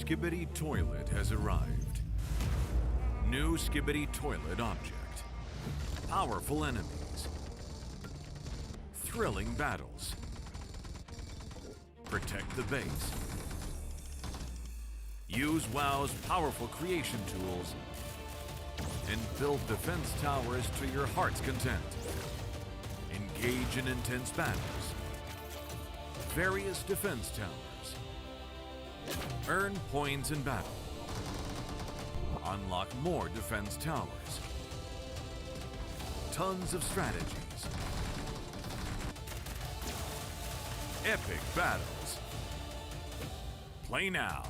Skibidi Toilet has arrived. New Skibidi Toilet object. Powerful enemies. Thrilling battles. Protect the base. Use WoW's powerful creation tools and build defense towers to your heart's content. Engage in intense battles. Various defense towers. Earn points in battle. Unlock more defense towers. Tons of strategies. Epic battles. Play now.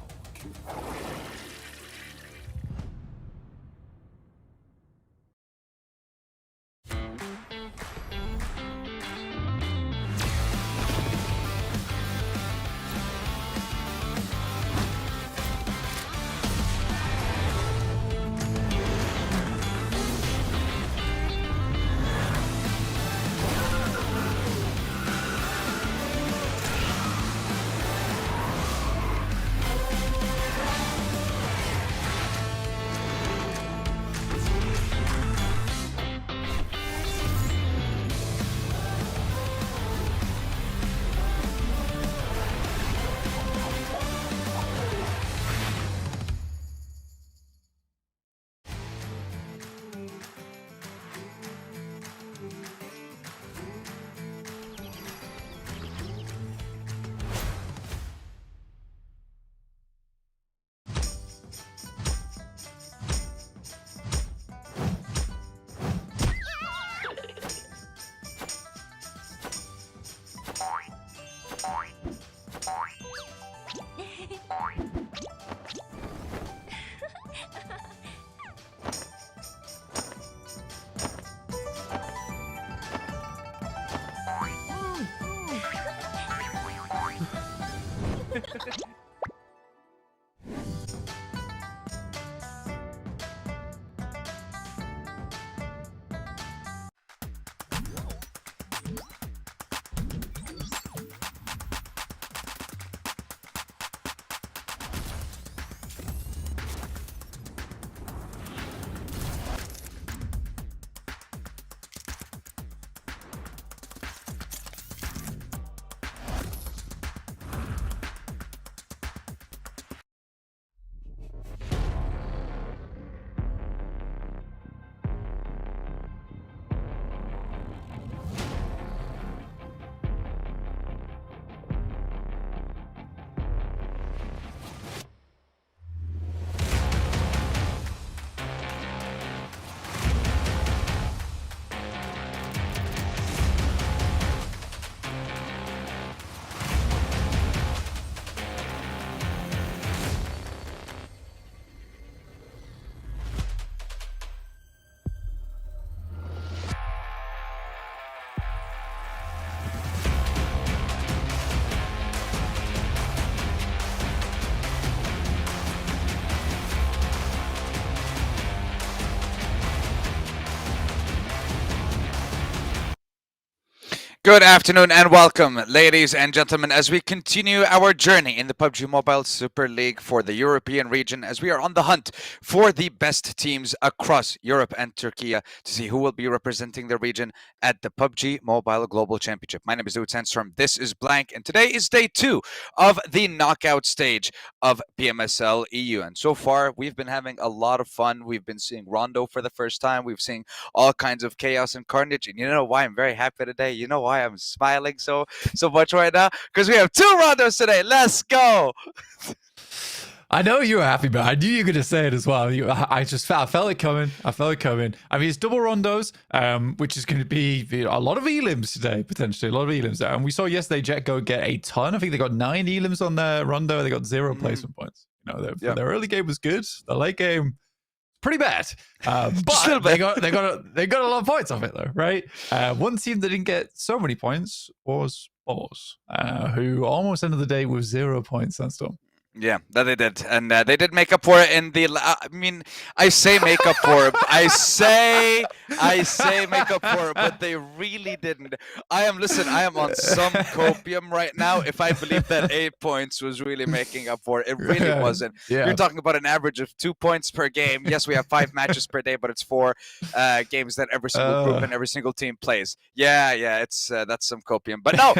Good afternoon and welcome, ladies and gentlemen, as we continue our journey in the PUBG Mobile Super League for the European region, as we are on the hunt for the best teams across Europe and Turkey to see who will be representing the region at the PUBG Mobile Global Championship. My name is David Sandstrom, this is Blank, and today is day 2 of the knockout stage of PMSL EU. And so far, we've been having a lot of fun. We've been seeing Rondo for the first time. We've seen all kinds of chaos and carnage. And you know why I'm very happy today? You know why I'm smiling so much right now? Because we have 2 Rondos today. Let's go! I know you were happy, but I knew you were going to say it as well. I felt it coming. I mean, it's double Rondos, which is going to be a lot of elims today, potentially. A lot of elims. And we saw yesterday Jetgo get a ton. I think they got 9 elims on their Rondo. They got 0 placement points. You know, their early game was good. The late game, pretty bad. But they got a lot of points off it, though, right? One team that didn't get so many points was Boars, who almost ended the day with 0 points. That's all. Yeah, that they did, and they did make up for it in the. I mean, I say make up for it. I say make up for it, but they really didn't. I am on some copium right now. If I believe that 8 points was really making up for it, it really wasn't. Yeah. You're talking about an average of 2 points per game. Yes, we have 5 matches per day, but it's 4 games that every single group and every single team plays. Yeah, it's that's some copium. But no,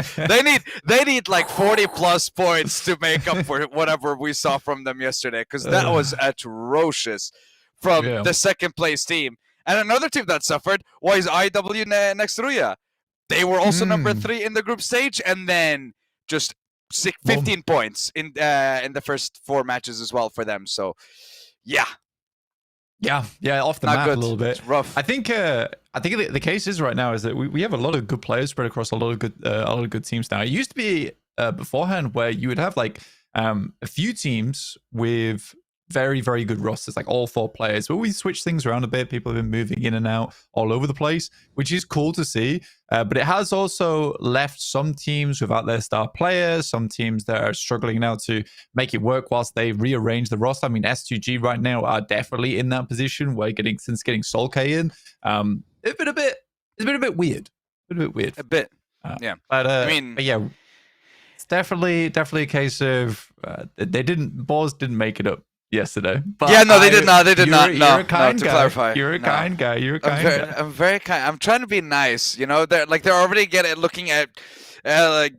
they need like 40 plus points to make up for whatever we saw from them yesterday, because that was atrocious from the second place team. And another team that suffered was IW Next Rüya. They were also number 3 in the group stage, and then just 15 points in the first 4 matches as well for them. So yeah, off the map a little bit. It's rough. I think the case is right now is that we have a lot of good players spread across a lot of good teams now. It used to be beforehand where you would have like a few teams with very, very good rosters, like all 4 players. But we switched things around a bit. People have been moving in and out all over the place, which is cool to see. But it has also left some teams without their star players, some teams that are struggling now to make it work whilst they rearrange the roster. I mean, S2G right now are definitely in that position where since getting Sol K in, it's been a bit weird. A bit. Yeah. But yeah. It's definitely a case of Boars didn't make it up yesterday. But yeah, no, they did not. They did not. You're a kind guy. To clarify, you're a kind guy. I'm very kind. I'm trying to be nice. You know, they're already looking at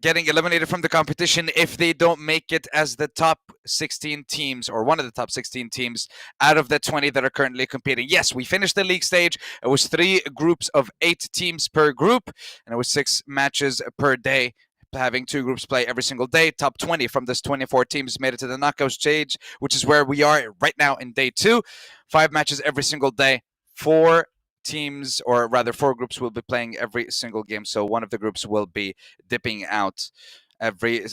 getting eliminated from the competition if they don't make it as the top 16 teams or one of the top 16 teams out of the 20 that are currently competing. Yes, we finished the league stage. It was 3 groups of 8 teams per group, and it was 6 matches per day, having 2 groups play every single day. Top 20 from this 24 teams made it to the knockout stage, which is where we are right now in day 2. 5 matches every single day. 4 teams, or rather 4 groups, will be playing every single game. So one of the groups will be dipping out every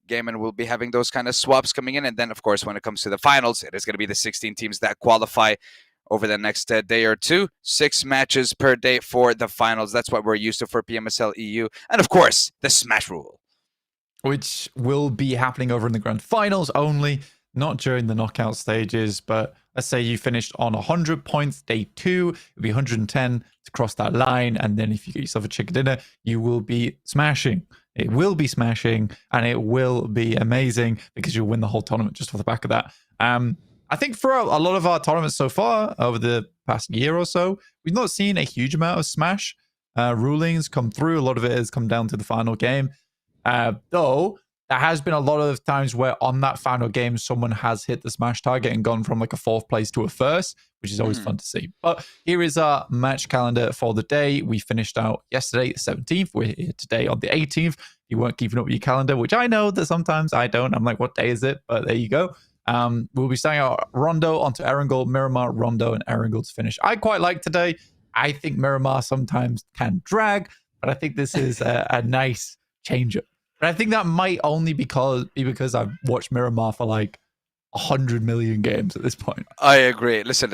game, and we'll be having those kind of swaps coming in. And then, of course, when it comes to the finals, it is going to be the 16 teams that qualify over the next day or 2. 6 matches per day for the finals. That's what we're used to for PMSL EU. And of course, the Smash rule, which will be happening over in the grand finals only, not during the knockout stages. But let's say you finished on 100 points day 2, it'll be 110 to cross that line. And then if you get yourself a chicken dinner, you will be smashing. It will be smashing, and it will be amazing because you'll win the whole tournament just off the back of that. I think for a lot of our tournaments so far, over the past year or so, we've not seen a huge amount of Smash rulings come through. A lot of it has come down to the final game. Though, there has been a lot of times where on that final game, someone has hit the Smash target and gone from like a 4th place to a 1st, which is always fun to see. But here is our match calendar for the day. We finished out yesterday, the 17th. We're here today on the 18th. You weren't keeping up with your calendar, which I know that sometimes I don't. I'm like, what day is it? But there you go. We'll be starting out Rondo onto Erangel, Miramar, Rondo, and Erangel to finish. I quite like today. I think Miramar sometimes can drag, but I think this is a nice change-up. And I think that might only because I've watched Miramar for like 100 million games at this point. I agree. Listen.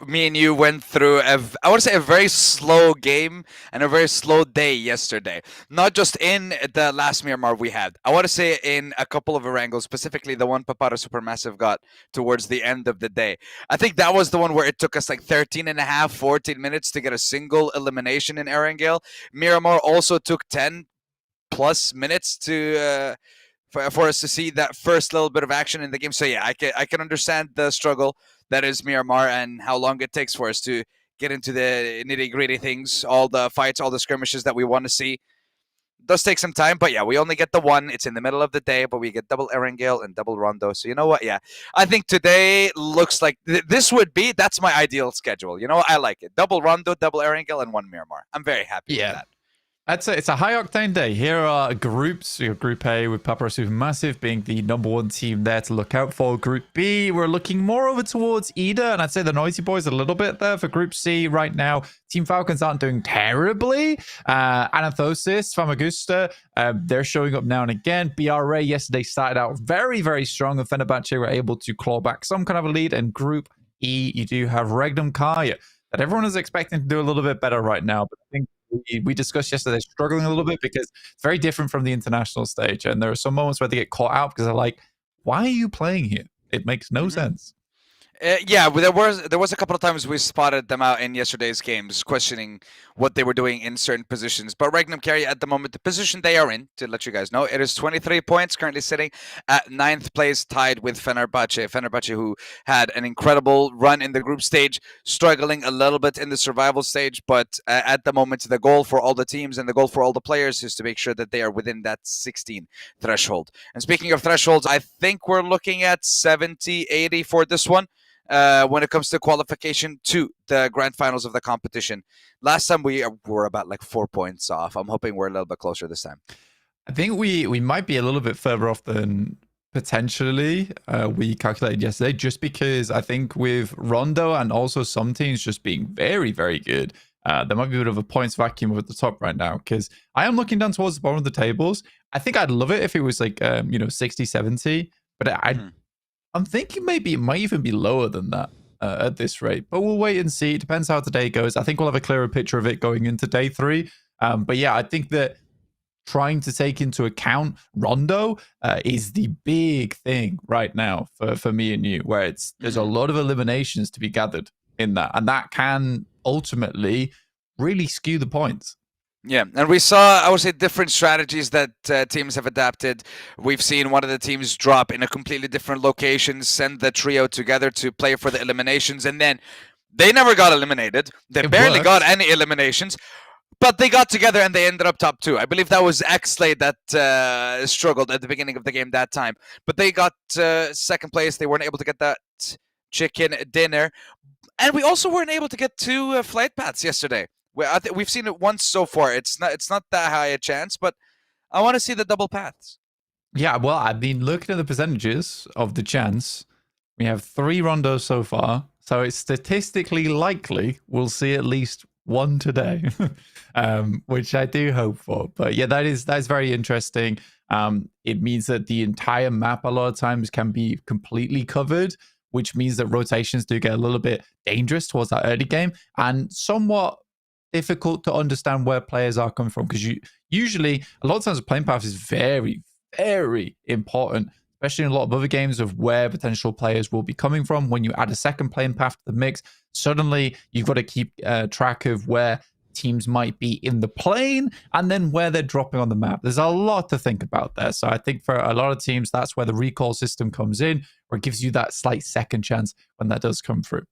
Me and you went through I would say a very slow game and a very slow day yesterday. Not just in the last Miramar we had. I want to say in a couple of Erangels, specifically the one Papara SuperMassive got towards the end of the day. I think that was the one where it took us like 13 and a half, 14 minutes to get a single elimination in Erangel. Miramar also took 10 plus minutes to for us to see that first little bit of action in the game. So yeah, I can understand the struggle that is Miramar and how long it takes for us to get into the nitty-gritty things, all the fights, all the skirmishes that we want to see. It does take some time, but yeah, we only get the one. It's in the middle of the day, but we get double Erangel and double Rondo. So you know what? Yeah, I think today looks like that's my ideal schedule. You know, I like it. Double Rondo, double Erangel, and one Miramar. I'm very happy with that. It's a high octane day. Here are groups. Your Group A with Papara SuperMassive being the #1 team there to look out for. Group B, we're looking more over towards Ida, and I'd say the TheNoisyBoys a little bit there. For Group C right now, Team Falcons aren't doing terribly. Anorthosis Famagusta, they're showing up now and again. BRA yesterday started out very, very strong, and Fenerbahçe were able to claw back some kind of a lead. And Group E, you do have Regnum Carya that everyone is expecting to do a little bit better right now, but I think we discussed yesterday struggling a little bit because it's very different from the international stage, and there are some moments where they get caught out because they're like, why are you playing here? It makes no sense. Yeah, there was a couple of times we spotted them out in yesterday's games, questioning what they were doing in certain positions. But Regnum Carya at the moment, the position they are in, to let you guys know, it is 23 points, currently sitting at 9th place, tied with Fenerbahçe. Fenerbahçe, who had an incredible run in the group stage, struggling a little bit in the survival stage. But at the moment, the goal for all the teams and the goal for all the players is to make sure that they are within that 16 threshold. And speaking of thresholds, I think we're looking at 70, 80 for this one. When it comes to qualification to the grand finals of the competition. Last time we were about like 4 points off. I'm hoping we're a little bit closer this time. I think we might be a little bit further off than potentially we calculated yesterday, just because I think with Rondo and also some teams just being very, very good, there might be a bit of a points vacuum at the top right now, because I am looking down towards the bottom of the tables. I think I'd love it if it was like 60, 70, but I'm thinking maybe it might even be lower than that at this rate, but we'll wait and see. It depends how today goes. I think we'll have a clearer picture of it going into day 3. But yeah, I think that trying to take into account Rondo is the big thing right now for me and you, where there's a lot of eliminations to be gathered in that, and that can ultimately really skew the points. Yeah, and we saw, I would say, different strategies that teams have adapted. We've seen one of the teams drop in a completely different location, send the trio together to play for the eliminations, and then they never got eliminated. They barely got any eliminations, but they got together and they ended up top 2. I believe that was XSlay that struggled at the beginning of the game that time, but they got second place. They weren't able to get that chicken dinner, and we also weren't able to get 2 flight paths yesterday. We've seen it once so far. It's not that high a chance, but I want to see the double paths. Yeah, well, I've been looking at the percentages of the chance. We have 3 rondos so far, so it's statistically likely we'll see at least 1 today, which I do hope for. But yeah, that is very interesting. It means that the entire map a lot of times can be completely covered, which means that rotations do get a little bit dangerous towards that early game and somewhat difficult to understand where players are coming from, because usually a lot of times the playing path is very, very important, especially in a lot of other games, of where potential players will be coming from. When you add a second playing path to the mix, suddenly you've got to keep track of where teams might be in the plane and then where they're dropping on the map. There's a lot to think about there. So I think for a lot of teams, that's where the recall system comes in, or it gives you that slight second chance when that does come through.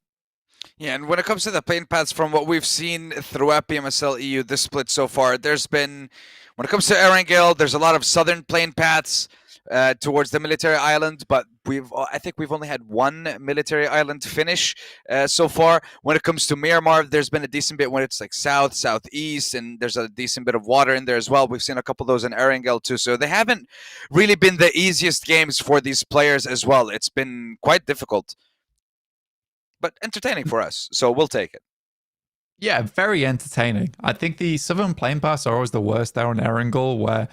Yeah, and when it comes to the plane paths, from what we've seen throughout PMSL EU, this split so far, there's been, when it comes to Erangel, there's a lot of southern plane paths towards the military island, but I think we've only had 1 military island finish so far. When it comes to Miramar, there's been a decent bit when it's like south, southeast, and there's a decent bit of water in there as well. We've seen a couple of those in Erangel too, so they haven't really been the easiest games for these players as well. It's been quite difficult, but entertaining for us, so we'll take it. Yeah, very entertaining. I think the southern plane paths are always the worst there on Erangel, where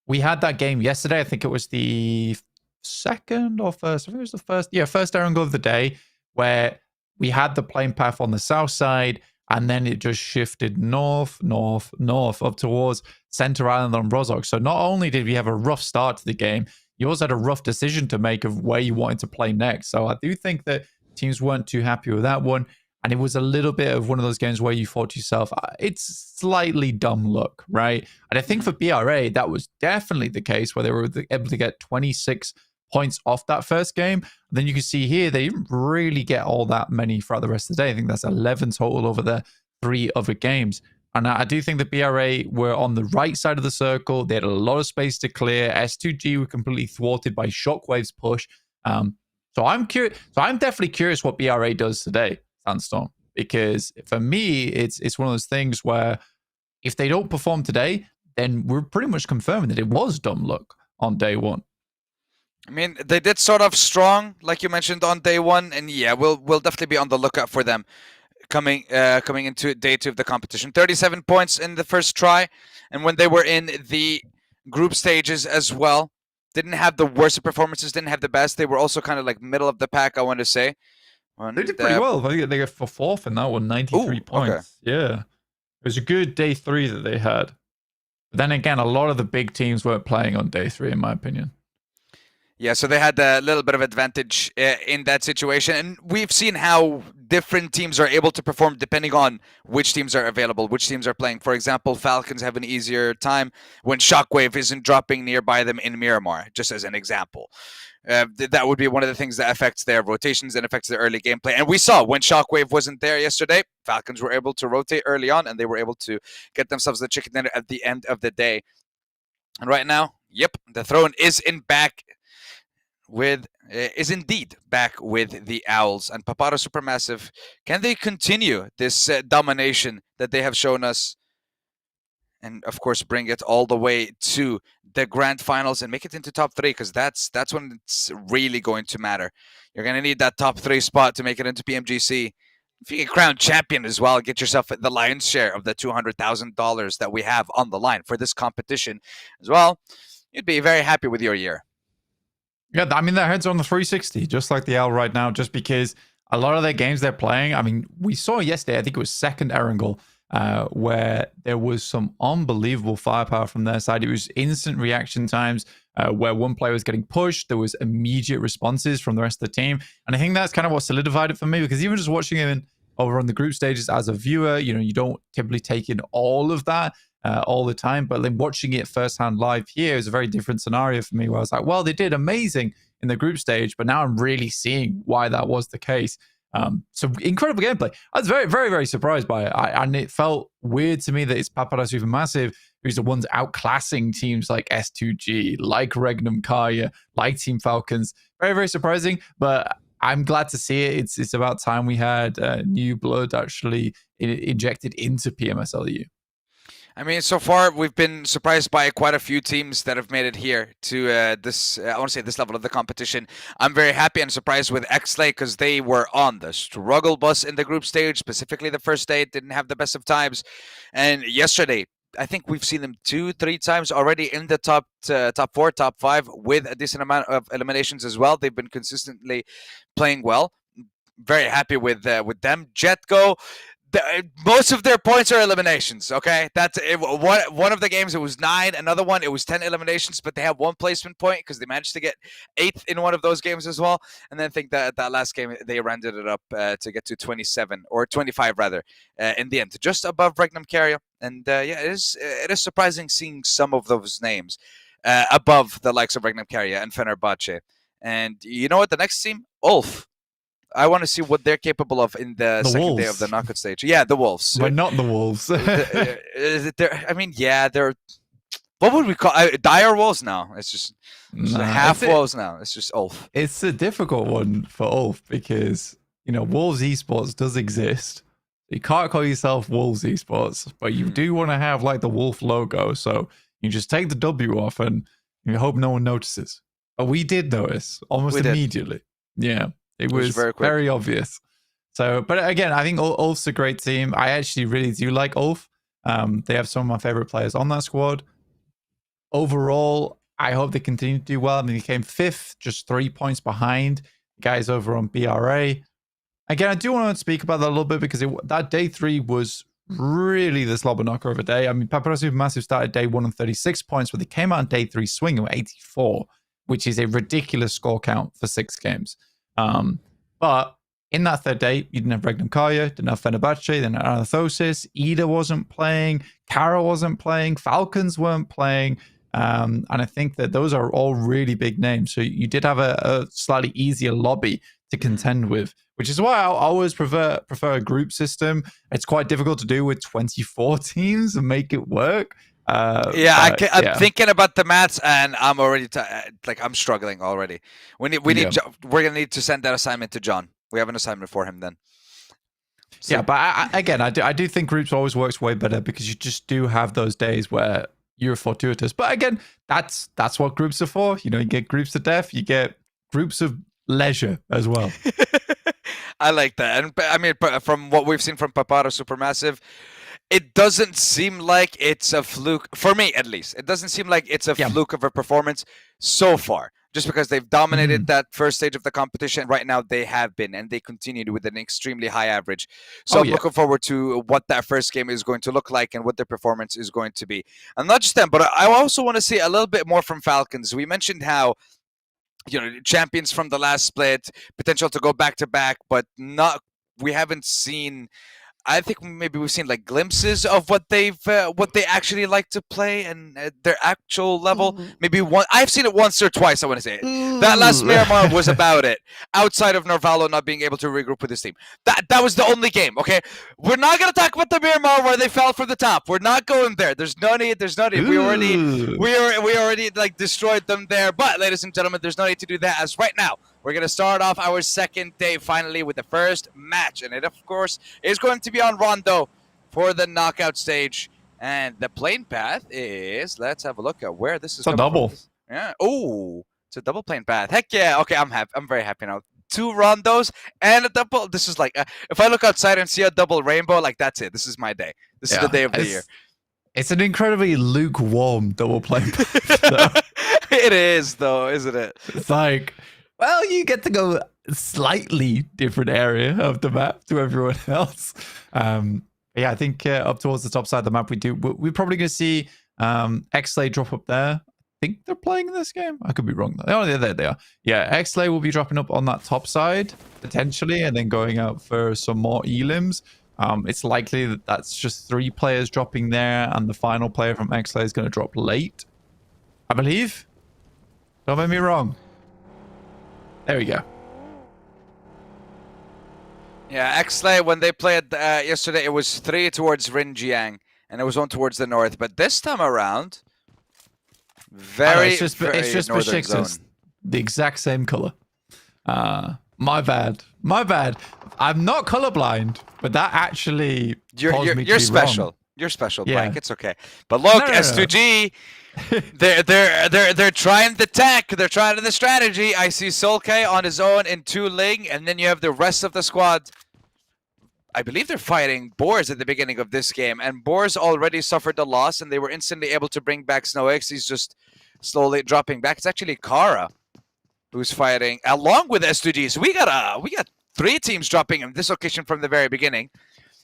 we had that game yesterday. I think it was the second or first. I think it was the first. Yeah, first Erangel of the day, where we had the playing path on the south side, and then it just shifted north up towards Center Island on Rozhok. So not only did we have a rough start to the game, you also had a rough decision to make of where you wanted to play next. So I do think that teams weren't too happy with that one. And it was a little bit of one of those games where you thought to yourself, it's slightly dumb luck, right? And I think for BRA, that was definitely the case where they were able to get 26 points off that first game. And then you can see here, they didn't really get all that many throughout the rest of the day. I think that's 11 total over the 3 other games. And I do think the BRA were on the right side of the circle. They had a lot of space to clear. S2G were completely thwarted by Shockwave's push. So I'm curious. So I'm definitely curious what BRA does today, Sandstorm, because for me, it's one of those things where if they don't perform today, then we're pretty much confirming that it was dumb luck on day one. I mean, they did start off strong, like you mentioned, on day one, and yeah, we'll definitely be on the lookout for them coming into day 2 of the competition. 37 points in the first try, and when they were in the group stages as well, didn't have the worst performances, didn't have the best. They were also kind of like middle of the pack, I want to say. They did pretty well. I think they got for 4th in that one, 93 points. Okay. Yeah. It was a good day 3 that they had. But then again, a lot of the big teams weren't playing on day 3, in my opinion. Yeah, so they had a little bit of advantage in that situation. And we've seen how different teams are able to perform depending on which teams are available, which teams are playing. For example, Falcons have an easier time when Shockwave isn't dropping nearby them in Miramar, just as an example. That would be one of the things that affects their rotations and affects their early gameplay. And we saw when Shockwave wasn't there yesterday, Falcons were able to rotate early on, and they were able to get themselves the chicken dinner at the end of the day. And right now, yep, the throne is indeed back with the Owls. And Papara SuperMassive, can they continue this domination that they have shown us? And of course, bring it all the way to the grand finals and make it into top 3, because that's when it's really going to matter. You're going to need that top 3 spot to make it into PMGC. If you get crowned champion as well, get yourself the lion's share of the $200,000 that we have on the line for this competition as well. You'd be very happy with your year. Yeah, I mean, their heads are on the 360, just like the Owl right now, just because a lot of their games they're playing, I mean, we saw yesterday, I think it was second Erangel, where there was some unbelievable firepower from their side. It was instant reaction times where one player was getting pushed. There was immediate responses from the rest of the team. And I think that's kind of what solidified it for me, because even just watching him over on the group stages as a viewer, you don't typically take in all of that all the time. But then watching it firsthand live here is a very different scenario for me, where I was like, well, they did amazing in the group stage, but now I'm really seeing why that was the case. So incredible gameplay. I was very, very, very surprised by it. And it felt weird to me that it's Papara SuperMassive who's the ones outclassing teams like S2G, like Regnum, Carya, like Team Falcons. Very, very surprising, but I'm glad to see it. It's about time we had new blood actually injected into PMSL EU. I mean, so far we've been surprised by quite a few teams that have made it here to this. I want to say this level of the competition. I'm very happy and surprised with XSlay, because they were on the struggle bus in the group stage. Specifically, the first day didn't have the best of times, and yesterday I think we've seen them 2-3 times already in the top 4, top 5 with a decent amount of eliminations as well. They've been consistently playing well. Very happy with them. Jetgo. Most of their points are eliminations. Okay, that's it. One of the games it was 9. Another one it was 10 eliminations, but they have 1 placement point because they managed to get 8th in one of those games as well. And then I think that last game they rounded it up to get to 27 or 25 rather in the end, just above Regnum Carya. And yeah, it is surprising seeing some of those names above the likes of Regnum Carya and Fenerbahçe. And you know what? The next team, ULF. I want to see what they're capable of in the second Wolves. day of the knockout stage. Yeah, the Wolves. But not the Wolves. I mean, yeah, they're... What would we call... dire Wolves now. It's just half Wolves now. It's just ULF. It's a difficult one for ULF because, Wolves Esports does exist. You can't call yourself Wolves Esports, but you do want to have, like, the Wolf logo. So you just take the W off and you hope no one notices. But we did notice almost immediately. Yeah. It was very obvious. So, but again, I think ULF's a great team. I actually really do like ULF. They have some of my favorite players on that squad. Overall, I hope they continue to do well. I mean, they came 5th, just 3 points behind guys over on BRA. Again, I do want to speak about that a little bit because that day 3 was really the slobber knocker of a day. I mean, Papara SuperMassive started day 1 on 36 points, but they came out on day 3 swinging with 84, which is a ridiculous score count for 6 games. But in that third day, you didn't have Regnum Carya, didn't have Fenerbahçe, then Anorthosis, Ida wasn't playing, Carya wasn't playing, Falcons weren't playing. And I think that those are all really big names. So you did have a slightly easier lobby to contend with, which is why I always prefer a group system. It's quite difficult to do with 24 teams and make it work. I'm thinking about the maths, and I'm already I'm struggling already. We're gonna need to send that assignment to John. We have an assignment for him then. So. Yeah, but I do think groups always works way better because you just do have those days where you're fortuitous. But again, that's what groups are for. You know, you get groups of death, you get groups of leisure as well. I like that. And I mean, from what we've seen from Papara SuperMassive, it doesn't seem like it's a fluke, for me at least. It doesn't seem like it's a fluke of a performance so far. Just because they've dominated that first stage of the competition, right now they have been, and they continued with an extremely high average. So I'm looking forward to what that first game is going to look like and what their performance is going to be. And not just them, but I also want to see a little bit more from Falcons. We mentioned how, you know, champions from the last split, potential to go back-to-back, but we haven't seen... I think maybe we've seen like glimpses of what they actually like to play and their actual level. Maybe I've seen it once or twice. I want to say that last Miramar was about it. Outside of Narvalo not being able to regroup with his team, that was the only game. Okay, we're not gonna talk about the Miramar where they fell from the top. We're not going there. There's no need. We already like destroyed them there. But ladies and gentlemen, there's no need to do that as right now. We're going to start off our second day finally with the first match. And it, of course, is going to be on Rondo for the knockout stage. And the plane path is, let's have a look at where this is. It's a double. From. Yeah. Oh, it's a double plane path. Heck yeah. Okay, I'm happy. I'm very happy now. 2 Rondos and a double. This is like, if I look outside and see a double rainbow, like that's it. This is my day. This is the day of the year. It's an incredibly lukewarm double plane path. It is, though, isn't it? It's like... Well, you get to go slightly different area of the map to everyone else. I think up towards the top side of the map, we're probably going to see XSlay drop up there. I think they're playing in this game. I could be wrong. Oh, there they are. Yeah, XSlay will be dropping up on that top side, potentially, and then going out for some more elims. It's likely that that's just 3 players dropping there, and the final player from XSlay is going to drop late, I believe. Don't make me wrong. There we go. Yeah, XSlay, when they played yesterday, it was 3 towards Rinjiang, and it was 1 towards the north. But this time around, it's just Beşiktaş, the exact same color. My bad. I'm not colorblind, but that actually you're special. Wrong. You're special, Blank. It's okay. But look, S2G, they're trying the tech. They're trying the strategy. I see Solkay on his own in 2 Ling, and then you have the rest of the squad. I believe they're fighting Boars at the beginning of this game, and Boars already suffered a loss, and they were instantly able to bring back SnowX. He's just slowly dropping back. It's actually Carya who's fighting along with S2G. So we got 3 teams dropping in this occasion from the very beginning.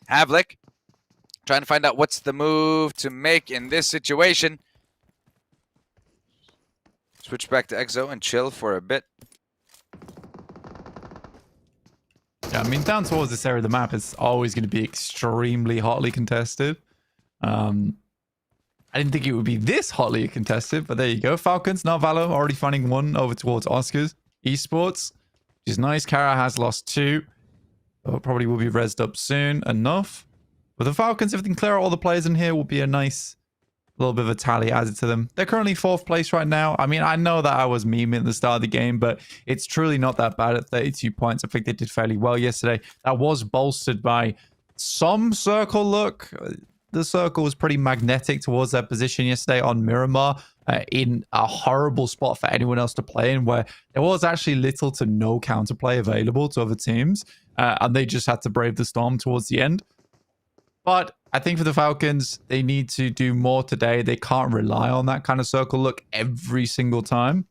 Havlik trying to find out what's the move to make in this situation. Switch back to Exo and chill for a bit. Yeah, I mean, down towards this area of the map is always going to be extremely hotly contested. I didn't think it would be this hotly contested, but there you go. Falcons, Narvalo already finding 1 over towards Asgard Esports, which is nice. Carya has lost 2. Probably will be rezzed up soon enough. But the Falcons, if they can clear out all the players in here, will be a nice little bit of a tally added to them. They're currently 4th place right now. I mean, I know that I was memeing at the start of the game, but it's truly not that bad at 32 points. I think they did fairly well yesterday. That was bolstered by some circle look. The circle was pretty magnetic towards their position yesterday on Miramar, in a horrible spot for anyone else to play in, where there was actually little to no counterplay available to other teams, and they just had to brave the storm towards the end. But I think for the Falcons, they need to do more today. They can't rely on that kind of circle look every single time.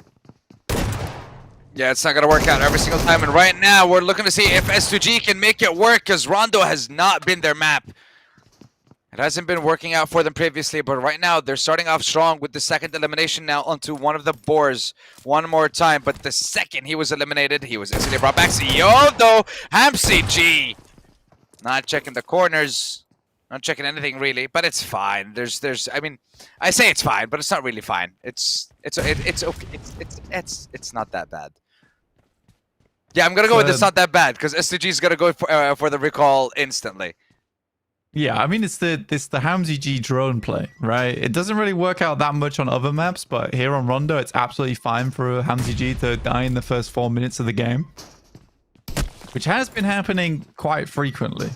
Yeah, it's not going to work out every single time. And right now, we're looking to see if S2G can make it work because Rondo has not been their map. It hasn't been working out for them previously, but right now, they're starting off strong with the second elimination now onto one of the Boars one more time. But the second he was eliminated, he was instantly brought back. CEO, though, HamCG. Not checking the corners. Not checking anything really, but it's fine. I mean, I say it's fine, but it's not really fine. It's okay. It's not that bad. Yeah, I'm gonna go with it's not that bad because S2G is gonna go for the recall instantly. Yeah, I mean it's the HamCG drone play, right? It doesn't really work out that much on other maps, but here on Rondo, it's absolutely fine for HamCG to die in the first 4 minutes of the game, which has been happening quite frequently.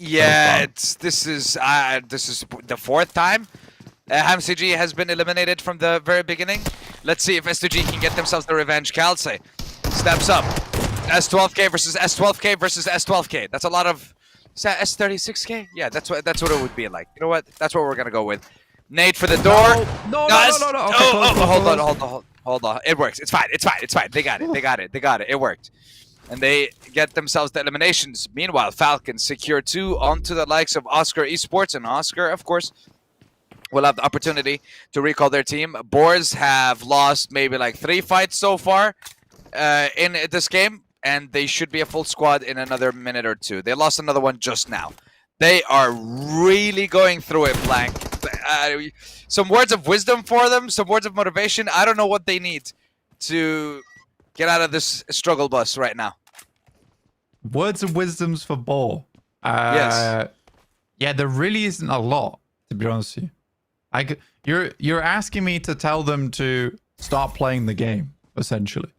Yeah, this is the fourth time HamCG has been eliminated from the very beginning. Let's see if S2G can get themselves the revenge. Calce steps up. S12K versus S12K versus S12K. That's a lot of... Is that S36K? Yeah, that's what it would be like. You know what? That's what we're gonna go with. Nade for the door. No. Hold on. It works. It's fine. They got it. It worked. And they get themselves the eliminations. Meanwhile, Falcons secure 2 onto the likes of Asgard Esports. And Oscar, of course, will have the opportunity to recall their team. Boars have lost maybe like 3 fights so far in this game. And they should be a full squad in another minute or 2. They lost another one just now. They are really going through it, Blank. Some words of wisdom for them. Some words of motivation. I don't know what they need to get out of this struggle bus right now. Words of wisdoms for Boar. Yes. Yeah, there really isn't a lot, to be honest with you. You're asking me to tell them to start playing the game, essentially,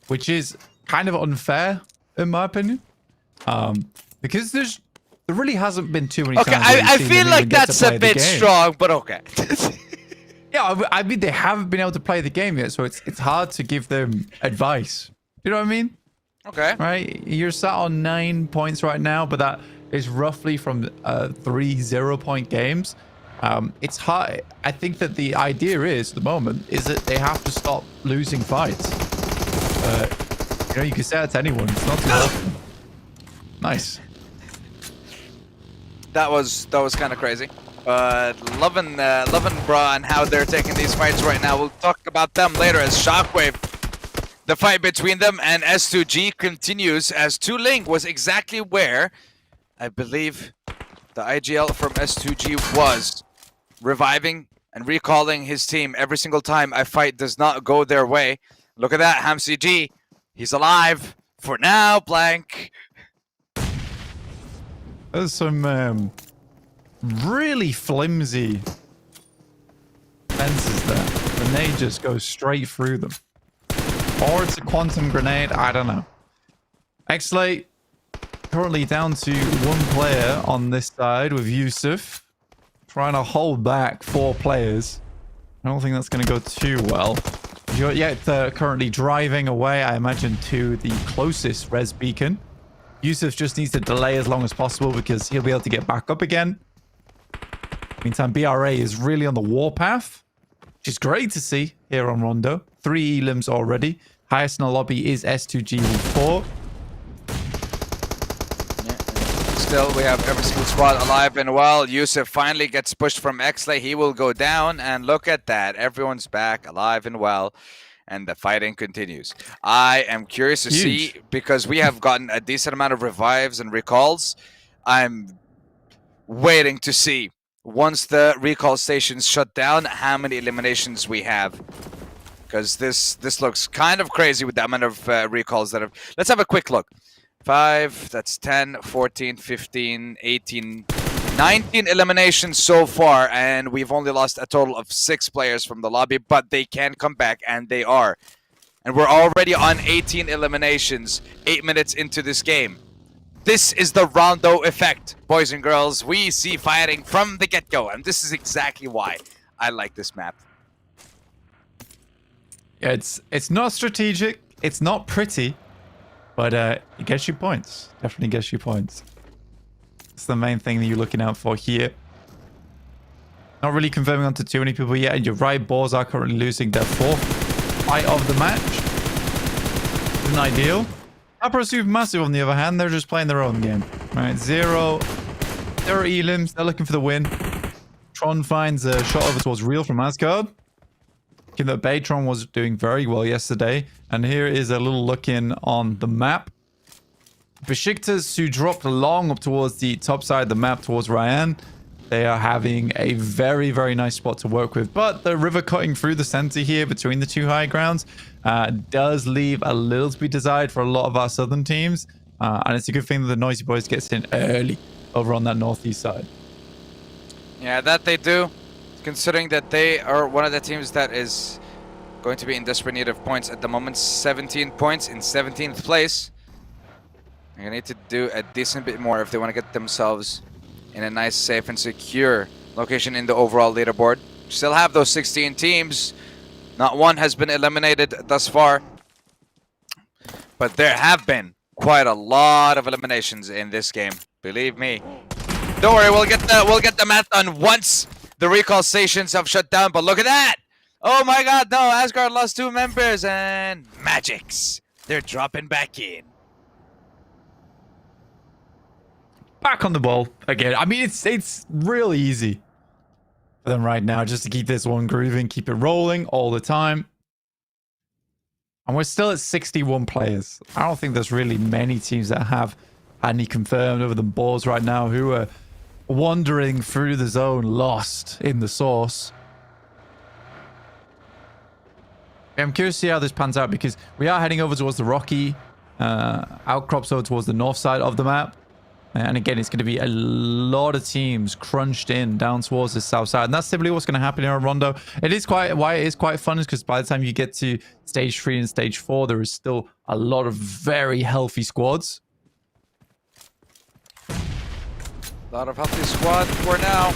which is kind of unfair, in my opinion, because there really hasn't been too many times. Okay, I feel like that's a bit strong, but okay. Yeah, I mean, they haven't been able to play the game yet, so it's hard to give them advice. You know what I mean? Okay. Right? You're sat on 9 points right now, but that is roughly from 3 0-point games. It's hard. I think that the idea is, at the moment, is that they have to stop losing fights. You know, you can say that to anyone. It's not too often. Nice. That was kind of crazy. Loving Bra and how they're taking these fights right now. We'll talk about them later as Shockwave. The fight between them and S2G continues as 2Ling was exactly where I believe the IGL from S2G was reviving and recalling his team every single time a fight does not go their way. Look at that, HamCG. He's alive for now, Blank. There's some really flimsy fences there. Grenade just goes straight through them. Or it's a quantum grenade, I don't know. XSlay currently down to 1 player on this side with Yusuf. Trying to hold back 4 players. I don't think that's going to go too well. You're yet currently driving away, I imagine, to the closest res beacon. Yusuf just needs to delay as long as possible because he'll be able to get back up again. Meantime, BRA is really on the warpath, which is great to see here on Rondo. 3 elims already. Highest in the lobby is S2G with 4. Still, we have every single squad alive and well. Yusuf finally gets pushed from XSlay. He will go down, and look at that. Everyone's back, alive and well, and the fighting continues. I am curious to see, because we have gotten a decent amount of revives and recalls. I'm waiting to see, once the recall stations shut down, how many eliminations we have. Because this looks kind of crazy with the amount of recalls that have... Let's have a quick look. 5, that's 10, 14, 15, 18, 19 eliminations so far, and we've only lost a total of 6 players from the lobby, but they can come back, and they are. And we're already on 18 eliminations, 8 minutes into this game. This is the Rondo effect, boys and girls. We see fighting from the get-go, and this is exactly why I like this map. Yeah, it's not strategic, it's not pretty, but it gets you points. Definitely gets you points. It's the main thing that you're looking out for here. Not really confirming onto too many people yet. And you're right, Boars are currently losing their 4th fight of the match. Isn't ideal. Papara SuperMassive, on the other hand, they're just playing their own game. Right, zero elims. They're looking for the win. Tron finds a shot over towards Real from Asgard. Looking that Baytron was doing very well yesterday. And here is a little look in on the map. Beşiktaş, who dropped long up towards the top side of the map towards Ryan. They are having a very, very nice spot to work with. But the river cutting through the center here between the two high grounds does leave a little to be desired for a lot of our southern teams. And it's a good thing that the TheNoisyBoys gets in early over on that northeast side. Yeah, that they do. Considering that they are one of the teams that is going to be in desperate need of points at the moment. 17 points in 17th place. They're going to need to do a decent bit more if they want to get themselves in a nice, safe, and secure location in the overall leaderboard. Still have those 16 teams. Not one has been eliminated thus far. But there have been quite a lot of eliminations in this game. Believe me. Don't worry, we'll get the math done once the recall stations have shut down. But look at that! Oh my god, no! Asgard lost 2 members and Magics. They're dropping back in. Back on the ball again. I mean, it's really easy for them right now just to keep this one grooving, keep it rolling all the time. And we're still at 61 players. I don't think there's really many teams that have any confirmed over the Boars right now who are wandering through the zone lost in the source. I'm curious to see how this pans out because we are heading over towards the rocky outcrops over towards the north side of the map. And again, it's going to be a lot of teams crunched in down towards the south side. And that's simply what's going to happen here on Rondo. Why it is quite fun is because by the time you get to stage 3 and stage 4, there is still a lot of very healthy squads. A lot of healthy squad for now.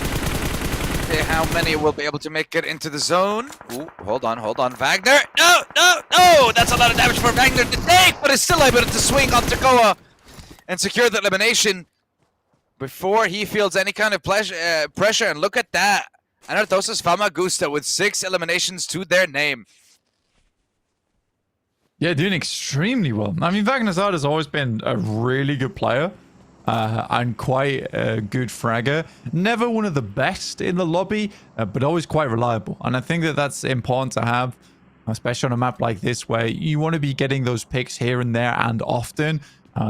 Okay, how many will be able to make it into the zone? Ooh, hold on. Wagner! No! That's a lot of damage for Wagner to take, but is still able to swing on Takoa and secure the elimination before he feels any kind of pressure. And look at that. Anorthosis Famagusta with 6 eliminations to their name. Yeah, doing extremely well. I mean, Wagner has always been a really good player and quite a good fragger. Never one of the best in the lobby, but always quite reliable. And I think that that's important to have, especially on a map like this where you want to be getting those picks here and there and often.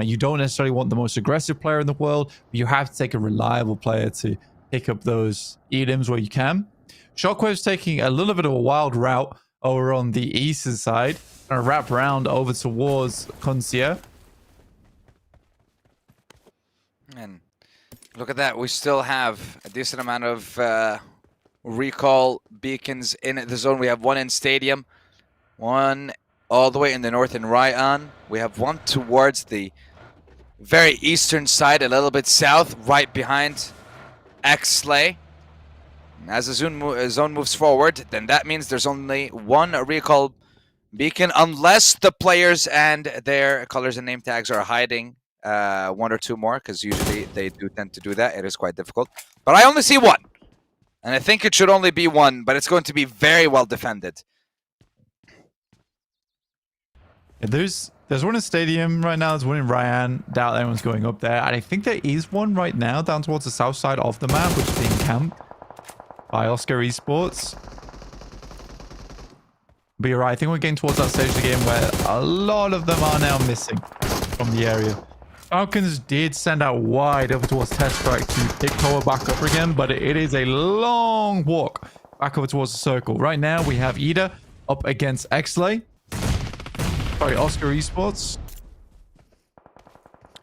You don't necessarily want the most aggressive player in the world, but you have to take a reliable player to pick up those elims where you can. Shockwave's taking a little bit of a wild route over on the eastern side. Gonna wrap around over towards Carya. And look at that. We still have a decent amount of recall beacons in the zone. We have 1 in Stadium, 1 all the way in the north in Ryan. We have 1 towards the very eastern side, a little bit south, right behind XSlay. As the zone moves forward, then that means there's only 1 recall beacon, unless the players and their colors and name tags are hiding 1 or 2 more, because usually they do tend to do that. It is quite difficult. But I only see 1. And I think it should only be 1, but it's going to be very well defended. There's 1 in Stadium right now. There's 1 in Ryan. Doubt anyone's going up there. And I think there is 1 right now down towards the south side of the map, which is being camped by Asgard Esports. But you're right. I think we're getting towards that stage of the game where a lot of them are now missing from the area. Falcons did send out wide over towards Test Track to pick Koa back up again, but it is a long walk back over towards the circle. Right now, we have Ida up against XSlay. Sorry, Asgard Esports.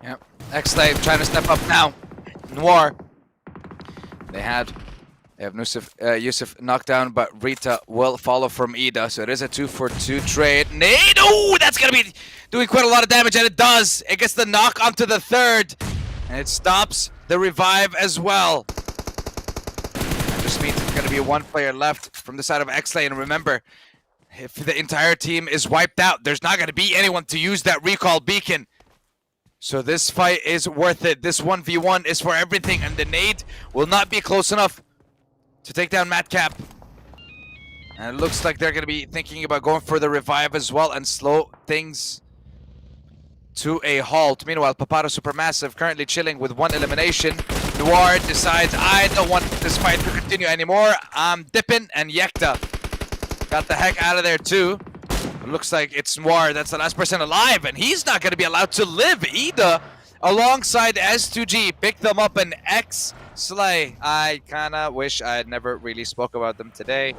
Yep. XSlay trying to step up now. Noir. They have Yusuf knocked down, but Rita will follow from Ida. So it is a 2-for-2 trade. Nade! Oh, that's going to be doing quite a lot of damage, and it does. It gets the knock onto the 3rd. And it stops the revive as well. That just means there's going to be 1 player left from the side of XSlay. And remember, if the entire team is wiped out, there's not going to be anyone to use that recall beacon. So this fight is worth it. This 1v1 is for everything, and the nade will not be close enough to take down Madcap. And it looks like they're going to be thinking about going for the revive as well and slow things to a halt. Meanwhile, Papara SuperMassive currently chilling with 1 elimination. Noir decides, I don't want this fight to continue anymore. I'm dipping, and Yekta got the heck out of there too. It looks like it's Noir. That's the last person alive, and he's not going to be allowed to live either. Alongside S2G, pick them up in XSlay. I kind of wish I had never really spoke about them today.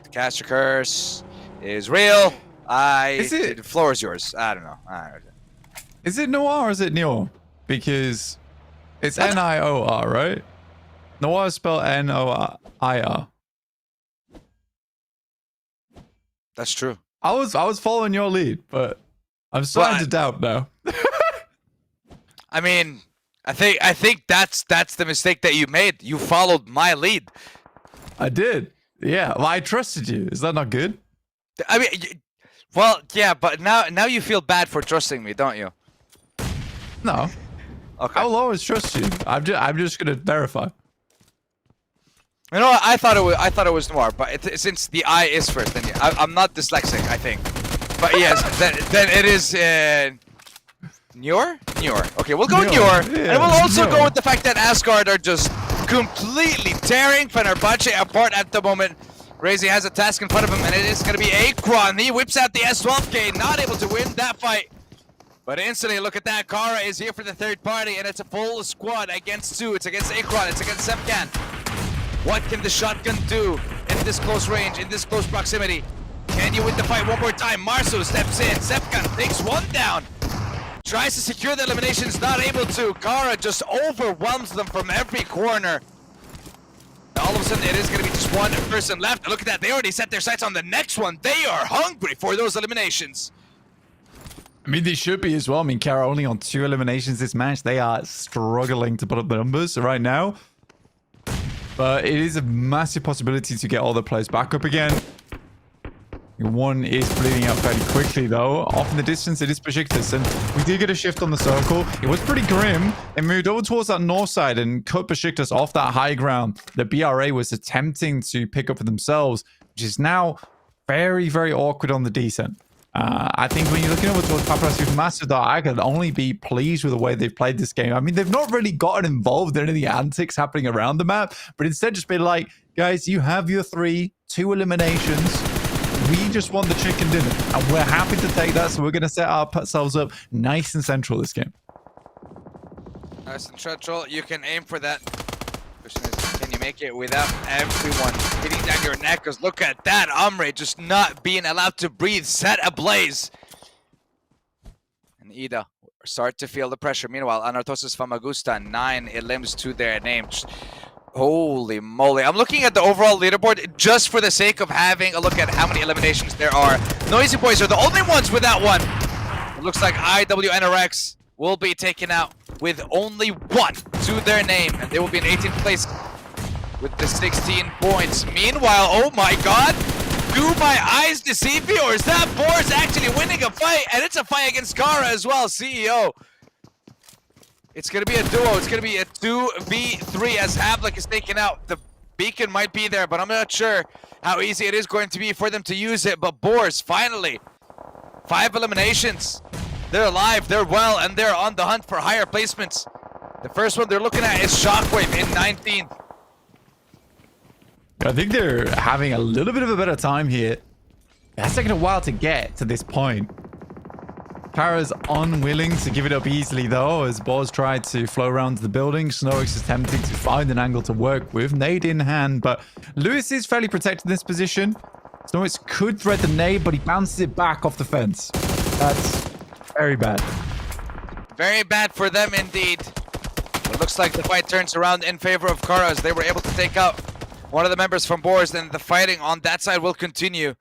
The caster curse is real. The floor is yours. I don't know. Is it Noir or is it Nior? Because it's N-I-O-R, right? Noir is spelled N-O-I-R. That's true. I was following your lead, but I'm starting to doubt now. I mean, I think that's the mistake that you made. You followed my lead. I did. Yeah. Well, I trusted you. Is that not good? I mean, well, yeah, but now you feel bad for trusting me, don't you? No. Okay. I will always trust you. I'm just gonna verify. You know what? I thought it was Noir, but since the I is first, then yeah, I'm not dyslexic, I think. But yes, then it is Nior? Nior. Okay, we'll go Nior. Yeah, And we'll also go with the fact that Asgard are just completely tearing Fenerbahçe apart at the moment. Razy has a task in front of him, and it is going to be Akron. He whips out the S12K, not able to win that fight. But instantly, look at that. Carya is here for the third party, and it's a full squad against 2. It's against Akron. It's against Sepkan. What can the shotgun do in this close range, in this close proximity? Can you win the fight one more time? Marso steps in. Sepkan takes 1 down. Tries to secure the eliminations, not able to. Carya just overwhelms them from every corner. All of a sudden, it is going to be just 1 person left. Look at that. They already set their sights on the next one. They are hungry for those eliminations. I mean, they should be as well. I mean, Carya only on 2 eliminations this match. They are struggling to put up the numbers right now. But it is a massive possibility to get all the players back up again. 1 is bleeding out fairly quickly, though. Off in the distance, it is Beşiktaş, and we did get a shift on the circle. It was pretty grim. They moved over towards that north side and cut Beşiktaş off that high ground that BRA was attempting to pick up for themselves, which is now very, very awkward on the descent. I think when you're looking over towards Papara SuperMassive, though, I can only be pleased with the way they've played this game. I mean, they've not really gotten involved in any of the antics happening around the map, but instead just been like, guys, you have your 2 eliminations. We just want the chicken dinner, and we're happy to take that, so we're going to set ourselves up nice and central this game. Nice and central. You can aim for that. Question is, can you make it without everyone hitting down your neck? Because look at that. Omre just not being allowed to breathe, set ablaze. And Ida start to feel the pressure. Meanwhile, Anorthosis Famagusta, 9 elims to their name. Holy moly. I'm looking at the overall leaderboard just for the sake of having a look at how many eliminations there are. TheNoisyBoys are the only ones without 1. It looks like IWNRX will be taken out with only 1 to their name, and they will be in 18th place with the 16 points. Meanwhile, oh my god, do my eyes deceive me, or is that Boars actually winning a fight? And it's a fight against Carya as well, CEO. It's going to be a duo. It's going to be a 2v3 as Havlik is taken out. The beacon might be there, but I'm not sure how easy it is going to be for them to use it. But Boars, finally, 5 eliminations. They're alive, they're well, and they're on the hunt for higher placements. The first one they're looking at is Shockwave in 19th. I think they're having a little bit of a better time here. It's taken a while to get to this point. Carya's unwilling to give it up easily, though, as Boars tried to flow around the building. Snorix is attempting to find an angle to work with, nade in hand, but Lewis is fairly protected in this position. Snorix could thread the nade, but he bounces it back off the fence. That's very bad. Very bad for them indeed. It looks like the fight turns around in favor of Carya as they were able to take out one of the members from Boars, and the fighting on that side will continue.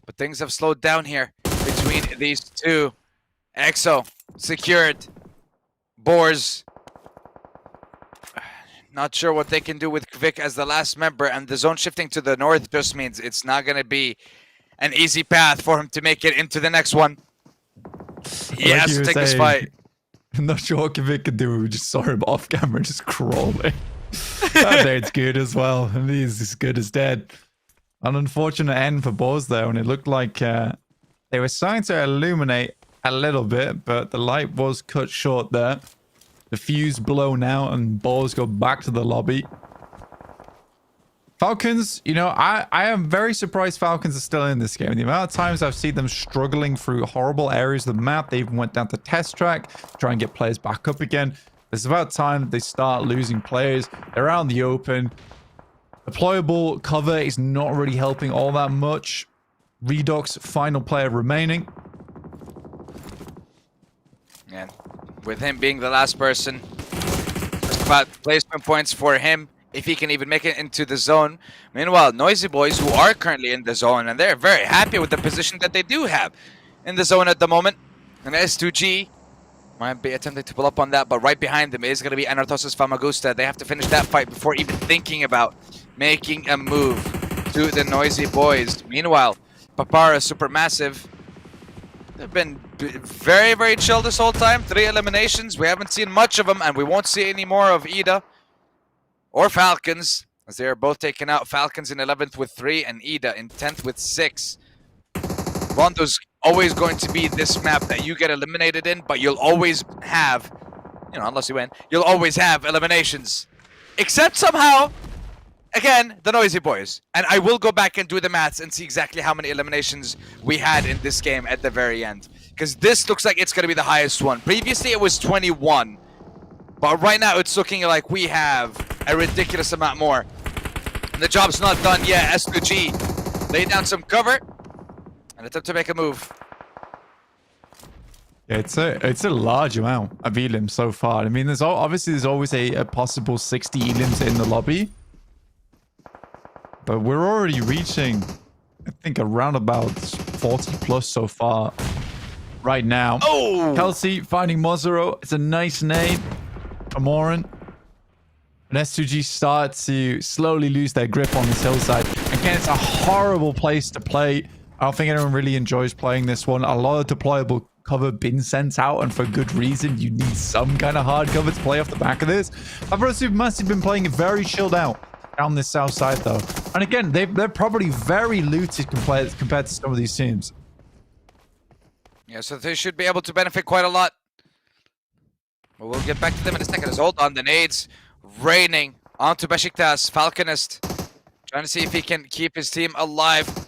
But things have slowed down here between these 2. EXO secured. Boars. Not sure what they can do with Kvik as the last member, and the zone shifting to the north just means it's not going to be an easy path for him to make it into the next one. He has to take this fight. I'm not sure what Kavik could do. We just saw him off camera just crawling. That Nade's good as well. And he's as good as dead. An unfortunate end for Boars there, and it looked like they were starting to illuminate a little bit, but the light was cut short there. The fuse blown out, and Boars go back to the lobby. Falcons, you know, I am very surprised Falcons are still in this game. The amount of times I've seen them struggling through horrible areas of the map. They even went down to test track to try and get players back up again. It's about time that they start losing players. They're out in the open. Deployable cover is not really helping all that much. Redux, final player remaining. And with him being the last person, just about placement points for him, if he can even make it into the zone. Meanwhile, TheNoisyBoys, who are currently in the zone, and they're very happy with the position that they do have in the zone at the moment. And S2G might be attempting to pull up on that, but right behind them is going to be Anorthosis Famagusta. They have to finish that fight before even thinking about making a move to the TheNoisyBoys. Meanwhile, Papara SuperMassive, they've been very, very chill this whole time. 3 eliminations. We haven't seen much of them, and we won't see any more of Ida or Falcons, as they are both taken out. Falcons in 11th with 3, and Ida in 10th with 6. Rondo's always going to be this map that you get eliminated in, but you'll always have, you know, unless you win, you'll always have eliminations. Except somehow, again, the TheNoisyBoys. And I will go back and do the maths and see exactly how many eliminations we had in this game at the very end. Because this looks like it's going to be the highest one. Previously, it was 21. But right now, it's looking like we have a ridiculous amount more. And the job's not done yet. S2G lay down some cover and attempt to make a move. Yeah, it's a large amount of elims so far. I mean, there's always a possible 60 elims in the lobby. But we're already reaching, I think, around about 40 plus so far right now. Oh! Kelsey finding Mozero. It's a nice nade. Amoran. And S2G start to slowly lose their grip on this hillside. Again, it's a horrible place to play. I don't think anyone really enjoys playing this one. A lot of deployable cover been sent out, and for good reason. You need some kind of hard cover to play off the back of this. Papara SuperMassive been playing it very chilled out down this south side, though. And again, they're probably very looted compared to some of these teams. Yeah, so they should be able to benefit quite a lot. But we'll get back to them in a second. As hold on, the nades raining onto Beşiktaş. Falconist trying to see if he can keep his team alive.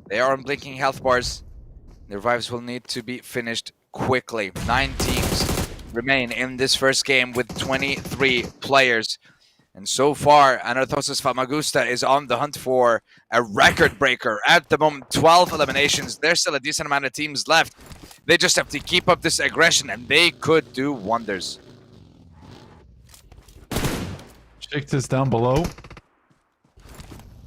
They are on blinking health bars. The revives will need to be finished quickly. 9 teams remain in this first game with 23 players. And so far, Anorthosis Famagusta is on the hunt for a record breaker. At the moment, 12 eliminations. There's still a decent amount of teams left. They just have to keep up this aggression, and they could do wonders. Beşiktaş down below.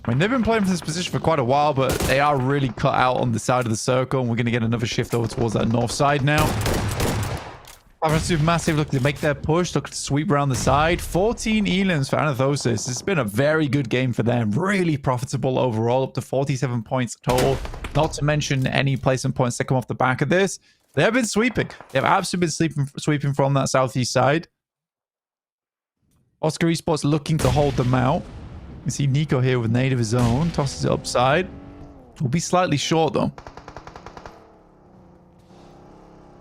I mean, they've been playing from this position for quite a while, but they are really cut out on the side of the circle, and we're going to get another shift over towards that north side now. Papara SuperMassive looking to make their push, looking to sweep around the side. 14 elims for Anorthosis. It's been a very good game for them. Really profitable overall, up to 47 points total. Not to mention any placement points that come off the back of this. They have been sweeping. They have absolutely been sweeping from that southeast side. Asgard Esports looking to hold them out. You see Nico here with nade of his own. Tosses it upside. Will be slightly short, though.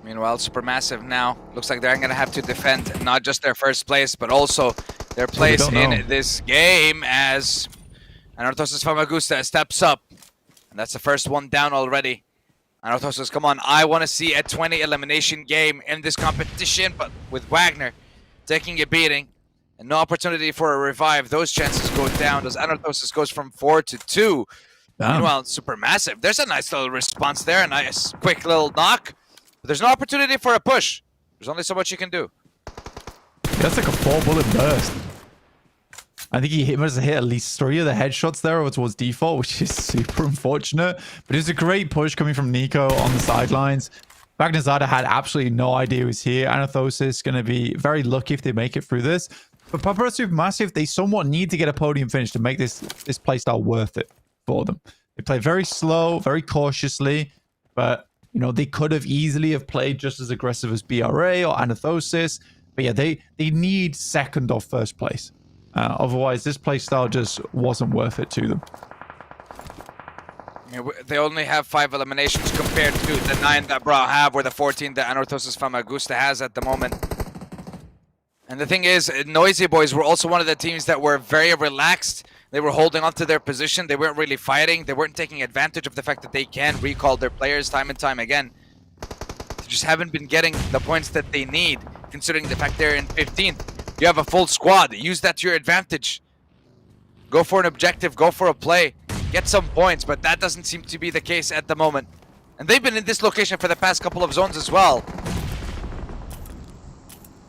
Meanwhile, SuperMassive now looks like they're going to have to defend not just their first place, but also their place in this game as Anorthosis Famagusta steps up. And that's the first one down already. Anorthosis, come on. I want to see a 20 elimination game in this competition, but with Wagner taking a beating and no opportunity for a revive, those chances go down as Anorthosis goes from 4 to 2. Damn. Meanwhile, SuperMassive, there's a nice little response there, a nice quick little knock. But there's no opportunity for a push. There's only so much you can do. That's like a 4-bullet burst. I think he must have hit at least 3 of the headshots there over towards default, which is super unfortunate. But it was a great push coming from Nico on the sidelines. Magnazada had absolutely no idea he was here. Anorthosis going to be very lucky if they make it through this. But Papara SuperMassive, they somewhat need to get a podium finish to make this playstyle worth it for them. They play very slow, very cautiously, but You know, they could have easily have played just as aggressive as BRA or Anorthosis. But yeah, they need second or first place. Otherwise, this playstyle just wasn't worth it to them. Yeah, they only have 5 eliminations compared to the 9 that Bra have, or the 14 that Anorthosis Famagusta has at the moment. And the thing is, TheNoisyBoys were also one of the teams that were very relaxed. They were holding on to their position. They weren't really fighting. They weren't taking advantage of the fact that they can recall their players time and time again. They just haven't been getting the points that they need, considering the fact they're in 15th. You have a full squad. Use that to your advantage. Go for an objective. Go for a play. Get some points, but that doesn't seem to be the case at the moment. And they've been in this location for the past couple of zones as well.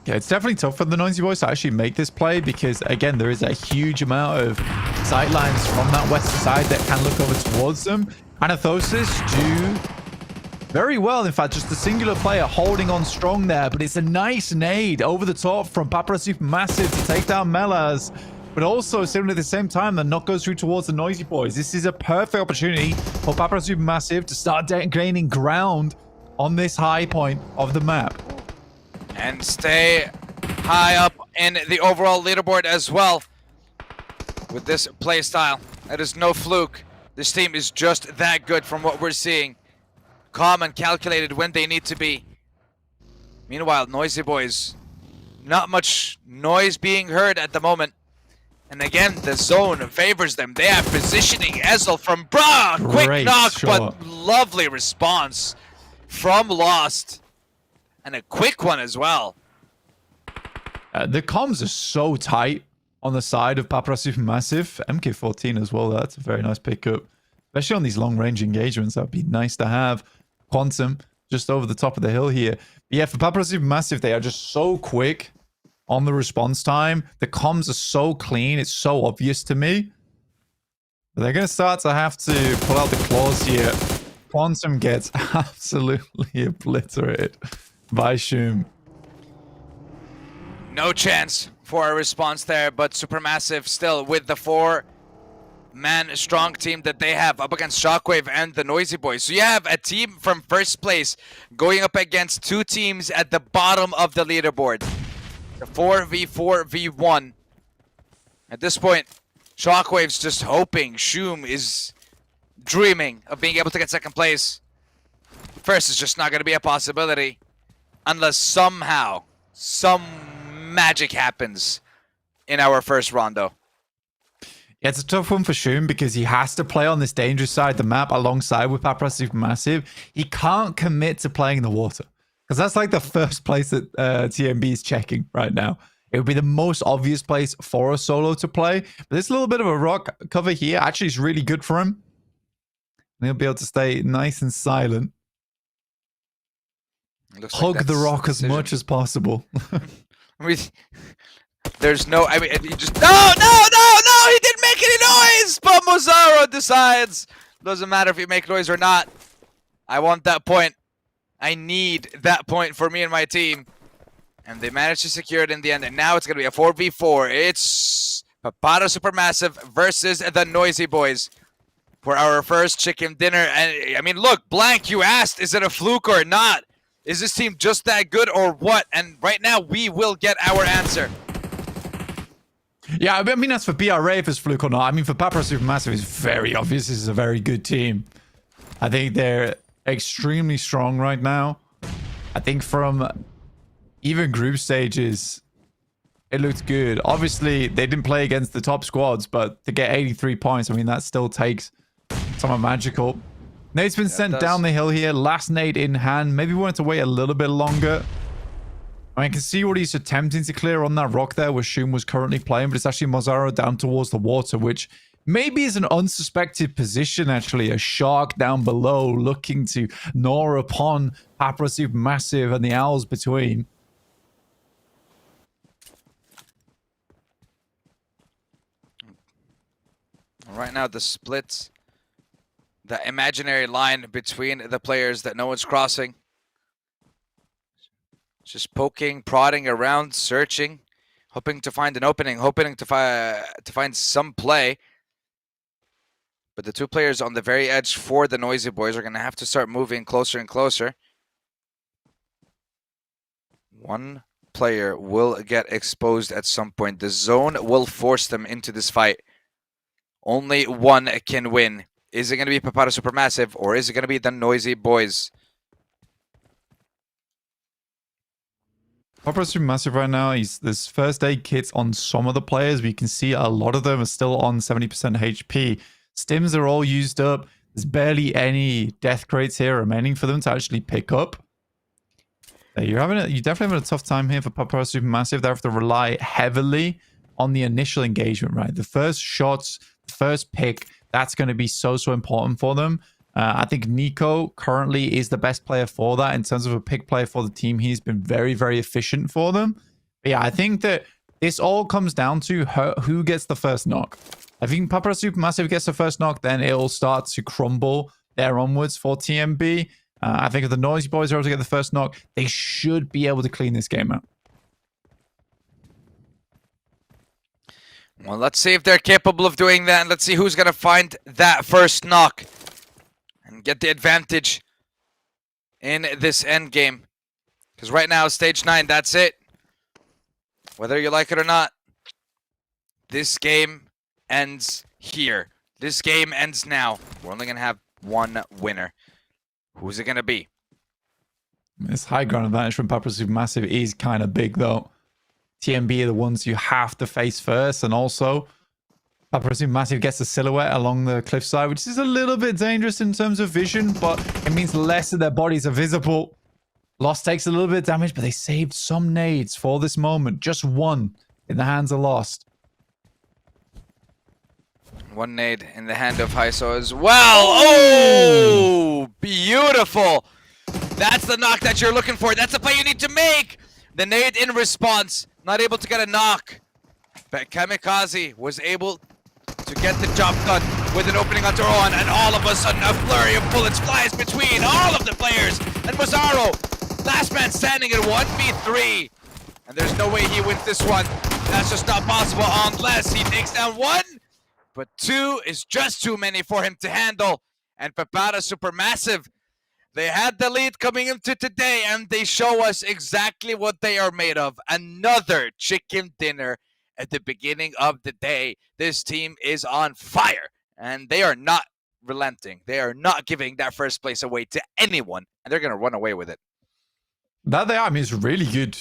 Yeah, it's definitely tough for the TheNoisyBoys to actually make this play because, again, there is a huge amount of sightlines from that western side that can look over towards them. Anorthosis do very well. In fact, just a singular player holding on strong there, but it's a nice nade over the top from Papara SuperMassive to take down Melas. But also, similarly at the same time, the knock goes through towards the TheNoisyBoys. This is a perfect opportunity for Papara SuperMassive to start gaining ground on this high point of the map. And stay high up in the overall leaderboard as well with this playstyle. That is no fluke. This team is just that good from what we're seeing. Calm and calculated when they need to be. Meanwhile, TheNoisyBoys, not much noise being heard at the moment. And again, the zone favors them. They have positioning. Ezel from Bra. Quick knock, shot. but lovely response from Lost. And a quick one as well. The comms are so tight on the side of Papara SuperMassive. MK14 as well. That's a very nice pickup. Especially on these long-range engagements. That would be nice to have. Quantum just over the top of the hill here. But yeah, for Papara SuperMassive, they are just so quick on the response time. The comms are so clean. It's so obvious to me. But they're going to start to have to pull out the claws here. Quantum gets absolutely obliterated by Shum. No chance for a response there, but SuperMassive still with the 4-man strong team that they have up against Shockwave and the TheNoisyBoys. So you have a team from first place going up against 2 teams at the bottom of the leaderboard. The 4v4v1. At this point, Shockwave's just hoping. Shum is dreaming of being able to get second place. First is just not going to be a possibility unless somehow some magic happens in our first Rondo. Yeah, it's a tough one for Shum because he has to play on this dangerous side of the map alongside with Papara SuperMassive. He can't commit to playing in the water because that's like the first place that TMB is checking right now. It would be the most obvious place for a solo to play. But this little bit of a rock cover here actually is really good for him. And he'll be able to stay nice and silent. Hug the rock as much as possible. I mean, there's no, I mean, he just, no, he didn't make any noise, but Mozaro decides, doesn't matter if you make noise or not, I want that point, I need that point for me and my team, and they managed to secure it in the end, and now it's going to be a 4v4, it's Papara SuperMassive versus the TheNoisyBoys for our first chicken dinner, and I mean, look, Blank, you asked, is it a fluke or not? Is this team just that good or what? And right now, we will get our answer. Yeah, I mean, as for BRA, if it's fluke or not, I mean, for Papara SuperMassive, it's very obvious this is a very good team. I think they're extremely strong right now. I think from even group stages, it looked good. Obviously, they didn't play against the top squads, but to get 83 points, I mean, that still takes somewhat magical. Nade's been sent down the hill here. Last nade in hand. Maybe we wanted to wait a little bit longer. I mean, I can see what he's attempting to clear on that rock there where Shum was currently playing, but it's actually Mozaro down towards the water, which maybe is an unsuspected position, actually. A shark down below looking to gnaw upon Papara SuperMassive and the owls between. Right now, the splits. The imaginary line between the players that no one's crossing. Just poking, prodding around, searching, hoping to find an opening, hoping to find some play. But the two players on the very edge for the TheNoisyBoys are going to have to start moving closer and closer. One player will get exposed at some point. The zone will force them into this fight. Only one can win. Is it going to be Papara SuperMassive or is it going to be the TheNoisyBoys? Papara SuperMassive right now, there's first aid kits on some of the players, but you can see a lot of them are still on 70% HP. Stims are all used up. There's barely any death crates here remaining for them to actually pick up. You're definitely having a tough time here for Papara SuperMassive. They have to rely heavily on the initial engagement, right? The first shots, the first pick, that's going to be so important for them. I think Nico currently is the best player for that in terms of a pick player for the team. He's been very, very efficient for them. But yeah, I think that this all comes down to who gets the first knock. I think Papara SuperMassive gets the first knock, then it'll start to crumble there onwards for TMB. I think if the TheNoisyBoys are able to get the first knock, they should be able to clean this game out. Well, let's see if they're capable of doing that. And let's see who's going to find that first knock and get the advantage in this end game. Because right now, stage 9, that's it. Whether you like it or not, this game ends here. This game ends now. We're only going to have one winner. Who's it going to be? This high ground advantage from Papara SuperMassive is kind of big, though. TMB are the ones you have to face first, and also Papara SuperMassive gets a silhouette along the cliffside, which is a little bit dangerous in terms of vision, but it means less of their bodies are visible. Lost takes a little bit of damage, but they saved some nades for this moment. Just one in the hands of Lost. One nade in the hand of Hyso as well. Oh, beautiful. That's the knock that you're looking for. That's the play you need to make. The nade in response. Not able to get a knock. But Kamikaze was able to get the job done with an opening onto Rohan. And all of a sudden, a flurry of bullets flies between all of the players. And Mazzaro, last man standing at 1v3. And there's no way he wins this one. That's just not possible unless he takes down one. But two is just too many for him to handle. And Papara SuperMassive, they had the lead coming into today, and they show us exactly what they are made of. Another chicken dinner at the beginning of the day. This team is on fire, and they are not relenting. They are not giving that first place away to anyone, and they're going to run away with it. That they are. I mean, it's really good.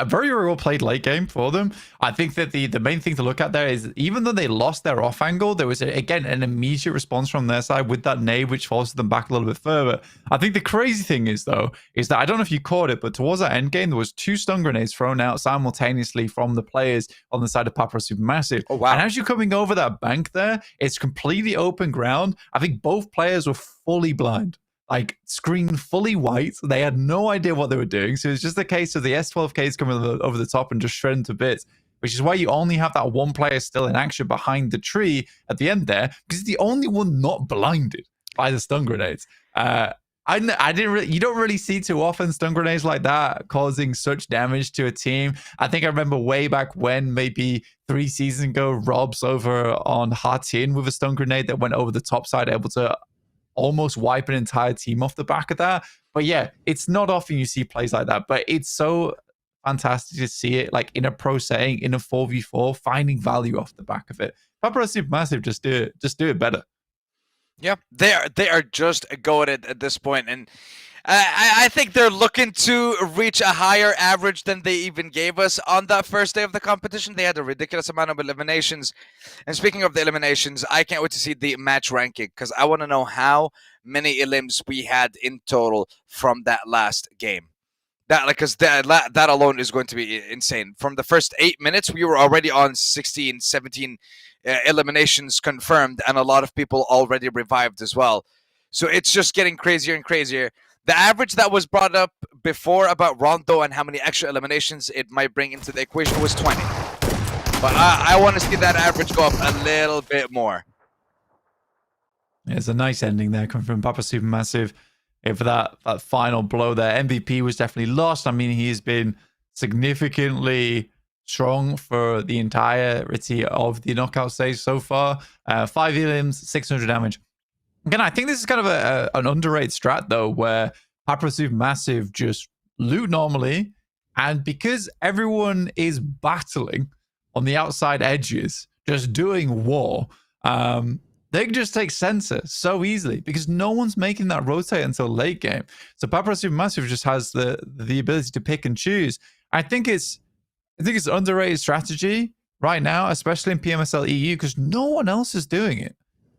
Very, very well played late game for them. I think that the main thing to look at there is even though they lost their off angle, there was, again, an immediate response from their side with that nade, which forces them back a little bit further. I think the crazy thing is, though, is that I don't know if you caught it, but towards that end game, there was 2 stun grenades thrown out simultaneously from the players on the side of Papara SuperMassive. Oh, wow. And as you're coming over that bank there, it's completely open ground. I think both players were fully blind. Like, screen fully white. They had no idea what they were doing. So it's just a case of the S12Ks coming over the top and just shredding to bits, which is why you only have that one player still in action behind the tree at the end there, because he's the only one not blinded by the stun grenades. I didn't really, you don't really see too often stun grenades like that causing such damage to a team. I think I remember way back when, maybe 3 seasons ago, Rob's over on Hartin with a stun grenade that went over the top side, able to almost wipe an entire team off the back of that. But yeah, it's not often you see plays like that, but it's so fantastic to see it like in a pro setting, in a 4v4, finding value off the back of it. Papara SuperMassive just do it better. Yeah, they are just goated at this point, and I think they're looking to reach a higher average than they even gave us on that first day of the competition. They had a ridiculous amount of eliminations. And speaking of the eliminations, I can't wait to see the match ranking because I want to know how many elims we had in total from that last game. Because that alone is going to be insane. From the first 8 minutes, we were already on 16, 17 eliminations confirmed, and a lot of people already revived as well. So it's just getting crazier and crazier. The average that was brought up before about Rondo and how many extra eliminations it might bring into the equation was 20. But I want to see that average go up a little bit more. Yeah, it's a nice ending there coming from Papara SuperMassive. For that final blow there, MVP was definitely lost. I mean, he's been significantly strong for the entirety of the knockout stage so far. 5 elims, 600 damage. Again, I think this is kind of an underrated strat, though, where Papara SuperMassive just loot normally, and because everyone is battling on the outside edges, just doing war, they can just take center so easily because no one's making that rotate until late game. So Papara SuperMassive just has the ability to pick and choose. I think it's underrated strategy right now, especially in PMSL EU, because no one else is doing it.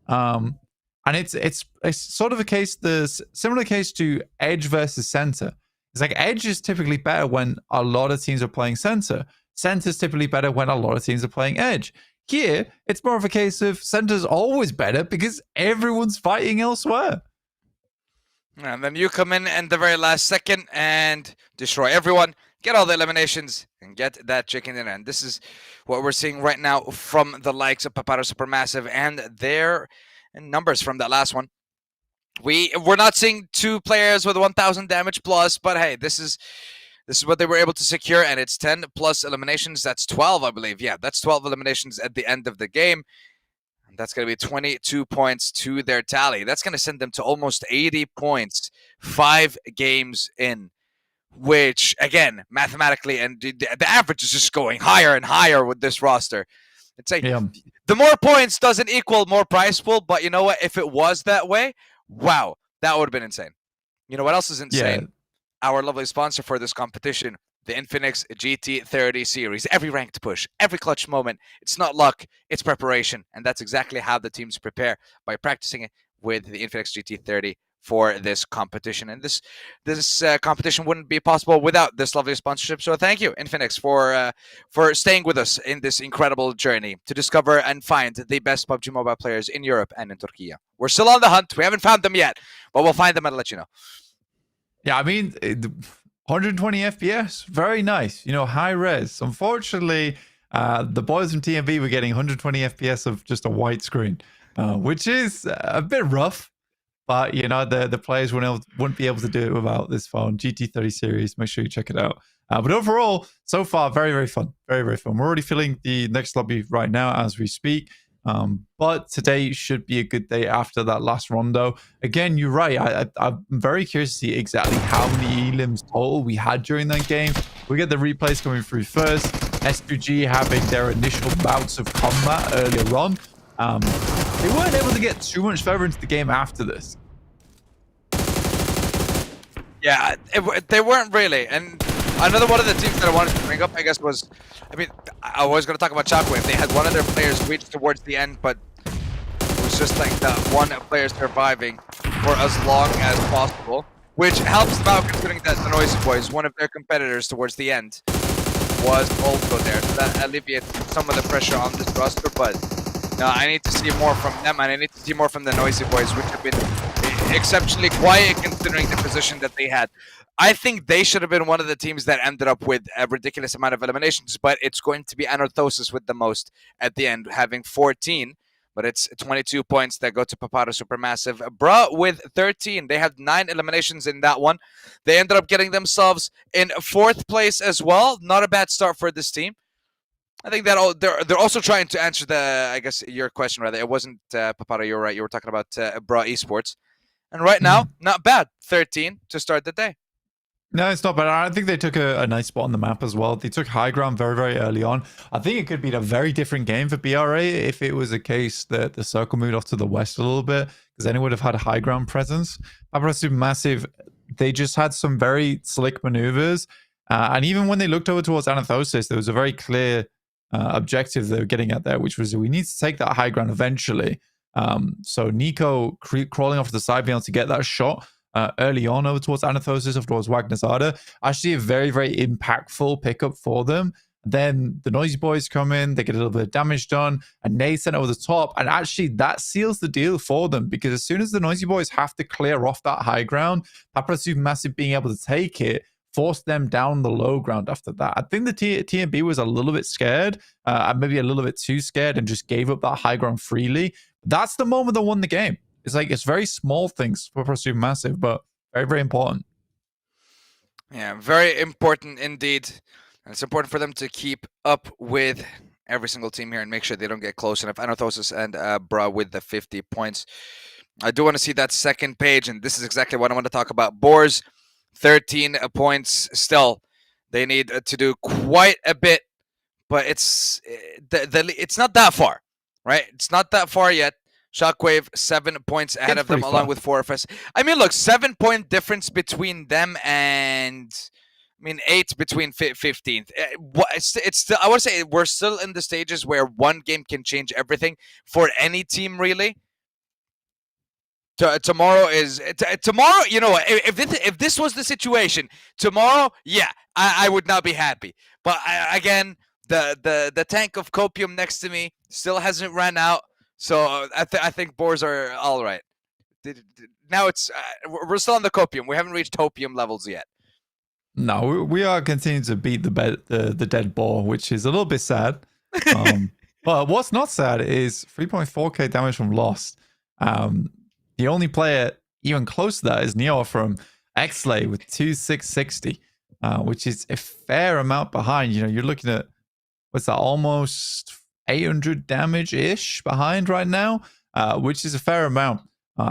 And it's sort of a case, the similar case to edge versus center. It's like edge is typically better when a lot of teams are playing center. Center is typically better when a lot of teams are playing edge. Here, it's more of a case of center's always better because everyone's fighting elsewhere. And then you come in the very last second and destroy everyone, get all the eliminations, and get that chicken in. And this is what we're seeing right now from the likes of Papara SuperMassive and their numbers from that last one. We're not seeing 2 players with 1,000 damage plus, but hey, this is what they were able to secure, and it's 10 plus eliminations. That's 12, I believe. Yeah, that's 12 eliminations at the end of the game. And that's going to be 22 points to their tally. That's going to send them to almost 80 points, 5 games in, which, again, mathematically, and the average is just going higher and higher with this roster. It's like the more points doesn't equal more prize pool, but you know what? If it was that way, wow, that would have been insane. You know what else is insane? Yeah. Our lovely sponsor for this competition, the Infinix GT30 series. Every ranked push, every clutch moment, it's not luck, it's preparation. And that's exactly how the teams prepare, by practicing it with the Infinix GT30 for this competition. And this competition wouldn't be possible without this lovely sponsorship. So thank you, Infinix, for staying with us in this incredible journey to discover and find the best PUBG Mobile players in Europe and in Turkey. We're still on the hunt. We haven't found them yet, but we'll find them and let you know. Yeah, I mean, 120 FPS, very nice. You know, high res. Unfortunately, the boys from TMB were getting 120 FPS of just a white screen, which is a bit rough. But, you know, the players wouldn't be able to do it without this phone. GT30 series, make sure you check it out. But overall, so far, very, very fun. Very, very fun. We're already filling the next lobby right now as we speak. But today should be a good day after that last Rondo. Again, you're right. I'm very curious to see exactly how many elims total we had during that game. We get the replays coming through first. S2G having their initial bouts of combat earlier on. They weren't able to get too much further into the game after this. Yeah, they weren't really. And another one of the teams that I wanted to bring up, I guess, was, I mean, I was going to talk about Shockwave. They had one of their players reach towards the end, but it was just like the one player surviving for as long as possible, which helps them out considering that TheNoisyBoys, one of their competitors towards the end, was also there. So that alleviates some of the pressure on this roster, but no, I need to see more from them, and I need to see more from the TheNoisyBoys, which have been exceptionally quiet considering the position that they had. I think they should have been one of the teams that ended up with a ridiculous amount of eliminations, but it's going to be Anorthosis with the most at the end, having 14. But it's 22 points that go to Papara SuperMassive. Bruh with 13. They had 9 eliminations in that one. They ended up getting themselves in 4th place as well. Not a bad start for this team. I think that they're also trying to answer I guess your question rather. It wasn't Papara, you're right. You were talking about Boars Esports. And right now, not bad. 13 to start the day. No, it's not bad. I think they took a nice spot on the map as well. They took high ground very, very early on. I think it could be a very different game for BRA if it was a case that the circle moved off to the west a little bit, because then it would have had a high ground presence. Papara SuperMassive, they just had some very slick maneuvers. And even when they looked over towards Anorthosis, there was a very clear objective they were getting at there, which was we need to take that high ground eventually. So Nico crawling off the side, being able to get that shot early on over towards Anorthosis, over towards Wagnerzada, actually a very, very impactful pickup for them. Then the TheNoisyBoys come in, they get a little bit of damage done, and they sent over the top, and actually that seals the deal for them, because as soon as the TheNoisyBoys have to clear off that high ground, Papara SuperMassive being able to take it forced them down the low ground after that. I think the TMB was a little bit scared, maybe a little bit too scared, and just gave up that high ground freely. That's the moment they won the game. It's like, it's very small things for SuperMassive, but very, very important. Yeah, very important indeed. And it's important for them to keep up with every single team here and make sure they don't get close enough. Anorthosis and Bra with the 50 points. I do want to see that second page, and this is exactly what I want to talk about. Boars, 13 points still. They need to do quite a bit, but it's not that far, right? It's not that far yet. Shockwave, 7 points ahead of them, along with 4FS. I mean, look, 7-point difference between them and... 8 between 15th. It's still, I would say we're still in the stages where one game can change everything for any team, really. Tomorrow is tomorrow. You know what? If this was the situation tomorrow, yeah, I would not be happy. But again, the tank of copium next to me still hasn't ran out, so I think Boars are all right. Now we're still on the copium. We haven't reached hopium levels yet. No, we are continuing to beat the dead boar, which is a little bit sad. But what's not sad is 3.4k damage from Lost. The only player even close to that is Neo from XSlay with 2660, which is a fair amount behind. You know, you're looking at, what's that, almost 800 damage-ish behind right now, which is a fair amount.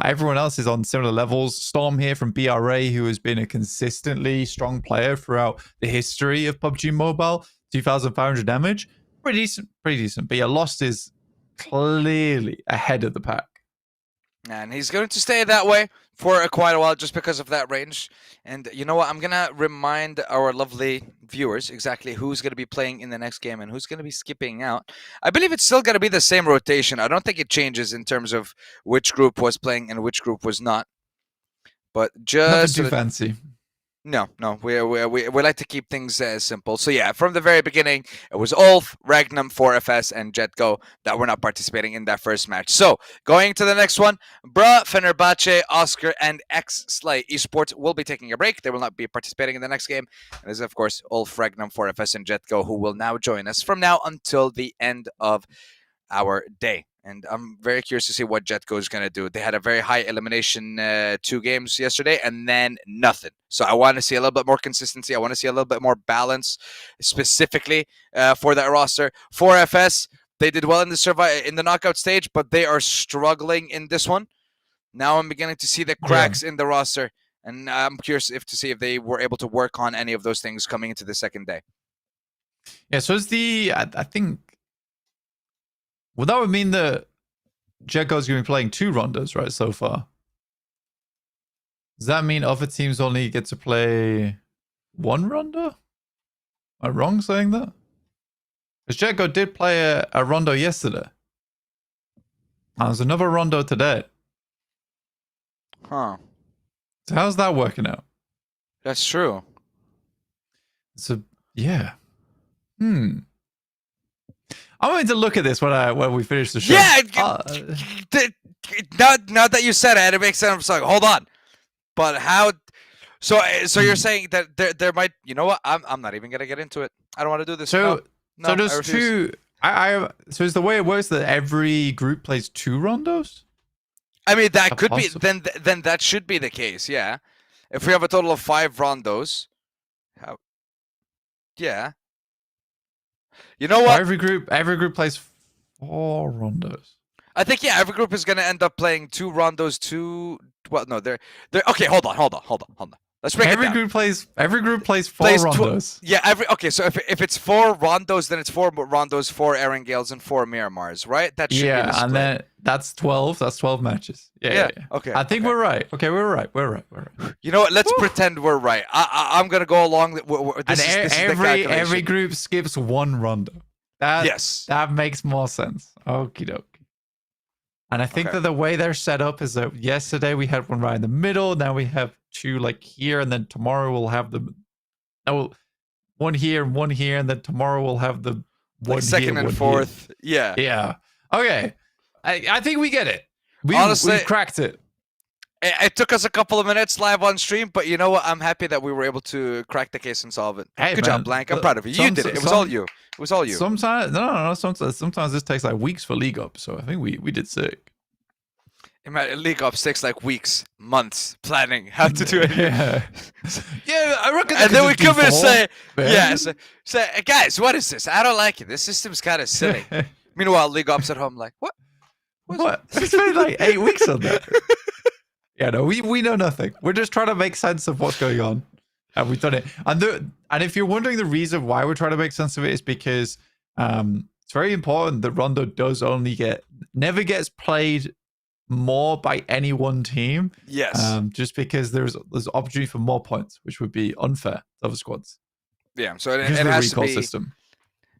Everyone else is on similar levels. Storm here from BRA, who has been a consistently strong player throughout the history of PUBG Mobile, 2,500 damage. Pretty decent. But yeah, Lost is clearly ahead of the pack. And he's going to stay that way for quite a while just because of that range. And you know what? I'm going to remind our lovely viewers exactly who's going to be playing in the next game and who's going to be skipping out. I believe it's still going to be the same rotation. I don't think it changes in terms of which group was playing and which group was not. But just... Nothing too fancy. No. We like to keep things simple. So yeah, from the very beginning, it was ULF, Regnum, 4FS, and Jetgo that were not participating in that first match. So going to the next one, Fenerbahçe, Oscar, and XSlay Esports will be taking a break. They will not be participating in the next game. And this is, of course, ULF, Regnum, 4FS, and Jetgo, who will now join us from now until the end of our day. And I'm very curious to see what Jetgo is going to do. They had a very high elimination 2 games yesterday and then nothing. So I want to see a little bit more consistency. I want to see a little bit more balance specifically for that roster. 4FS, they did well in the knockout stage, but they are struggling in this one. Now I'm beginning to see the cracks in the roster. And I'm curious to see if they were able to work on any of those things coming into the second day. Yeah, so it's I think... Well, that would mean that Jetgo's going to be playing 2 rondos, right, so far. Does that mean other teams only get to play 1 rondo? Am I wrong saying that? Because Jetgo did play a rondo yesterday. And there's another rondo today. Huh. So how's that working out? That's true. So, yeah. I'm going to look at this when we finish the show. Yeah. Now that you said it makes sense. I'm like, hold on. But how? So you're saying that there might? You know what? I'm not even gonna get into it. I don't want to do this. So there's 2. So is the way it works that every group plays 2 rondos? I mean, that could be. Then that should be the case. Yeah. If we have a total of 5 rondos, how? Yeah. You know what? Every group plays 4 rondos. I think every group is gonna end up playing 2 rondos. Well, no, they're okay. Hold on. Let's break it down. Every group plays 4 rondos. Okay. So if it's 4 rondos, then it's 4 rondos, 4 Erangels, and 4 Miramars, right? That should be the split. And then that's 12. That's 12 matches. Yeah. Okay. I think we're right. Okay, we're right. You know what? Let's pretend we're right. I'm gonna go along. Every group skips 1 rondo. That makes more sense. Okie dokie. And I think that the way they're set up is that yesterday we had 1 right in the middle. Now we have 2 like here, and then tomorrow we'll have 1 here and 1 here, and then tomorrow we'll have the 1 second here, and fourth. Here. Yeah. Okay. I think we get it. Honestly, we've cracked it. It took us a couple of minutes live on stream, but you know what? I'm happy that we were able to crack the case and solve it. Hey, Good job, Blank. I'm proud of you. You did it. It was all you. It was all you. Sometimes, no. Sometimes this takes like weeks for league up. So I think we did sick. League Ops takes like weeks, months planning how to do it. Yeah, I reckon. And then we come in and say, man. guys, what is this? I don't like it. This system's kind of silly. Meanwhile, League Ops at home, like, what? What? It's been like 8 weeks on that. Yeah, no, we know nothing. We're just trying to make sense of what's going on, and we've done it. And if you're wondering the reason why we're trying to make sense of it, is because it's very important that Rondo does never gets played more by any one team. Yes. Just because there's opportunity for more points, which would be unfair to other squads. Yeah. So it Because of the has to recall be, system.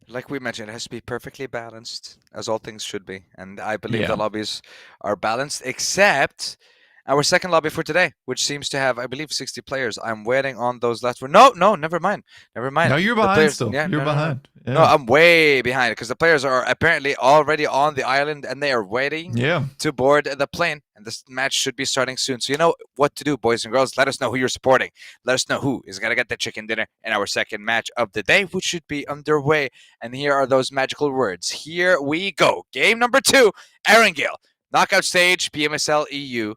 like we mentioned, it has to be perfectly balanced, as all things should be. And I believe Yeah. the lobbies are balanced, except our second lobby for today, which seems to have, I believe, 60 players. I'm waiting on those last. No, never mind. Never mind. No, you're The behind players- still. yeah, You're no, no, no. behind. Yeah. No, I'm way behind because the players are apparently already on the island and they are waiting Yeah. to board the plane. And this match should be starting soon. So you know what to do, boys and girls. Let us know who you're supporting. Let us know who is going to get the chicken dinner in our second match of the day, which should be underway. And here are those magical words. Here we go. Game number 2, Erangel. Knockout stage, PMSL EU.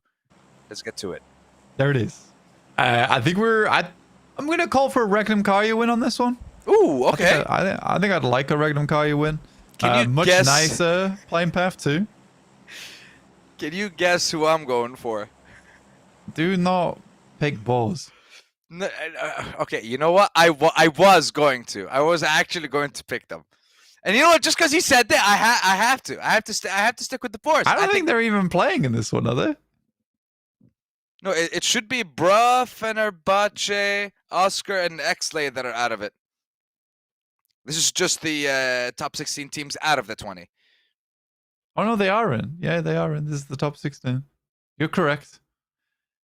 Let's get to it. There it is. I think I'm going to call for a Regnum Carya win on this one. Ooh, okay. I think I'd like a Regnum Carya win. Can you much guess- nicer playing path too. Can you guess who I'm going for? Do not pick Boars. Okay, you know what? I was going to. I was actually going to pick them. And you know what? Just because he said that, I have to. I have to stick with the Boars. I don't think they're even playing in this one, are they? No, it should be Bra, Fenerbahçe, Oscar, and XSlay that are out of it. This is just the top 16 teams out of the 20. Oh no, they are in. Yeah, they are in. This is the top 16. You're correct.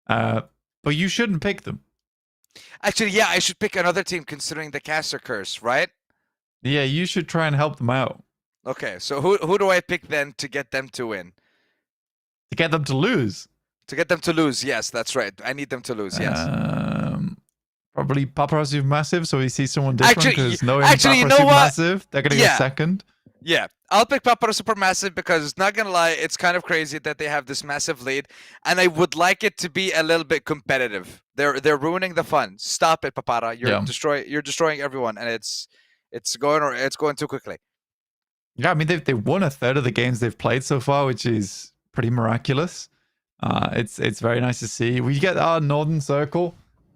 But you shouldn't pick them. Actually, yeah, I should pick another team considering the caster curse, right? Yeah, you should try and help them out. Okay, so who do I pick then to get them to win? To get them to lose. To get them to lose, yes, that's right. I need them to lose, yes. Probably Papara SuperMassive, so we see someone different. Actually, Because knowing actually, you Papara know what? SuperMassive, they're going to Yeah. get second. Yeah, I'll pick Papara SuperMassive because, not gonna lie, it's kind of crazy that they have this massive lead, and I would like it to be a little bit competitive. They're ruining the fun. Stop it, Papara. You're destroying everyone, and it's going too quickly. Yeah, I mean they've won a third of the games they've played so far, which is pretty miraculous. It's very nice to see. We get our Northern Circle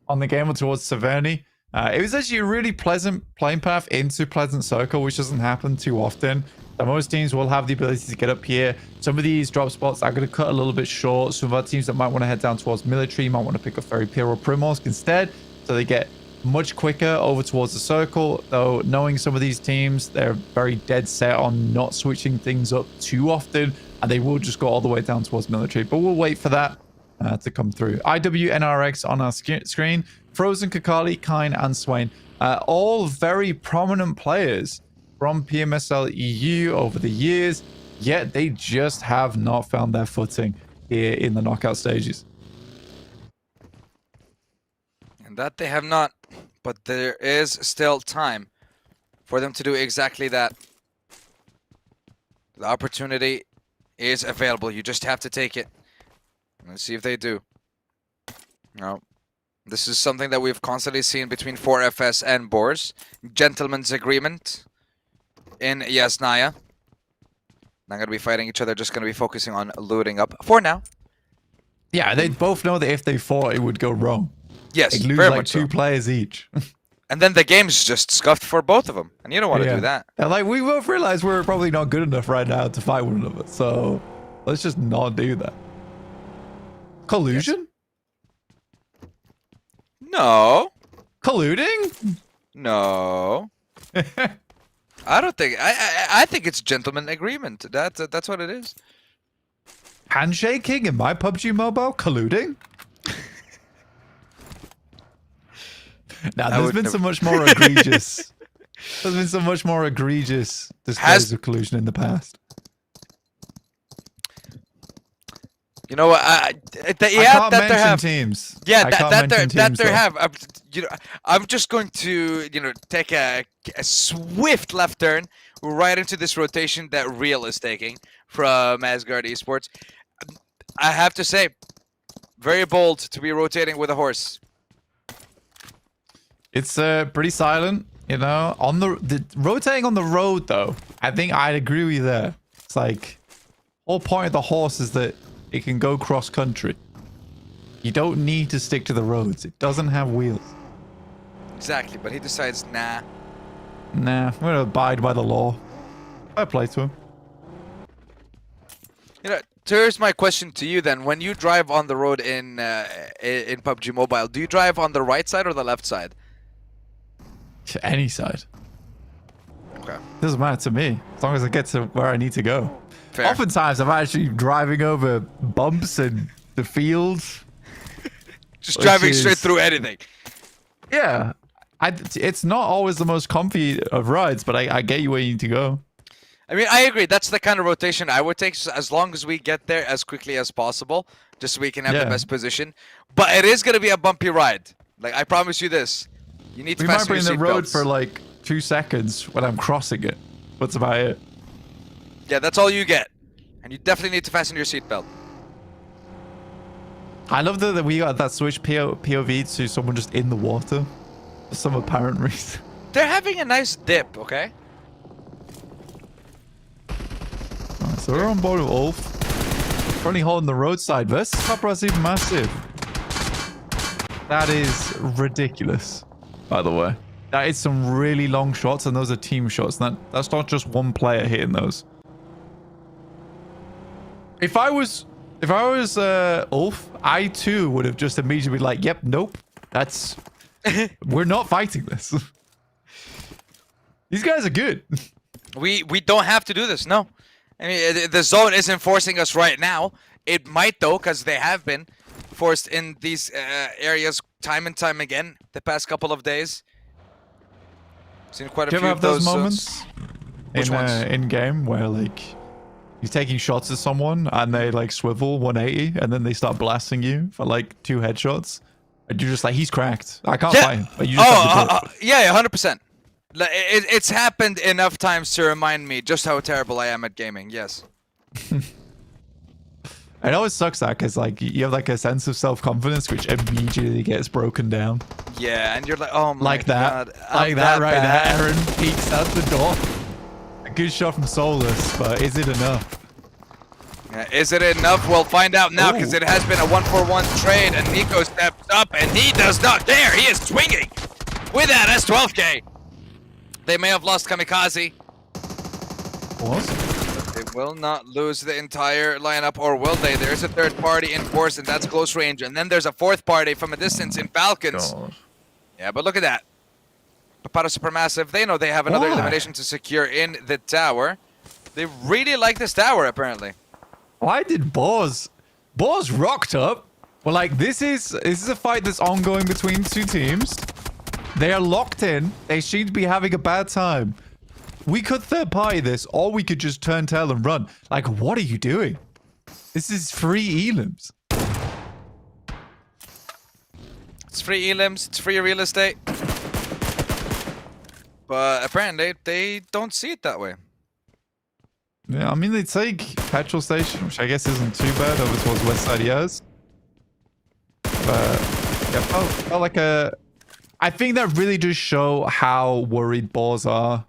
on the game towards Severny. It was actually a really pleasant playing path into Pleasant Circle, which doesn't happen too often. So most teams will have the ability to get up here. Some of these drop spots are going to cut a little bit short. Some of our teams that might want to head down towards Military might want to pick up Ferry Pier or Primorsk instead, so they get much quicker over towards the circle. Though knowing some of these teams, they're very dead set on not switching things up too often, and they will just go all the way down towards Military. But we'll wait for that to come through. IWNRX on our screen. Frozen, Kakali, Kine, and Swain. All very prominent players from PMSL EU over the years, yet they just have not found their footing here in the knockout stages. And that they have not, but there is still time for them to do exactly that. The opportunity is available. You just have to take it. Let's see if they do. No. This is something that we've constantly seen between 4FS and Boars. Gentleman's agreement in Yasnaya. Not going to be fighting each other, just going to be focusing on looting up for now. Yeah, they both know that if they fought, it would go wrong. Yes, They'd lose very like much two so. players each. And then the game's just scuffed for both of them. And you don't want to Yeah. do that. And like, we both realize we're probably not good enough right now to fight one another. So let's just not do that. Collusion? No. Colluding? No. I don't think. I think it's gentleman agreement. That's what it is. Handshaking in my PUBG Mobile? Colluding? Now, there's would been never- so much more egregious. There's been so much more egregious displays of collusion in the past. You know what? I Yeah, can't that they mention have. teams. Yeah, I that can't that mention they teams, though. have. I'm just going to take a swift left turn right into this rotation that Real is taking from Asgard Esports. I have to say, very bold to be rotating with a horse. It's pretty silent, you know. On the rotating on the road, though, I think I'd agree with you there. It's like, whole point of the horse is that it can go cross country. You don't need to stick to the roads. It doesn't have wheels. Exactly, but he decides, nah. Nah, I'm gonna abide by the law. Fair play to him. You know, here's my question to you then. When you drive on the road in PUBG Mobile, do you drive on the right side or the left side? To any side. Okay. Doesn't matter to me, as long as I get to where I need to go. Fair. Oftentimes, I'm actually driving over bumps in the fields. Just driving straight through anything. Yeah. It's not always the most comfy of rides, but I get you where you need to go. I mean, I agree. That's the kind of rotation I would take, as long as we get there as quickly as possible, just so we can have the best position. But it is going to be a bumpy ride. Like, I promise you this. You need to fasten your seatbelts. We might be in the road seatbelts. for like 2 seconds when I'm crossing it. That's about it. Yeah, that's all you get. And you definitely need to fasten your seatbelt. I love that we got that switch POV to someone just in the water for some apparent reason. They're having a nice dip, okay? Alright, so we're on board with ULF. Currently holding the roadside versus Papara SuperMassive. That is ridiculous, by the way. That is some really long shots, and those are team shots. That's not just one player hitting those. If I was ULF, I too would have just immediately been like, yep, nope, that's... we're not fighting this. These guys are good. We don't have to do this, no. I mean, the zone isn't forcing us right now. It might, though, because they have been forced in these areas time and time again the past couple of days. Seen quite a Do you few ever of have those those moments Which ones? in game where like you're taking shots at someone and they like swivel 180 and then they start blasting you for like 2 headshots and you're just like, he's cracked, I can't fight him, but you just have to do it. Yeah, 100%. It's happened enough times to remind me just how terrible I am at gaming. Yes. It always sucks that because like you have like a sense of self-confidence which immediately gets broken down. Yeah, and you're like, oh my Like that. god, Like I'm that right bad. there. Aaron peeks out the door. A good shot from Solus, but is it enough? Yeah, is it enough? We'll find out now, because Ooh. it has been a 1-for-1 trade, and Nico steps up, and he does not care. He is swinging with that S12K. They may have lost Kamikaze. What? They will not lose the entire lineup, or will they? There's a third party in Boars, and that's close range. And then there's a fourth party from a distance in Falcons. God. Yeah, but look at that. Papara SuperMassive, they know they have another Why? elimination to secure in the tower. They really like this tower, apparently. Why did Boars rocked up? Well, like this is a fight that's ongoing between 2 teams. They are locked in. They seem to be having a bad time. We could third party this, or we could just turn tail and run. Like, what are you doing? This is free elims. It's free elims, it's free real estate. But apparently, they don't see it that way. Yeah, I mean, they take petrol station, which I guess isn't too bad over towards West Side Yaz. But yeah, felt like a... I think that really does show how worried Boars are.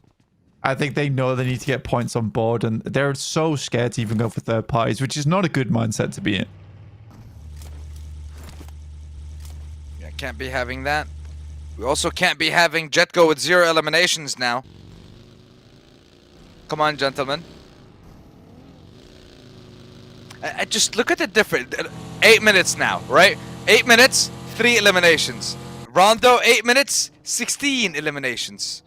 I think they know they need to get points on board, and they're so scared to even go for third parties, which is not a good mindset to be in. Yeah, can't be having that. We also can't be having Jetgo with 0 eliminations now. Come on, gentlemen. I just look at the difference. 8 minutes now, right? 8 minutes, 3 eliminations. Rondo, 8 minutes, 16 eliminations.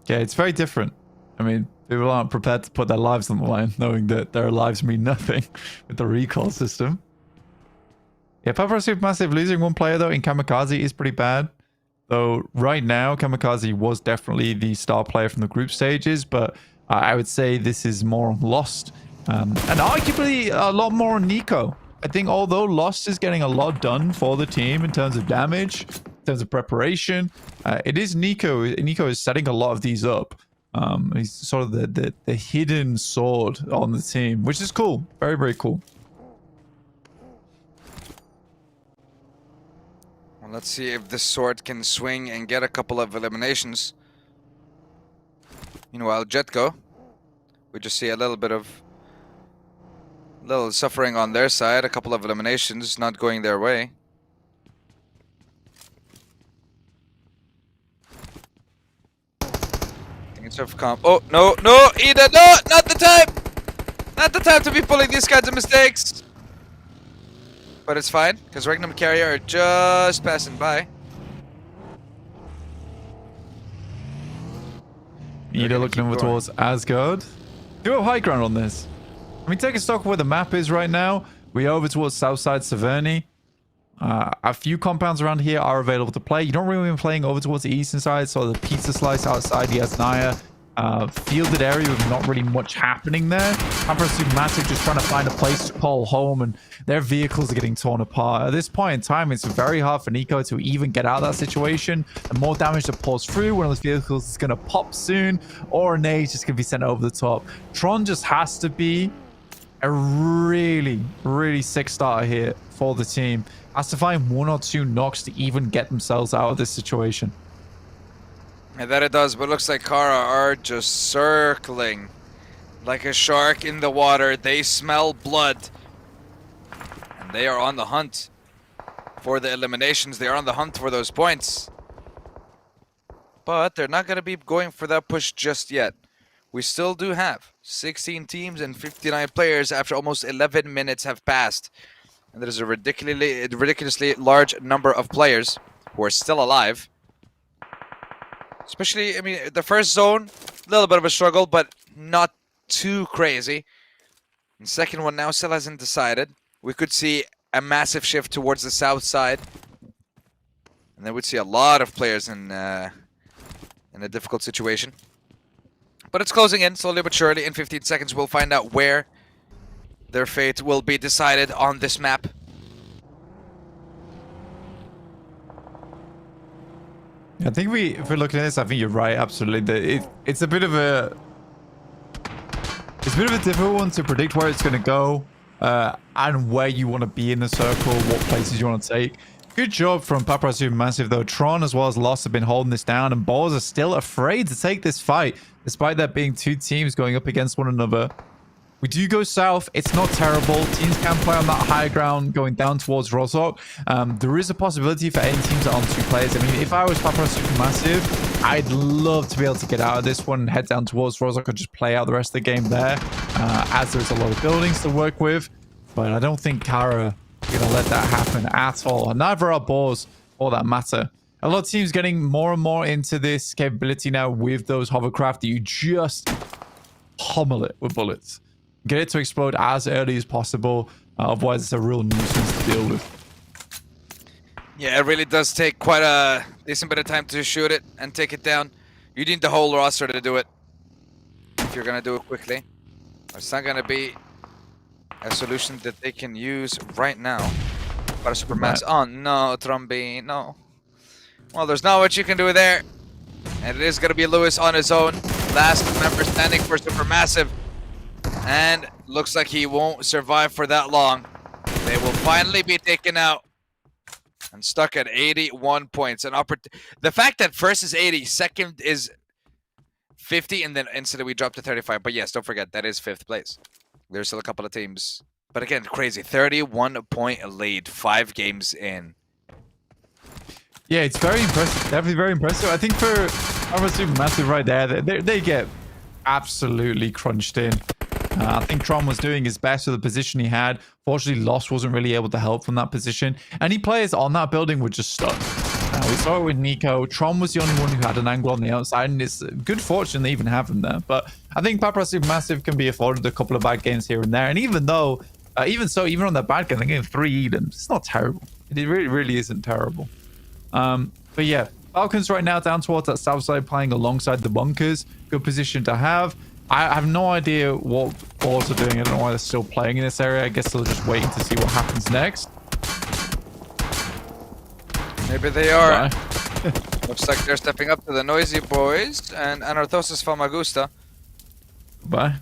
Yeah, it's very different. I mean, people aren't prepared to put their lives on the line, knowing that their lives mean nothing with the recall system. Yeah, Papara SuperMassive losing 1 player, though, in Kamikaze is pretty bad. Though, right now, Kamikaze was definitely the star player from the group stages, but I would say this is more on Lost. And arguably a lot more on Nico. I think although Lost is getting a lot done for the team in terms of damage, in terms of preparation, it is Nico. Nico is setting a lot of these up. He's sort of the hidden sword on the team, which is cool. Very, very cool. Well, let's see if this sword can swing and get a couple of eliminations. Meanwhile, Jetgo, we just see a little bit of suffering on their side. A couple of eliminations not going their way. Oh, no, no, Ida, no, not the time! Not the time to be pulling these kinds of mistakes! But it's fine, because Regnum and Carya are just passing by. Ida looking over towards Asgard. Do have high ground on this. I mean, take a stock of where the map is right now. We're over towards Southside Severny. A few compounds around here are available to play. You don't really be playing over towards the eastern side, so the pizza slice outside the Asnaya fielded area with not really much happening there. Papara SuperMassive just trying to find a place to call home, and their vehicles are getting torn apart. At this point in time, it's very hard for Nico to even get out of that situation. The more damage that pours through, one of those vehicles is going to pop soon, or an A is just going to be sent over the top. Tron just has to be a really, really sick starter here for the team. Has to find 1 or 2 knocks to even get themselves out of this situation. And that it does, but it looks like Carya are just circling like a shark in the water. They smell blood. And they are on the hunt for the eliminations. They are on the hunt for those points. But they're not going to be going for that push just yet. We still do have 16 teams and 59 players after almost 11 minutes have passed. And there is a ridiculously large number of players who are still alive. Especially, I mean, the first zone, a little bit of a struggle, but not too crazy. The second one now still hasn't decided. We could see a massive shift towards the south side. And then we'd see a lot of players in a difficult situation. But it's closing in slowly but surely. In 15 seconds, we'll find out where their fate will be decided on this map. I think if we're looking at this, I think you're right. Absolutely, it's a bit of a difficult one to predict where it's going to go and where you want to be in the circle, what places you want to take. Good job from Papara SuperMassive though. Tron as well as Lost have been holding this down, and Boars are still afraid to take this fight, despite there being 2 teams going up against one another. We do go south. It's not terrible. Teams can play on that higher ground going down towards Rozhok. There is a possibility for any teams that are on 2 players. I mean, if I was Papara SuperMassive, I'd love to be able to get out of this one and head down towards Rozhok and just play out the rest of the game there, as there's a lot of buildings to work with. But I don't think Carya are going to let that happen at all. And neither are Boars, for that matter. A lot of teams getting more and more into this capability now with those hovercraft that you just pummel it with bullets. Get it to explode as early as possible. Otherwise, it's a real nuisance to deal with. Yeah, it really does take quite a decent bit of time to shoot it and take it down. You need the whole roster to do it if you're going to do it quickly. It's not going to be a solution that they can use right now. But a SuperMassive. Oh, no, Trombi, no. Well, there's not much you can do there. And it is going to be Lewis on his own. Last member standing for SuperMassive. And looks like he won't survive for that long. They will finally be taken out and stuck at 81 points. The fact that first is 80, second is 50, and then instantly we dropped to 35. But yes, don't forget, that is 5th place. There's still a couple of teams. But again, crazy. 31-point lead, 5 games in. Yeah, it's very impressive. Definitely very impressive. I think for SuperMassive right there, they get absolutely crunched in. I think Tron was doing his best with the position he had. Fortunately, Lost wasn't really able to help from that position. Any players on that building were just stuck. We saw it with Nico. Tron was the only one who had an angle on the outside, and it's good fortune they even have him there. But I think Papara SuperMassive can be afforded a couple of bad games here and there. And even on that bad game, they're getting 3 Edens. It's not terrible. It really, really isn't terrible. But yeah, Falcons right now down towards that south side, playing alongside the bunkers. Good position to have. I have no idea what Boars are doing. I don't know why they're still playing in this area. I guess they're just waiting to see what happens next. Maybe they are. Looks like they're stepping up to the TheNoisyBoys and Anorthosis Famagusta. Bye.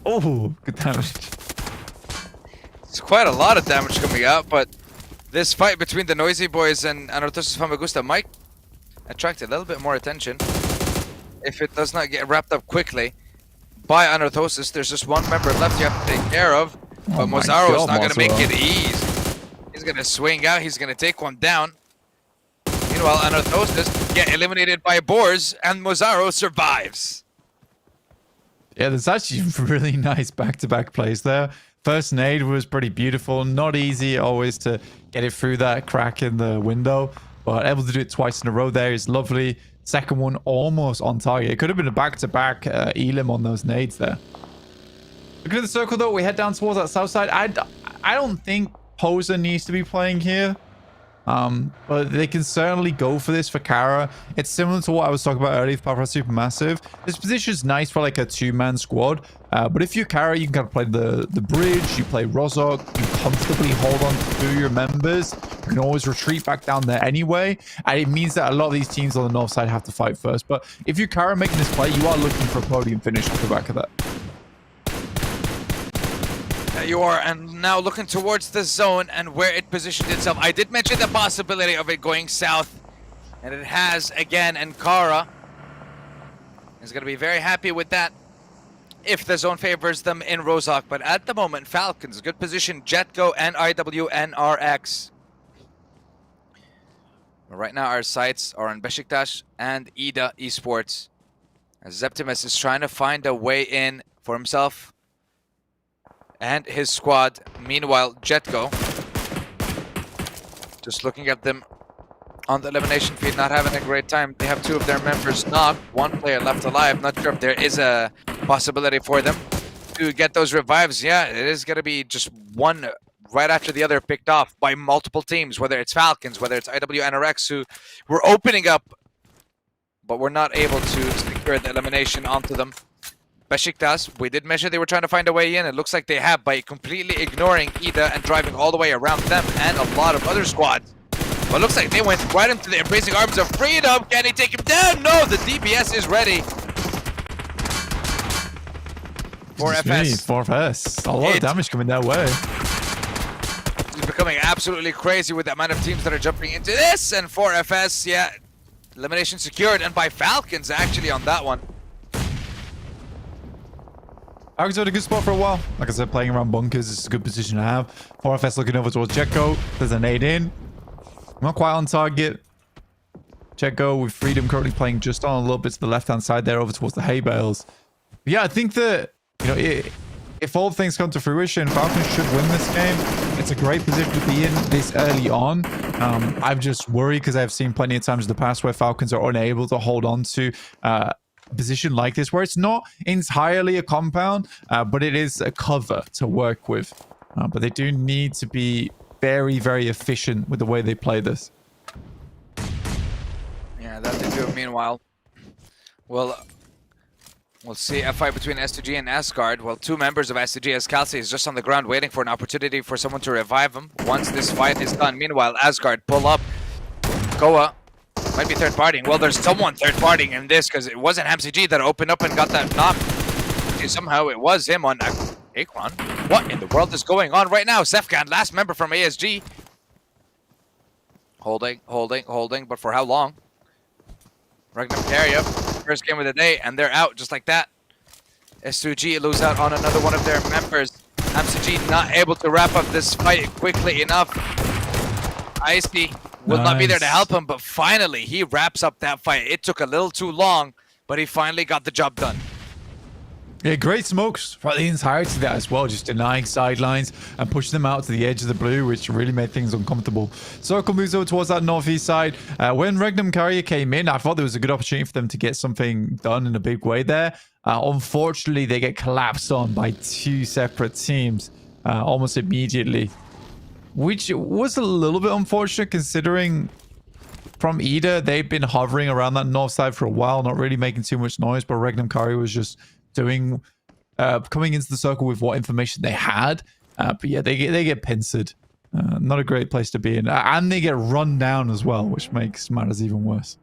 Oh, good damage. It's quite a lot of damage coming out, but this fight between the TheNoisyBoys and Anorthosis Famagusta might attract a little bit more attention if it does not get wrapped up quickly by Anorthosis. There's just one member left you have to take care of, but Mozaro's not going to make it easy. He's going to swing out, he's going to take one down. Meanwhile, Anorthosis get eliminated by Boars, and Mozaro survives. Yeah, there's actually really nice back-to-back plays there. First nade was pretty beautiful. Not easy always to get it through that crack in the window, but able to do it twice in a row there is lovely. Second one almost on target. It could have been a back-to-back elim on those nades there. Looking at the circle though, we head down towards that south side. I don't think Poser needs to be playing here. But they can certainly go for this for Carya. It's similar to what I was talking about earlier with Papara SuperMassive. This position is nice for like a two-man squad. But if you're Carya, you can kind of play the bridge, you play Rozok, you comfortably hold on to your members. You can always retreat back down there anyway. And it means that a lot of these teams on the north side have to fight first. But if you're Carya making this play, you are looking for a podium finish off the back of that. You are, and now looking towards the zone and where it positioned itself. I did mention the possibility of it going south, and it has again, and Carya is going to be very happy with that if the zone favors them in Rozok. But at the moment, Falcons, good position, Jetgo and IWNRX. But right now our sights are on Beşiktaş and XSlay Esports, as Zeptimus is trying to find a way in for himself and his squad. Meanwhile, Jetgo just looking at them on the elimination feed, not having a great time. They have two of their members knocked, one player left alive. Not sure if there is a possibility for them to get those revives. Yeah, it is going to be just one right after the other picked off by multiple teams, whether it's Falcons, whether it's IWNRX, who were opening up, but were not able to secure the elimination onto them. Beşiktaş, we did mention they were trying to find a way in. It looks like they have by completely ignoring Ida and driving all the way around them and a lot of other squads. But looks like they went right into the embracing arms of freedom. Can he take him down? No, the DPS is ready. 4FS. 4FS. A lot of damage coming that way. It's becoming absolutely crazy with the amount of teams that are jumping into this. And 4FS, yeah, elimination secured. And by Falcons, actually, on that one. Falcons had a good spot for a while. Like I said, playing around bunkers is a good position to have. 4FS looking over towards Jetgo. There's a nade in. Not quite on target. Jetgo with freedom currently playing just on a little bit to the left-hand side there over towards the hay bales. But yeah, I think that, you know, if all things come to fruition, Falcons should win this game. It's a great position to be in this early on. I'm just worried because I've seen plenty of times in the past where Falcons are unable to hold on to a position like this, where it's not entirely a compound, but it is a cover to work with. But they do need to be very, very efficient with the way they play this. Yeah, that they do. Meanwhile, we'll see a fight between S2G and Asgard. Well, two members of S2G, as Kelsey is just on the ground waiting for an opportunity for someone to revive him once this fight is done. Meanwhile, Asgard pull up. Koa might be third partying. Well, there's someone third partying in this because it wasn't HamCG that opened up and got that knock. Somehow it was him on Akron. What in the world is going on right now? Sefkan, last member from ASG. Holding, but for how long? Regnum Carya, first game of the day, and they're out just like that. S2G lose out on another one of their members. HamCG not able to wrap up this fight quickly enough. Icy will not be there to help him, but finally he wraps up that fight. It took a little too long, but he finally got the job done. Yeah, great smokes for the entirety of that as well, just denying sidelines and pushing them out to the edge of the blue, which really made things uncomfortable. Circle moves over towards that northeast side. When Regnum Carya came in, I thought there was a good opportunity for them to get something done in a big way there. Unfortunately, they get collapsed on by two separate teams almost immediately, which was a little bit unfortunate considering from Ida, they've been hovering around that north side for a while, not really making too much noise, but Regnum Carya was just coming into the circle with what information they had. But yeah, they get pincered. Not a great place to be in. And they get run down as well, which makes matters even worse.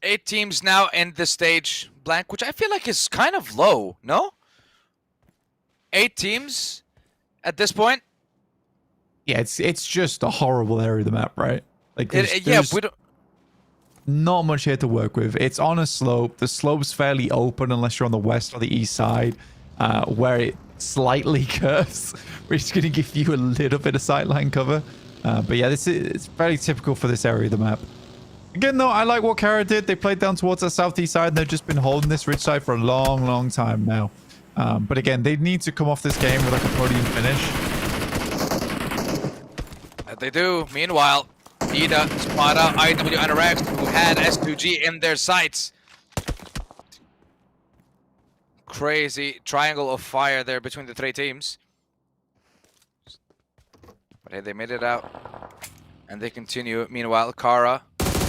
Eight teams now in the stage blank, which I feel like is kind of low, no? 8 teams at this point? Yeah, it's just a horrible area of the map, right? Like, Yeah, we don't... not much here to work with. It's on a slope. The slope's fairly open unless you're on the west or the east side, where it slightly curves, which is going to give you a little bit of sightline cover. But yeah, it's fairly typical for this area of the map. Again, though, I like what Carya did. They played down towards the southeast side, and they've just been holding this ridge side for a long, long time now. But again, they need to come off this game with like a podium finish. They do. Meanwhile, Ida spot out IW Anorex, who had S2G in their sights. Crazy triangle of fire there between the 3 teams. But hey, they made it out. And they continue. Meanwhile, Carya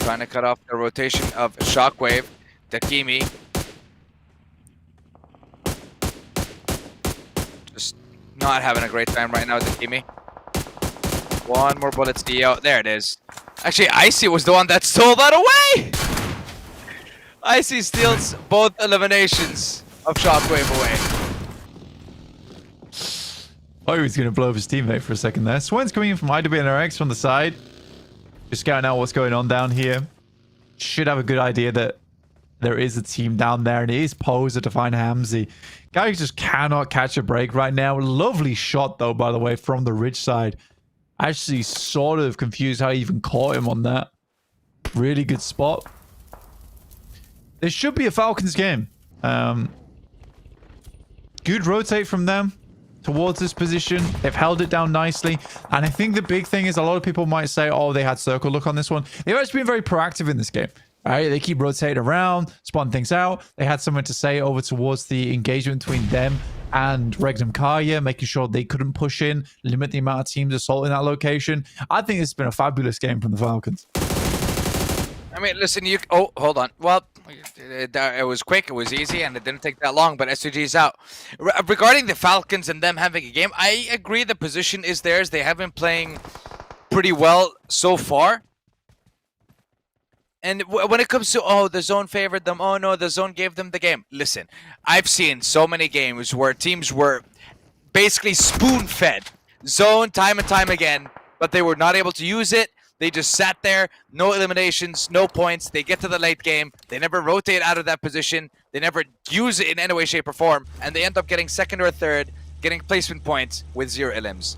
trying to cut off the rotation of Shockwave. Dakimi. Just not having a great time right now, Dakimi. One more bullet to the out. There it is. Actually, Icy was the one that stole that away! Icy steals both eliminations of Shockwave away. Oh, he was going to blow up his teammate for a second there. Swen's coming in from IWNRX from the side. Just scouting out what's going on down here. Should have a good idea that there is a team down there, and it is Poser to find Hamzy. Guy just cannot catch a break right now. Lovely shot, though, by the way, from the ridge side. Actually sort of confused how he even caught him on that. Really good spot. There should be a Falcons game. Good rotate from them towards this position. They've held it down nicely. And I think the big thing is a lot of people might say, oh, they had circle look on this one. They've actually been very proactive in this game. Right? They keep rotating around, spotting things out. They had something to say over towards the engagement between them and Regnum Carya, making sure they couldn't push in, limit the amount of teams assaulting that location. I think it's been a fabulous game from the Falcons. I mean, listen, you... Oh, hold on. Well, it was quick, it was easy, and it didn't take that long, but S2G is out. Regarding the Falcons and them having a game, I agree the position is theirs. They have been playing pretty well so far. And when it comes to, oh, the zone favored them, oh no, the zone gave them the game. Listen, I've seen so many games where teams were basically spoon-fed zone time and time again, but they were not able to use it. They just sat there, no eliminations, no points. They get to the late game. They never rotate out of that position. They never use it in any way, shape, or form. And they end up getting second or third, getting placement points with 0 elims.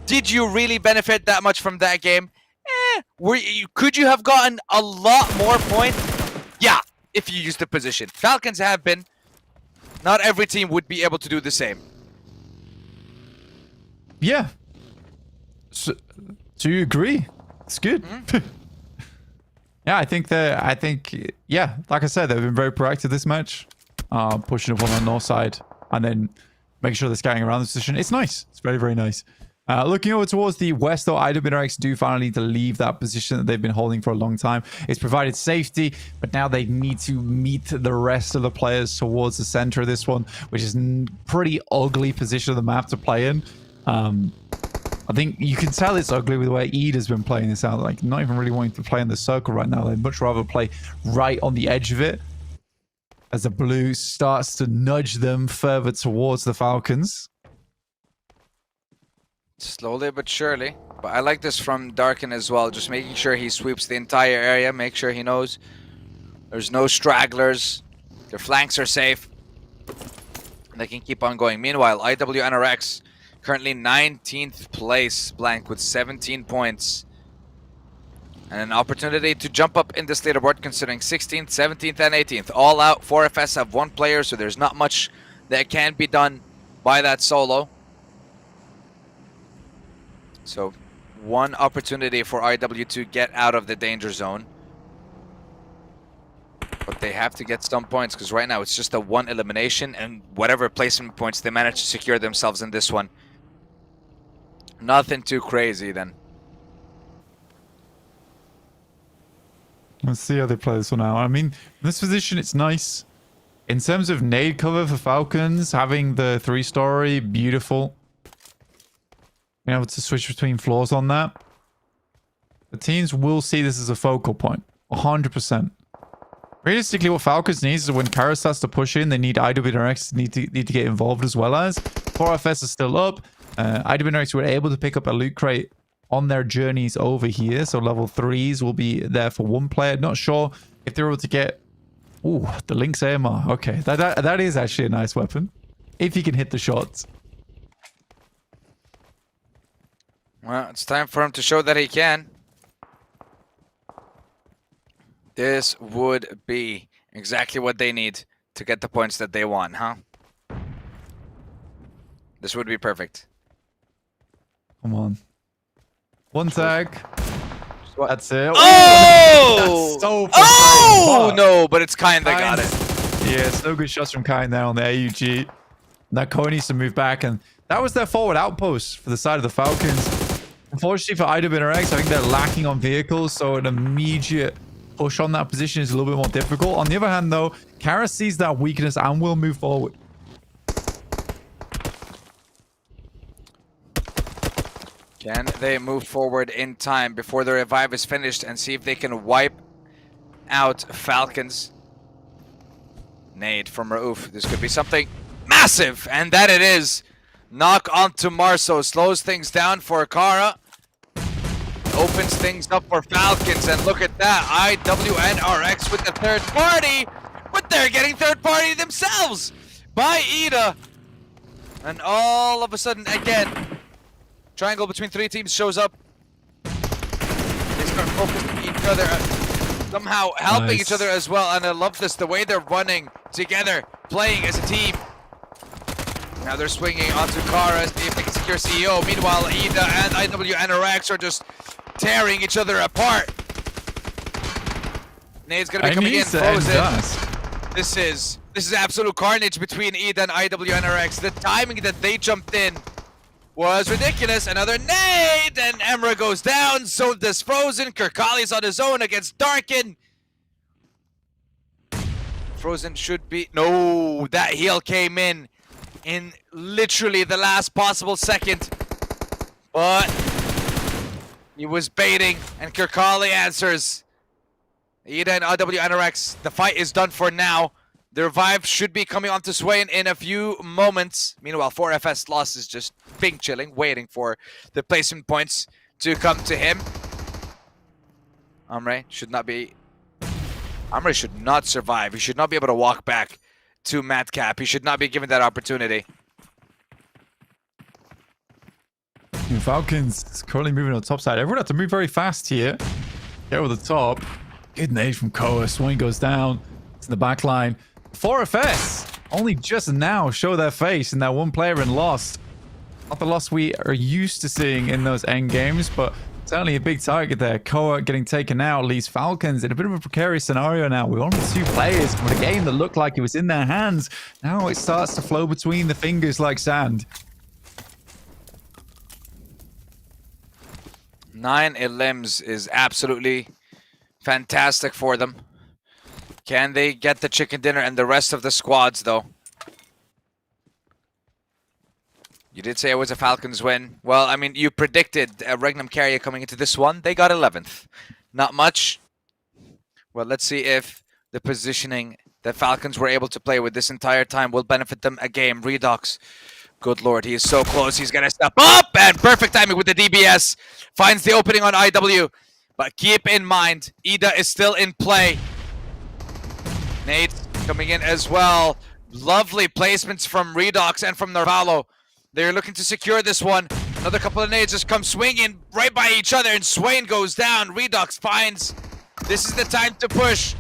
Did you really benefit that much from that game? Could you have gotten a lot more points? Yeah, if you used the position. Falcons have been. Not every team would be able to do the same. Yeah. So you agree? It's good. Mm-hmm. Yeah, I think, yeah, like I said, they've been very proactive this match. Pushing up on the north side and then making sure they're scouting around the position. It's nice. It's very, very nice. Looking over towards the west, though, IWNRX do finally need to leave that position that they've been holding for a long time. It's provided safety, but now they need to meet the rest of the players towards the center of this one, which is a pretty ugly position of the map to play in. I think you can tell it's ugly with the way Ida's been playing this out. Like, not even really wanting to play in the circle right now. They'd much rather play right on the edge of it as the blue starts to nudge them further towards the Falcons. Slowly but surely. But I like this from Darkin as well. Just making sure he sweeps the entire area. Make sure he knows there's no stragglers. Their flanks are safe. And they can keep on going. Meanwhile, IWNRX currently 19th place blank with 17 points. And an opportunity to jump up in this leaderboard considering 16th, 17th, and 18th. All out. 4FS have 1 player, so there's not much that can be done by that solo. So, 1 opportunity for IW to get out of the danger zone. But they have to get some points, because right now it's just a 1 elimination, and whatever placement points they manage to secure themselves in this one. Nothing too crazy then. Let's see how they play this one out. I mean, in this position, it's nice. In terms of nade cover for Falcons, having the 3-story, beautiful. Being able to switch between floors on that. The teams will see this as a focal point. 100%. Realistically, what Falcons needs is when Carya starts to push in, they need IWNRX need to get involved as well as. 4FS is still up. IWNRX were able to pick up a loot crate on their journeys over here. So level 3s will be there for one player. Not sure if they're able to get... Ooh, the Lynx AMR. Okay, that is actually a nice weapon. If you can hit the shots. Well, it's time for him to show that he can. This would be exactly what they need to get the points that they want, huh? This would be perfect. Come on. One tag. That's it. Oh! That's so frustrating. Oh! No, but it's kind that got it. Yeah, so good shots from Kind there on the AUG. Now Koa needs to move back, and that was their forward outpost for the side of the Falcons. Unfortunately for IWNRX, I think they're lacking on vehicles, so an immediate push on that position is a little bit more difficult. On the other hand, though, Carya sees that weakness and will move forward. Can they move forward in time before the revive is finished and see if they can wipe out Falcons? Nade from Rauf. This could be something massive, and that it is. Knock onto Marso. Slows things down for Carya. Opens things up for Falcons, and look at that. IWNRX with the third party, but they're getting third party themselves by Ida. And all of a sudden, again, triangle between 3 teams shows up. They start focusing each other, somehow helping each other as well. And I love this, the way they're running together, playing as a team. Now they're swinging onto Carya, see if they can secure CEO. Meanwhile, Ida and IWNRX are just tearing each other apart. Nade's gonna be coming in, frozen. This is absolute carnage between Ida and IWNRX. The timing that they jumped in was ridiculous. Another nade, and Emra goes down. So does Frozen. Kirkali's on his own against Darkin. Frozen should be... No, that heal came in literally the last possible second. But he was baiting, and Kirkali answers. Ida and IWNRX, the fight is done for now. The revive should be coming onto Swain in a few moments. Meanwhile, 4FS Lost is just being chilling, waiting for the placement points to come to him. Amre should not survive. He should not be able to walk back to Madcap. He should not be given that opportunity. Falcons currently moving on the top side. Everyone had to move very fast here. Get over the top. Good nade from Koa. Swain goes down. It's in the back line. 4FS only just now show their face in that one player in Lost. Not the Lost we are used to seeing in those end games, but certainly a big target there. Koa getting taken out leaves Falcons in a bit of a precarious scenario now. We're only 2 players with a game that looked like it was in their hands. Now it starts to flow between the fingers like sand. 9 elims is absolutely fantastic for them. Can they get the chicken dinner and the rest of the squads, though? You did say it was a Falcons win. Well, I mean, you predicted Regnum Carya coming into this one. They got 11th. Not much. Well, let's see if the positioning that Falcons were able to play with this entire time will benefit them a game. Redox. Good lord, he is so close. He's going to step up, and perfect timing with the DBS. Finds the opening on IW. But keep in mind, Ida is still in play. Nate's coming in as well. Lovely placements from Redox and from Narvalo. They're looking to secure this one. Another couple of nades just come swinging right by each other, and Swain goes down. Redox finds this is the time to push.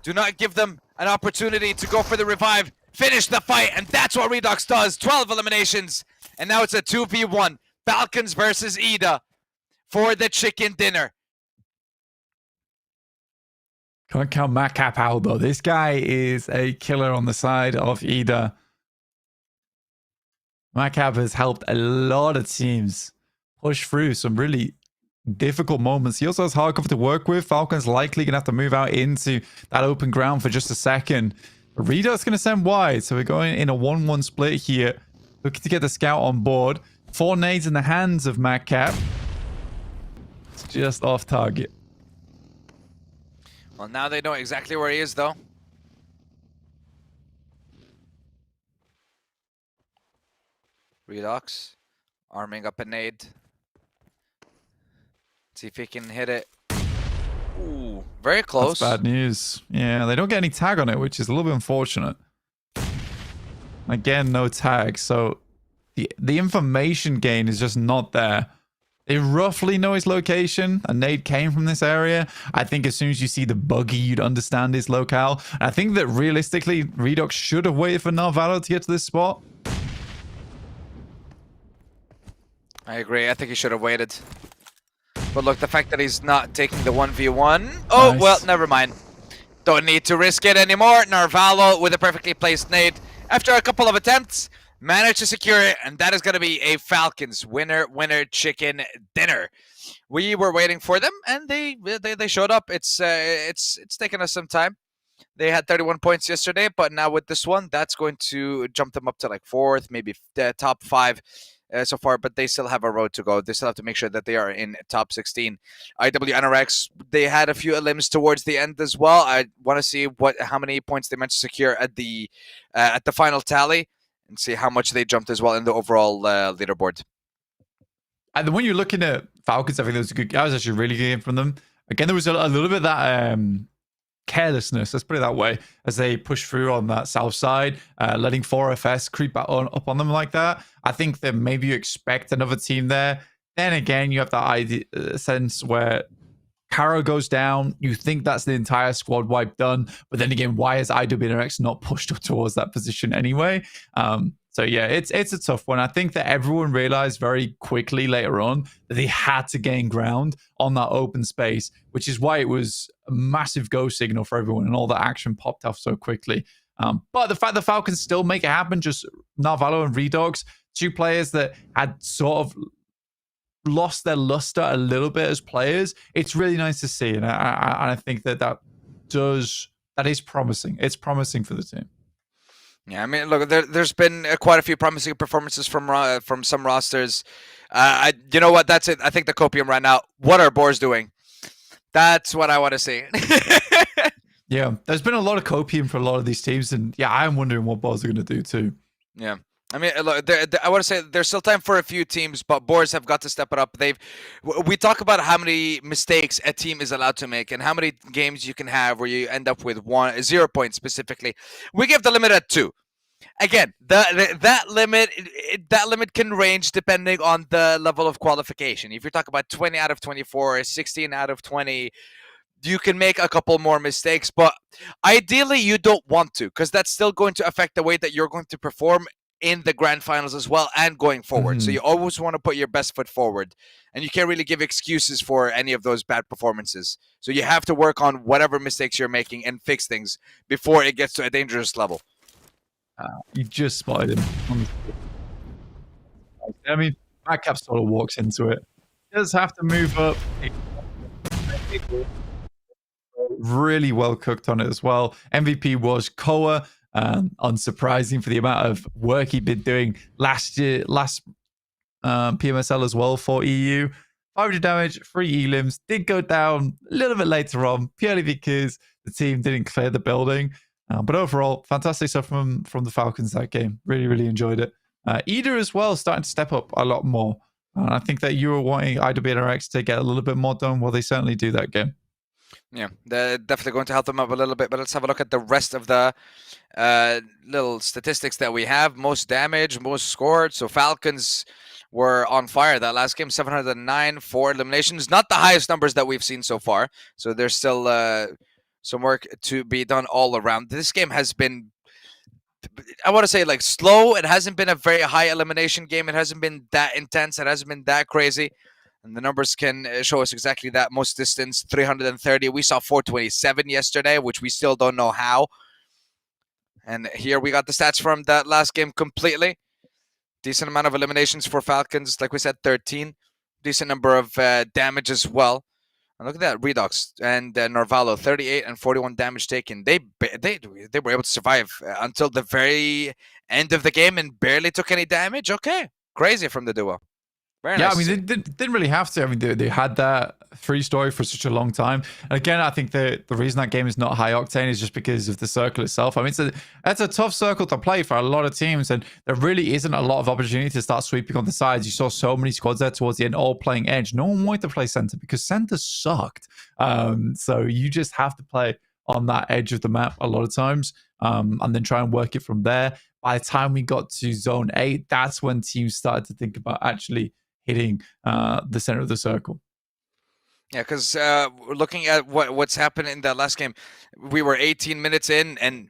Do not give them an opportunity to go for the revive. Finish the fight, and that's what Redox does. 12 eliminations, and now it's a 2v1. Falcons versus Ida for the chicken dinner. Can't count Madcap out, though. This guy is a killer on the side of Ida. Madcap has helped a lot of teams push through some really difficult moments. He also has hard cover to work with. Falcons likely going to have to move out into that open ground for just a second. Redux going to send wide, so we're going in a 1-1 split here. Looking to get the scout on board. 4 nades in the hands of Madcap. It's just off target. Well, now they know exactly where he is, though. Redux arming up a nade. See if he can hit it. Ooh, very close. That's bad news. Yeah, they don't get any tag on it, which is a little bit unfortunate. Again, no tag, so the information gain is just not there. They roughly know his location. A nade came from this area. I think as soon as you see the buggy, you'd understand his locale. And I think that realistically, Redux should have waited for Narvalo to get to this spot. I agree. I think he should have waited. But look, the fact that he's not taking the 1v1. Oh, Nice. well, never mind. Don't need to risk it anymore. Narvalo with a perfectly placed nade. After a couple of attempts, managed to secure it, and that is going to be a Falcons winner chicken dinner. We were waiting for them, and they showed up. It's taken us some time. They had 31 points yesterday, but now with this one, that's going to jump them up to like 4th, maybe top 5 so far. But they still have a road to go. They still have to make sure that they are in top 16. IWNRX, they had a few elims towards the end as well. I want to see how many points they managed to secure at the final tally, and see how much they jumped as well in the overall leaderboard. And when you're looking at Falcons, I think that was actually a really good game from them. Again, there was a little bit of that carelessness, let's put it that way, as they push through on that south side, letting 4FS creep up on them like that. I think that maybe you expect another team there. Then again, you have that sense where Carya goes down, you think that's the entire squad wipe done, but then again, why is IWNRX not pushed up towards that position anyway? So yeah, it's a tough one. I think that everyone realized very quickly later on that they had to gain ground on that open space, which is why it was a massive go signal for everyone and all that action popped off so quickly. But the fact the Falcons still make it happen, just Narvalo and Redux, 2 players that had sort of lost their luster a little bit as players, it's really nice to see. And I think that is promising. It's promising for the team. Yeah, I mean, look, there's been quite a few promising performances from some rosters. You know what? That's it. I think the copium right now. What are Boars doing? That's what I want to see. Yeah, there's been a lot of copium for a lot of these teams, and yeah, I'm wondering what Boars are going to do too. Yeah. I mean, look, I want to say there's still time for a few teams, but Boars have got to step it up. We talk about how many mistakes a team is allowed to make and how many games you can have where you end up with 0 points specifically. We give the limit at 2. Again, that limit can range depending on the level of qualification. If you're talking about 20 out of 24, 16 out of 20, you can make a couple more mistakes, but ideally you don't want to, because that's still going to affect the way that you're going to perform in the grand finals as well and going forward. So you always want to put your best foot forward, and you can't really give excuses for any of those bad performances. So you have to work on whatever mistakes you're making and fix things before it gets to a dangerous level. You just spotted him. I mean, Madcap sort of walks into it. He does have to move up. Really well cooked on it as well. MVP was Koa. Unsurprising for the amount of work he'd been doing last PMSL as well for EU. 500 damage, 3 elims, did go down a little bit later on, purely because the team didn't clear the building. But overall, fantastic stuff from the Falcons that game. Really, really enjoyed it. Ida as well starting to step up a lot more. I think that you were wanting IWNRX to get a little bit more done. Well, they certainly do that game. Yeah, they're definitely going to help them up a little bit, but let's have a look at the rest of the little statistics that we have. Most damage, most scored. So Falcons were on fire that last game, 709, 4 eliminations. Not the highest numbers that we've seen so far. So there's still some work to be done all around. This game has been, I want to say, like, slow. It hasn't been a very high elimination game. It hasn't been that intense. It hasn't been that crazy. And the numbers can show us exactly that. Most distance, 330. We saw 427 yesterday, which we still don't know how. And here we got the stats from that last game completely. Decent amount of eliminations for Falcons. Like we said, 13. Decent number of damage as well. And look at that, Redox and Norvalo, 38 and 41 damage taken. They were able to survive until the very end of the game and barely took any damage. Okay, crazy from the duo. Very Yeah, nice. I mean, they didn't really have to. I mean, they had that free story for such a long time. And again, I think the reason that game is not high octane is just because of the circle itself. I mean, it's a tough circle to play for a lot of teams, and there really isn't a lot of opportunity to start sweeping on the sides. You saw so many squads there towards the end, all playing edge. No one wanted to play center because center sucked. So you just have to play on that edge of the map a lot of times, and then try and work it from there. By the time we got to zone 8, that's when teams started to think about actually hitting the center of the circle. Yeah, because looking at what's happened in that last game, we were 18 minutes in and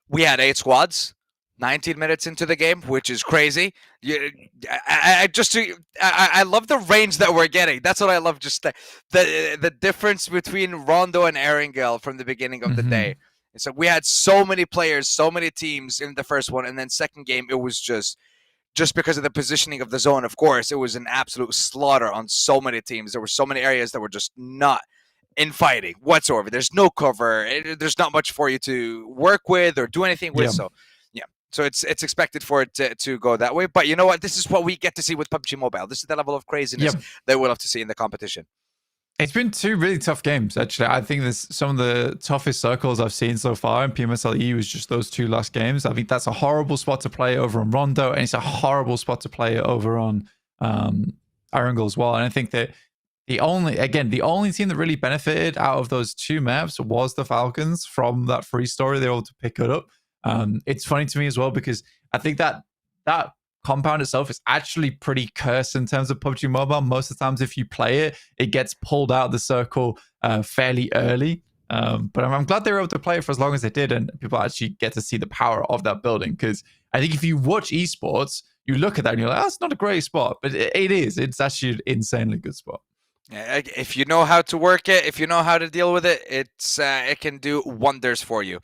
we had 8 squads. 19 minutes into the game, which is crazy. I love the range that we're getting. That's what I love. Just the difference between Rondo and Erangel from the beginning of the day. So we had so many players, so many teams in the first one, and then second game it was just because of the positioning of the zone. Of course, it was an absolute slaughter on so many teams. There were so many areas that were just not in fighting whatsoever. There's no cover. There's not much for you to work with or do anything with. So yeah, so it's expected for it to go that way. But you know what? This is what we get to see with PUBG Mobile. This is the level of craziness that we'll have to see in the competition. It's been 2 really tough games, actually. I think there's some of the toughest circles I've seen so far in PMSL EU is just those 2 last games. I think that's a horrible spot to play over on Rondo, and it's a horrible spot to play over on Erangel as well. And I think that the only team that really benefited out of those 2 maps was the Falcons from that free story. They were able to pick it up. It's funny to me as well because I think that compound itself is actually pretty cursed in terms of PUBG Mobile. Most of the times, if you play it, it gets pulled out of the circle fairly early. But I'm glad they were able to play it for as long as they did, and people actually get to see the power of that building. Because I think if you watch esports, you look at that and you're like, oh, it's not a great spot, but it is. It's actually an insanely good spot. Yeah, if you know how to work it, if you know how to deal with it, it can do wonders for you.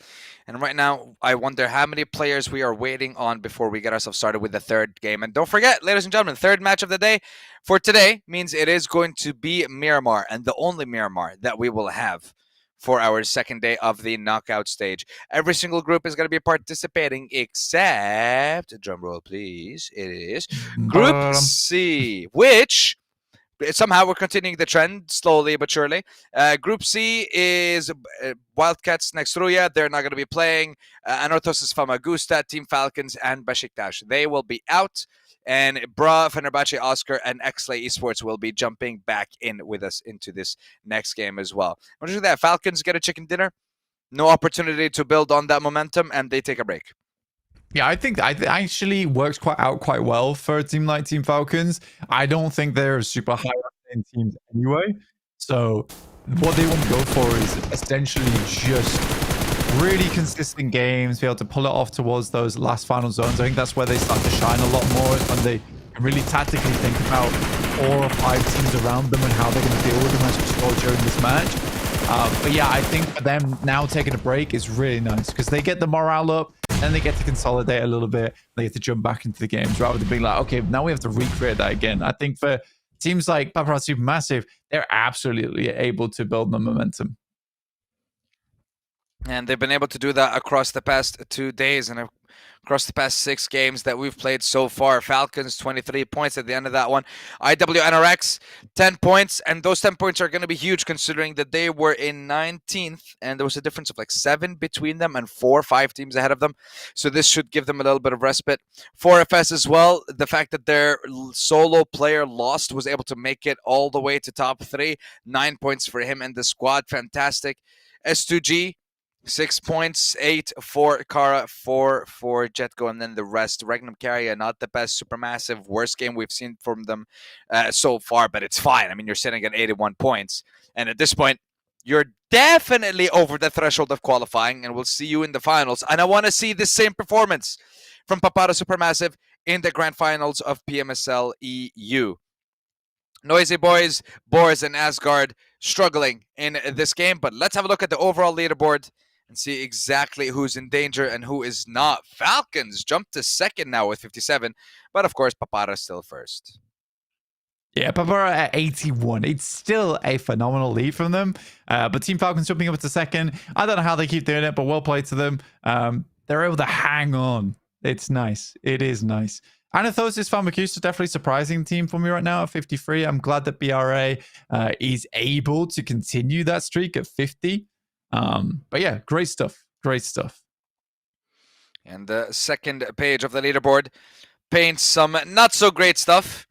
And right now, I wonder how many players we are waiting on before we get ourselves started with the third game. And don't forget, ladies and gentlemen, third match of the day for today means it is going to be Miramar, and the only Miramar that we will have for our second day of the knockout stage. Every single group is going to be participating except, drum roll please, it is Group C, which somehow we're continuing the trend slowly but surely. Group C is Wildcats, Next Rüya. They're not going to be playing. Anorthosis Famagusta, Team Falcons, and Beşiktaş. They will be out. And Fenerbahçe, Oscar, and XSlay Esports will be jumping back in with us into this next game as well. What do you think that? Falcons get a chicken dinner. No opportunity to build on that momentum, and they take a break. Yeah, I think that actually works quite well for a team like Team Falcons. I don't think they're super high octane teams anyway. So what they want to go for is essentially just really consistent games, be able to pull it off towards those last final zones. I think that's where they start to shine a lot more, is when they really tactically think about 4 or 5 teams around them and how they're going to deal with them as we saw during this match. But yeah, I think for them now taking a break is really nice because they get the morale up, and they get to consolidate a little bit. They get to jump back into the games rather than being like, okay, now we have to recreate that again. I think for teams like Papara SuperMassive, they're absolutely able to build the momentum. And they've been able to do that across the past 2 days and across the past 6 games that we've played so far. Falcons, 23 points at the end of that one. IWNRX, 10 points. And those 10 points are going to be huge considering that they were in 19th. And there was a difference of like 7 between them and 4 or 5 teams ahead of them. So this should give them a little bit of respite. 4FS as well. The fact that their solo player lost was able to make it all the way to top 3. 9 points for him and the squad. Fantastic. S2G. 6 points, 8 for Carya, 4 for Jetgo, and then the rest. Regnum, Carya, not the best, supermassive, worst game we've seen from them so far, but it's fine. I mean, you're sitting at 81 points, and at this point, you're definitely over the threshold of qualifying, and we'll see you in the finals. And I want to see the same performance from Papara SuperMassive in the grand finals of PMSL EU. TheNoisyBoys, Boars, and Asgard struggling in this game, but let's have a look at the overall leaderboard and see exactly who's in danger and who is not. Falcons jump to second now with 57, but of course, Papara still first. Yeah, Papara at 81. It's still a phenomenal lead from them. But Team Falcons jumping up to second. I don't know how they keep doing it, but well played to them. They're able to hang on. It's nice. It is nice. Anorthosis Famagusta, definitely surprising team for me right now at 53. I'm glad that BRA is able to continue that streak at 50. But yeah, great stuff. Great stuff. And the second page of the leaderboard paints some not so great stuff.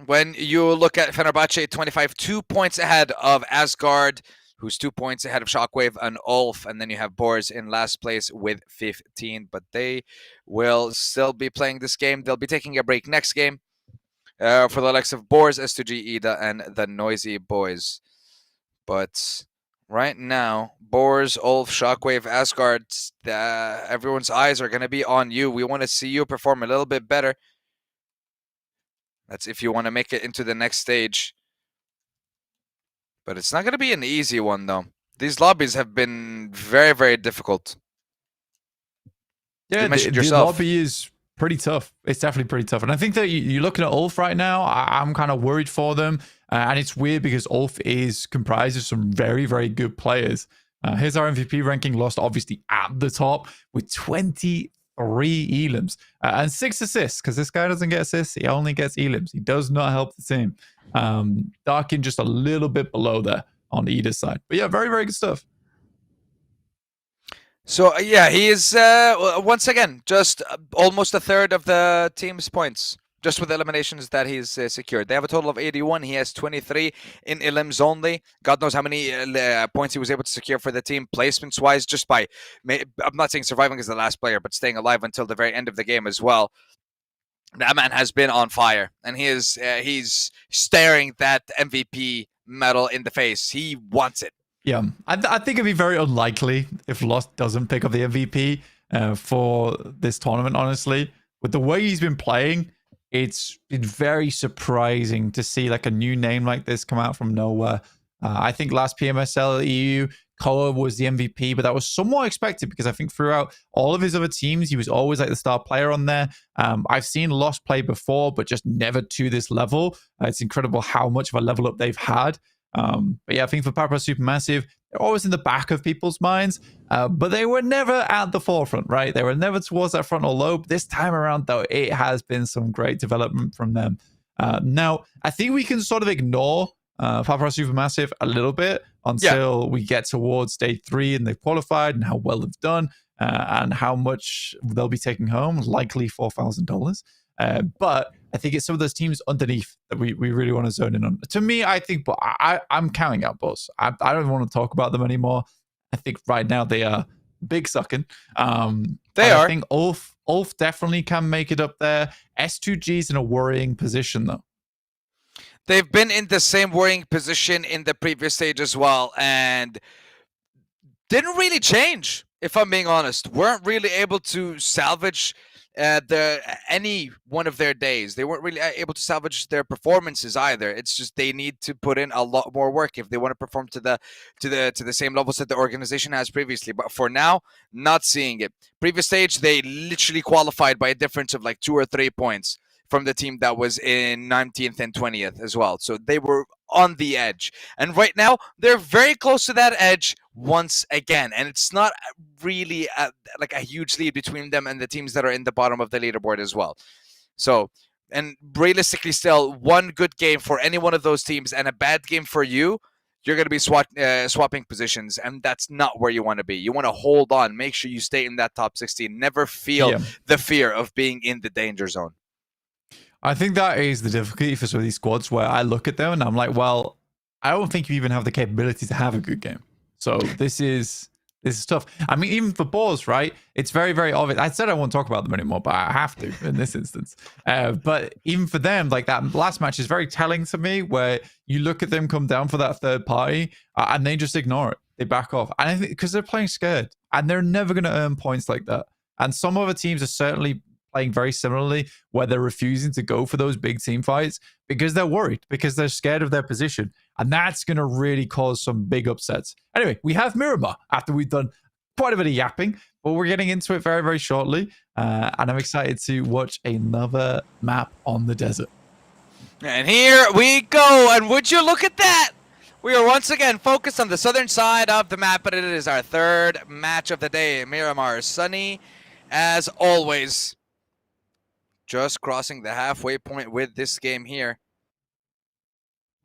When you look at Fenerbahçe 25, 2 points ahead of Asgard, who's 2 points ahead of Shockwave and ULF, and then you have Boars in last place with 15, but they will still be playing this game. They'll be taking a break next game for the likes of Boars, S2G, Ida, and TheNoisyBoys. But right now, Boars, ULF, Shockwave, Asgard, everyone's eyes are going to be on you. We want to see you perform a little bit better. That's if you want to make it into the next stage. But it's not going to be an easy one, though. These lobbies have been very, very difficult. Yeah, the lobby is pretty tough. It's definitely pretty tough. And I think that you're looking at ULF right now. I'm kind of worried for them. And it's weird because ULF is comprised of some very, very good players. Here's our MVP ranking, lost obviously at the top with 23 elims and 6 assists, because this guy doesn't get assists, he only gets elims. He does not help the team. Darkin just a little bit below there on either side, but yeah, very, very good stuff. So yeah, he is once again just almost a third of the team's points, just with the eliminations that he's secured. They have a total of 81. He has 23 in elims only. God knows how many points he was able to secure for the team placements-wise, just by, I'm not saying surviving as the last player, but staying alive until the very end of the game as well. That man has been on fire, and he's staring that MVP medal in the face. He wants it. Yeah, I think it'd be very unlikely if Lost doesn't pick up the MVP for this tournament, honestly. With the way he's been playing, it's been very surprising to see like a new name like this come out from nowhere. I think last PMSL EU, Koa was the MVP, but that was somewhat expected because I think throughout all of his other teams, he was always like the star player on there. I've seen Lost play before, but just never to this level. It's incredible how much of a level up they've had. But yeah, I think for Papara SuperMassive, they're always in the back of people's minds, but they were never at the forefront, right? They were never towards that frontal lobe. This time around, though, it has been some great development from them. Now, I think we can sort of ignore Papara SuperMassive a little bit until we get towards day 3 and they've qualified and how well they've done and how much they'll be taking home, likely $4,000. But I think it's some of those teams underneath that we really want to zone in on. To me, I think, but I'm counting out Boss. I don't want to talk about them anymore. I think right now they are big sucking. They are. I think ULF definitely can make it up there. S2G's in a worrying position, though. They've been in the same worrying position in the previous stage as well, and didn't really change, if I'm being honest. Weren't really able to salvage any one of their days. They weren't really able to salvage their performances either. It's just they need to put in a lot more work if they want to perform to the same levels that the organization has previously. But for now, not seeing it. Previous stage, they literally qualified by a difference of like 2 or 3 points from the team that was in 19th and 20th as well. So they were on the edge. And right now, they're very close to that edge once again. And it's not really like a huge lead between them and the teams that are in the bottom of the leaderboard as well. So, and realistically still, one good game for any one of those teams and a bad game for you, you're going to be swapping positions, and that's not where you want to be. You want to hold on, make sure you stay in that top 16, never feel the fear of being in the danger zone. I think that is the difficulty for some of these squads where I look at them and I'm like, well, I don't think you even have the capability to have a good game. So this is tough. I mean, even for Boars, right? It's very, very obvious. I said I won't talk about them anymore, but I have to in this instance. But even for them, like that last match is very telling to me where you look at them come down for that third party and they just ignore it. They back off. And I think because they're playing scared and they're never going to earn points like that. And some other teams are certainly playing very similarly where they're refusing to go for those big team fights because they're worried, because they're scared of their position. And that's going to really cause some big upsets. Anyway, we have Miramar after we've done quite a bit of yapping, but we're getting into it very, very shortly. And I'm excited to watch another map on the desert. And here we go, and would you look at that? We are once again focused on the southern side of the map, but it is our third match of the day. Miramar, sunny as always. Just crossing the halfway point with this game here.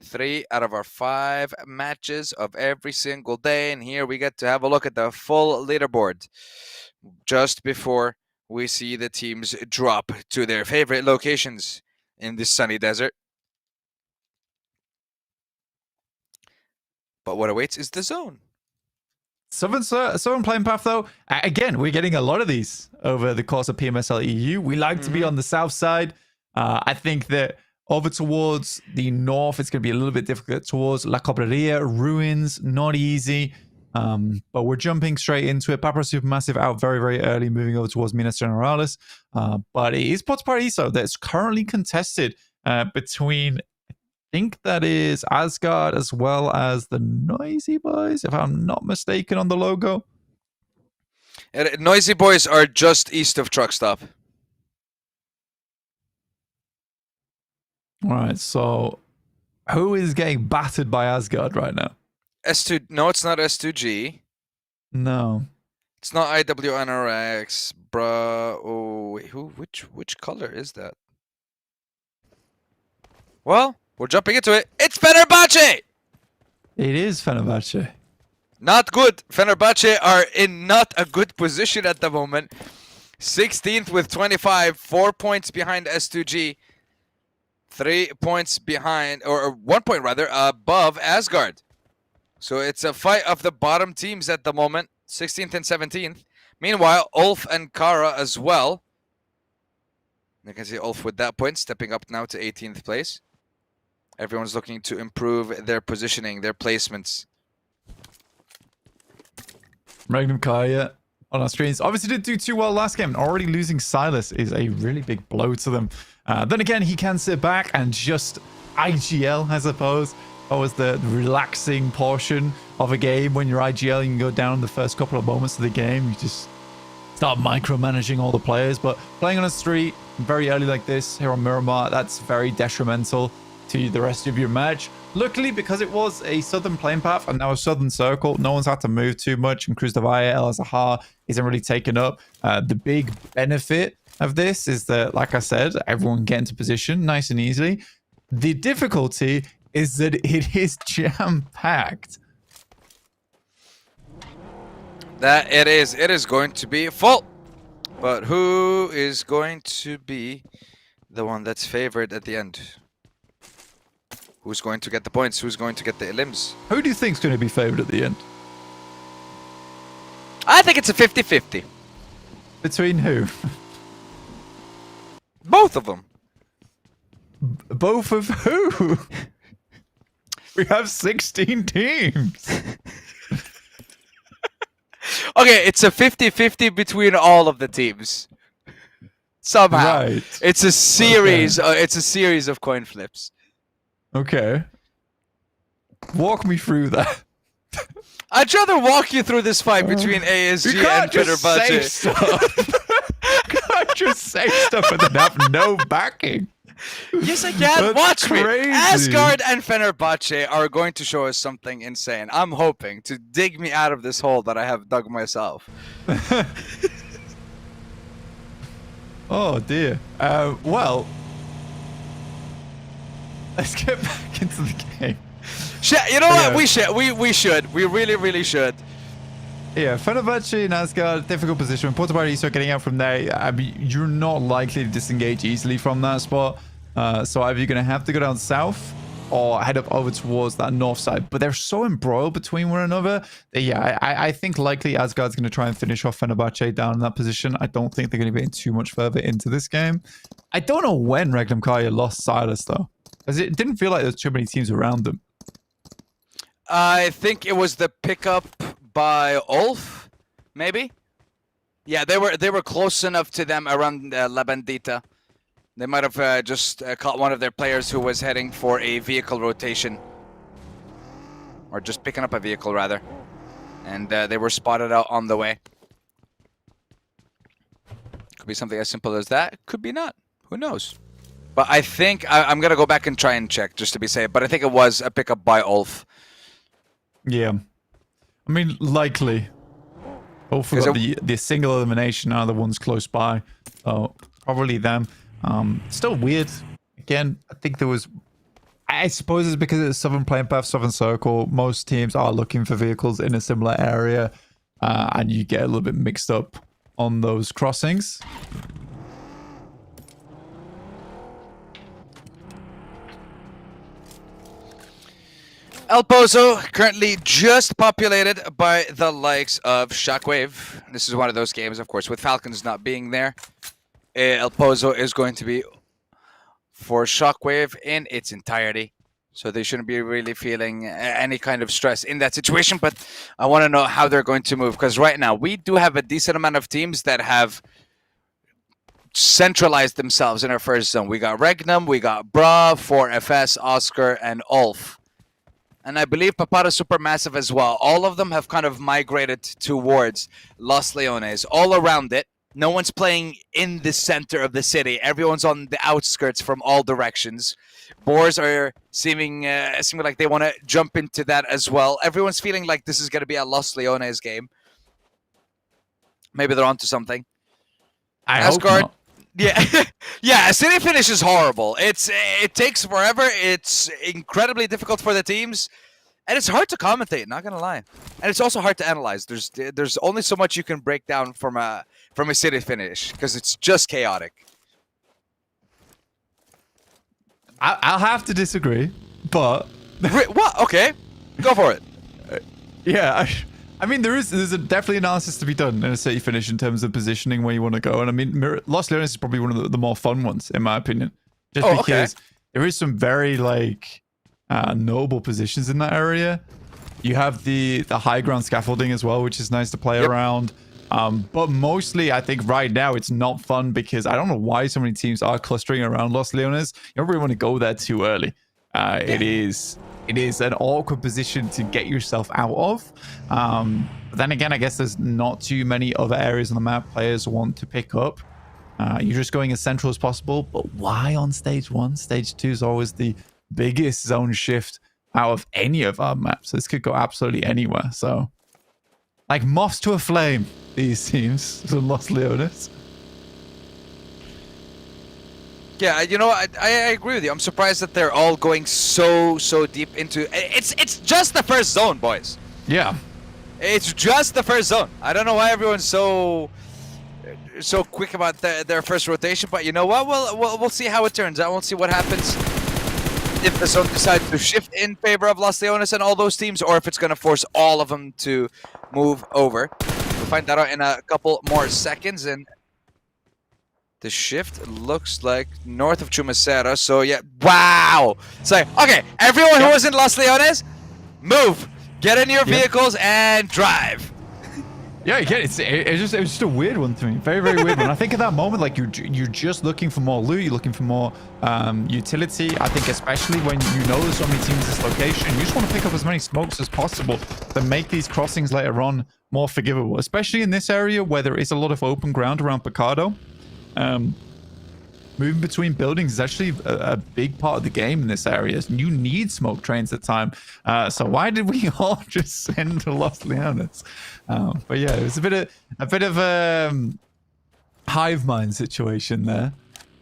3 out of our 5 matches of every single day, and here we get to have a look at the full leaderboard just before we see the teams drop to their favorite locations in this sunny desert. But what awaits is the zone. Southern playing path, though, again, we're getting a lot of these over the course of PMSL EU. We like to be on the south side. I think that over towards the north, it's going to be a little bit difficult towards La Cobreria, Ruins, not easy. But we're jumping straight into it. Papara SuperMassive out very, very early, moving over towards Minas Generalis. But it is Papara Esports that's currently contested between, I think that is Asgard as well as the TheNoisyBoys, if I'm not mistaken on the logo. TheNoisyBoys are just east of Truck Stop. All right, so who is getting battered by Asgard right now? S2, no, it's not S2G. No. It's not IWNRX, bruh. Oh, wait, which color is that? Well, we're jumping into it. It's Fenerbahçe! It is Fenerbahçe. Not good. Fenerbahçe are in not a good position at the moment. 16th with 25, 4 points behind S2G. 3 points behind, or 1 point rather, above Asgard. So it's a fight of the bottom teams at the moment, 16th and 17th. Meanwhile, ULF and Carya as well. You can see ULF with that point, stepping up now to 18th place. Everyone's looking to improve their positioning, their placements. Regnum Carya on our screens. Obviously didn't do too well last game. And already losing Silas is a really big blow to them. Then again, he can sit back and just IGL, I suppose. Always the relaxing portion of a game. When you're IGL, you can go down the first couple of moments of the game. You just start micromanaging all the players. But playing on a street very early like this here on Miramar, that's very detrimental to the rest of your match. Luckily, because it was a southern playing path and now a southern circle, no one's had to move too much, and Cruz de Valle, El Azahar isn't really taken up. The big benefit of this is that, like I said, everyone can get into position nice and easily. The difficulty is that it is jam-packed. That it is. It is going to be full. But who is going to be the one that's favored at the end? Who's going to get the points? Who's going to get the elims? Who do you think is going to be favored at the end? I think it's a 50-50. Between who? Both of them. Both of who? We have 16 teams. Okay, it's a 50-50 between all of the teams. Somehow. Right. It's a series. It's a series of coin flips. Okay. Walk me through that. I'd rather walk you through this fight between ASG and Fenerbahçe. You can't just say stuff and then have no backing. Yes, I can. That's Watch crazy. me. Asgard and Fenerbahçe are going to show us something insane. I'm hoping to dig me out of this hole that I have dug myself. Oh dear. Well, let's get back into the game. You know what? We should. We should. We really, really should. Yeah, Fenerbahçe and Asgard, difficult position. When Papara Esports getting out from there, I mean, you're not likely to disengage easily from that spot. So either you're going to have to go down south or head up over towards that north side. But they're so embroiled between one another that, yeah, I think likely Asgard's going to try and finish off Fenerbahçe down in that position. I don't think they're going to be too much further into this game. I don't know when Regnum Carya lost Silas, though, because it didn't feel like there's too many teams around them. I think it was the pickup by ULF, maybe. Yeah, they were close enough to them around La Bandita. They might have just caught one of their players who was heading for a vehicle rotation, or just picking up a vehicle rather, and they were spotted out on the way. Could be something as simple as that. Could be not. Who knows? But I think I'm going to go back and try and check just to be safe. But I think it was a pickup by ULF. Yeah. I mean, likely. Hopefully got the single elimination are the ones close by. So probably them. Still weird. Again, I think there was... I suppose it's because it's Southern Plane Path, Southern Circle. Most teams are looking for vehicles in a similar area. And you get a little bit mixed up on those crossings. El Pozo currently just populated by the likes of Shockwave. This is one of those games, of course, with Falcons not being there. El Pozo is going to be for Shockwave in its entirety. So they shouldn't be really feeling any kind of stress in that situation. But I want to know how they're going to move. Because right now, we do have a decent amount of teams that have centralized themselves in our first zone. We got Regnum, we got Bra, 4FS, Oscar, and ULF. And I believe Papara SuperMassive as well. All of them have kind of migrated towards Los Leones. All around it. No one's playing in the center of the city. Everyone's on the outskirts from all directions. Boars are seeming like they want to jump into that as well. Everyone's feeling like this is going to be a Los Leones game. Maybe they're onto something. Asgard. Yeah, yeah. City finish is horrible. It takes forever. It's incredibly difficult for the teams, and it's hard to commentate. Not gonna lie, and it's also hard to analyze. There's only so much you can break down from a city finish because it's just chaotic. I'll have to disagree, but what? Okay, go for it. Yeah. I mean, there's definitely analysis to be done in a city finish in terms of positioning where you want to go. And I mean, Los Leones is probably one of the more fun ones, in my opinion. Just because there is some very, like, noble positions in that area. You have the high ground scaffolding as well, which is nice to play around. But mostly, I think right now, it's not fun because I don't know why so many teams are clustering around Los Leones. You don't really want to go there too early. It is an awkward position to get yourself out of. But then again, I guess there's not too many other areas on the map players want to pick up. You're just going as central as possible. But why on stage 1? Stage 2 is always the biggest zone shift out of any of our maps. This could go absolutely anywhere. So, like moths to a flame, these teams from Los Leones. Yeah, you know, I agree with you. I'm surprised that they're all going so deep into... It's just the first zone, boys. Yeah. It's just the first zone. I don't know why everyone's so quick about their first rotation, but you know what? We'll see how it turns out. We'll see what happens if the zone decides to shift in favor of Los Leones and all those teams, or if it's going to force all of them to move over. We'll find that out in a couple more seconds, and... the shift looks like north of Chumacera, so yeah, wow! So, okay, everyone who was in Los Leones, move! Get in your vehicles and drive! Yeah, you get it. It was just a weird one to me. Very, very weird one. I think at that moment, like, you're just looking for more loot, you're looking for more utility. I think especially when you know there's so many teams in this location, you just want to pick up as many smokes as possible to make these crossings later on more forgivable, especially in this area where there is a lot of open ground around Picado. Moving between buildings is actually a big part of the game in this area. You need smoke trains at time. So why did we all just send to Los Leones? But yeah, it was a bit of a hive mind situation there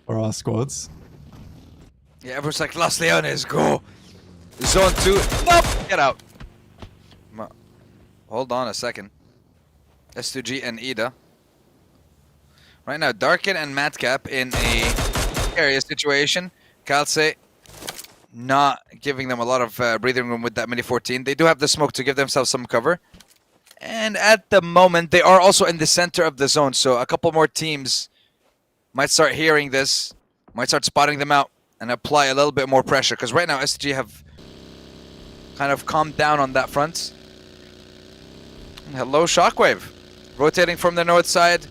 for our squads. Yeah, everyone's like, Los Leones, go! Zone 2, nope! Get out! Hold on a second. S2G and Ida. Right now, Darkin and Madcap in a area situation. Calce not giving them a lot of breathing room with that mini 14. They do have the smoke to give themselves some cover. And at the moment, they are also in the center of the zone. So a couple more teams might start hearing this, might start spotting them out, and apply a little bit more pressure. Because right now, SG have kind of calmed down on that front. And hello, Shockwave. Rotating from the north side.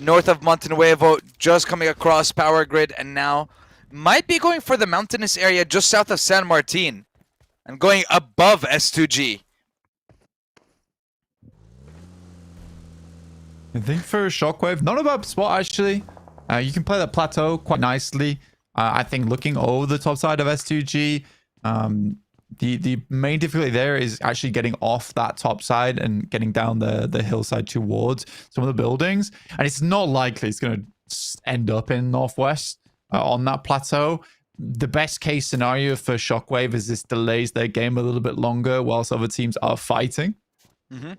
North of Monte Nuevo, just coming across Power Grid, and now might be going for the mountainous area just south of San Martin and going above S2G. I think for Shockwave, not a bad spot actually. You can play that plateau quite nicely. I think looking over the top side of S2G, the main difficulty there is actually getting off that top side and getting down the hillside towards some of the buildings. And it's not likely it's going to end up in Northwest on that plateau. The best case scenario for Shockwave is this delays their game a little bit longer whilst other teams are fighting. Mm-hmm.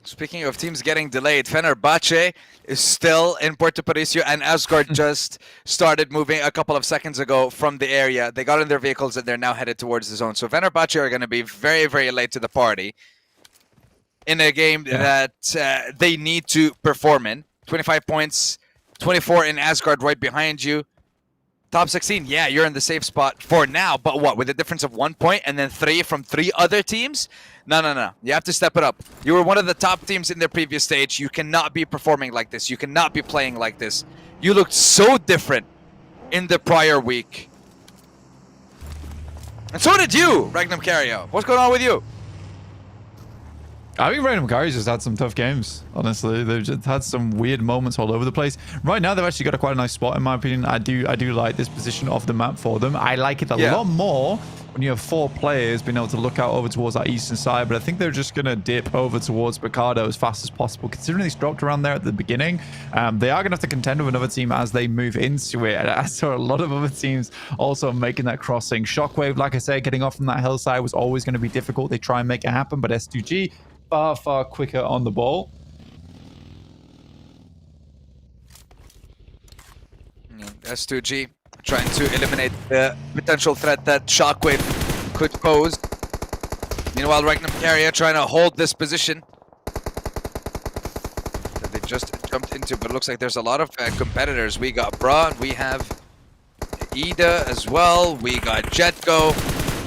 Speaking of teams getting delayed, Fenerbahçe is still in Puerto Patricio, and Asgard just started moving a couple of seconds ago from the area. They got in their vehicles and they're now headed towards the zone. So Fenerbahçe are going to be very, very late to the party in a game that they need to perform in. 25 points, 24 in Asgard right behind you. Top 16, yeah, you're in the safe spot for now, but what, with a difference of 1 point and then 3 from 3 other teams? No. You have to step it up. You were one of the top teams in the previous stage. You cannot be performing like this. You cannot be playing like this. You looked so different in the prior week. And so did you, Regnum Carya. What's going on with you? I think Regnum Carya's just had some tough games, honestly. They've just had some weird moments all over the place. Right now, they've actually got quite a nice spot, in my opinion. I do like this position of the map for them. I like it a lot more when you have 4 players being able to look out over towards that eastern side, but I think they're just going to dip over towards Picardo as fast as possible, considering they dropped around there at the beginning. They are going to have to contend with another team as they move into it, and I saw a lot of other teams also making that crossing. Shockwave, like I said, getting off from that hillside was always going to be difficult. They try and make it happen, but S2G far quicker on the ball. S2G trying to eliminate the potential threat that Shockwave could pose. Meanwhile, Regnum Carya trying to hold this position that they just jumped into, but it looks like there's a lot of competitors. We got Braun, we have Ida as well, we got Jetgo,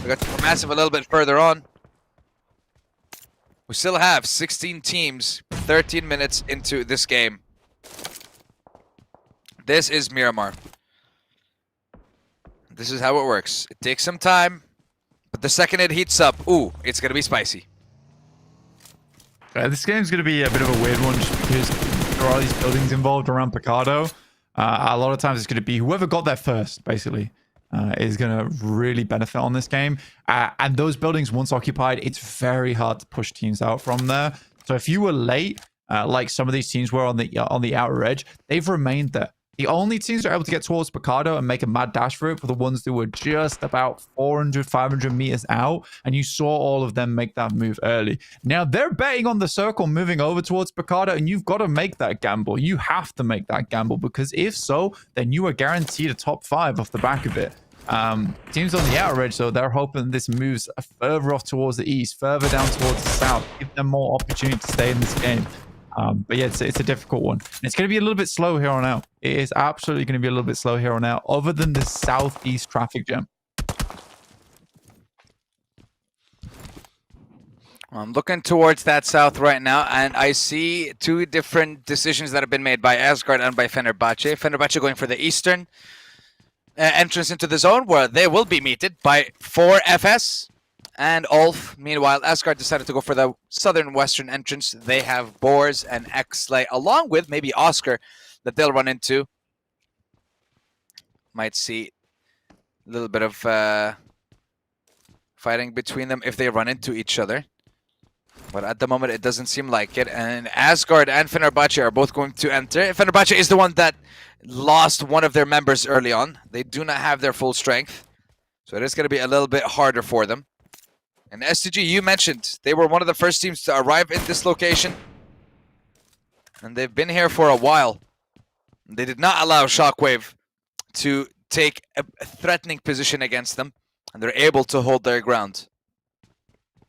we got Supermassive a little bit further on. We still have 16 teams, 13 minutes into this game. This is Miramar. This is how it works. It takes some time, but the second it heats up, ooh, it's going to be spicy. This game's going to be a bit of a weird one just because there are these buildings involved around Picardo. A lot of times it's going to be whoever got there first, basically. Is going to really benefit on this game. And those buildings, once occupied, it's very hard to push teams out from there. So if you were late, like some of these teams were on the outer edge, they've remained there. The only teams that are able to get towards Picardo and make a mad dash for it were the ones that were just about 400, 500 meters out. And you saw all of them make that move early. Now they're betting on the circle moving over towards Picardo, and you've got to make that gamble. You have to make that gamble, because if so, then you are guaranteed a top 5 off the back of it. Teams on the outer edge, though, they're hoping this moves further off towards the east, further down towards the south, give them more opportunity to stay in this game. But yeah, it's a difficult one. And it's going to be a little bit slow here on out. It is absolutely going to be a little bit slow here on out, other than the southeast traffic jam. I'm looking towards that south right now, and I see 2 different decisions that have been made by Asgard and by Fenerbahçe. Fenerbahçe going for the eastern entrance into the zone, where they will be meted by 4FS and ULF. Meanwhile, Asgard decided to go for the southern western entrance. They have Boars and XSlay, along with maybe Oscar, that they'll run into. Might see a little bit of fighting between them if they run into each other. But at the moment, it doesn't seem like it. And Asgard and Fenerbahçe are both going to enter. Fenerbahçe is the one that lost one of their members early on. They do not have their full strength. So it is going to be a little bit harder for them. And S2G, you mentioned, they were one of the first teams to arrive in this location. And they've been here for a while. They did not allow Shockwave to take a threatening position against them. And they're able to hold their ground.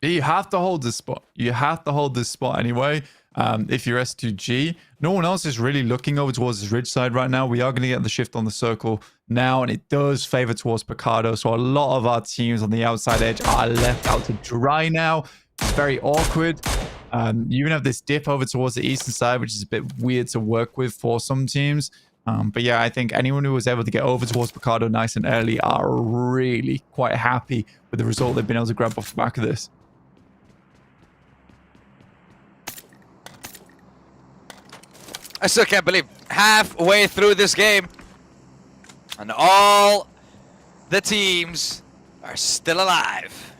You have to hold this spot. You have to hold this spot anyway. If you're S2G, no one else is really looking over towards this ridge side right now. We are going to get the shift on the circle now, and it does favor towards Picardo. So a lot of our teams on the outside edge are left out to dry now. It's very awkward. You even have this dip over towards the eastern side, which is a bit weird to work with for some teams. But yeah, I think anyone who was able to get over towards Picardo nice and early are really quite happy with the result they've been able to grab off the back of this. I still can't believe halfway through this game, And all the teams are still alive.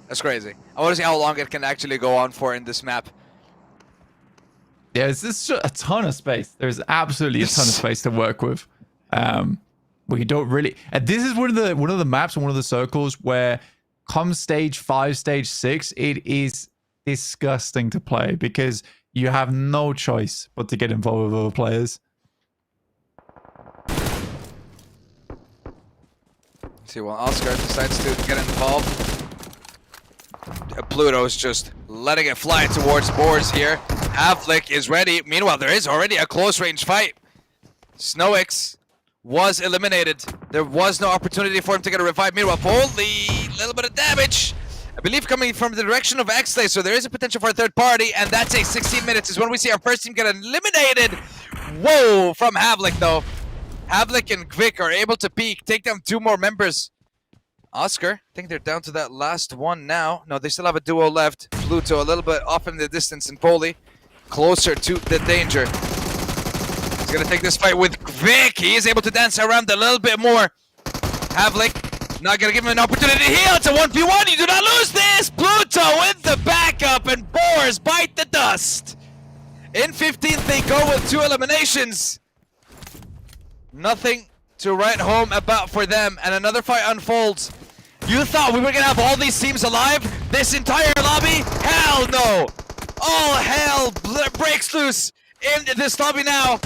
That's crazy. I want to see how long it can actually go on for in this map. Yeah, it's just a ton of space. There's absolutely a ton of space to work with. We don't really. And this is one of the maps and one of the circles where, come stage 5, stage 6, it is disgusting to play because you have no choice but to get involved with other players. See, well, Oscar decides to get involved. Pluto's just letting it fly towards Boars here. Havlik is ready. Meanwhile, there is already a close range fight. Snowix was eliminated. There was no opportunity for him to get a revive. Meanwhile, only a little bit of damage. I believe coming from the direction of XSlay, so there is a potential for a third party, and that takes 16 minutes is when we see our first team get eliminated. Whoa, from Havlik though. Havlik and Kvik are able to peek, take down 2 more members. Oscar, I think they're down to that last one now. No, they still have a duo left. Pluto a little bit off in the distance, and Poli closer to the danger. He's gonna take this fight with Kvik. He is able to dance around a little bit more. Havlik not gonna give him an opportunity to heal. It's a 1v1. You do not lose this. Pluto with the backup, and Boars bite the dust. In 15th, they go with 2 eliminations. Nothing to write home about for them, and another fight unfolds. You thought we were gonna have all these teams alive? This entire lobby? Hell no! All hell breaks loose in this lobby now.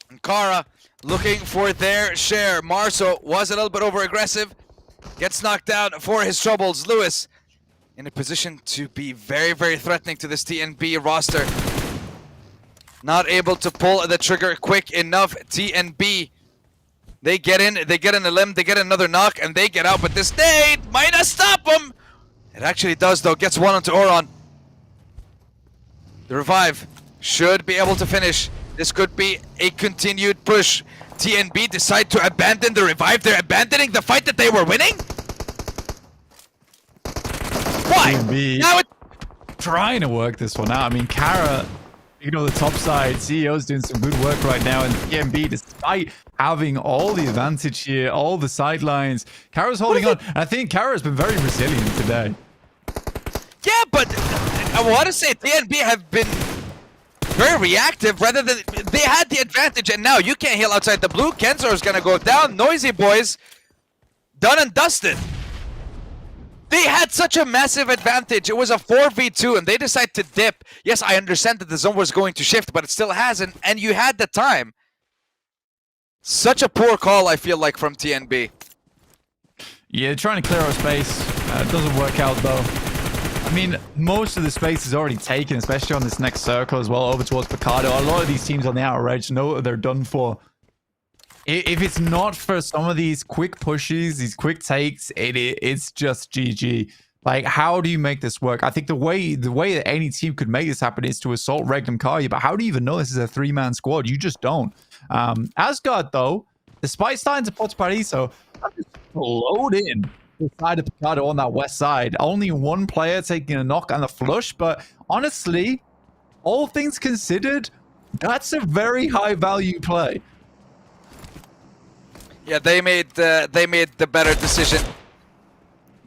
And Carya looking for their share. Marso was a little bit over aggressive. Gets knocked down for his troubles. Lewis in a position to be very, very threatening to this TNB roster. Not able to pull the trigger quick enough. TNB, they get in a limb, they get another knock, and they get out, but this nade might not stop them. It actually does though, gets one onto Oron. The revive should be able to finish. This could be a continued push. TNB decide to abandon the revive. They're abandoning the fight that they were winning? Why? TNB Now it trying to work this one out. I mean, Carya, you know, the top side, CEO's doing some good work right now, and TNB, despite having all the advantage here, all the sidelines, Carya's holding on. And I think Carya's been very resilient today. Yeah, but I want to say TNB have been very reactive rather than they had the advantage, and now you can't heal outside the blue. Kenzo is gonna go down. NoisyBoys done and dusted. They had such a massive advantage. It was a 4v2 and they decide to dip. Yes, I understand that the zone was going to shift, but it still hasn't, and you had the time. Such a poor call, I feel like, from TNB. Yeah, trying to clear our space. It doesn't work out though. I mean, most of the space is already taken, especially on this next circle as well, over towards Picardo. A lot of these teams on the outer edge know that they're done for. If it's not for some of these quick pushes, these quick takes, it's just GG. Like, how do you make this work? I think the way that any team could make this happen is to assault Regnum Carya, but how do you even know this is a 3-man squad? You just don't. Asgard, though, despite starting to put Pariso, just flowed in the side of Picardo on that west side. Only one player taking a knock and a flush, but honestly, all things considered, that's a very high-value play. Yeah, they made the better decision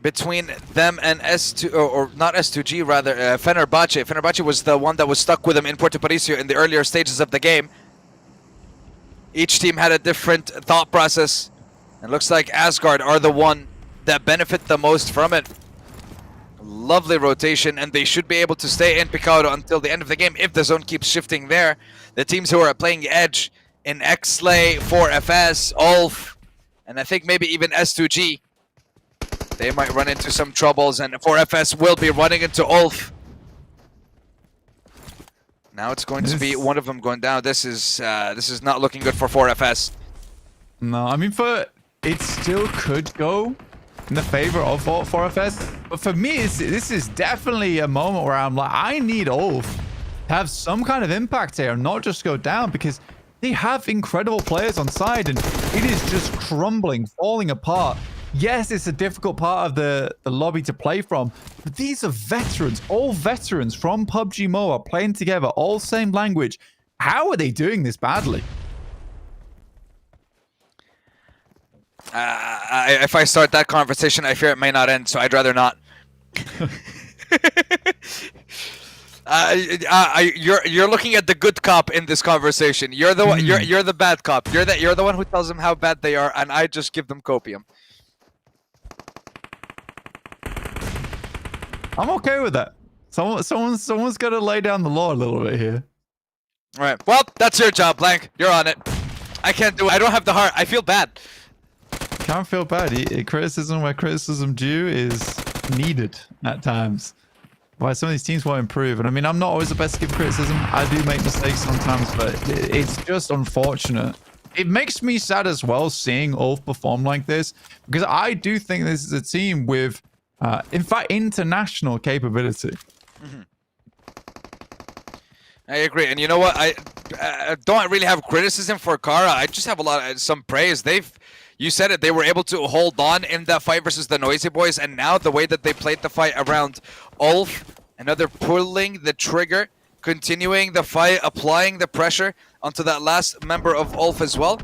between them and S2 or not S2G rather Fenerbahçe. Fenerbahçe was the one that was stuck with them in Puerto Parisio in the earlier stages of the game. Each team had a different thought process, and looks like Asgard are the one that benefit the most from it. Lovely rotation, and they should be able to stay in Picardo until the end of the game if the zone keeps shifting there. The teams who are playing edge in XSlay, 4FS, ULF, and I think maybe even S2G, they might run into some troubles, and 4FS will be running into ULF. Now it's going to be one of them going down. This is not looking good for 4FS. No, I mean, it still could go in the favor of 4FS, but for me, this is definitely a moment where I'm like, I need ULF to have some kind of impact here, not just go down, because they have incredible players on side, and it is just crumbling, falling apart. Yes, it's a difficult part of the lobby to play from, but these are veterans, all veterans from PUBG Mobile playing together, all same language. How are they doing this badly? If I start that conversation, I fear it may not end, so I'd rather not. You're looking at the good cop in this conversation. You're the one, you're the bad cop. You're the one who tells them how bad they are, and I just give them copium. I'm okay with that. Someone's got to lay down the law a little bit here. All right. Well, that's your job, Blank. You're on it. I can't do it. I don't have the heart. I feel bad. Can't feel bad. Criticism where criticism due is needed at times. Why some of these teams won't improve. And I mean, I'm not always the best to give criticism. I do make mistakes sometimes, but it's just unfortunate. It makes me sad as well seeing ULF perform like this, because I do think this is a team with, in fact, international capability. Mm-hmm. I agree. And you know what? I don't really have criticism for Carya. I just have some praise. You said it, they were able to hold on in that fight versus the TheNoisyBoys, and now the way that they played the fight around ULF, another pulling the trigger, continuing the fight, applying the pressure onto that last member of ULF as well.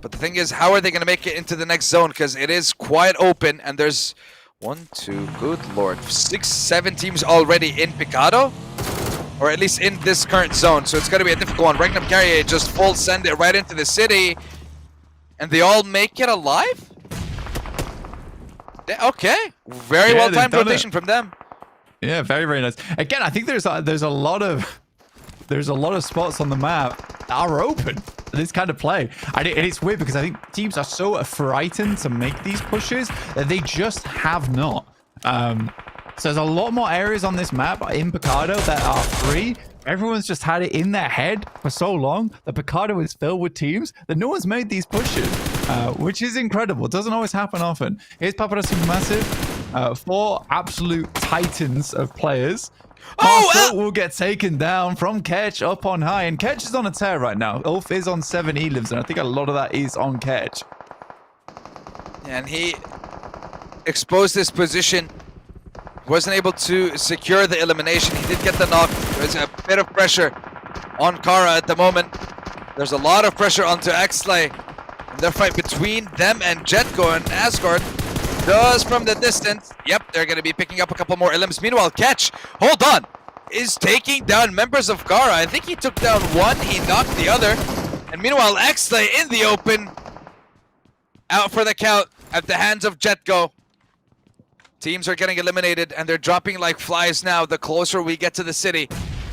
But the thing is, how are they going to make it into the next zone? Because it is quite open, and there's 1, 2, good lord, 6, 7 teams already in Picado, or at least in this current zone. So it's going to be a difficult one. Regnum Carya just full send it right into the city, and they all make it alive? Okay, very well timed rotation from them. Yeah, very, very nice. Again, I think there's a lot of spots on the map that are open for this kind of play. And it's weird because I think teams are so frightened to make these pushes that they just have not. So there's a lot more areas on this map in Picado that are free. Everyone's just had it in their head for so long that Picado is filled with teams that no one's made these pushes, which is incredible. It doesn't always happen often. Here's Papara SuperMassive, 4 absolute titans of players. Will get taken down from Ketch up on high, and Ketch is on a tear right now. ULF is on 7 E-lives, and I think a lot of that is on Ketch. And he exposed his position, wasn't able to secure the elimination. He did get the knock. There's a bit of pressure on Carya at the moment. There's a lot of pressure onto XSlay. And the fight between them and Jetgo, and Asgard does from the distance. Yep, they're going to be picking up a couple more elims. Meanwhile, Ketch, hold on, is taking down members of Carya. I think he took down one, he knocked the other. And meanwhile, XSlay in the open, out for the count at the hands of Jetgo. Teams are getting eliminated, and they're dropping like flies now. The closer we get to the city,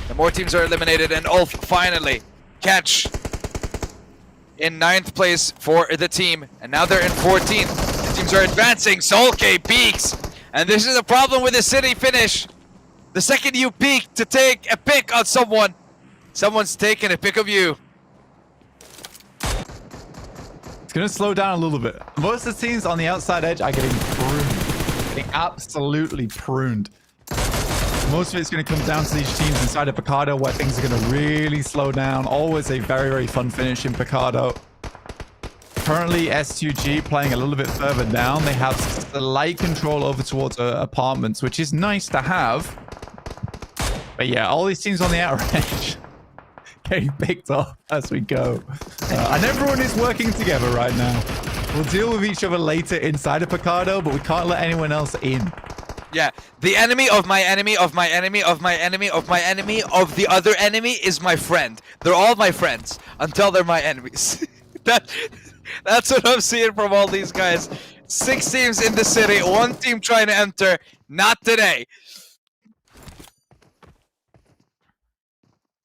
the more teams are eliminated. And ULF finally catch in 9th place for the team. And now they're in 14th. The teams are advancing. Solke peaks. And this is a problem with the city finish. The second you peek to take a pick on someone, someone's taking a pick of you. It's going to slow down a little bit. Most of the teams on the outside edge are getting pruned. Getting absolutely pruned. Most of it's going to come down to these teams inside of Picado, where things are going to really slow down. Always a very, very fun finish in Picado. Currently, S2G playing a little bit further down. They have slight control over towards apartments, which is nice to have. But yeah, all these teams on the outer edge getting picked up as we go. And everyone is working together right now. We'll deal with each other later inside of Picado, but we can't let anyone else in. Yeah, the enemy of my enemy of my enemy of my enemy of my enemy of the other enemy is my friend. They're all my friends until they're my enemies. That's what I'm seeing from all these guys. 6 teams in the city, 1 team trying to enter. Not today.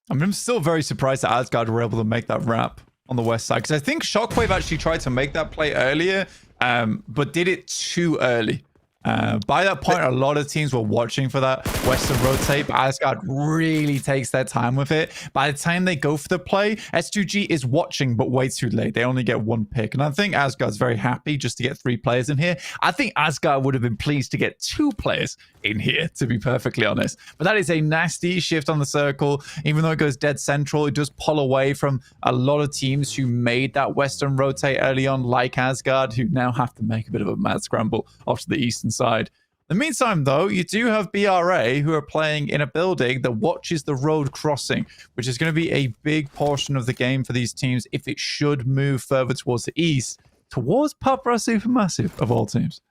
I mean, I'm still very surprised that Asgard were able to make that wrap on the west side, because I think Shockwave actually tried to make that play earlier, but did it too early. By that point, a lot of teams were watching for that western rotate, but Asgard really takes their time with it. By the time they go for the play, S2G is watching, but way too late. They only get 1 pick. And I think Asgard's very happy just to get 3 players in here. I think Asgard would have been pleased to get 2 players in here, to be perfectly honest. But that is a nasty shift on the circle. Even though it goes dead central, it does pull away from a lot of teams who made that western rotate early on, like Asgard, who now have to make a bit of a mad scramble off to the eastern side. In the meantime, though, you do have BRA who are playing in a building that watches the road crossing, which is going to be a big portion of the game for these teams if it should move further towards the east, towards Papara SuperMassive of all teams.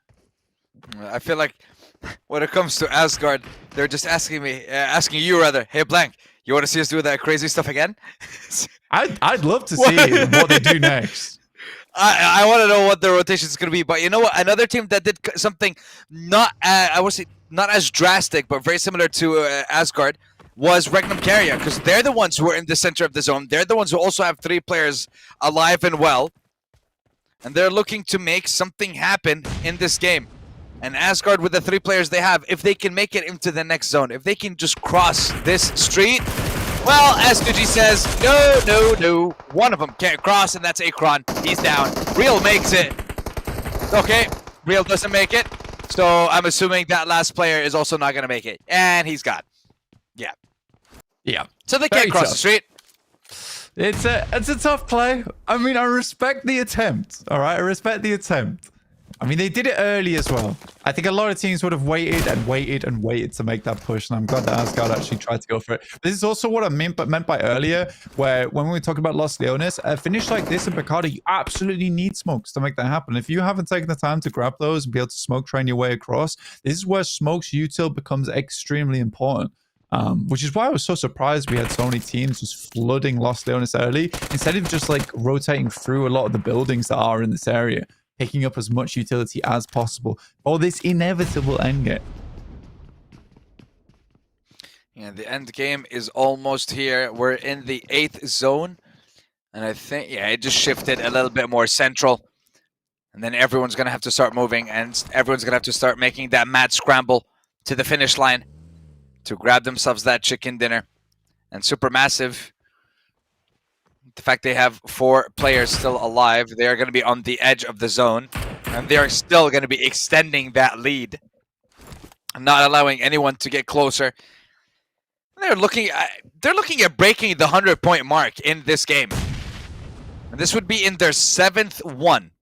I feel like when it comes to Asgard, they're just asking you rather, hey Blank, you want to see us do that crazy stuff again? I'd love to see what they do next. I want to know what the rotation is going to be. But you know what? Another team that did something not, I would say, not as drastic, but very similar to Asgard was Regnum Carya, because they're the ones who are in the center of the zone. They're the ones who also have 3 players alive and well. And they're looking to make something happen in this game. And Asgard, with the 3 players they have, if they can make it into the next zone, if they can just cross this street, well, S2G says, no. One of them can't cross, and that's Akron. He's down. Real makes it. Okay, Real doesn't make it. So I'm assuming that last player is also not going to make it. And he's gone. Yeah. Yeah. So they can't cross the street. It's a tough play. I mean, I respect the attempt. All right, I respect the attempt. I mean, they did it early as well. I think a lot of teams would have waited to make that push, and I'm glad that Asgard actually tried to go for it. This is also what I meant by earlier, where when we were talking about Los Leones, a finish like this in Picardo, you absolutely need smokes to make that happen. If you haven't taken the time to grab those and be able to smoke train your way across, this is where smokes util becomes extremely important. Which is why I was so surprised we had so many teams just flooding Los Leones early, instead of just like rotating through a lot of the buildings that are in this area, picking up as much utility as possible, or this inevitable endgame. Yeah, the end game is almost here. We're in the 8th zone, and I think, yeah, it just shifted a little bit more central. And then everyone's going to have to start moving, and everyone's going to have to start making that mad scramble to the finish line to grab themselves that chicken dinner. And Supermassive, the fact they have 4 players still alive, they are going to be on the edge of the zone, and they are still going to be extending that lead, not allowing anyone to get closer. They're looking at breaking the 100-point mark in this game, and this would be in their 7th one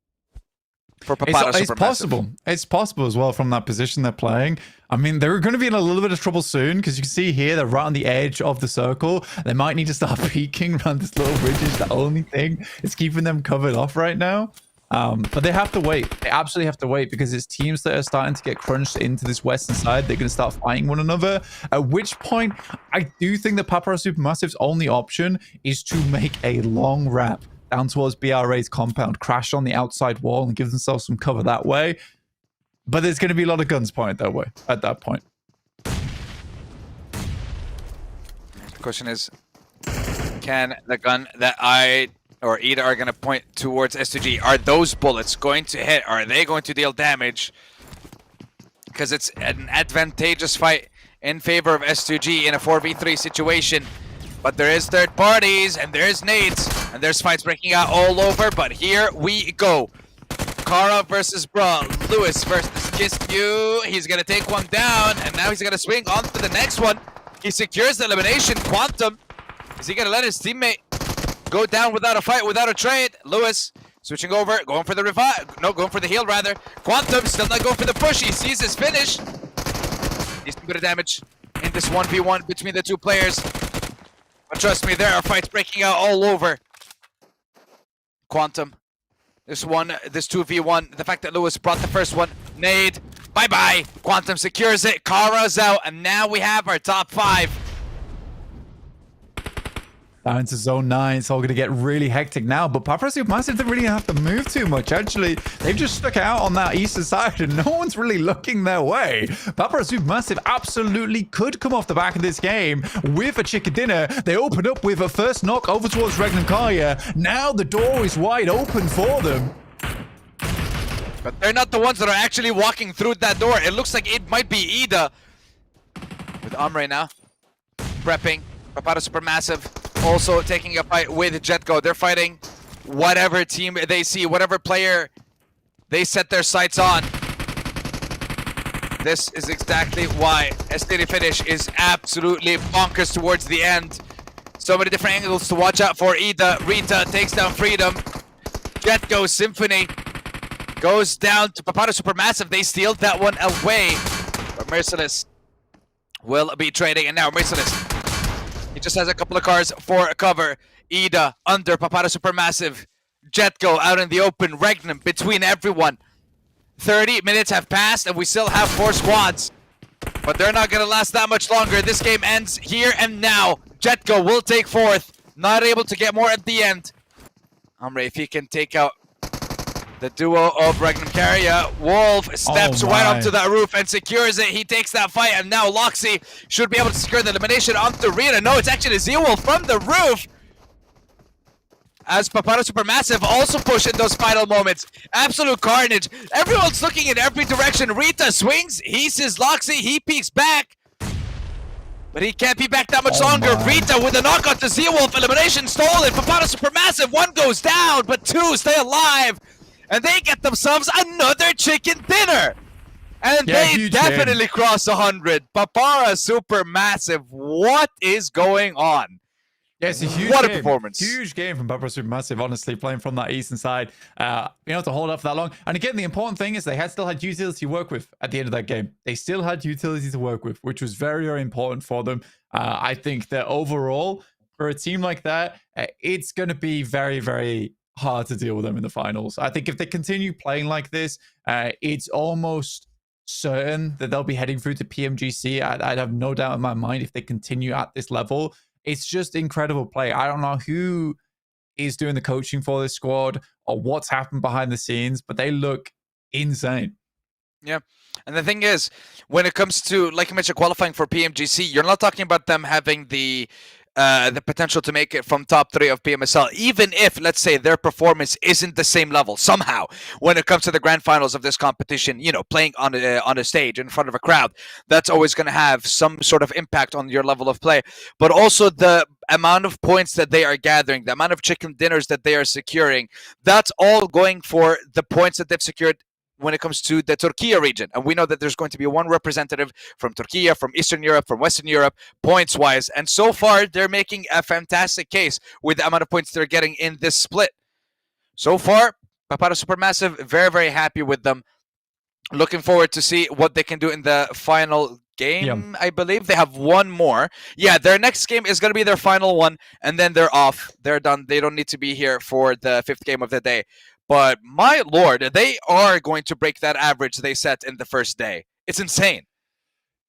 for Papara It's possible. It's possible as well from that position they're playing. I mean, they're going to be in a little bit of trouble soon, because you can see here they're right on the edge of the circle. They might need to start peeking around this little bridge. Is the only thing that's keeping them covered off right now. But they have to wait. They absolutely have to wait, because it's teams that are starting to get crunched into this western side. They're going to start fighting one another. At which point, I do think that Papara SuperMassive's only option is to make a long wrap down towards BRA's compound, crash on the outside wall, and give themselves some cover that way. But there's going to be a lot of guns pointed that way at that point. The question is, can the gun that I or Ida are going to point towards S2G, are those bullets going to hit? Are they going to deal damage? Because it's an advantageous fight in favor of S2G in a 4v3 situation. But there is third parties, and there's nades, and there's fights breaking out all over. But here we go. Carya versus Bra. Lewis versus Kiskew. He's going to take one down, and now he's going to swing on to the next one. He secures the elimination. Quantum. Is he going to let his teammate go down without a fight, without a trade? Lewis switching over, going for the revive. No, going for the heal, rather. Quantum still not going for the push. He sees his finish. He's doing a bit of damage in this 1v1 between the 2 players. But trust me, there are fights breaking out all over. Quantum. This 2v1. The fact that Lewis brought the first one. Nade. Bye-bye. Quantum secures it. Carya's out. And now we have our top 5. Down into zone 9. It's all going to get really hectic now. But Papara SuperMassive don't really have to move too much. Actually, they've just stuck out on that eastern side, and no one's really looking their way. Papara SuperMassive absolutely could come off the back of this game with a chicken dinner. They open up with a first knock over towards Regnum Carya. Now the door is wide open for them. But they're not the ones that are actually walking through that door. It looks like it might be Ida. With Amre now. Prepping. Papara SuperMassive also taking a fight with Jetgo. They're fighting whatever team they see, whatever player they set their sights on. This is exactly why a steady finish is absolutely bonkers towards the end. So many different angles to watch out for. Ida, Rita takes down Freedom. Jetgo Symphony goes down to Papara SuperMassive. They steal that one away. Merciless will be trading, and now Merciless, he just has a couple of cars for cover. Ida under Papara SuperMassive. Jetgo out in the open. Regnum between everyone. 30 minutes have passed, and we still have 4 squads. But they're not going to last that much longer. This game ends here and now. Jetgo will take 4th. Not able to get more at the end. Amre, if he can take out the duo of Regnum Carya. Wolf steps right onto that roof and secures it. He takes that fight, and now Loxy should be able to secure the elimination onto Rita. No, it's actually Z-Wolf from the roof. As Papara SuperMassive also pushing those final moments. Absolute carnage. Everyone's looking in every direction. Rita swings. He sees Loxy. He peeks back. But he can't be back that much longer. Rita with a knockout to Z-Wolf. Elimination stolen. Papara SuperMassive. 1 goes down, but 2 stay alive. And they get themselves another chicken dinner. And they definitely cross 100. Papara SuperMassive. What is going on? Yeah, it's a huge What game. A performance. Huge game from Papara SuperMassive, honestly, playing from that eastern side. Being able to hold up for that long. And again, the important thing is they still had utility to work with at the end of that game. They still had utility to work with, which was very, very important for them. I think that overall, for a team like that, it's going to be very, very hard to deal with them in the finals. I think if they continue playing like this, it's almost certain that they'll be heading through to PMGC. I'd have no doubt in my mind if they continue at this level. It's just incredible play. I don't know who is doing the coaching for this squad or what's happened behind the scenes, but they look insane. Yeah. And the thing is, when it comes to, like you mentioned, qualifying for PMGC, you're not talking about them having the potential to make it from top 3 of PMSL, even if, let's say, their performance isn't the same level somehow when it comes to the grand finals of this competition. You know, playing on a stage in front of a crowd, that's always going to have some sort of impact on your level of play. But also the amount of points that they are gathering, the amount of chicken dinners that they are securing, that's all going for the points that they've secured when it comes to the Turkey region. And we know that there's going to be one representative from Turkey, from Eastern Europe, from Western Europe, points-wise. And so far, they're making a fantastic case with the amount of points they're getting in this split. So far, Papara SuperMassive, very, very happy with them. Looking forward to see what they can do in the final game, I believe. They have one more. Yeah, their next game is going to be their final one, and then they're off. They're done. They don't need to be here for the 5th game of the day. But my lord, they are going to break that average they set in the first day. It's insane.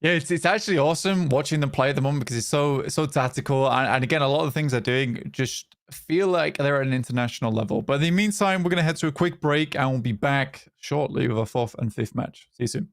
Yeah, it's actually awesome watching them play at the moment because it's so tactical. And again, a lot of the things they're doing just feel like they're at an international level. But in the meantime, we're going to head to a quick break and we'll be back shortly with our 4th and 5th match. See you soon.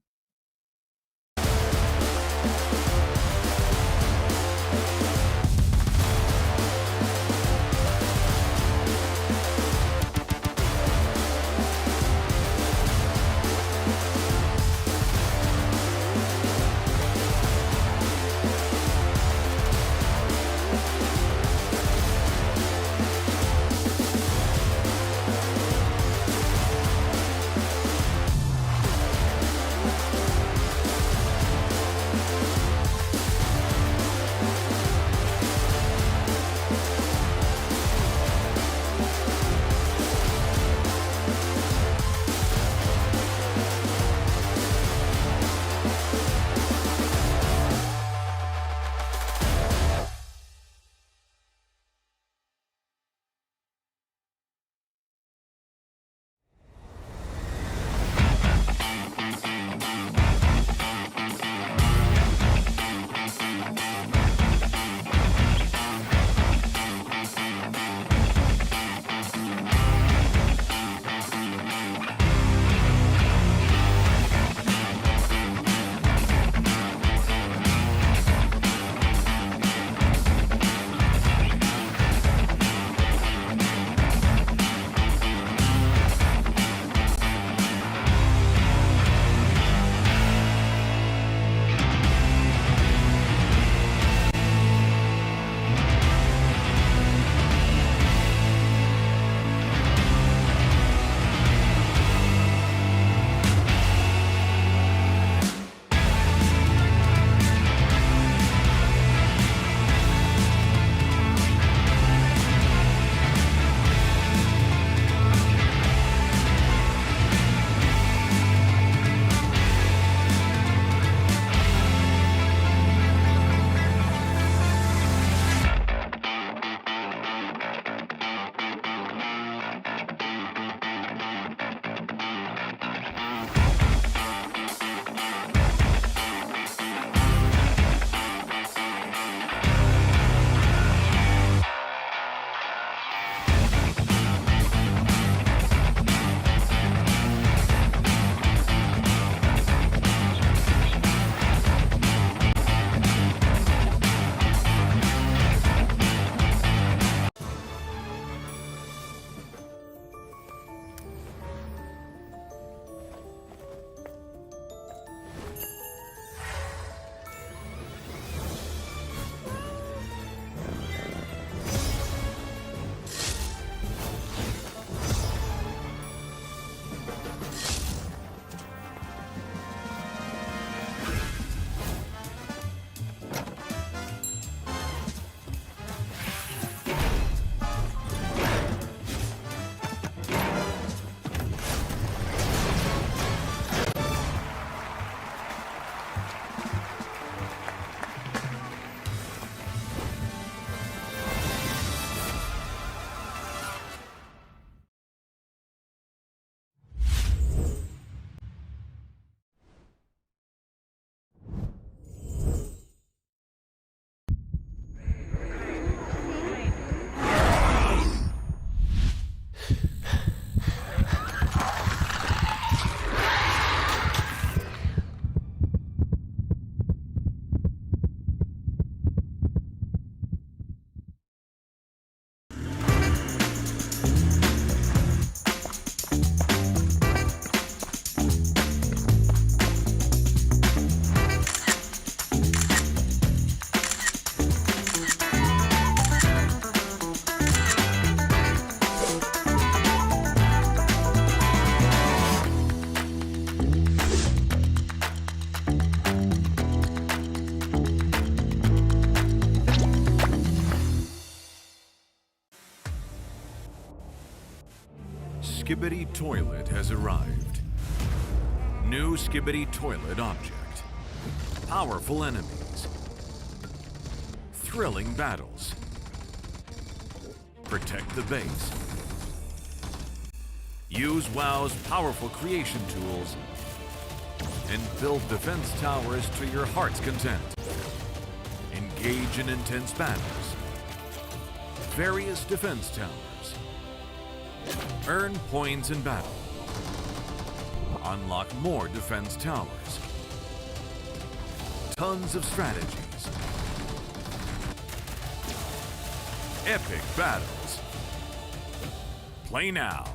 Skibidi Toilet has arrived. New Skibidi Toilet object. Powerful enemies. Thrilling battles. Protect the base. Use WoW's powerful creation tools and build defense towers to your heart's content. Engage in intense battles. Various defense towers. Earn points in battle. Unlock more defense towers. Tons of strategies. Epic battles. Play now.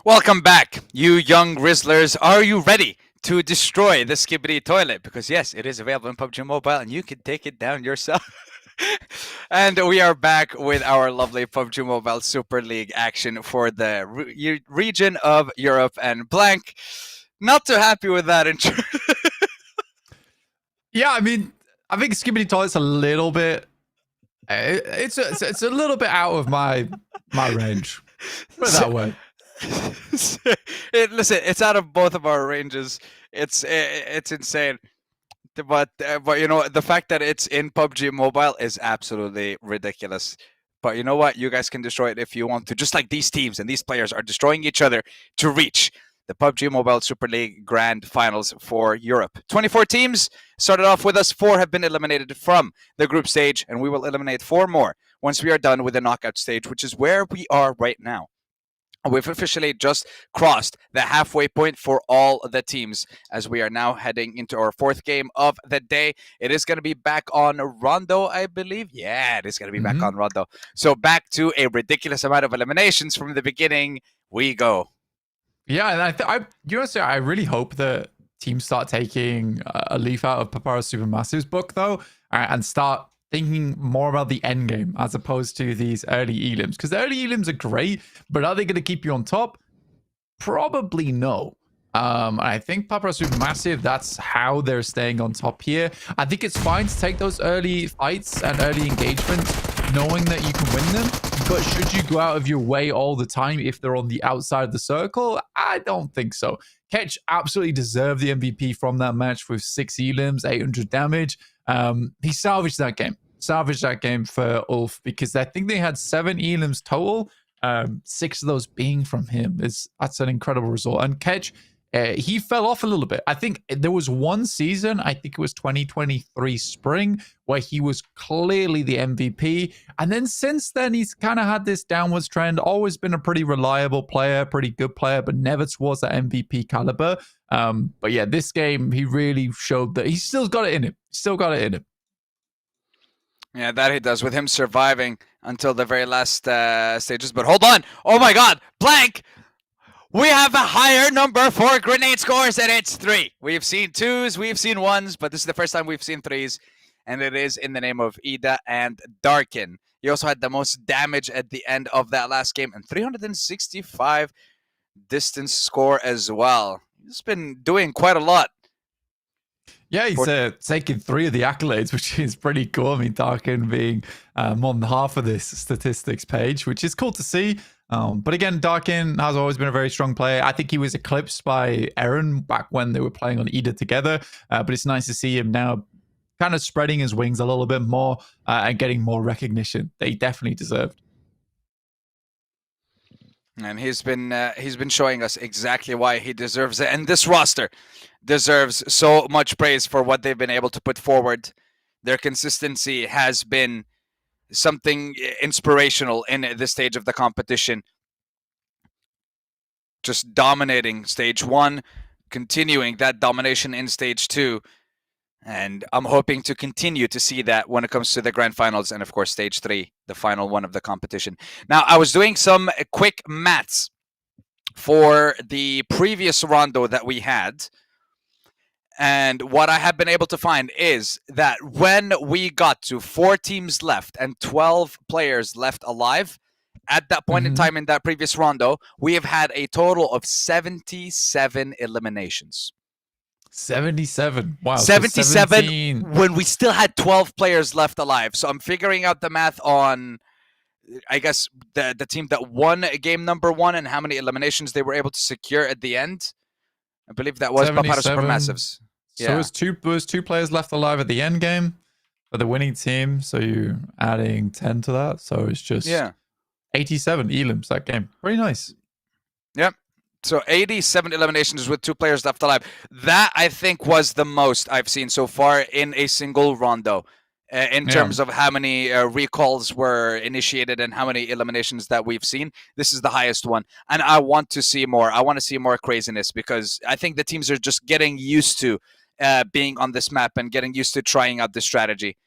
Welcome back, you young Rizzlers. Are you ready to destroy the Skibidi Toilet? Because yes, it is available in PUBG Mobile and you can take it down yourself. And we are back with our lovely PUBG Mobile Super League action for the region of Europe, and Blank, not too happy with that intro. Yeah, I mean, I think Skibidi Toilet's a little bit... It's a little bit out of my range. Put it that way. Listen, it's out of both of our ranges. It's insane, but you know, the fact that it's in PUBG Mobile is absolutely ridiculous. But you know what? You guys can destroy it if you want to, just like these teams and these players are destroying each other to reach the PUBG Mobile Super League Grand Finals for Europe. 24 teams started off with us. 4 have been eliminated from the group stage, and we will eliminate 4 more once we are done with the knockout stage, which is where we are right now. We've officially just crossed the halfway point for all the teams as we are now heading into our 4th game of the day. It is going to be back on Rondo, I believe. Yeah, it is going to be back on Rondo. So back to a ridiculous amount of eliminations from the beginning we go. Yeah, and I really hope that teams start taking a leaf out of Papara SuperMassive's book, though, and start thinking more about the end game as opposed to these early elims. Because the early elims are great, but are they going to keep you on top? Probably no. I think Papara SuperMassive, that's how they're staying on top here. I think it's fine to take those early fights and early engagements, knowing that you can win them. But should you go out of your way all the time if they're on the outside of the circle? I don't think so. Ketch absolutely deserved the MVP from that match with 6 elims, 800 damage. He salvaged that game. Salvaged that game for ULF because I think they had 7 elims total. 6 of those being from him. That's an incredible result. And Ketch, he fell off a little bit. I think there was one season, I think it was 2023 spring, where he was clearly the MVP. And then since then, he's kind of had this downwards trend, always been a pretty reliable player, pretty good player, but never towards that MVP caliber. But yeah, this game, he really showed that he's still got it in him. Still got it in him. Yeah, that he does, with him surviving until the very last stages. But hold on. Oh my God. Blank. We have a higher number for grenade scores, and it's 3. We've seen 2s, we've seen 1s, but this is the first time we've seen 3s, and it is in the name of Ida and Darkin. He also had the most damage at the end of that last game, and 365 distance score as well. He's been doing quite a lot. Yeah, he's taking 3 of the accolades, which is pretty cool. I mean, Darkin being more than half of this statistics page, which is cool to see. But again, Darkin has always been a very strong player. I think he was eclipsed by Eren back when they were playing on Ida together. But it's nice to see him now kind of spreading his wings a little bit more and getting more recognition that he definitely deserved. And he's been showing us exactly why he deserves it. And this roster deserves so much praise for what they've been able to put forward. Their consistency has been something inspirational in this stage of the competition. Just dominating stage 1, continuing that domination in stage 2. And I'm hoping to continue to see that when it comes to the grand finals and, of course, stage 3, the final one of the competition. Now, I was doing some quick maths for the previous rondo that we had. And what I have been able to find is that when we got to 4 teams left and 12 players left alive, at that point in time in that previous rondo, we have had a total of 77 eliminations. 77. Wow. 77 when we still had 12 players left alive. So I'm figuring out the math on, I guess, the team that won game number 1 and how many eliminations they were able to secure at the end. I believe that was Papara SuperMassive's. So it was 2 players left alive at the end game for the winning team. So you're adding 10 to that. So it's just 87 elims that game. Very nice. Yep. So 87 eliminations with 2 players left alive. That, I think, was the most I've seen so far in a single rondo. In terms of how many recalls were initiated and how many eliminations that we've seen, this is the highest one. And I want to see more. I want to see more craziness because I think the teams are just getting used to being on this map and getting used to trying out this strategy.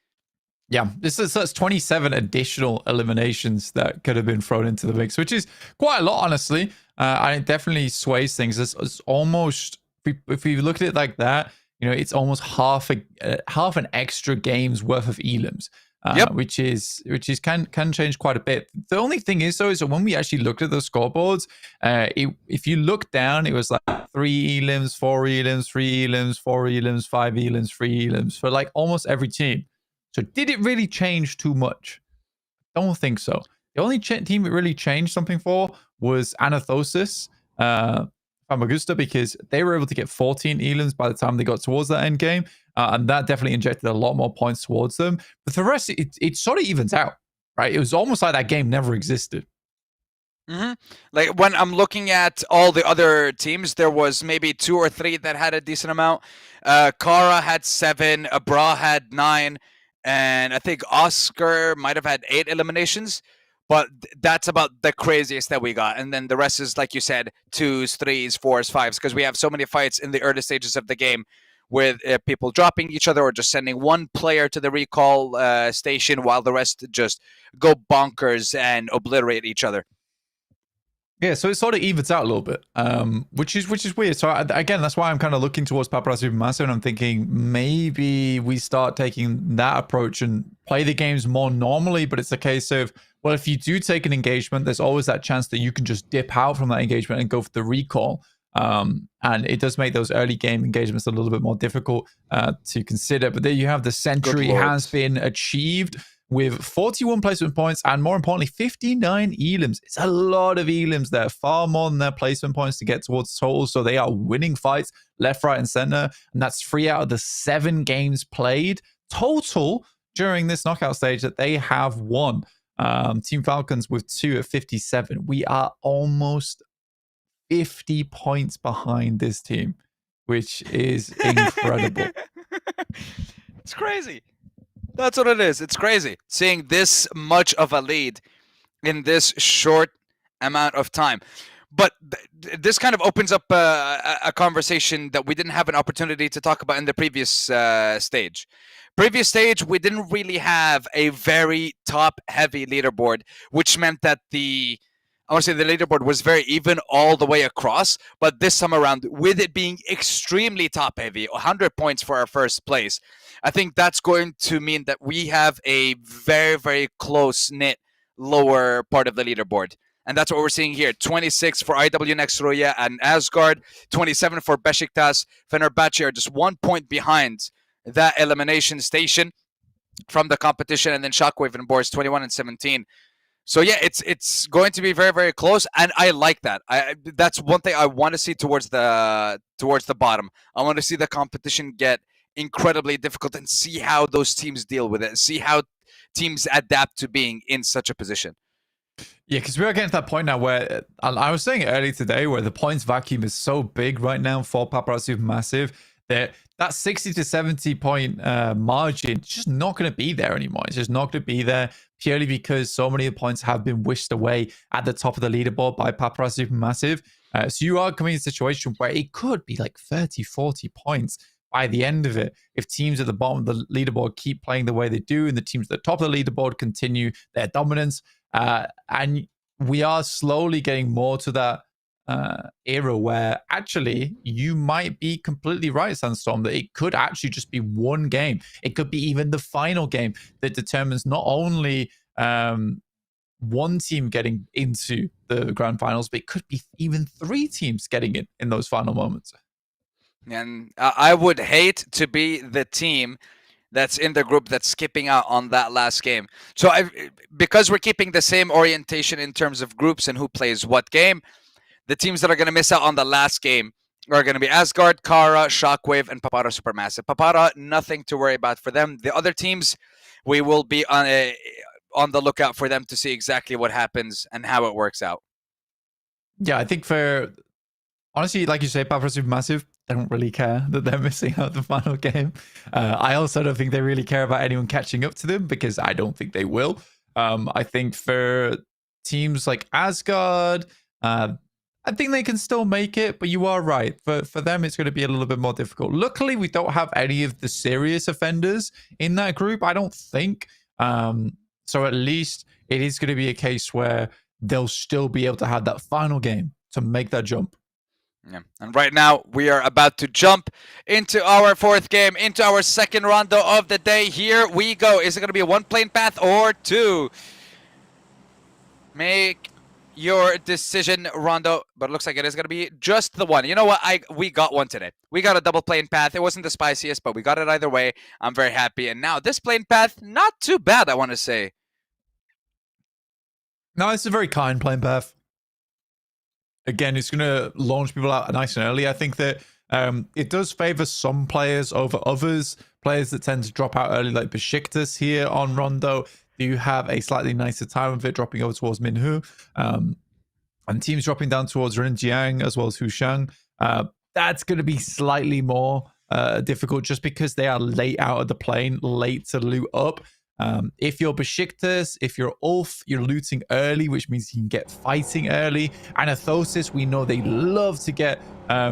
Yeah, that's 27 additional eliminations that could have been thrown into the mix, which is quite a lot, honestly. And it definitely sways things. It's almost, if you look at it like that, you know, it's almost half an extra game's worth of elims, which can change quite a bit. The only thing is, though, is that when we actually looked at the scoreboards, if you look down, it was like 3 elims, 4 elims, 3 elims, 4 elims, 5 elims, 3 elims for like almost every team. So did it really change too much? I don't think so. The only team it really changed something for was Anorthosis Famagusta, because they were able to get 14 elims by the time they got towards that end game, and that definitely injected a lot more points towards them. But the rest, it sort of evens out, right? It was almost like that game never existed. Like when I'm looking at all the other teams, there was maybe 2 or 3 that had a decent amount. Carya had 7, Abra had 9, and I think Oscar might have had 8 eliminations. But that's about the craziest that we got. And then the rest is, like you said, 2s, 3s, 4s, 5s, because we have so many fights in the early stages of the game with people dropping each other or just sending one player to the recall station while the rest just go bonkers and obliterate each other. Yeah, so it sort of evens out a little bit, which is weird. So again, that's why I'm kind of looking towards Papara SuperMassive, and I'm thinking maybe we start taking that approach and play the games more normally. But it's a case of, well, if you do take an engagement, there's always that chance that you can just dip out from that engagement and go for the recall. And it does make those early game engagements a little bit more difficult to consider. But there you have the century has been achieved with 41 placement points and, more importantly, 59 elims. It's a lot of elims there, far more than their placement points to get towards total. So they are winning fights left, right, and center. And that's 3 out of the 7 games played total during this knockout stage that they have won. Team Falcons with 2 at 57. We are almost 50 points behind this team, which is incredible. It's crazy. That's what it is. It's crazy seeing this much of a lead in this short amount of time. But this kind of opens up a conversation that we didn't have an opportunity to talk about in the previous stage. Previous stage, we didn't really have a very top-heavy leaderboard, which meant that the leaderboard was very even all the way across. But this time around, with it being extremely top-heavy, 100 points for our first place, I think that's going to mean that we have a very, very close-knit lower part of the leaderboard. And that's what we're seeing here. 26 for IW Next Rüya and Asgard. 27 for Beşiktaş. Fenerbahçe are just 1 point behind that elimination station from the competition. And then Shockwave and Boars 21 and 17. So yeah, it's going to be very, very close, and I like that. That's one thing I want to see towards the bottom. I want to see the competition get incredibly difficult and see how those teams deal with it. See how teams adapt to being in such a position. Yeah, because we are getting to that point now where I was saying it earlier today, where the points vacuum is so big right now for Papara SuperMassive that 60 to 70 point margin is just not going to be there anymore. It's just not going to be there purely because so many of the points have been wished away at the top of the leaderboard by Papara SuperMassive. So you are coming in a situation where it could be like 30, 40 points by the end of it if teams at the bottom of the leaderboard keep playing the way they do and the teams at the top of the leaderboard continue their dominance. And we are slowly getting more to that era where actually you might be completely right, Sandstorm, that it could actually just be one game. It could be even the final game that determines not only one team getting into the grand finals, but it could be even 3 teams getting in those final moments. And I would hate to be the team that's in the group that's skipping out on that last game. So because we're keeping the same orientation in terms of groups and who plays what game, the teams that are going to miss out on the last game are going to be Asgard, Carya, Shockwave, and Papara SuperMassive. Papara, nothing to worry about for them. The other teams, we will be on the lookout for them to see exactly what happens and how it works out. Yeah, I think honestly, like you say, Papara SuperMassive, they don't really care that they're missing out the final game. I also don't think they really care about anyone catching up to them because I don't think they will. I think for teams like Asgard, I think they can still make it, but you are right. For them, it's going to be a little bit more difficult. Luckily, we don't have any of the serious offenders in that group, I don't think. So at least it is going to be a case where they'll still be able to have that final game to make that jump. Yeah. And right now, we are about to jump into our 4th game, into our 2nd rondo of the day. Here we go. Is it going to be a 1 plane path or 2? Make your decision, Rondo, but it looks like it is going to be just the one. You know what? We got one today. We got a double plane path. It wasn't the spiciest, but we got it either way. I'm very happy. And now this plane path, not too bad, I want to say. No, it's a very kind plane path. Again, it's going to launch people out nice and early. I think that it does favor some players over others. Players that tend to drop out early, like Beşiktaş here on Rondo, do have a slightly nicer time of it, dropping over towards Minhu. And teams dropping down towards Renjiang as well as Hushang. That's going to be slightly more difficult just because they are late out of the plane, late to loot up. If you're Beşiktaş, if you're ULF, you're looting early, which means you can get fighting early. Anorthosis, we know they love to get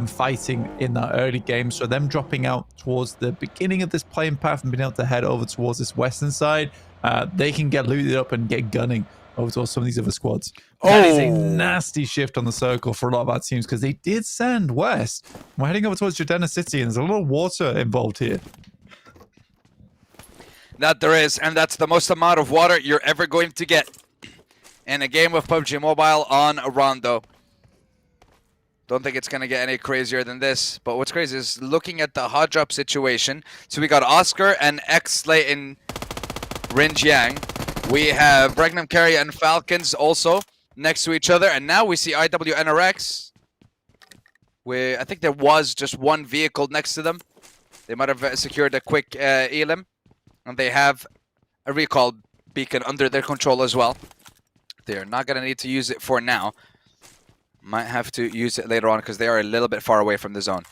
fighting in that early game. So them dropping out towards the beginning of this plane path and being able to head over towards this western side, they can get looted up and get gunning over towards some of these other squads. That is a Oh. nasty shift on the circle for a lot of our teams because they did send west. We're heading over towards Jordana City, and there's a little water involved here. That there is, and that's the most amount of water you're ever going to get in a game of PUBG Mobile on Rondo. Don't think it's going to get any crazier than this. But what's crazy is looking at the hot drop situation. So we got Oscar and XSlay in Rinjiang. We have Regnum, Carya, and Falcons also next to each other. And now we see IWNRX. I think there was just one vehicle next to them. They might have secured a quick elim. And they have a recall beacon under their control as well. They're not going to need to use it for now. Might have to use it later on because they are a little bit far away from the zone.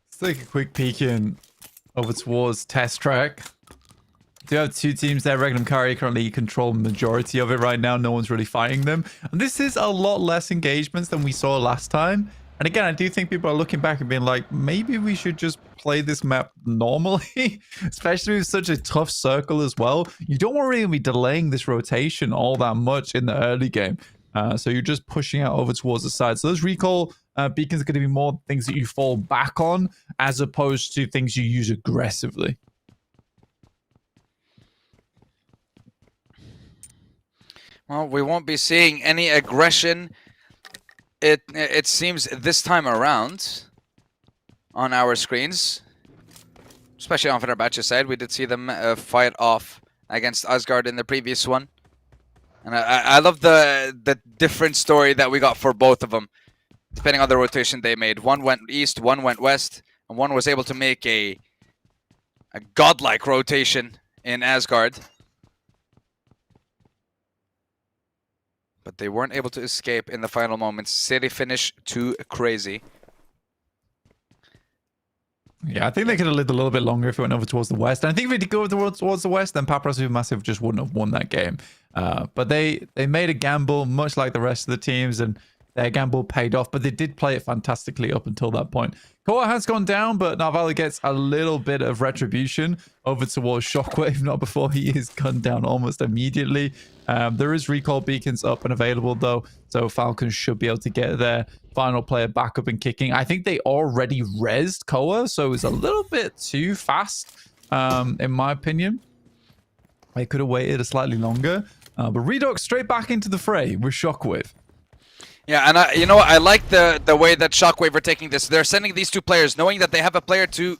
Let's take a quick peek in over towards test track. Do have two teams there. Regnum Carya currently control the majority of it right now. No one's really fighting them. And this is a lot less engagements than we saw last time. And again, I do think people are looking back and being like, maybe we should just play this map normally, especially with such a tough circle as well. You don't want to really be delaying this rotation all that much in the early game. So you're just pushing out over towards the side. So those recall beacons are going to be more things that you fall back on as opposed to things you use aggressively. Well, we won't be seeing any aggression. It seems this time around on our screens, especially on Fenerbahçe's side. We did see them fight off against Asgard in the previous one. And I love the different story that we got for both of them, depending on the rotation they made. One went east, one went west, and one was able to make a godlike rotation in Asgard. But they weren't able to escape in the final moments. City finish too crazy. Yeah, I think they could have lived a little bit longer if it went over towards the west. And I think if we did go towards the west, then Papara SuperMassive just wouldn't have won that game. But they made a gamble, much like the rest of the teams, and their gamble paid off. But they did play it fantastically up until that point. Koa has gone down, but Narvala gets a little bit of retribution over towards Shockwave, not before he is gunned down almost immediately. There is recall beacons up and available, though, so Falcons should be able to get their final player back up and kicking. I think they already rezzed Koa, so it was a little bit too fast, in my opinion. They could have waited a slightly longer, but Redox straight back into the fray with Shockwave. Yeah, and you know what? I like the way that Shockwave are taking this. They're sending these two players, knowing that they have a player to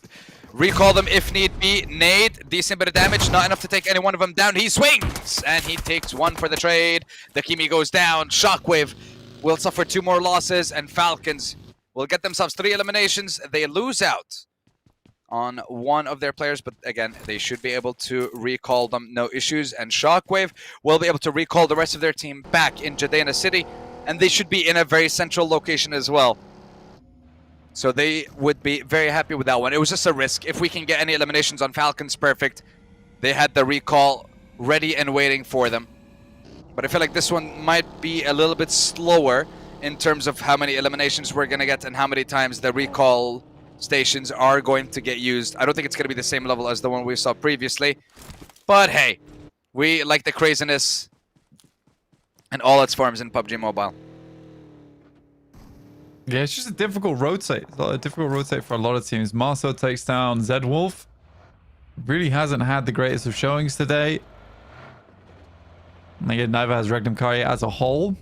recall them if need be. Nade, decent bit of damage, not enough to take any one of them down. He swings, and he takes one for the trade. The Kimi goes down. Shockwave will suffer 2 more losses, and Falcons will get themselves 3 eliminations. They lose out on one of their players, but again, they should be able to recall them, no issues. And Shockwave will be able to recall the rest of their team back in Jordana City, and they should be in a very central location as well. So they would be very happy with that one. It was just a risk. If we can get any eliminations on Falcons, perfect. They had the recall ready and waiting for them. But I feel like this one might be a little bit slower in terms of how many eliminations we're going to get and how many times the recall stations are going to get used. I don't think it's going to be the same level as the one we saw previously. But hey, we like the craziness and all its forms in PUBG Mobile. Yeah, it's just a difficult rotate. It's a difficult rotate for a lot of teams. Marcel takes down Zed Wolf. Really hasn't had the greatest of showings today. And again, neither has Regnum Carya as a whole.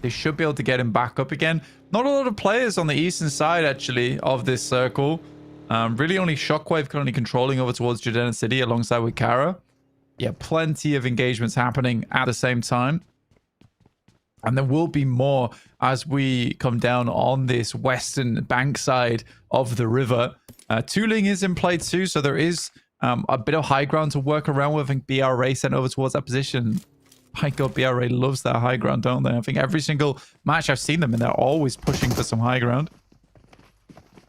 They should be able to get him back up again. Not a lot of players on the eastern side, actually, of this circle. Really only Shockwave currently controlling over towards Jordana City alongside with Carya. Yeah, plenty of engagements happening at the same time. And there will be more as we come down on this western bank side of the river. Tooling is in play too, so there is a bit of high ground to work around with. I think BRA sent over towards that position. My God, BRA loves that high ground, don't they? I think every single match I've seen them in, they're always pushing for some high ground.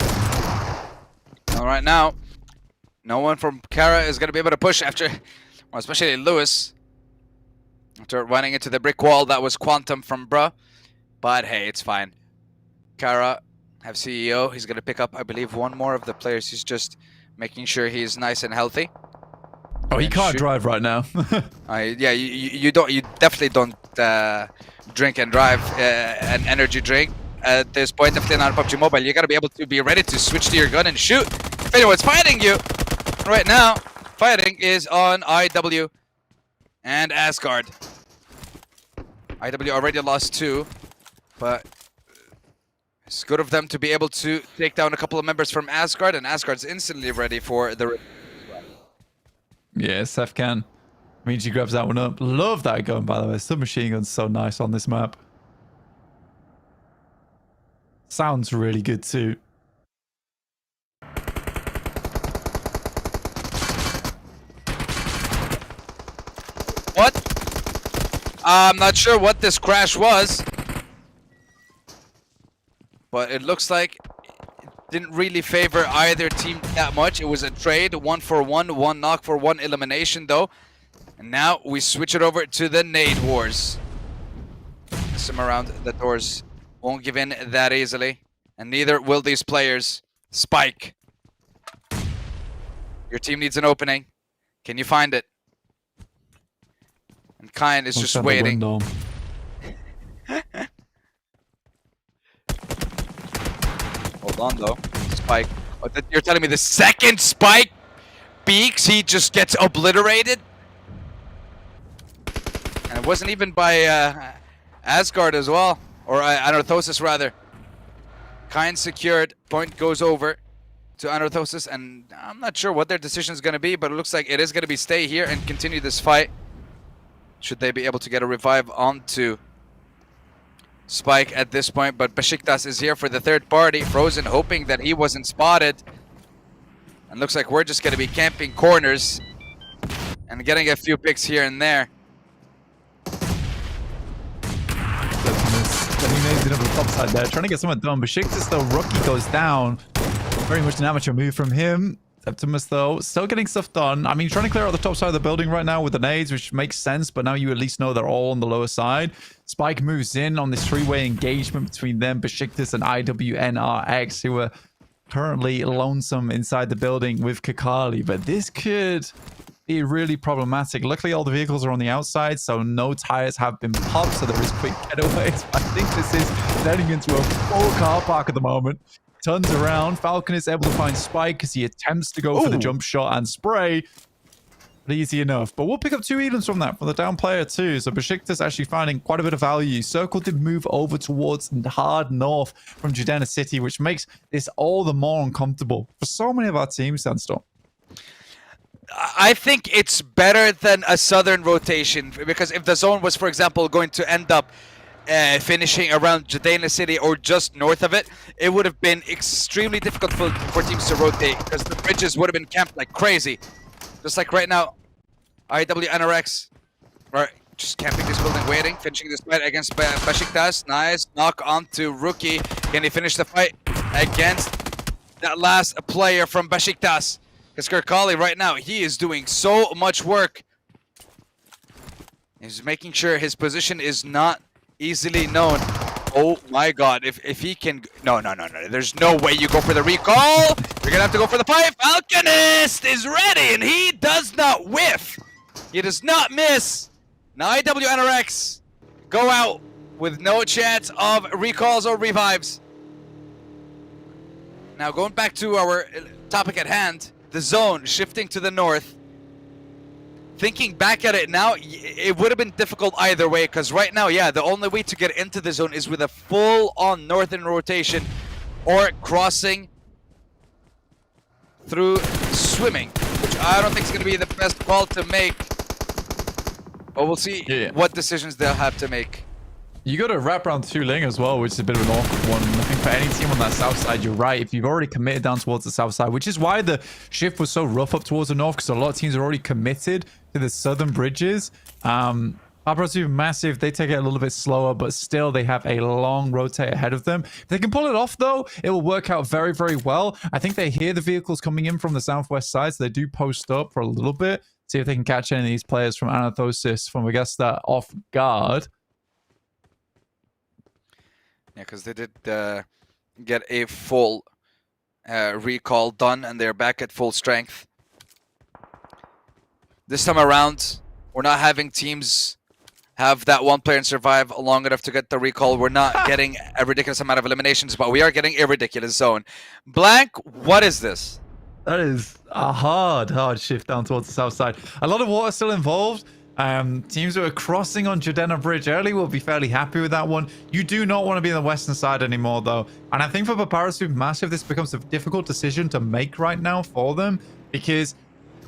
All right, now, no one from Carya is going to be able to push after, well, especially Lewis. After running into the brick wall, that was Quantum from Bruh. But hey, it's fine. Carya have CEO. He's going to pick up, I believe, one more of the players. He's just making sure he's nice and healthy. Oh, he And can't shoot. drive right now. Yeah, you definitely don't drink and drive an energy drink at this point. Definitely not on PUBG Mobile. You gotta be able to be ready to switch to your gun and shoot if anyone's fighting you. Right now, fighting is on IW and Asgard. IW already lost 2, but it's good of them to be able to take down a couple of members from Asgard, and Asgard's instantly ready for the... Yeah, Seth can. Means he grabs that one up. Love that gun, by the way. Submachine gun's so nice on this map. Sounds really good too. What? I'm not sure what this crash was, but it looks like it didn't really favor either team that much. It was a trade, 1-for-1, 1 knock for 1 elimination though. And now we switch it over to the nade wars. Some around the doors won't give in that easily, and neither will these players. Spike, your team needs an opening. Can you find it? And Kyan is just waiting. Hold on though. Spike. Oh, you're telling me the second Spike peeks, he just gets obliterated? And it wasn't even by Asgard as well. Or Anorthosis rather. Kyan secured. Point goes over to Anorthosis, and I'm not sure what their decision is going to be, but it looks like it is going to be stay here and continue this fight. Should they be able to get a revive onto Spike at this point, but Beşiktaş is here for the third party. Frozen hoping that he wasn't spotted. And looks like we're just going to be camping corners and getting a few picks here and there. Over the top side there, trying to get someone done. Beşiktaş though, rookie goes down. Very much an amateur move from him. Septimus though, still getting stuff done. I mean, trying to clear out the top side of the building right now with the nades, which makes sense, but now you at least know they're all on the lower side. Spike moves in on this three-way engagement between them, Beşiktaş and IWNRX, who are currently lonesome inside the building with Kakali, but this could be really problematic. Luckily, all the vehicles are on the outside, so no tires have been popped, so there is quick getaways. I think this is turning into a full car park at the moment. Turns around. Falcon is able to find Spike as he attempts to go for the jump shot and spray. But easy enough. But we'll pick up 2 Edens from that, from the down player too. So Beşiktaş actually finding quite a bit of value. Circle did move over towards hard north from Judena City, which makes this all the more uncomfortable for so many of our teams, Sandstorm. I think it's better than a southern rotation, because if the zone was, for example, going to end up finishing around Judena City or just north of it, it would have been extremely difficult for teams to rotate, because the bridges would have been camped like crazy. Just like right now, IWNRX are just camping this building, waiting, finishing this fight against Beşiktaş. Nice knock onto Rookie. Can he finish the fight against that last player from Beşiktaş? Because Kirkali right now, he is doing so much work. He's making sure his position is not easily known. Oh my god, if he can... No. There's no way you go for the recall. You're gonna have to go for the fight. Falconist is ready, and he does not whiff. He does not miss. Now IWNRX go out with no chance of recalls or revives. Now going back to our topic at hand, the zone shifting to the north. Thinking back at it now, it would have been difficult either way, because right now, yeah, the only way to get into the zone is with a full-on northern rotation or crossing through swimming, which I don't think is going to be the best call to make. But we'll see what decisions they'll have to make. You got to wrap around 2 Ling as well, which is a bit of an awkward one. I think for any team on that south side, you're right. If you've already committed down towards the south side, which is why the shift was so rough up towards the north, because a lot of teams are already committed to the southern bridges. Papara SuperMassive, they take it a little bit slower, but still they have a long rotate ahead of them. If they can pull it off, though, it will work out very, very well. I think they hear the vehicles coming in from the southwest side, so they do post up for a little bit, see if they can catch any of these players from Anorthosis Famagusta off guard. Yeah, because they did get a full recall done, and they're back at full strength. This time around, we're not having teams have that one player and survive long enough to get the recall. We're not getting a ridiculous amount of eliminations, but we are getting a ridiculous zone. Blank, what is this? That is a hard shift down towards the south side. A lot of water still involved. Teams who are crossing on Jordana Bridge early will be fairly happy with that one. You do not want to be on the western side anymore, though. And I think for Papara SuperMassive, this becomes a difficult decision to make right now for them, because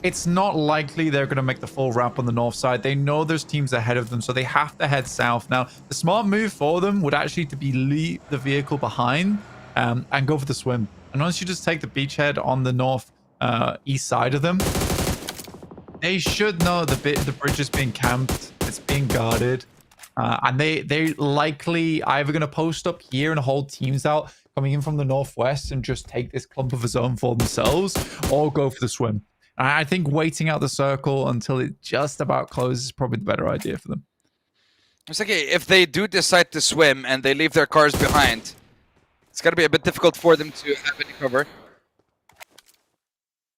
it's not likely they're going to make the full wrap on the north side. They know there's teams ahead of them, so they have to head south. Now, the smart move for them would actually to be leave the vehicle behind and go for the swim. And once you just take the beachhead on the north east side of them, they should know the bridge is being camped, it's being guarded, and they likely either going to post up here and hold teams out coming in from the northwest and just take this clump of a zone for themselves, or go for the swim. I think waiting out the circle until it just about closes is probably the better idea for them. It's like, if they do decide to swim and they leave their cars behind, it's going to be a bit difficult for them to have any cover.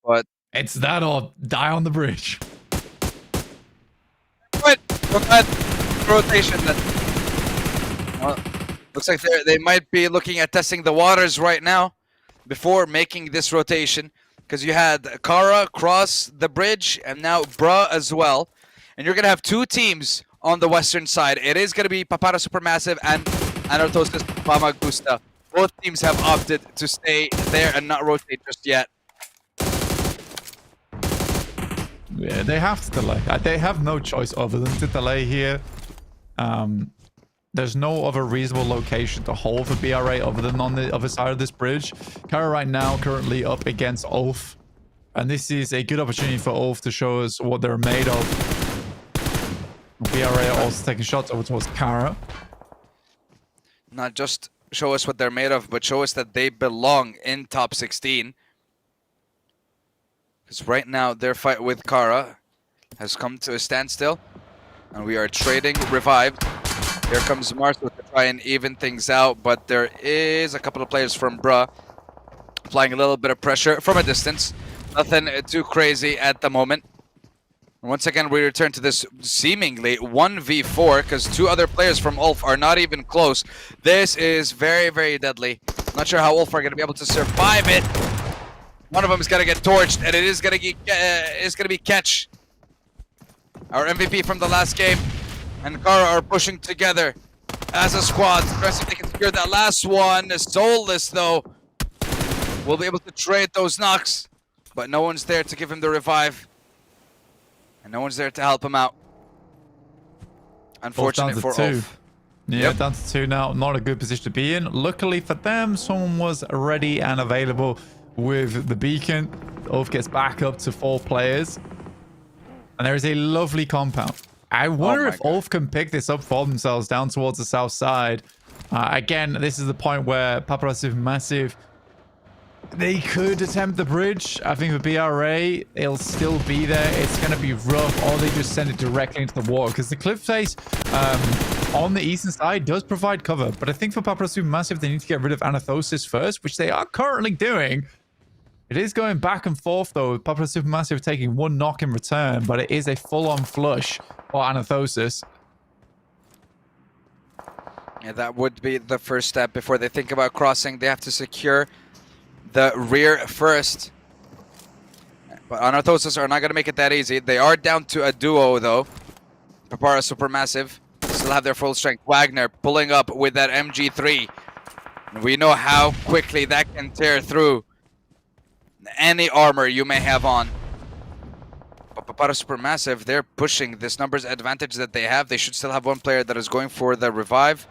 But it's that or die on the bridge. But look at the rotation. Well, looks like they might be looking at testing the waters right now before making this rotation. Because you had Carya cross the bridge and now Bruh as well. And you're going to have two teams on the western side. It is going to be Papara SuperMassive and Anorthosis Famagusta. Both teams have opted to stay there and not rotate just yet. Yeah, they have to delay. They have no choice other than to delay here. There's no other reasonable location to hold for BRA other than on the other side of this bridge. Carya right now currently up against ULF. And this is a good opportunity for ULF to show us what they're made of. BRA also taking shots over towards Carya. Not just show us what they're made of, but show us that they belong in top 16. Because right now, their fight with Carya has come to a standstill. And we are trading revived. Here comes Marcel to try and even things out, but there is a couple of players from Bruh applying a little bit of pressure from a distance. Nothing too crazy at the moment. And once again, we return to this seemingly 1v4 because two other players from ULF are not even close. This is very, very deadly. Not sure how ULF are going to be able to survive it. One of them is going to get torched, and it is going to be Catch, our MVP from the last game. And Carya are pushing together as a squad. Trying to see if they can secure that last one. Soulless, though, will be able to trade those knocks. But no one's there to give him the revive. And no one's there to help him out. Unfortunate for ULF. Yeah, down to 2 now. Not a good position to be in. Luckily for them, someone was ready and available with the beacon. ULF gets back up to 4 players. And there is a lovely compound. I wonder if ULF can pick this up for themselves down towards the south side. Again, this is the point where Papara SuperMassive, they could attempt the bridge. I think for BRA, it'll still be there. It's going to be rough, or they just send it directly into the water. Because the cliff face on the eastern side does provide cover. But I think for Papara SuperMassive, they need to get rid of Anorthosis first, which they are currently doing. It is going back and forth, though, with Papara SuperMassive taking 1 knock in return. But it is a full-on flush for Anorthosis. Yeah, that would be the first step before they think about crossing. They have to secure the rear first. But Anorthosis are not going to make it that easy. They are down to a duo, though. Papara SuperMassive still have their full strength. Wagner pulling up with that MG3. We know how quickly that can tear through any armor you may have on. But Papara SuperMassive, they're pushing this numbers advantage that they have. They should still have 1 player that is going for the revive.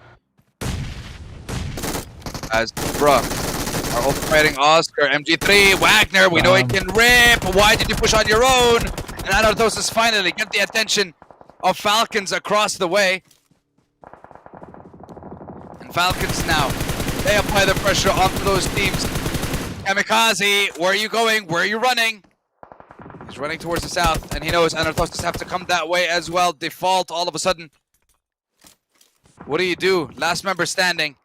As Bruh are all fighting Oscar. MG3, Wagner, we know he can rip. Why did you push on your own? And Anorthosis finally get the attention of Falcons across the way. And Falcons now, they apply the pressure onto those teams. Kamikaze, where are you going? Where are you running? He's running towards the south, and he knows Anorthosis have to come that way as well. Default all of a sudden. What do you do? Last member standing.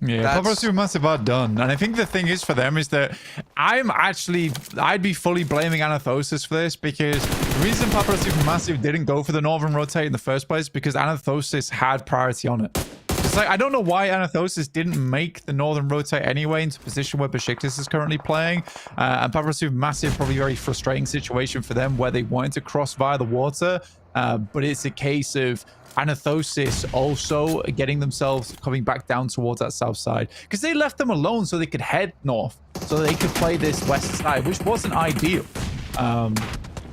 Yeah, Papara SuperMassive are done. And I think the thing is for them is that I'd be fully blaming Anorthosis for this, because the reason Papara SuperMassive didn't go for the Northern Rotate in the first place is because Anorthosis had priority on it. It's like, I don't know why Anorthosis didn't make the Northern Rotate anyway into a position where Beşiktaş is currently playing. And Papara SuperMassive, probably a very frustrating situation for them where they wanted to cross via the water. But it's a case of Anorthosis also getting themselves coming back down towards that south side, because they left them alone so they could head north, so they could play this west side, which wasn't ideal. But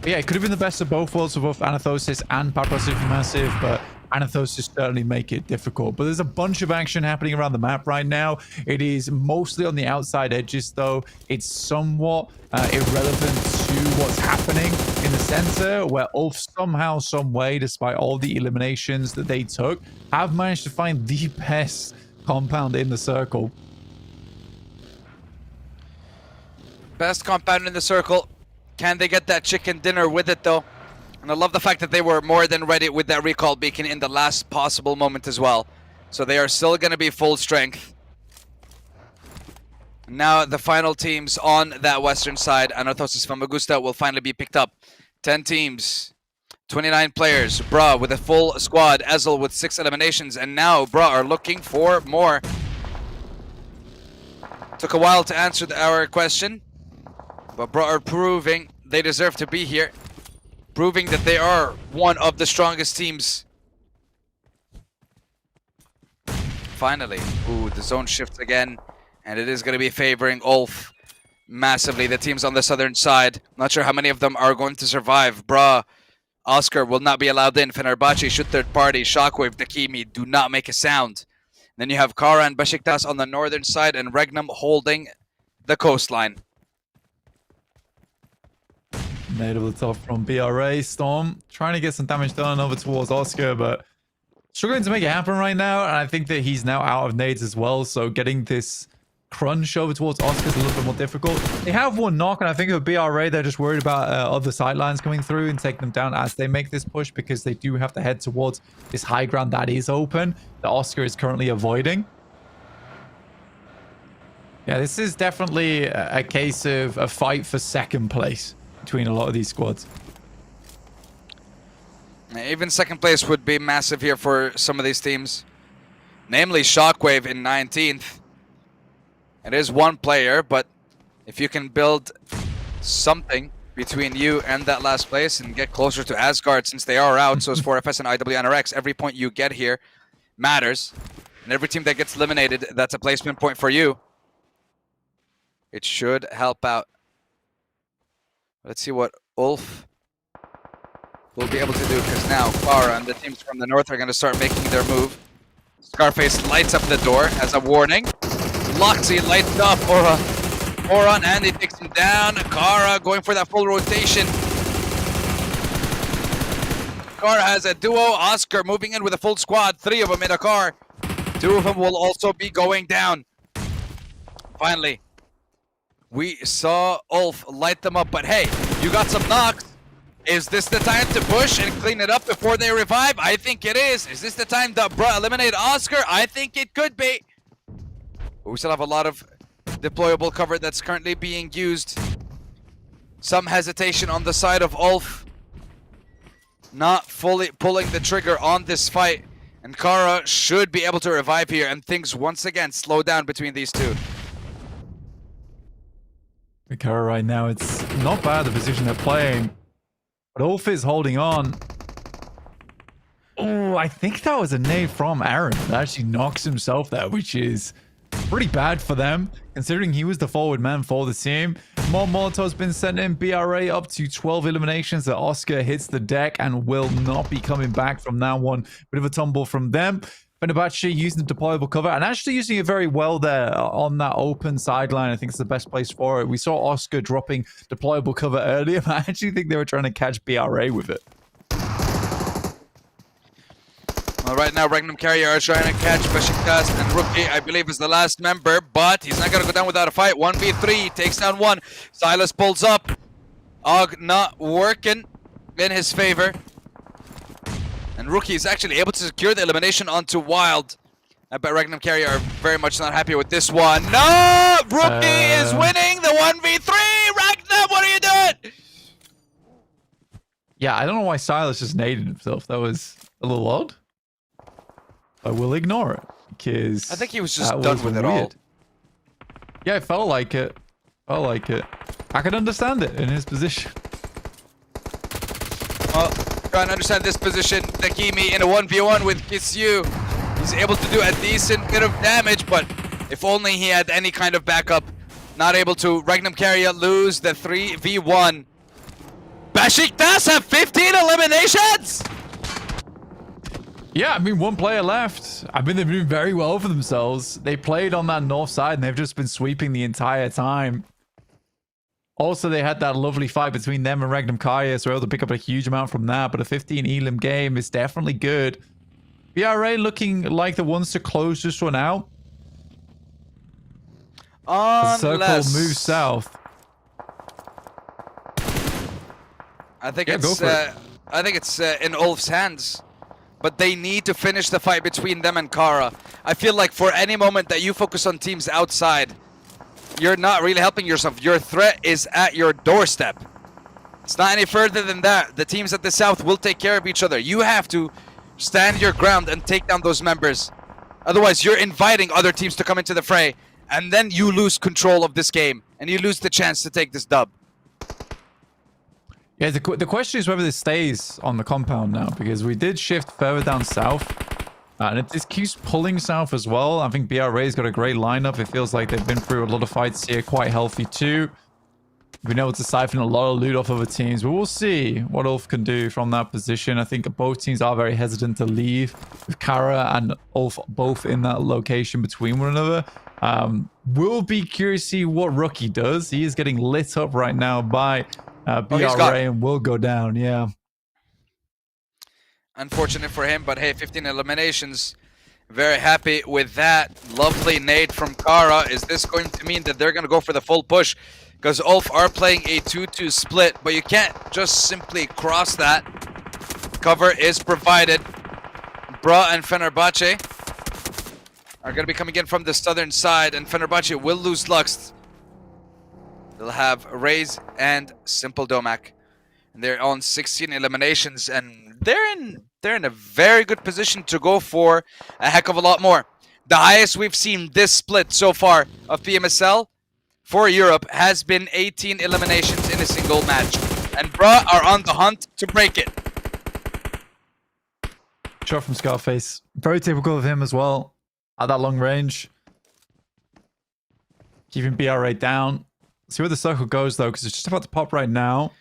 yeah, it could have been the best of both worlds for both Anorthosis and Papara SuperMassive, but Anorthosis certainly make it difficult. But there's a bunch of action happening around the map right now. It is mostly on the outside edges, though. It's somewhat irrelevant to what's happening in the center, where ULF somehow, some way, despite all the eliminations that they took, have managed to find the best compound in the circle. Best compound in the circle. Can they get that chicken dinner with it, though? And I love the fact that they were more than ready with that recall beacon in the last possible moment as well. So they are still going to be full strength. Now the final teams on that western side, Anorthosis Famagusta, will finally be picked up. 10 teams, 29 players. Bra with a full squad, Ezel with 6 eliminations, and now Bra are looking for more. Took a while to answer our question, but Bra are proving they deserve to be here. Proving that they are one of the strongest teams. Finally. Ooh, the zone shifts again. And it is going to be favoring ULF massively. The teams on the southern side. Not sure how many of them are going to survive. Bra, Oscar will not be allowed in. Fenerbahçe should third party. Shockwave, Dakimi do not make a sound. Then you have Carya and Beşiktaş on the northern side, and Regnum holding the coastline. Nade of the top from BRA. Storm trying to get some damage done over towards Oscar, but struggling to make it happen right now. And I think that he's now out of nades as well, so getting this crunch over towards Oscar is a little bit more difficult. They have one knock, and I think with BRA, they're just worried about other sidelines coming through and take them down as they make this push, because they do have to head towards this high ground that is open that Oscar is currently avoiding. Yeah, this is definitely a case of a fight for second place between a lot of these squads. Even second place would be massive here for some of these teams. Namely Shockwave in 19th. It is one player, but if you can build something between you and that last place and get closer to Asgard, since they are out, so is 4FS and IWNRX, every point you get here matters. And every team that gets eliminated, that's a placement point for you. It should help out. Let's see what ULF will be able to do, because now Farah and the teams from the north are going to start making their move. Scarface lights up the door as a warning. Loxy lights up Oran, and he takes him down. Carya going for that full rotation. Carya has a duo. Oscar moving in with a full squad. 3 of them in a car. 2 of them will also be going down. Finally, we saw ULF light them up, but hey, you got some knocks. Is this the time to push and clean it up before they revive? I think it is. Is this the time to eliminate Oscar? I think it could be. But we still have a lot of deployable cover that's currently being used. Some hesitation on the side of ULF. Not fully pulling the trigger on this fight. And Carya should be able to revive here, and things once again slow down between these two. Carya right now, it's not bad the position they're playing, but ULF is holding on. Oh, I think that was a nade from Aaron that actually knocks himself there, which is pretty bad for them, considering he was the forward man for the team. More Molotov's been sent in. BRA up to 12 eliminations. That Oscar hits the deck and will not be coming back from that one. Bit of a tumble from them. Fenerbahçe using the deployable cover and actually using it very well there on that open sideline. I think it's the best place for it. We saw Oscar dropping deployable cover earlier, but I actually think they were trying to catch BRA with it. Well, right now, Regnum Carya are trying to catch Beşiktaş, and Rookie, I believe, is the last member, but he's not going to go down without a fight. 1v3, takes down 1. Silas pulls up. Og not working in his favor. And Rookie is actually able to secure the elimination onto Wild. I bet Regnum Carya are very much not happy with this one. No! Rookie is winning the 1v3! Regnum, what are you doing? Yeah, I don't know why Silas just naded himself. That was a little odd. I will ignore it because I think he was just done with it all. Yeah, it felt like it. Felt like it. I can understand it in his position. Well, trying to understand this position. Nakimi in a 1v1 with Kisyu. He's able to do a decent bit of damage, but if only he had any kind of backup. Not able to. Regnum Carya lose the 3v1. Beşiktaş have 15 eliminations! Yeah, I mean, one player left. I mean, they've been doing very well for themselves. They played on that north side, and they've just been sweeping the entire time. Also, they had that lovely fight between them and Regnum Carya, so we're able to pick up a huge amount from that. But a 15 elim game is definitely good. BRA looking like the ones to close this one out. The circle moves south. I think it's in ULF's hands. But they need to finish the fight between them and Carya. I feel like for any moment that you focus on teams outside, you're not really helping yourself. Your threat is at your doorstep. It's not any further than that. The teams at the south will take care of each other. You have to stand your ground and take down those members. Otherwise, you're inviting other teams to come into the fray. And then you lose control of this game. And you lose the chance to take this dub. Yeah, the question is whether this stays on the compound now, because we did shift further down south. And it just keeps pulling south as well. I think BRA's got a great lineup. It feels like they've been through a lot of fights here, quite healthy too. Been able to siphon a lot of loot off other teams, but we'll see what ULF can do from that position. I think both teams are very hesitant to leave, with Carya and ULF both in that location between one another. We'll be curious to see what Rookie does. He is getting lit up right now by BRA and will go down, yeah. Unfortunate for him, but hey, 15 eliminations. Very happy with that. Lovely nade from Carya. Is this going to mean that they're going to go for the full push? Because ULF are playing a 2-2 split, but you can't just simply cross that. Cover is provided. Bra and Fenerbahçe are going to be coming in from the southern side, and Fenerbahçe will lose Lux. They'll have Raze and Simple Domak. And they're on 16 eliminations, and they're in a very good position to go for a heck of a lot more. The highest we've seen this split so far of PMSL for Europe has been 18 eliminations in a single match. And Bra are on the hunt to break it. Shot from Scarface. Very typical of him as well. At that long range. Keeping BRA down. See where the circle goes though, because it's just about to pop right now.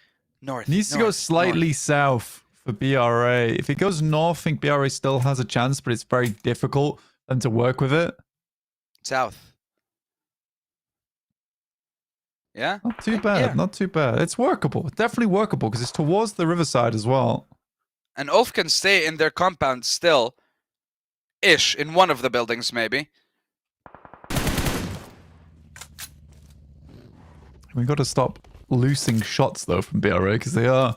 North. Needs to go slightly south for BRA. If it goes north, I think BRA still has a chance, but it's very difficult for them to work with it. South. Yeah? Not too bad. Yeah. Not too bad. It's workable. It's definitely workable because it's towards the riverside as well. And ULF can stay in their compound still. Ish. In one of the buildings, maybe. We've got to stop losing shots, though, from BRA because they are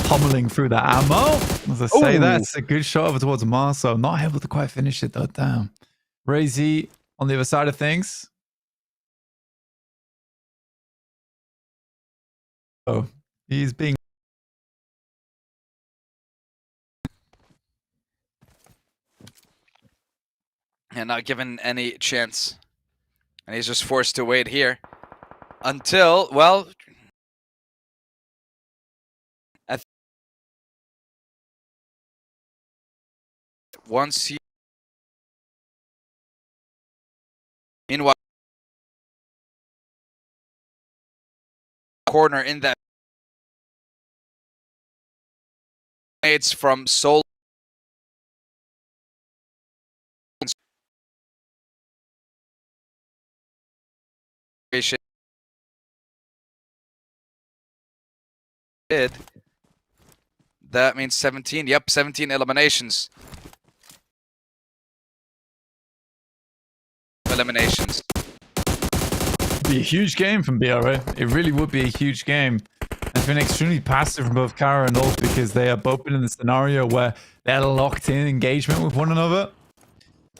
pummeling through the ammo. As I say, that's a good shot over towards Marso. Not able to quite finish it, though. Damn. Razy on the other side of things. Oh, he's being... And not given any chance. And he's just forced to wait here. Until, well... once he... Meanwhile... corner in that... It's from Seoul. That means 17. Yep, 17 eliminations. Eliminations. Be a huge game from BRA. It really would be a huge game. It's been extremely passive from both Carya and ULF because they are both been in the scenario where they're locked in engagement with one another.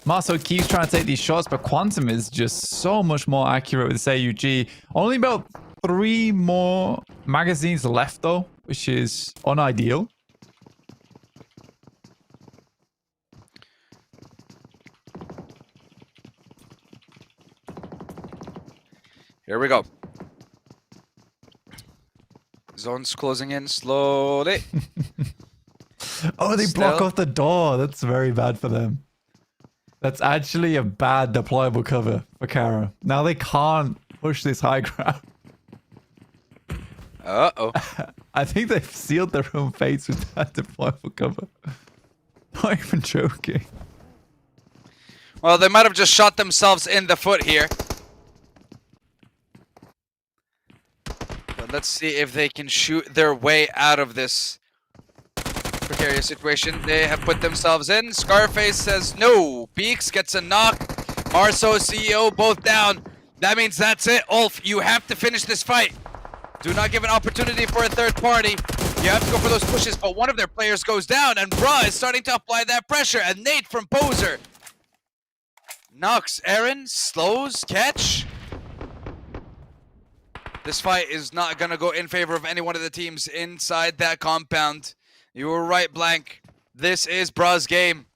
Marcel keeps trying to take these shots, but Quantum is just so much more accurate with this AUG. Only about 3 more magazines left, though, which is unideal. Here we go. Zone's closing in slowly. Oh, they block off the door. That's very bad for them. That's actually a bad deployable cover for Carya. Now they can't push this high ground. Uh-oh. I think they've sealed their own fates with that deployable cover. Not even joking. Well, they might have just shot themselves in the foot here. But let's see if they can shoot their way out of this precarious situation they have put themselves in. Scarface says no. Beaks gets a knock. Marso, CEO, both down. That means that's it. Ulf, you have to finish this fight. Do not give an opportunity for a third party. You have to go for those pushes, but one of their players goes down, and Bra is starting to apply that pressure. And Nate from Poser knocks Aaron, slows, catch. This fight is not going to go in favor of any one of the teams inside that compound. You were right, Blank. This is Bra's game.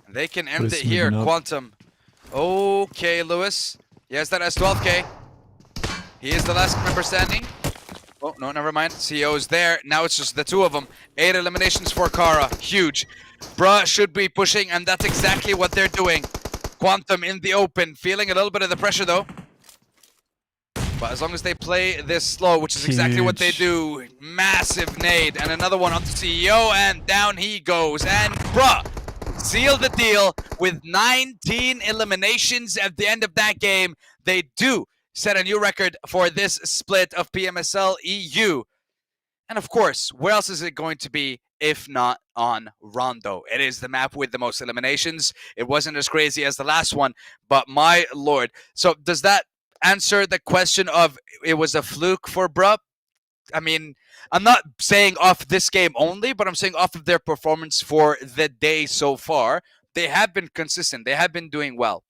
They can end it here, Quantum. Okay, Lewis. He has that S12K. He is the last member standing. Oh, no, never mind. CEO's there. Now it's just the two of them. 8 eliminations for Carya. Huge. Bra should be pushing, and that's exactly what they're doing. Quantum in the open. Feeling a little bit of the pressure, though. But as long as they play this slow, which is exactly what they do. Massive nade. And another one onto CEO, and down he goes. And Bra sealed the deal with 19 eliminations at the end of that game. They do set a new record for this split of PMSL EU. And of course, where else is it going to be if not on Rondo? It is the map with the most eliminations. It wasn't as crazy as the last one, but my lord. So does that answer the question of it was a fluke for Bruh? I mean, I'm not saying off this game only, but I'm saying off of their performance for the day so far. They have been consistent. They have been doing well.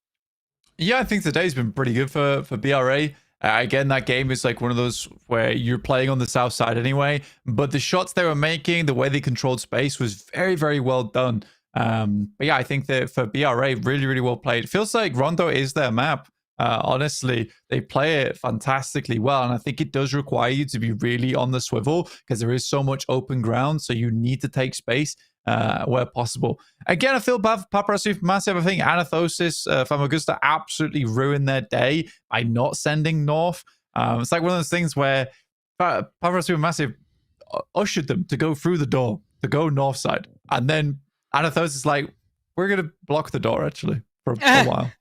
Yeah, I think today's been pretty good for BRA. Again, that game is like one of those where you're playing on the south side anyway, but the shots they were making, the way they controlled space was very, very well done. But yeah, I think that for BRA, really, really well played. It feels like Rondo is their map. Honestly, they play it fantastically well, and I think it does require you to be really on the swivel because there is so much open ground, so you need to take space where possible. Again, I feel bad for Papara SuperMassive. I think Anorthosis Famagusta absolutely ruined their day by not sending north. It's like one of those things where Papara SuperMassive ushered them to go through the door, to go north side, and then Anorthosis is like, we're going to block the door actually for a while.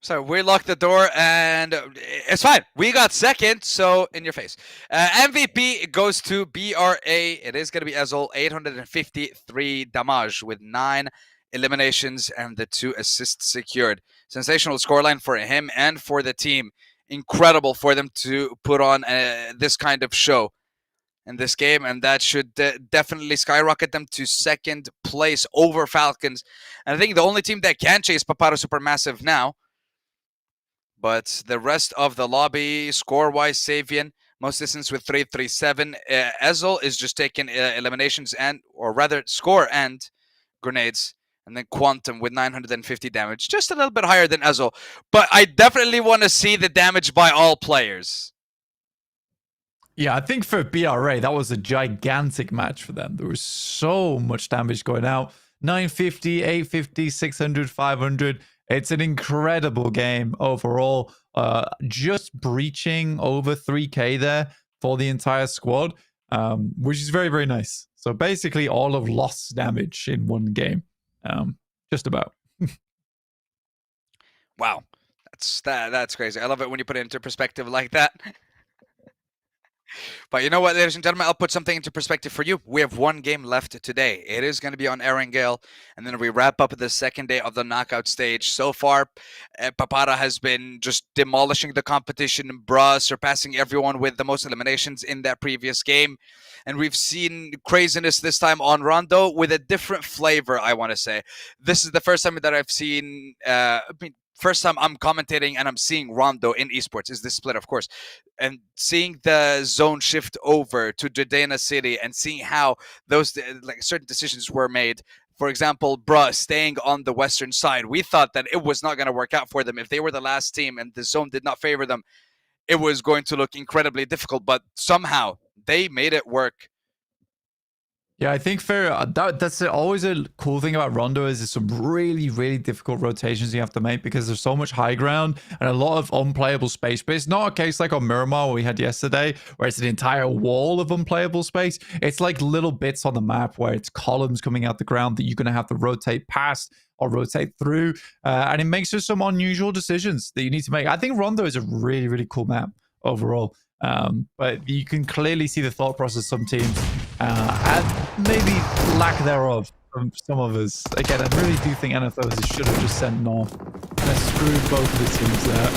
So we locked the door, and it's fine. We got second, so in your face. MVP goes to BRA. It is going to be Ezol, 853 damage with 9 eliminations and the 2 assists secured. Sensational scoreline for him and for the team. Incredible for them to put on this kind of show in this game, and that should definitely skyrocket them to second place over Falcons. And I think the only team that can chase Papara SuperMassive now. But the rest of the lobby, score-wise, Savian, most distance with 337. Ezol is just taking eliminations and, or rather, score and grenades. And then Quantum with 950 damage. Just a little bit higher than Ezol. But I definitely want to see the damage by all players. Yeah, I think for BRA, that was a gigantic match for them. There was so much damage going out. 950, 850, 600, 500. It's an incredible game overall. Just breaching over 3K there for the entire squad, which is very, very nice. So basically all of lost damage in one game. Just about. Wow. That's crazy. I love it when you put it into perspective like that. But you know what, ladies and gentlemen, I'll put something into perspective for you. We have one game left today. It is going to be on Erangel, and then we wrap up the second day of the knockout stage. So far, Papara has been just demolishing the competition, surpassing everyone with the most eliminations in that previous game. And we've seen craziness this time on Rondo with a different flavor, I want to say. This is the first time that I've seen... first time I'm commentating and I'm seeing Rondo in esports is this split, of course, and seeing the zone shift over to Jadena City and seeing how those certain decisions were made. For example, Bruh staying on the western side. We thought that it was not going to work out for them. If they were the last team and the zone did not favor them, it was going to look incredibly difficult, but somehow they made it work. Yeah, I think that's always a cool thing about Rondo is there's some really, really difficult rotations you have to make because there's so much high ground and a lot of unplayable space. But it's not a case like on Miramar we had yesterday where it's an entire wall of unplayable space. It's like little bits on the map where it's columns coming out the ground that you're going to have to rotate past or rotate through. And it makes for some unusual decisions that you need to make. I think Rondo is a really, really cool map overall. But you can clearly see the thought process of some teams and maybe lack thereof from some of us. Again, I really do think Anorthosis should have just sent North and screwed both of the teams there.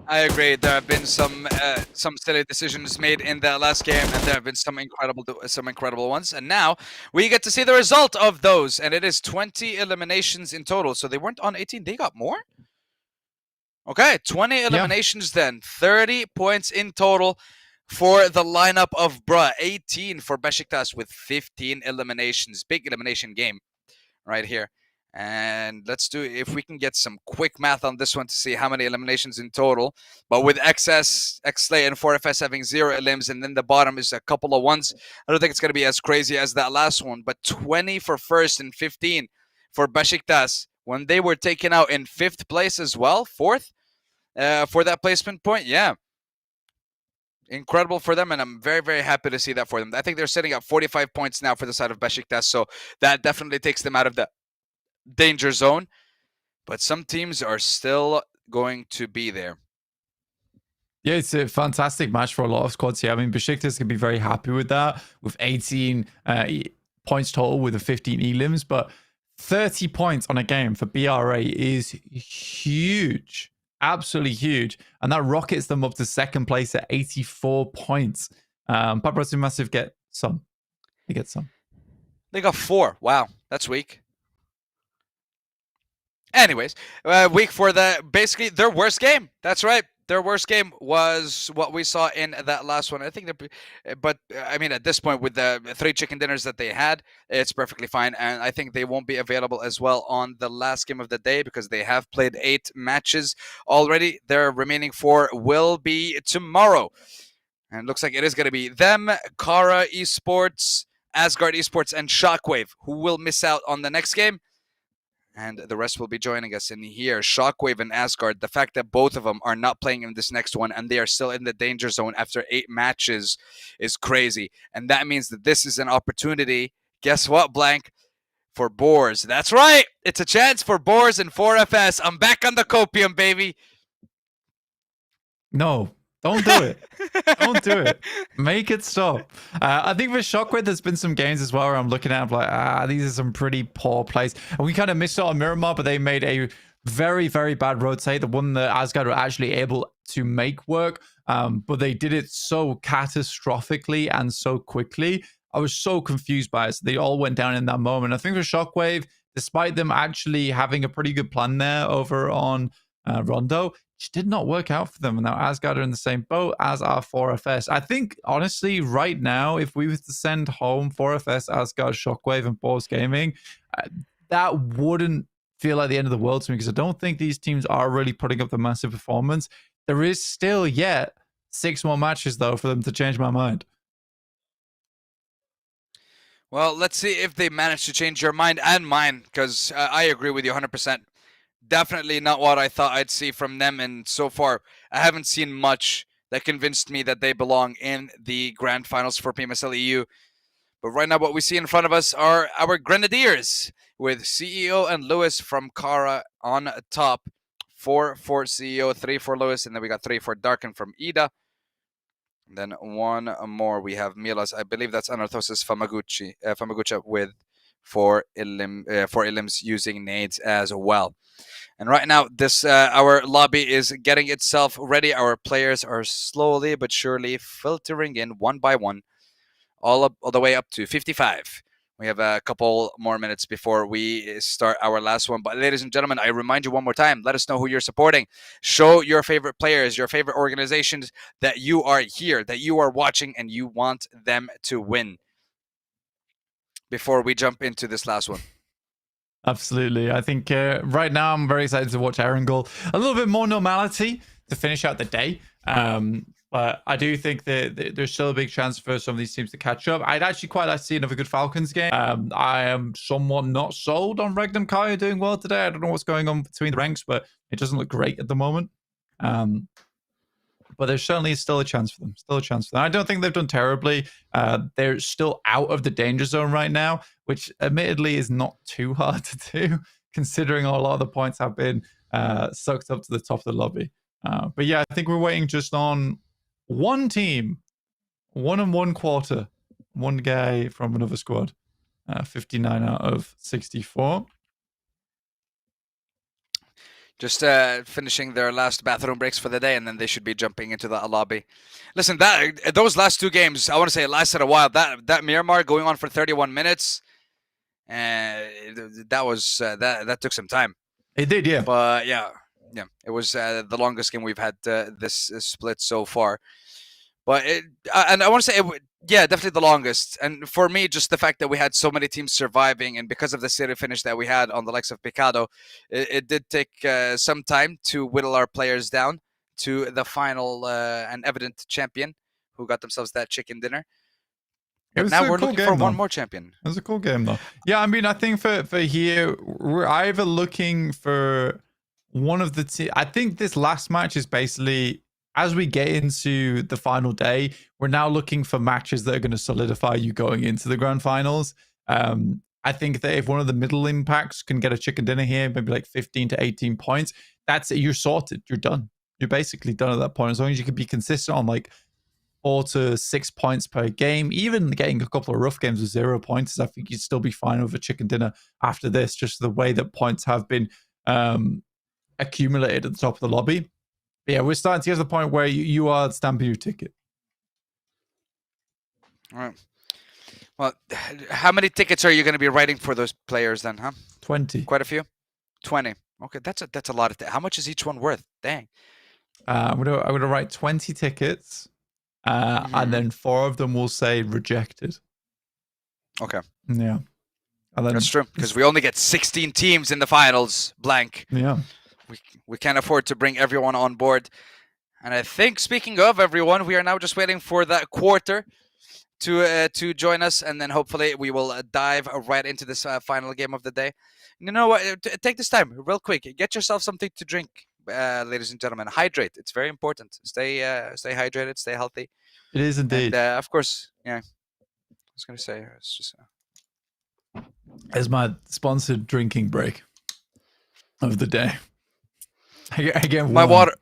I agree. There have been some silly decisions made in that last game, and there have been some incredible ones. And now we get to see the result of those, and it is 20 eliminations in total. So they weren't on 18; they got more. Okay, 20 eliminations then. 30 points in total for the lineup of Bruh. 18 for Beşiktaş with 15 eliminations. Big elimination game right here. And let's do, if we can get some quick math on this one to see how many eliminations in total. But with XSlay and 4FS having 0 elims, and then the bottom is a couple of ones. I don't think it's going to be as crazy as that last one. But 20 for first and 15 for Beşiktaş. When they were taken out in 5th place as well, 4th, for that placement point, yeah. Incredible for them, and I'm very, very happy to see that for them. I think they're sitting at 45 points now for the side of Beşiktaş, so that definitely takes them out of the danger zone. But some teams are still going to be there. Yeah, it's a fantastic match for a lot of squads here. I mean, Beşiktaş can be very happy with that, with 18 points total with the 15 elims, but 30 points on a game for BRA is huge. Absolutely huge. And that rockets them up to 2nd place at 84 points. Papara SuperMassive get some. They get some. They got 4. Wow, that's weak. Anyways, weak for basically their worst game. That's right. Their worst game was what we saw in that last one. I think, but I mean, at this point, with the 3 chicken dinners that they had, it's perfectly fine. And I think they won't be available as well on the last game of the day because they have played 8 matches already. Their remaining 4 will be tomorrow. And it looks like it is going to be them, Carya Esports, Asgard Esports, and Shockwave, who will miss out on the next game. And the rest will be joining us in here. Shockwave and Asgard, the fact that both of them are not playing in this next one and they are still in the danger zone after 8 matches is crazy. And that means that this is an opportunity, guess what, Blank? For Boars. That's right! It's a chance for Boars and 4FS. I'm back on the copium, baby! No. Don't do it. Don't do it. Make it stop. I think with Shockwave, there's been some games as well where I'm looking at, I'm like, these are some pretty poor plays. And we kind of missed out on Miramar, but they made a very, very bad rotate. The one that Asgard were actually able to make work. But they did it so catastrophically and so quickly. I was so confused by it. So they all went down in that moment. I think for Shockwave, despite them actually having a pretty good plan there over on Rondo, did not work out for them. And now Asgard are in the same boat as our 4FS. I think, honestly, right now, if we were to send home 4FS, Asgard, Shockwave, and Boars Gaming, that wouldn't feel like the end of the world to me because I don't think these teams are really putting up the massive performance. There is still yet 6 more matches, though, for them to change my mind. Well, let's see if they manage to change your mind and mine, because I agree with you 100%. Definitely not what I thought I'd see from them, and so far I haven't seen much that convinced me that they belong in the grand finals for PMSL EU. But right now what we see in front of us are our Grenadiers with CEO and Lewis from Carya on top. 4 for CEO, 3 for Lewis, and then we got 3 for Darken from Ida. Then one more. We have Milas. I believe that's Anorthosis Famagusta with 4 Ilims using nades as well. And right now, this our lobby is getting itself ready. Our players are slowly but surely filtering in one by one, all the way up to 55. We have a couple more minutes before we start our last one. But ladies and gentlemen, I remind you one more time, let us know who you're supporting. Show your favorite players, your favorite organizations that you are here, that you are watching, and you want them to win. Before we jump into this last one. Absolutely. I think right now I'm very excited to watch Erangel. A little bit more normality to finish out the day. But I do think that there's still a big chance for some of these teams to catch up. I'd actually quite like to see another good Falcons game. I am somewhat not sold on Regnum Carya doing well today. I don't know what's going on between the ranks, but it doesn't look great at the moment. But there's certainly still a chance for them. I don't think they've done terribly. They're still out of the danger zone right now, which admittedly is not too hard to do, considering a lot of the points have been sucked up to the top of the lobby. But yeah, I think we're waiting just on one team, 1 1/4, one guy from another squad, 59 out of 64. Just finishing their last bathroom breaks for the day, and then they should be jumping into the lobby. Listen, those last 2 games, I want to say it lasted a while. That Miramar going on for 31 minutes, that took some time. It did, yeah. But yeah, it was the longest game we've had this split so far. But and I want to say, definitely the longest. And for me, just the fact that we had so many teams surviving, and because of the series finish that we had on the likes of Picado, it did take some time to whittle our players down to the final and evident champion who got themselves that chicken dinner. But now we're looking for one more champion. It was a cool game, though. Yeah, I mean, I think for here, we're either looking for one of the I think this last match is basically, as we get into the final day, we're now looking for matches that are going to solidify you going into the grand finals. I think that if one of the middle impacts can get a chicken dinner here, maybe like 15 to 18 points, that's it. You're sorted. You're done. You're basically done at that point. As long as you can be consistent on like 4 to 6 points per game, even getting a couple of rough games with 0 points, I think you'd still be fine with a chicken dinner after this, just the way that points have been accumulated at the top of the lobby. But yeah, we're starting to get to the point where you are stamping your ticket. All right. Well, how many tickets are you going to be writing for those players then, huh? 20. Quite a few? 20. Okay, that's a lot of how much is each one worth? Dang. I'm gonna write 20 tickets, and then 4 of them will say rejected. Okay. Yeah. And then, that's true, because we only get 16 teams in the finals, blank. Yeah. We can't afford to bring everyone on board. And I think, speaking of everyone, we are now just waiting for that quarter to join us, and then hopefully we will dive right into this final game of the day. You know what? Take this time real quick. Get yourself something to drink, ladies and gentlemen. Hydrate. It's very important. Stay hydrated. Stay healthy. It is indeed. And, of course, yeah. I was going to say, it's just... It's my sponsored drinking break of the day. I get my one. water.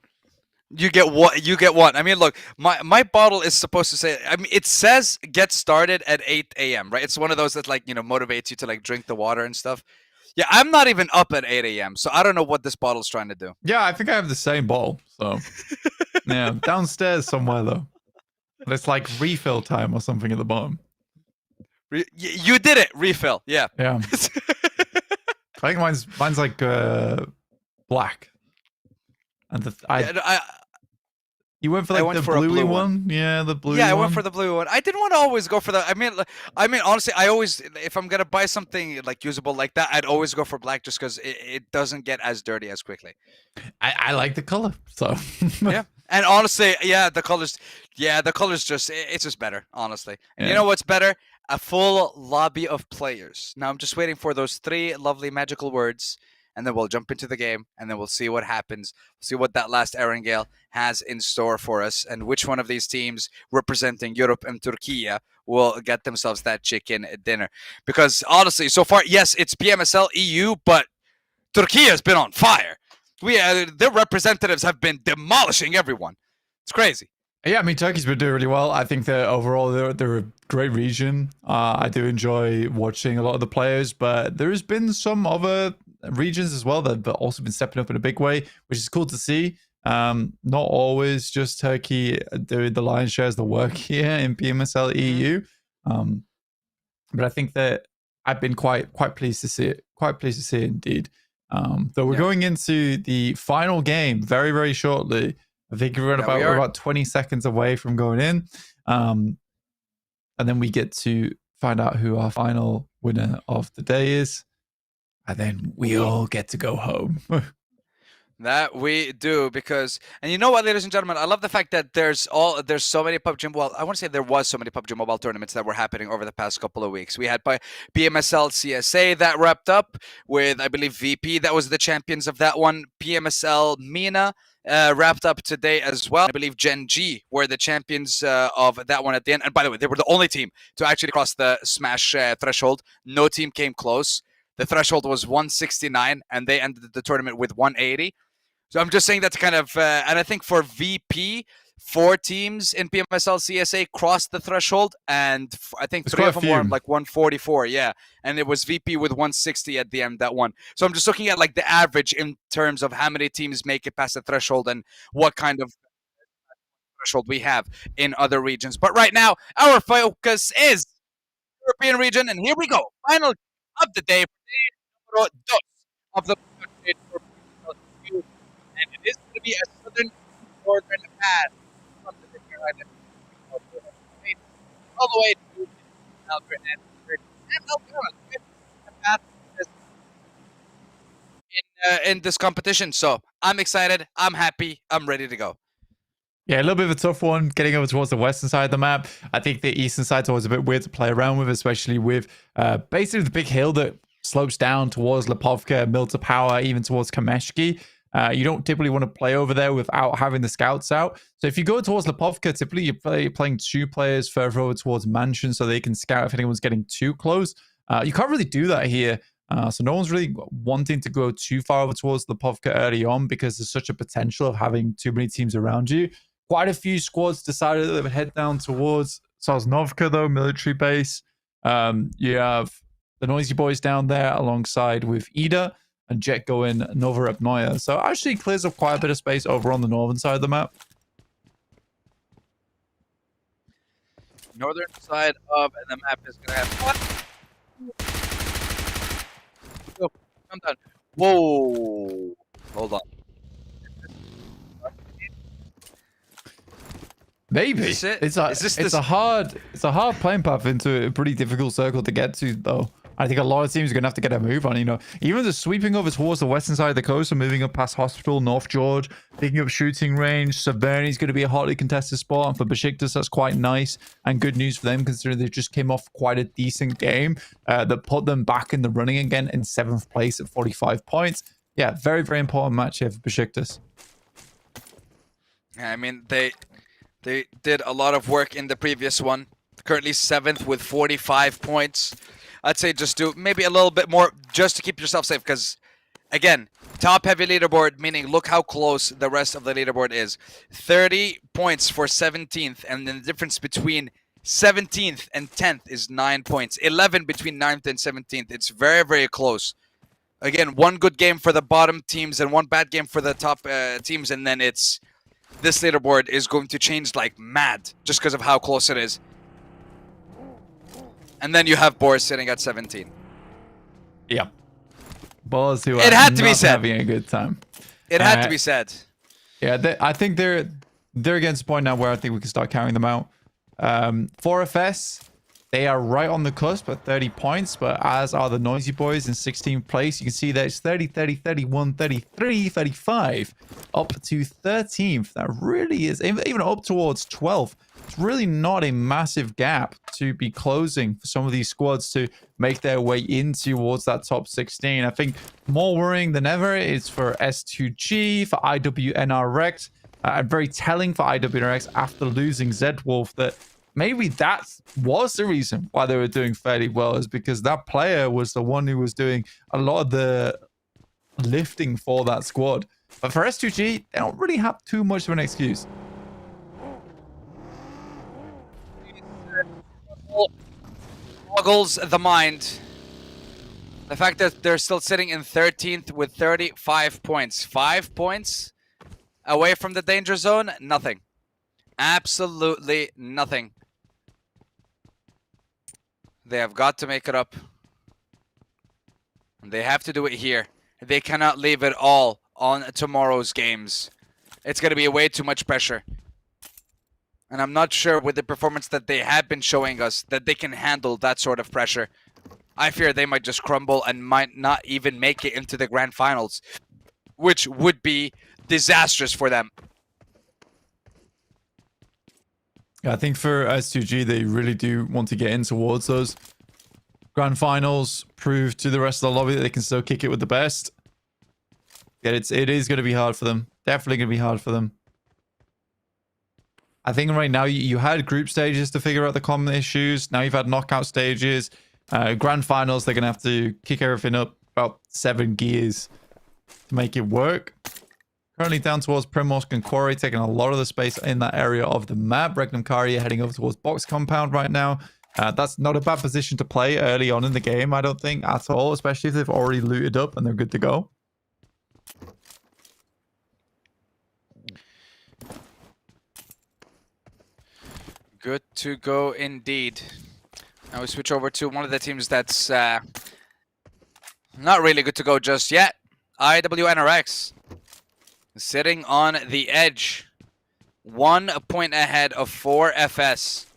You get what? You get one. I mean, look, my bottle is supposed to say. I mean, it says get started at 8 a.m. Right? It's one of those that motivates you to drink the water and stuff. Yeah, I'm not even up at 8 a.m. So I don't know what this bottle's trying to do. Yeah, I think I have the same bottle. So yeah, downstairs somewhere though. But it's like refill time or something at the bottom. You did it. Refill. Yeah. Yeah. I think mine's like black. And you went for the bluey one? Yeah, the blue one. Yeah, I went for the blue one. I didn't want to always go for the... I mean, honestly, I always... If I'm going to buy something usable like that, I'd always go for black just because it doesn't get as dirty as quickly. I like the color, so... Yeah. And honestly, the colors just... It's just better, honestly. And you know what's better? A full lobby of players. Now I'm just waiting for those 3 lovely magical words, and then we'll jump into the game, and then we'll see what happens. We'll see what that last Erangel has in store for us, and which one of these teams representing Europe and Turkey will get themselves that chicken dinner. Because honestly, so far, yes, it's PMSL EU, but Turkey has been on fire. Their representatives have been demolishing everyone. It's crazy. Yeah, I mean, Turkey's been doing really well. I think that overall they're a great region. I do enjoy watching a lot of the players, but there's been some other regions as well that have also been stepping up in a big way, which is cool to see. Not always just Turkey doing the lion's share of the work here in PMSL EU. But I think that I've been quite pleased to see it. Quite pleased to see it indeed. Though we're going into the final game very, very shortly. I think we're about 20 seconds away from going in. And then we get to find out who our final winner of the day is. And then we all get to go home. That we do, because, and you know what, ladies and gentlemen, I love the fact that there's so many PUBG, well, I want to say there was so many PUBG Mobile tournaments that were happening over the past couple of weeks. We had PMSL CSA that wrapped up with, I believe, VP, that was the champions of that one. PMSL MENA wrapped up today as well. I believe Gen G were the champions of that one at the end. And by the way, they were the only team to actually cross the Smash threshold. No team came close. The threshold was 169, and they ended the tournament with 180. So I'm just saying that to kind of, and I think for VP, 4 teams in PMSL CSA crossed the threshold, and I think 3 of them were like 144, yeah. And it was VP with 160 at the end, that one. So I'm just looking at like the average in terms of how many teams make it past the threshold and what kind of threshold we have in other regions. But right now, our focus is European region, and here we go. Final of the day of the and it is going to be a southern northern path from the Carolina all the way to Albert and in this competition. So I'm excited. I'm happy. I'm ready to go. Yeah, a little bit of a tough one getting over towards the western side of the map. I think the eastern side's always a bit weird to play around with, especially with basically the big hill that slopes down towards Lipovka, Milta Power, even towards Kameshki. You don't typically want to play over there without having the scouts out. So if you go towards Lipovka, typically you're playing 2 players further over towards Mansion so they can scout if anyone's getting too close. You can't really do that here. So no one's really wanting to go too far over towards Lipovka early on because there's such a potential of having too many teams around you. Quite a few squads decided that they would head down towards Sosnovka, though, military base. You have the TheNoisyBoys down there alongside with Ida and Jetgo in Novorupnoye. So actually clears up quite a bit of space over on the northern side of the map. Northern side of the map is going to have... Go. Come down. Whoa. Hold on. Maybe it's a hard playing path into a pretty difficult circle to get to, though. I think a lot of teams are going to have to get a move on. You know, even the sweeping over towards the western side of the coast and moving up past Hospital, North George, picking up shooting range. Severny's going to be a hotly contested spot, and for Beşiktaş, that's quite nice and good news for them, considering they just came off quite a decent game that put them back in the running again in 7th place at 45 points. Yeah, very, very important match here for Beşiktaş. I mean, they did a lot of work in the previous one. Currently 7th with 45 points. I'd say just do maybe a little bit more just to keep yourself safe, because, again, top-heavy leaderboard, meaning look how close the rest of the leaderboard is. 30 points for 17th, and then the difference between 17th and 10th is 9 points. 11 between 9th and 17th. It's very, very close. Again, one good game for the bottom teams and one bad game for the top teams, and then this leaderboard is going to change like mad just because of how close it is. And then you have Boars sitting at 17. Yeah. Boars who it are had to not be said. Having a good time. It had to be said. Yeah, I think they're against the point now where I think we can start counting them out. 4FS, they are right on the cusp at 30 points, but as are the TheNoisyBoys in 16th place. You can see that it's 30, 30, 31, 33, 35, up to 13th. That really is, even up towards 12th. It's really not a massive gap to be closing for some of these squads to make their way in towards that top 16. I think more worrying than ever is for S2G, for IWNRX, and very telling for IWNRX after losing Z-Wolf that maybe that was the reason why they were doing fairly well, is because that player was the one who was doing a lot of the lifting for that squad. But for S2G, they don't really have too much of an excuse. boggles the mind. The fact that they're still sitting in 13th with 35 points. 5 points away from the danger zone? Nothing. Absolutely nothing. They have got to make it up. They have to do it here. They cannot leave it all on tomorrow's games. It's going to be way too much pressure. And I'm not sure with the performance that they have been showing us that they can handle that sort of pressure. I fear they might just crumble and might not even make it into the grand finals, which would be disastrous for them. I think for S2G, they really do want to get in towards those grand finals, prove to the rest of the lobby that they can still kick it with the best. Yeah, it is going to be hard for them. Definitely going to be hard for them. I think right now you had group stages to figure out the common issues. Now you've had knockout stages. Grand finals, they're going to have to kick everything up about 7 gears to make it work. Currently down towards Primorsk and Quarry, taking a lot of the space in that area of the map. Regnum Carya heading over towards Box Compound right now. That's not a bad position to play early on in the game, I don't think, at all. Especially if they've already looted up and they're good to go. Good to go indeed. Now we switch over to one of the teams that's not really good to go just yet. IWNRX. Sitting on the edge. 1 point ahead of 4FS.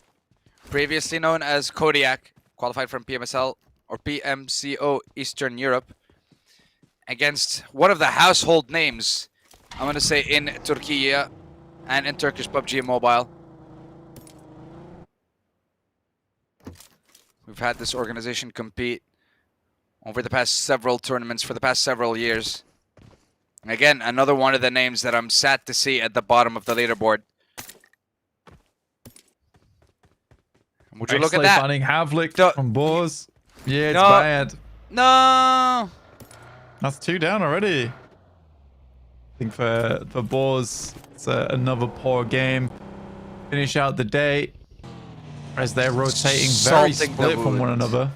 Previously known as Kodiak. Qualified from PMSL or PMCO Eastern Europe. Against one of the household names, I'm going to say, in Turkey and in Turkish PUBG Mobile. We've had this organization compete over the past several tournaments for the past several years. And again, another one of the names that I'm sad to see at the bottom of the leaderboard. Would you look at that? Finding Havlik No. from Boars. Yeah, it's No. bad. No! That's 2 down already. I think for Boars, it's another poor game. Finish out the day as they're rotating very Salting split the from one wood. another.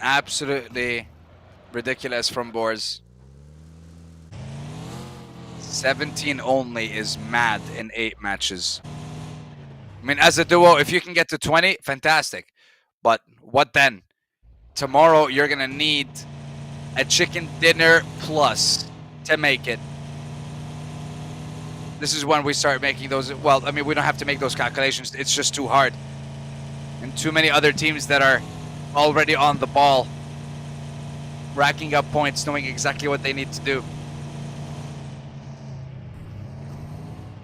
Absolutely ridiculous from Boars. 17 only is mad in 8 matches. I mean, as a duo, if you can get to 20, fantastic. But what then? Tomorrow, you're going to need a chicken dinner plus to make it. This is when we start making those. Well, I mean, we don't have to make those calculations. It's just too hard. And too many other teams that are already on the ball, racking up points, knowing exactly what they need to do.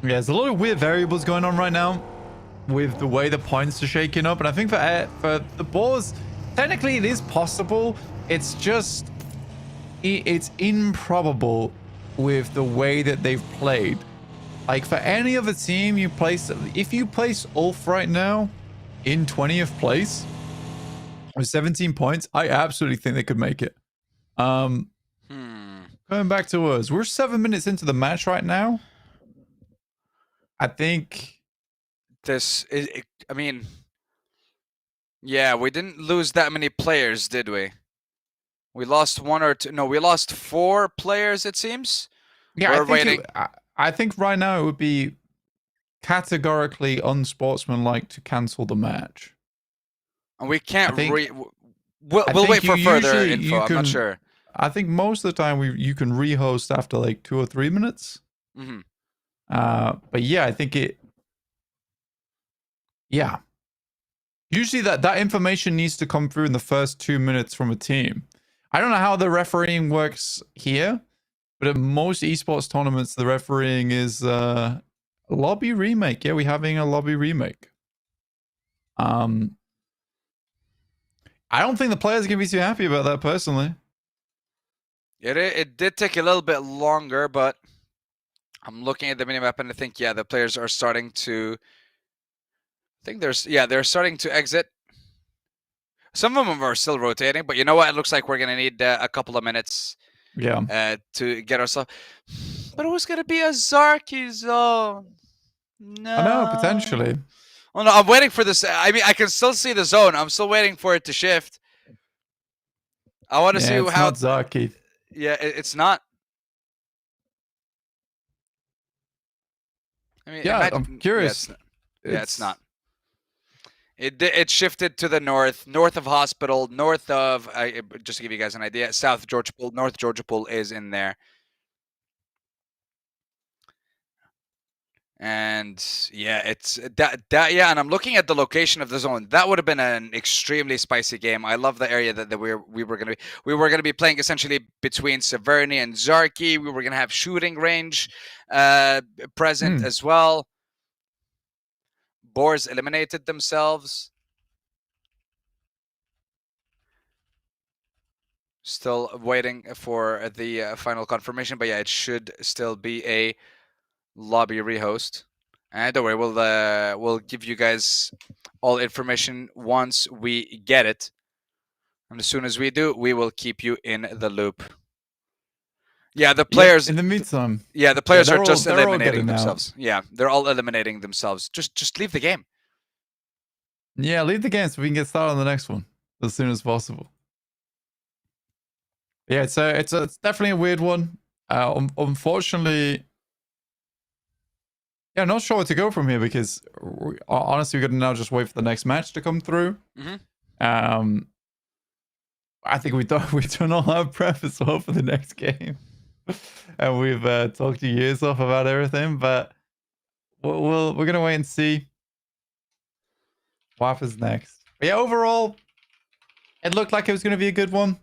Yeah, there's a lot of weird variables going on right now with the way the points are shaking up. And I think for the Boars, technically it is possible. It's just, it's improbable with the way that they've played. Like for any other team you place, if you place Ulf right now in 20th place with 17 points, I absolutely think they could make it. Going back to us, we're 7 minutes into the match right now. I think this is, I mean, yeah, we didn't lose that many players, did we? We lost 1 or 2. No, we lost 4 players, it seems. yeah, We're waiting. I think right now it would be categorically unsportsmanlike to cancel the match. And we can't we'll think wait for further usually info. I'm not sure. I think most of the time you can rehost after like 2 or 3 minutes. Mm-hmm. But yeah, I think yeah. Usually that information needs to come through in the first 2 minutes from a team. I don't know how the refereeing works here, but at most esports tournaments, the refereeing is a lobby remake. Yeah, we're having a lobby remake. I don't think the players are going to be too happy about that personally. It did take a little bit longer, but I'm looking at the minimap and I think, yeah, the players are starting to... I think they're starting to exit. Some of them are still rotating, but you know what? It looks like we're going to need a couple of minutes Yeah. to get ourselves... But it was going to be a Zarky zone. No. I know, potentially. Oh no, I'm waiting for this. I mean, I can still see the zone. I'm still waiting for it to shift. I want to see It's how. not Zaki. Yeah, it's not. I mean, Yeah, imagine, I'm curious. It's not. It shifted to the north of Hospital, north of just to give you guys an idea, South Georgia Pool, North Georgia Pool is in there. And yeah, it's that yeah, and I'm looking at the location of the zone. That would have been an extremely spicy game. I love the area that we were gonna be playing essentially between Severny and Zarki. We were gonna have shooting range present as well. Boars eliminated themselves. Still waiting for the final confirmation, but yeah, it should still be a lobby rehost. And don't worry, we'll give you guys all information once we get it. And as soon as we do, we will keep you in the loop. Yeah, the players. In the meantime, yeah, the players are just they're all eliminating getting out. themselves. Yeah, they're all eliminating themselves. Just leave the game. Yeah, leave the game so we can get started on the next one as soon as possible. Yeah, it's definitely a weird one. Unfortunately, yeah, not sure where to go from here because honestly, we're gonna now just wait for the next match to come through. I think we've done all our prep as well for the next game, and we've talked your ears off about everything. But we're gonna wait and see what happens next. But yeah, overall, it looked like it was gonna be a good one.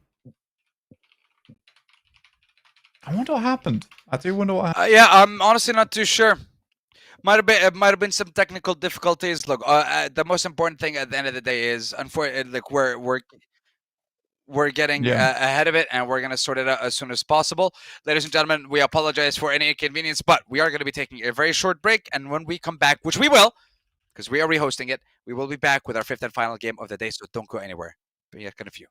I wonder what happened. I do wonder what happened. Yeah, I'm honestly not too sure. Might have been some technical difficulties. Look, the most important thing at the end of the day is, unfortunately, like we're getting ahead of it, and we're gonna sort it out as soon as possible. Ladies and gentlemen, we apologize for any inconvenience, but we are gonna be taking a very short break, and when we come back, which we will, because we are rehosting it, we will be back with our fifth and final game of the day. So don't go anywhere. Be back in a few.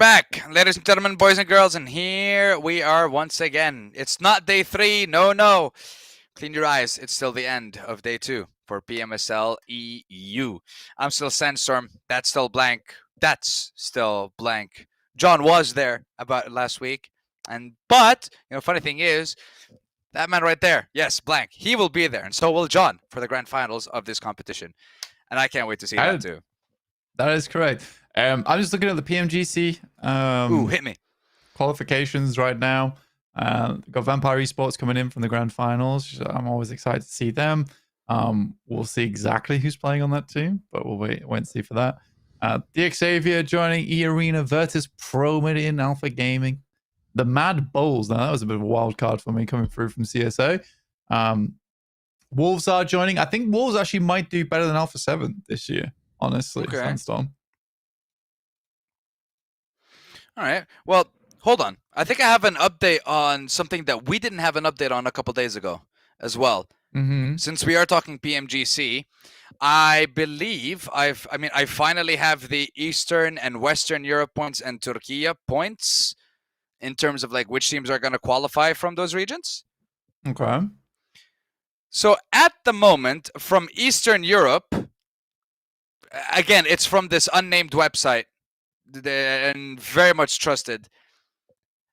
back, ladies and gentlemen, boys and girls, and here we are once again. It's not day 3. No. Clean your eyes. It's still the end of day 2 for PMSL EU. I'm still Sandstorm. That's still blank. That's still blank. John was there about last week, but funny thing is, that man right there, yes, blank. He will be there, and so will John for the grand finals of this competition, and I can't wait to see that too. That is correct. I'm just looking at the PMGC. Ooh, hit me. Qualifications right now. Got Vampire Esports coming in from the grand finals. I'm always excited to see them. We'll see exactly who's playing on that team, but we'll wait and see for that. The Xavier joining E-Arena, Virtus Pro Mid-in, Alpha Gaming. The Mad Bulls. Now, that was a bit of a wild card for me coming through from CSA. Wolves are joining. I think Wolves actually might do better than Alpha 7 this year, honestly. Okay. Sandstorm. All right. Well, hold on. I think I have an update on something that we didn't have an update on a couple days ago as well. Mm-hmm. Since we are talking PMGC, I believe I finally have the Eastern and Western Europe points and Turkey points in terms of like which teams are going to qualify from those regions. Okay. So at the moment, from Eastern Europe, again, it's from this unnamed website and very much trusted.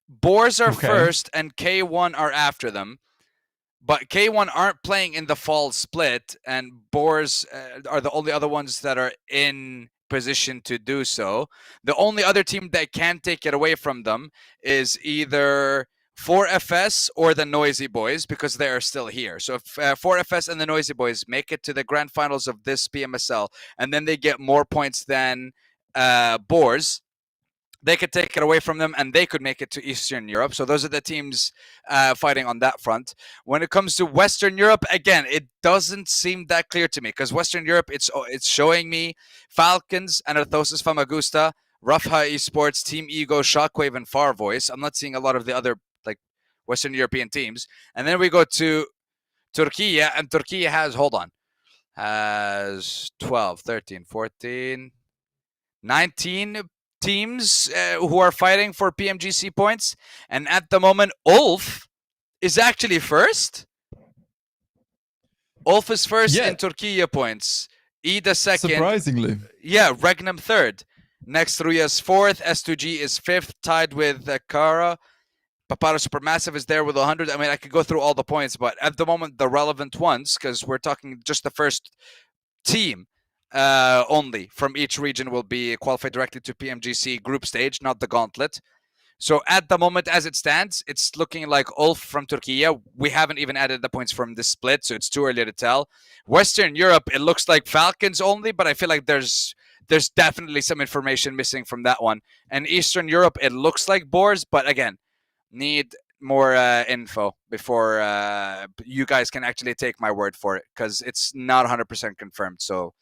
Boars are first and K1 are after them. But K1 aren't playing in the fall split, and Boars are the only other ones that are in position to do so. The only other team that can take it away from them is either 4FS or the TheNoisyBoys, because they are still here. So if 4FS and the TheNoisyBoys make it to the grand finals of this PMSL, and then they get more points than Boars, they could take it away from them, and they could make it to Eastern Europe. So those are the teams fighting on that front. When it comes to Western Europe, again, it doesn't seem that clear to me, because Western Europe, it's showing me Falcons, Anorthosis Famagusta, Rougha Esports, Team Ego, Shockwave, and Far Voice. I'm not seeing a lot of the other like Western European teams. And then we go to Turkey, and Turkey has 12, 13, 14, 19 teams who are fighting for PMGC points, and at the moment ULF is actually first. ULF is first in Turkey points. Ida second. Surprisingly. Yeah, Regnum third. Next Rüya is fourth. S2G is fifth, tied with Carya. Papara SuperMassive is there with 100. I mean, I could go through all the points, but at the moment, the relevant ones, because we're talking just the first team only from each region will be qualified directly to PMGC group stage, not the gauntlet. So at the moment, as it stands, it's looking like ULF from Turkey. We haven't even added the points from this split, so it's too early to tell. Western Europe, it looks like Falcons only, but I feel like there's definitely some information missing from that one. And Eastern Europe, it looks like Boars, but again, need more info before you guys can actually take my word for it, because it's not 100% confirmed. So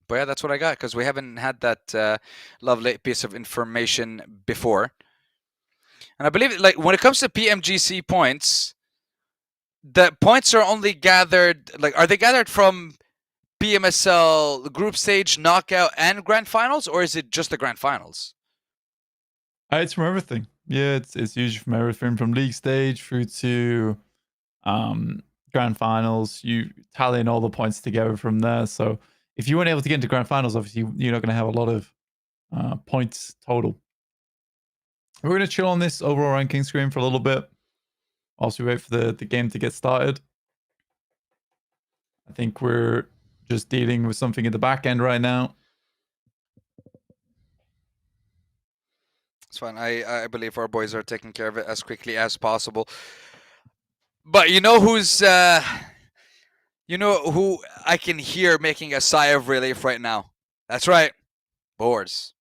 but yeah, that's what I got, because we haven't had that lovely piece of information before. And I believe, like, when it comes to PMGC points, the points are only gathered, like, are they gathered from PMSL group stage, knockout, and grand finals, or is it just the grand finals? It's from everything. Yeah, it's usually from everything from league stage through to grand finals. You tally in all the points together from there. So if you weren't able to get into grand finals, obviously you're not going to have a lot of points total. We're going to chill on this overall ranking screen for a little bit whilst we wait for the game to get started. I think we're just dealing with something at the back end right now. It's fine. I believe our boys are taking care of it as quickly as possible. But you know who's... You know who I can hear making a sigh of relief right now? That's right. Boars.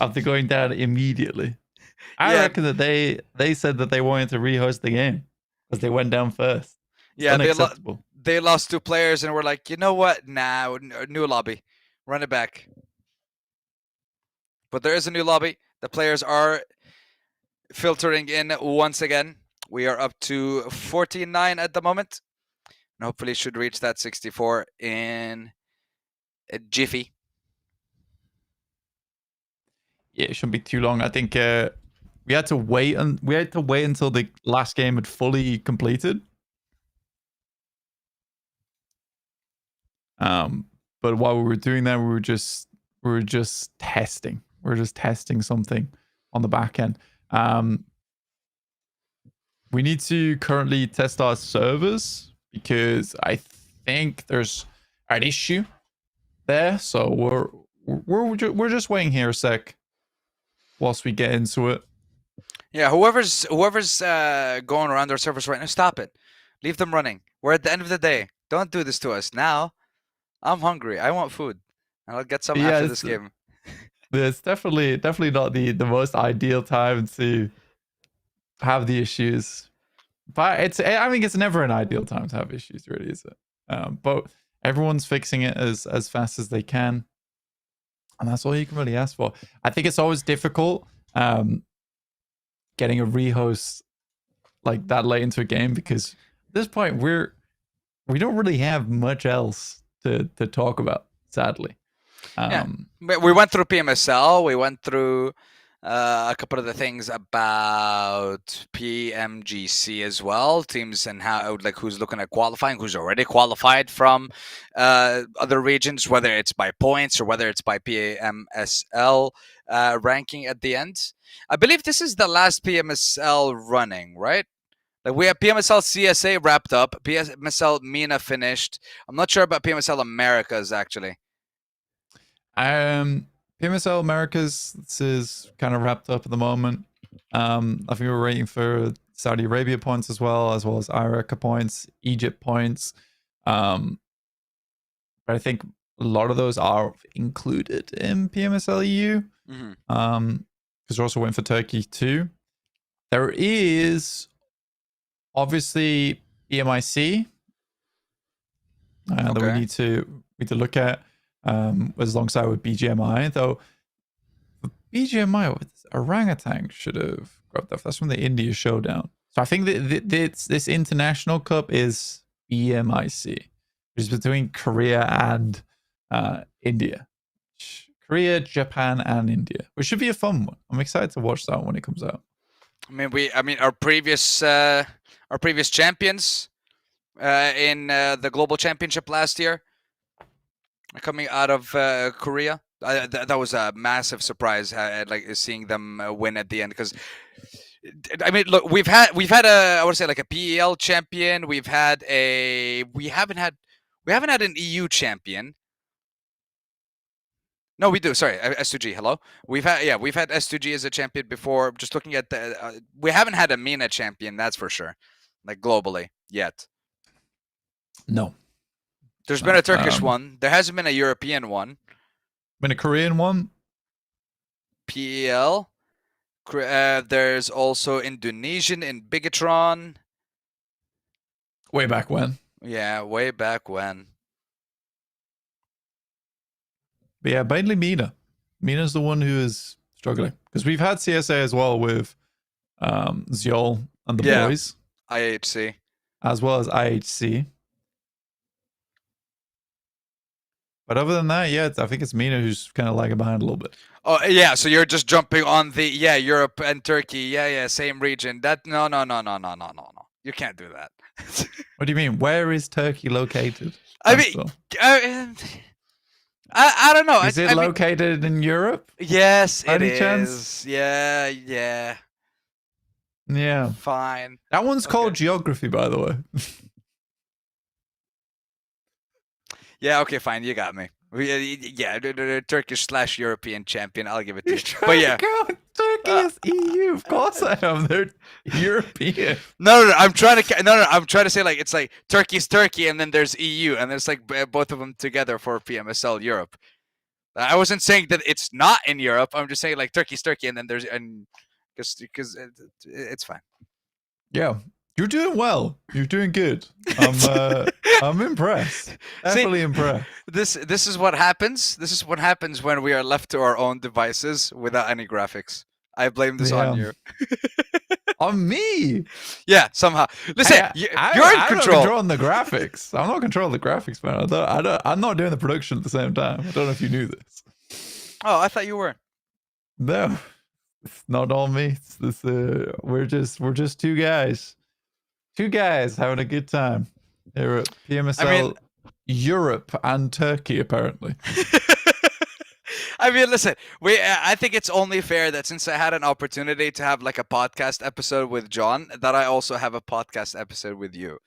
After going down immediately. I reckon that they said that they wanted to rehost the game because they went down first. It's unacceptable. They lost 2 players and were like, you know what? Nah, new lobby. Run it back. But there is a new lobby. The players are filtering in once again. We are up to 49 at the moment. And hopefully should reach that 64 in jiffy. Yeah, it shouldn't be too long. I think we had to wait until the last game had fully completed. But while we were doing that, we were just testing. We were just testing something on the back end. We need to currently test our servers because I think there's an issue there. So we're just waiting here a sec whilst we get into it. Yeah, whoever's going around our servers right now, stop it. Leave them running. We're at the end of the day. Don't do this to us. Now, I'm hungry. I want food. And I'll get some after this game. It's definitely not the most ideal time to have the issues. But I think it's never an ideal time to have issues, really, is it? But everyone's fixing it as fast as they can. And that's all you can really ask for. I think it's always difficult getting a rehost like that late into a game because at this point we don't really have much else to talk about, sadly. We went through PMSL. We went through a couple of the things about PMGC as well, teams and how who's looking at qualifying, who's already qualified from other regions, whether it's by points or whether it's by PMSL ranking at the end. I believe this is the last PMSL running, right? Like we have PMSL CSA wrapped up, PMSL MENA finished. I'm not sure about PMSL Americas actually. PMSL Americas, this is kind of wrapped up at the moment. I think we're waiting for Saudi Arabia points as well as Iraq points, Egypt points. But I think a lot of those are included in PMSL EU. Because we're also waiting for Turkey too. There is obviously EMIC that we need to look at. Alongside with BGMI, though BGMI with Orangutan should have grabbed that. That's from the India showdown. So I think that this international cup is BMIC, which is between Korea and India. Korea, Japan, and India, which should be a fun one. I'm excited to watch that when it comes out. I mean, our previous champions in the global championship last year, coming out of Korea, that was a massive surprise. Like seeing them win at the end, because I mean, look, we've had a, I would say, like a PEL champion. We haven't had an EU champion. No, we do. Sorry, S2G. Hello. We've had S2G as a champion before. Just looking at the, we haven't had a MENA champion. That's for sure. Like globally yet. No. There's been a Turkish one. There hasn't been a European one. Been a Korean one. PEL. There's also Indonesian in Bigatron. Way back when. Yeah, way back when. But yeah, mainly MENA. MENA's the one who is struggling. Because we've had CSA as well with Ziol and the boys. IHC. As well as IHC. But other than that, yeah, I think it's MENA who's kind of lagging behind a little bit. Oh, yeah, so you're just jumping on the, Europe and Turkey. Yeah, same region. No. You can't do that. What do you mean? Where is Turkey located? I don't know. Is it located in Europe? Yes, it is. Chance? Yeah. Yeah. Fine. That one's called geography, by the way. Yeah, okay, fine. You got me. Yeah, Turkish/European champion. I'll give it to you. But yeah. Turkey is EU. Of course I am. They're European. No. I'm trying to say, like, it's like Turkey's Turkey and then there's EU and there's like both of them together for PMSL Europe. I wasn't saying that it's not in Europe. I'm just saying like Turkey's Turkey and then there's, and because it's fine. Yeah. You're doing well. You're doing good. I'm impressed. Definitely impressed. This is what happens. This is what happens when we are left to our own devices without any graphics. I blame this on you. On me. Yeah, somehow. Listen, you're in I'm control. not controlling the graphics. I'm not controlling the graphics, man. I'm not doing the production at the same time. I don't know if you knew this. Oh, I thought you were. No, it's not all me. We're just two guys having a good time here at PMSL Europe and Turkey, apparently. I mean, listen, I think it's only fair that since I had an opportunity to have like a podcast episode with John, that I also have a podcast episode with you.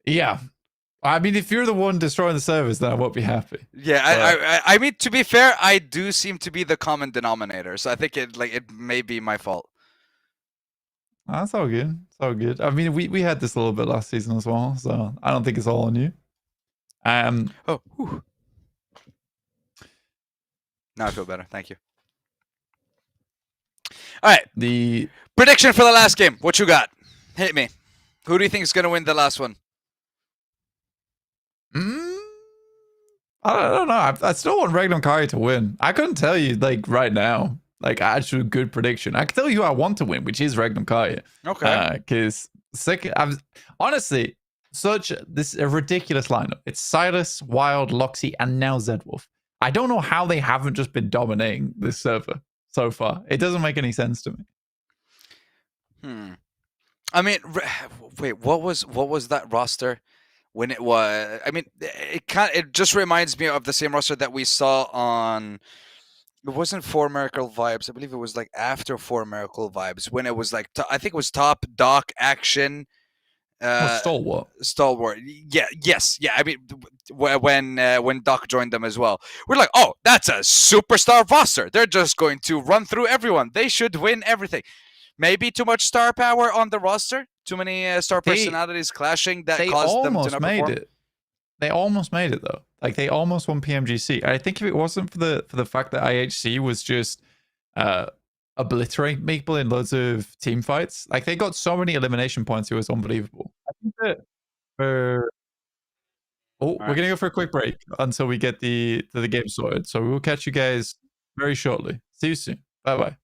Yeah. I mean, if you're the one destroying the servers, then I won't be happy. Yeah, I mean, to be fair, I do seem to be the common denominator, so I think it may be my fault. That's all good. It's all good. I mean, we had this a little bit last season as well, so I don't think it's all on you. Oh, whew. Now I feel better. Thank you. All right. The prediction for the last game. What you got? Hit me. Who do you think is going to win the last one? I don't know. I still want Regnum Carya to win. I couldn't tell you like right now, like actual good prediction. I can tell you who I want to win, which is Regnum Carya. Okay. Because honestly, this a ridiculous lineup. It's Silas, Wild, Loxy, and now Zedwolf. I don't know how they haven't just been dominating this server so far. It doesn't make any sense to me. I mean, wait, what was that roster when it was? I mean, it just reminds me of the same roster that we saw on. It wasn't 4 Miracle Vibes. I believe it was like after 4 Miracle Vibes when it was like I think it was Top Doc Action. Stalwart. Yeah. Yes. Yeah. I mean, when Doc joined them as well, we're like, oh, that's a superstar roster. They're just going to run through everyone. They should win everything. Maybe too much star power on the roster. Too many star personalities clashing that caused them to not perform. They almost made it though. Like they almost won PMGC. I think if it wasn't for the fact that IHC was just obliterate people in loads of team fights. Like they got so many elimination points, it was unbelievable. I think that we're gonna go for a quick break until we get the game sorted. So we will catch you guys very shortly. See you soon. Bye bye.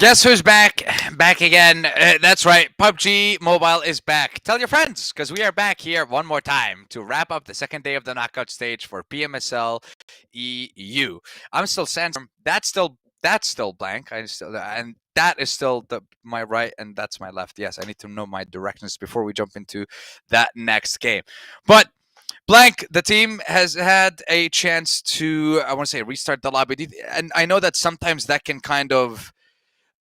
Guess who's back? Back again. That's right. PUBG Mobile is back. Tell your friends, because we are back here one more time to wrap up the second day of the knockout stage for PMSL EU. I'm still Sandstorm. That's still blank. And that is still my right, and that's my left. Yes, I need to know my directions before we jump into that next game. But blank, the team has had a chance to, I want to say, restart the lobby. And I know that sometimes that can kind of,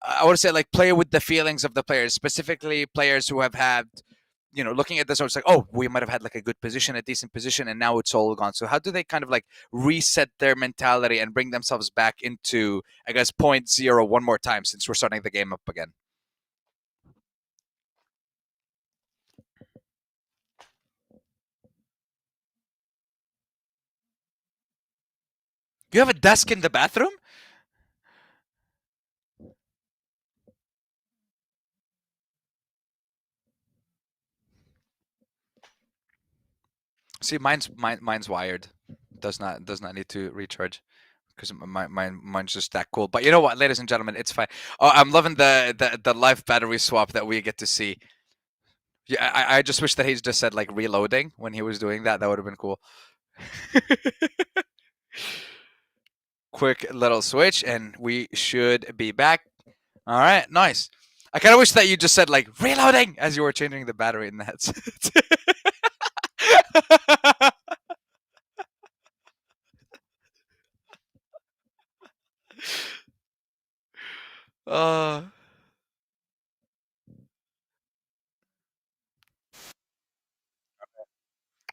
I want to say, like, play with the feelings of the players, specifically players who have had, you know, looking at this, it's like, oh, we might have had like a good position, a decent position, and now it's all gone. So how do they kind of like reset their mentality and bring themselves back into, I guess, 0.0 one more time since we're starting the game up again? You have a desk in the bathroom? See, mine's wired. Does not need to recharge because mine's just that cool. But you know what, ladies and gentlemen, it's fine. Oh, I'm loving the live battery swap that we get to see. Yeah, I just wish that he's just said like reloading when he was doing that. That would have been cool. Quick little switch, and we should be back. All right, nice. I kind of wish that you just said like reloading as you were changing the battery in the headset. uh,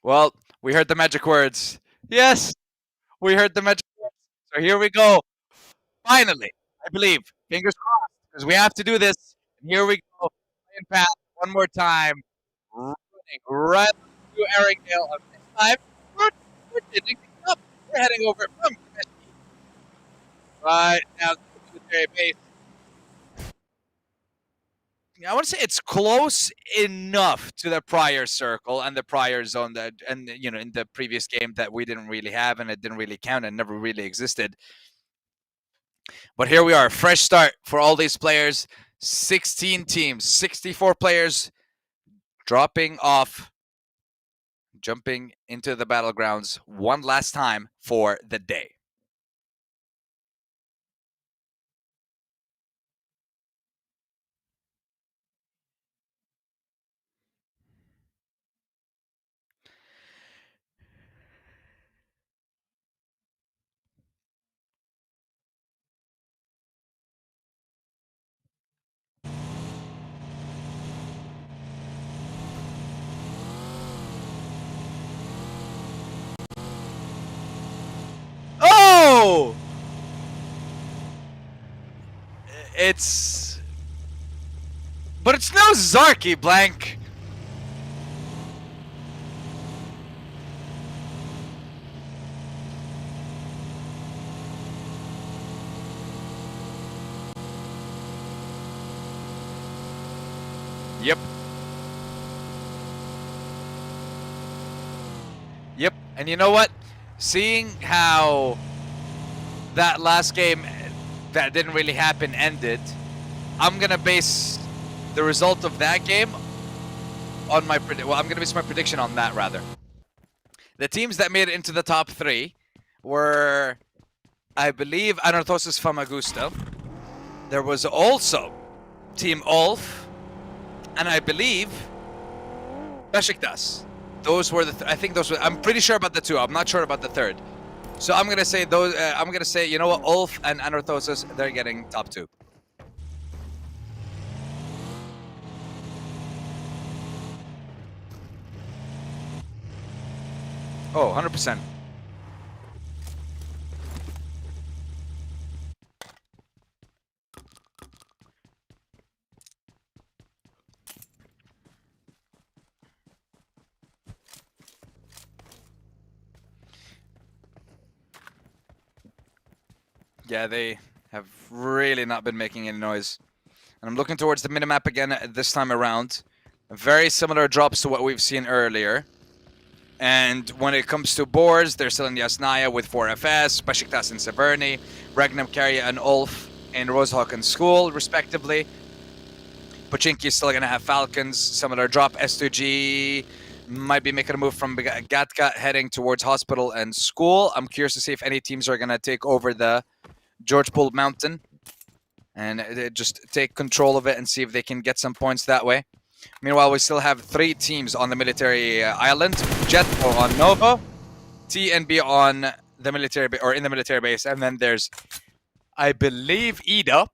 well, we heard the magic words. Yes, we heard the magic words. So here we go. Finally, I believe. Fingers crossed, because we have to do this. And here we go. Playing path one more time. Running right to Erangel. This time, we're digging up. We're heading over from right now to the military base. I want to say it's close enough to the prior circle and the prior zone that, and you know, in the previous game that we didn't really have, and it didn't really count and never really existed. But here we are, fresh start for all these players. 16 teams, 64 players dropping off, jumping into the battlegrounds one last time for the day. Oh! It's... But it's no Zarky, blank. Yep. Yep. And you know what? Seeing how that last game that didn't really happen ended, I'm going to base the result of that game on my well, I'm going to base my prediction on that, rather. The teams that made it into the top 3 were, I believe, Anorthosis Famagusta. There was also Team ULF, and I believe Beşiktaş. Those were the I think those were, I'm pretty sure about the 2. I'm not sure about the 3rd. So I'm gonna say those. I'm gonna say, you know what, ULF and Anorthosis, they're getting top 2. Oh, 100%. Yeah, they have really not been making any noise. And I'm looking towards the minimap again this time around. Very similar drops to what we've seen earlier. And when it comes to Boars, they're still in Yasnaya with 4FS, Beşiktaş and Severny, Regnum, Carya, and ULF in Rosehawk and School, respectively. Pochinki is still going to have Falcons, similar drop. S2G might be making a move from Gatka heading towards Hospital and School. I'm curious to see if any teams are going to take over the George Pool Mountain and just take control of it and see if they can get some points that way. Meanwhile, we still have 3 teams on the military island. Jetgo on Novo, TNB on the military or in the military base, and then there's, I believe, Ida,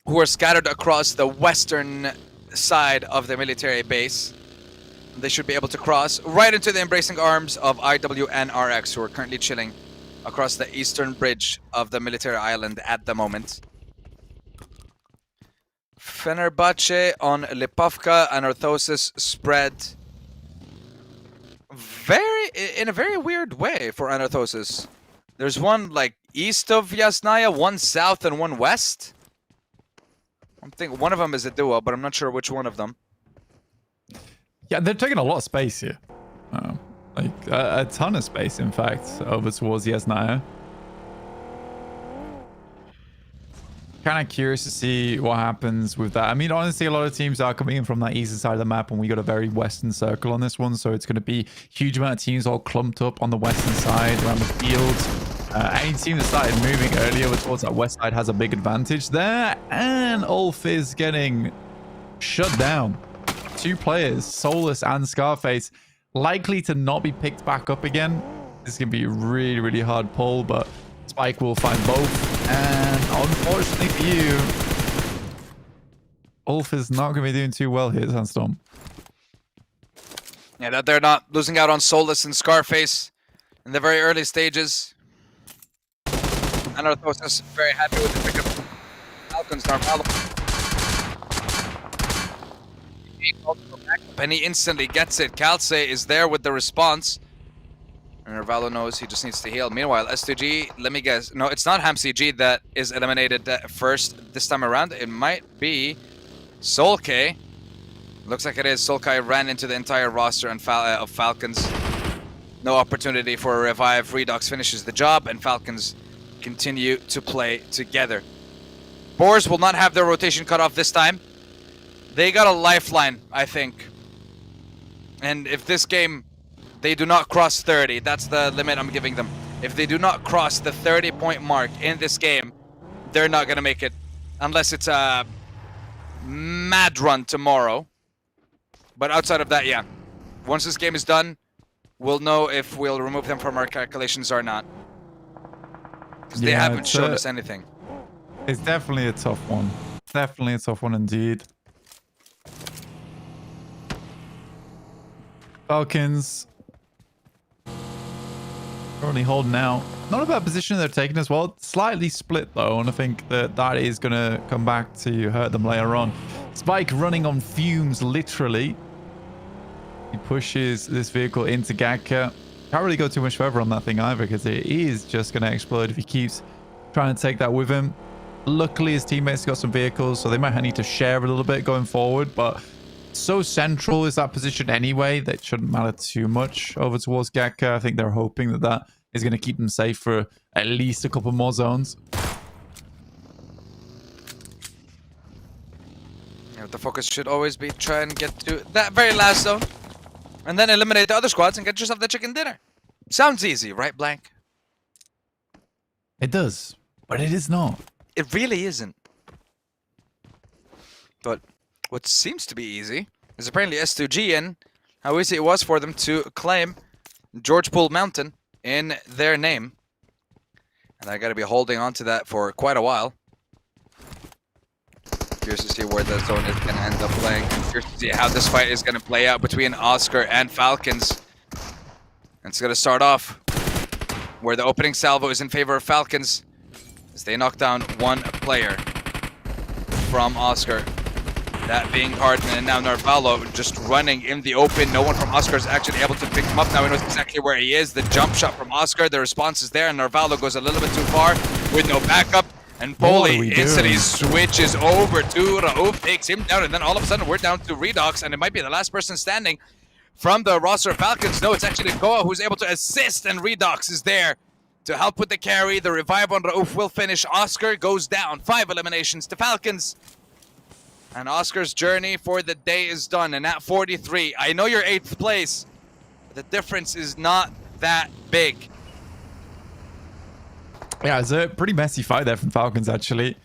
who are scattered across the western side of the military base. They should be able to cross right into the embracing arms of IW and RX, who are currently chilling across the eastern bridge of the military island at the moment. Fenerbahçe on Lipovka, Anorthosis spread in a very weird way for Anorthosis. There's one like east of Yasnaya, one south, and one west. I'm thinking one of them is a duo, but I'm not sure which one of them. Yeah, they're taking a lot of space here. Like a ton of space, in fact, over towards Yasnaya. Kind of curious to see what happens with that. I mean, honestly, a lot of teams are coming in from that eastern side of the map, and we got a very western circle on this one, so it's going to be huge amount of teams all clumped up on the western side around the field. Any team that started moving earlier towards that west side has a big advantage there, and ULF is getting shut down. 2 players, Solus and Scarface, likely to not be picked back up again. This is going to be a really, really hard pull, but Spike will find both. And unfortunately for you, ULF is not going to be doing too well here, Sandstorm. Yeah, that they're not losing out on Solus and Scarface in the very early stages. Anorthosis very happy with the pickup. Falcons Narvalo. And he instantly gets it. Calce is there with the response. And Narvalo knows he just needs to heal. Meanwhile, S2G, let me guess. No, it's not HamCG that is eliminated first this time around. It might be Solkay. Looks like it is. Solkay ran into the entire roster of Falcons. No opportunity for a revive. Redox finishes the job, and Falcons continue to play together. Boars will not have their rotation cut off this time. They got a lifeline, I think. And if this game, they do not cross 30, that's the limit I'm giving them. If they do not cross the 30-point mark in this game, they're not going to make it. Unless it's a mad run tomorrow. But outside of that, yeah. Once this game is done, we'll know if we'll remove them from our calculations or not. Because they haven't shown us anything. It's definitely a tough one. Definitely a tough one indeed. Falcons currently holding out. Not a bad position they're taking as well. Slightly split though, and I think that is going to come back to hurt them later on. Spike running on fumes, literally. He pushes this vehicle into Gatka. Can't really go too much further on that thing either, because it is just going to explode if he keeps trying to take that with him. Luckily, his teammates got some vehicles, so they might need to share a little bit going forward, but so central is that position anyway that it shouldn't matter too much over towards Gatka. I think they're hoping that is going to keep them safe for at least a couple more zones. Yeah, the focus should always be try and get to that very last zone, and then eliminate the other squads and get yourself the chicken dinner. Sounds easy, right, Blank? It does, but it is not. It really isn't. But what seems to be easy is apparently S2G and how easy it was for them to claim George Pool Mountain in their name. And I gotta be holding on to that for quite a while. Curious to see where the zone is gonna end up playing. Curious to see how this fight is gonna play out between Oscar and Falcons. And it's gonna start off where the opening salvo is in favor of Falcons as they knock down one player from Oscar. That being Harden, and now Narvalo just running in the open. No one from Oscar is actually able to pick him up. Now he knows exactly where he is. The jump shot from Oscar, the response is there, and Narvalo goes a little bit too far with no backup. And Poli instantly switches over to Raouf, takes him down, and then all of a sudden we're down to Redox, and it might be the last person standing from the roster of Falcons. No, it's actually Koa who's able to assist, and Redox is there to help with the carry. The revive on Rauf will finish. Oscar goes down. 5 eliminations to Falcons. And Oscar's journey for the day is done. And at 43, I know you're 8th place. But the difference is not that big. Yeah, it's a pretty messy fight there from Falcons, actually.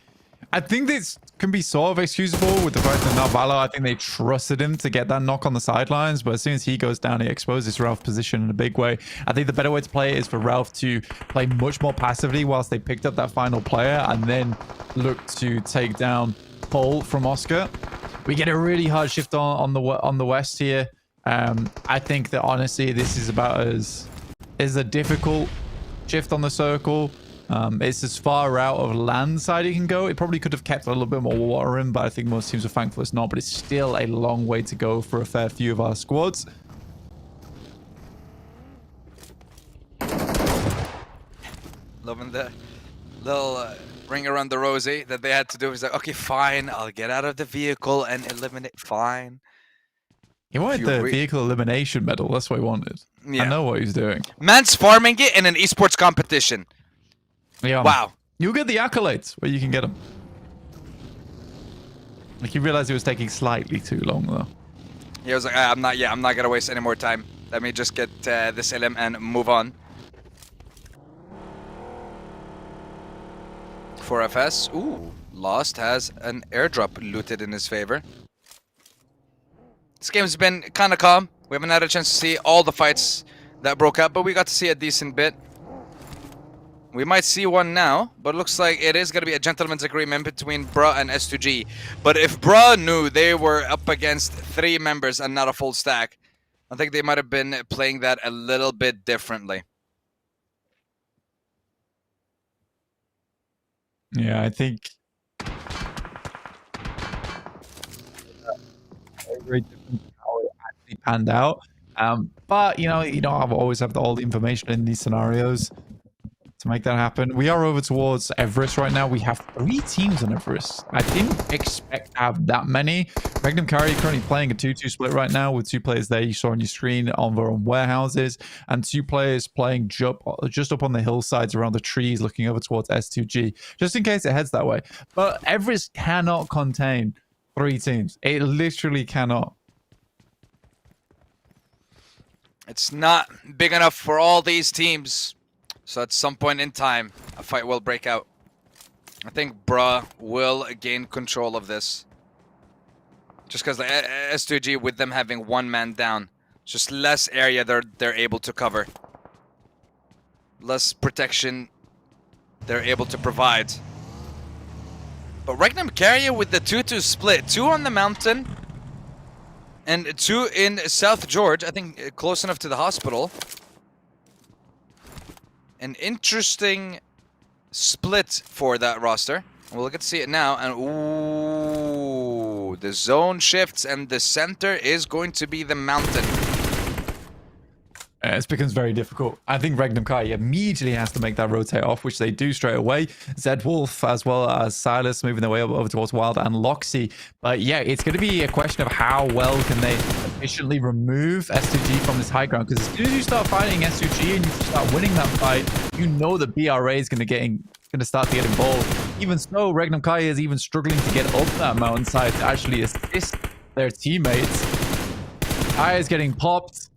I think this can be sort of excusable with the fact that Valor, I think they trusted him to get that knock on the sidelines, but as soon as he goes down, he exposes Ralph's position in a big way. I think the better way to play it is for Ralph to play much more passively whilst they picked up that final player and then look to take down Paul from Oscar. We get a really hard shift on the west here. I think that honestly, this is about as a difficult shift on the circle. It's as far out of land side it can go. It probably could have kept a little bit more water in, but I think most teams are thankful it's not. But it's still a long way to go for a fair few of our squads. Loving the little ring around the rosy that they had to do. He's like, okay, fine, I'll get out of the vehicle and eliminate. Fine. He wanted the vehicle elimination medal. That's what he wanted. Yeah. I know what he's doing. Man's farming it in an esports competition. Yeah. Wow. You'll get the accolades where you can get them. Like, he realized it was taking slightly too long, though. He was like, I'm not gonna waste any more time. Let me just get this LM and move on. For FS, ooh, Lost has an airdrop looted in his favor. This game's been kind of calm. We haven't had a chance to see all the fights that broke out, but we got to see a decent bit. We might see one now, but it looks like it is going to be a gentleman's agreement between Bruh and S2G. But if Bruh knew they were up against 3 members and not a full stack, I think they might have been playing that a little bit differently. Yeah, I think very different how it actually panned out. But you know, I've always have all the information in these scenarios to make that happen. We are over towards Everest right now. We have 3 teams on Everest. I didn't expect to have that many. Regnum Carya currently playing a 2-2 split right now with 2 players there you saw on your screen on their own warehouses, and 2 players playing just up on the hillsides around the trees looking over towards S2G, just in case it heads that way. But Everest cannot contain 3 teams. It literally cannot. It's not big enough for all these teams. So at some point in time, a fight will break out. I think Bruh will gain control of this. Just because the S2G, with them having 1 man down, just less area they're able to cover. Less protection they're able to provide. But Regnum Carya with the 2-2 split. 2 on the mountain. And 2 in South George. I think close enough to the hospital. An interesting split for that roster. We'll get to see it now. And ooh, the zone shifts and the center is going to be the mountain. It becomes very difficult. I think Regnum Carya immediately has to make that rotate off, which they do straight away. Zed Wolf as well as Silas moving their way over towards Wild and Loxy. But yeah, it's going to be a question of how well can they efficiently remove S2G from this high ground. Because as soon as you start fighting S2G and you start winning that fight, you know the BRA is going to start to get involved. Even so, Regnum Carya is even struggling to get up that mountainside to actually assist their teammates. Carya is getting popped.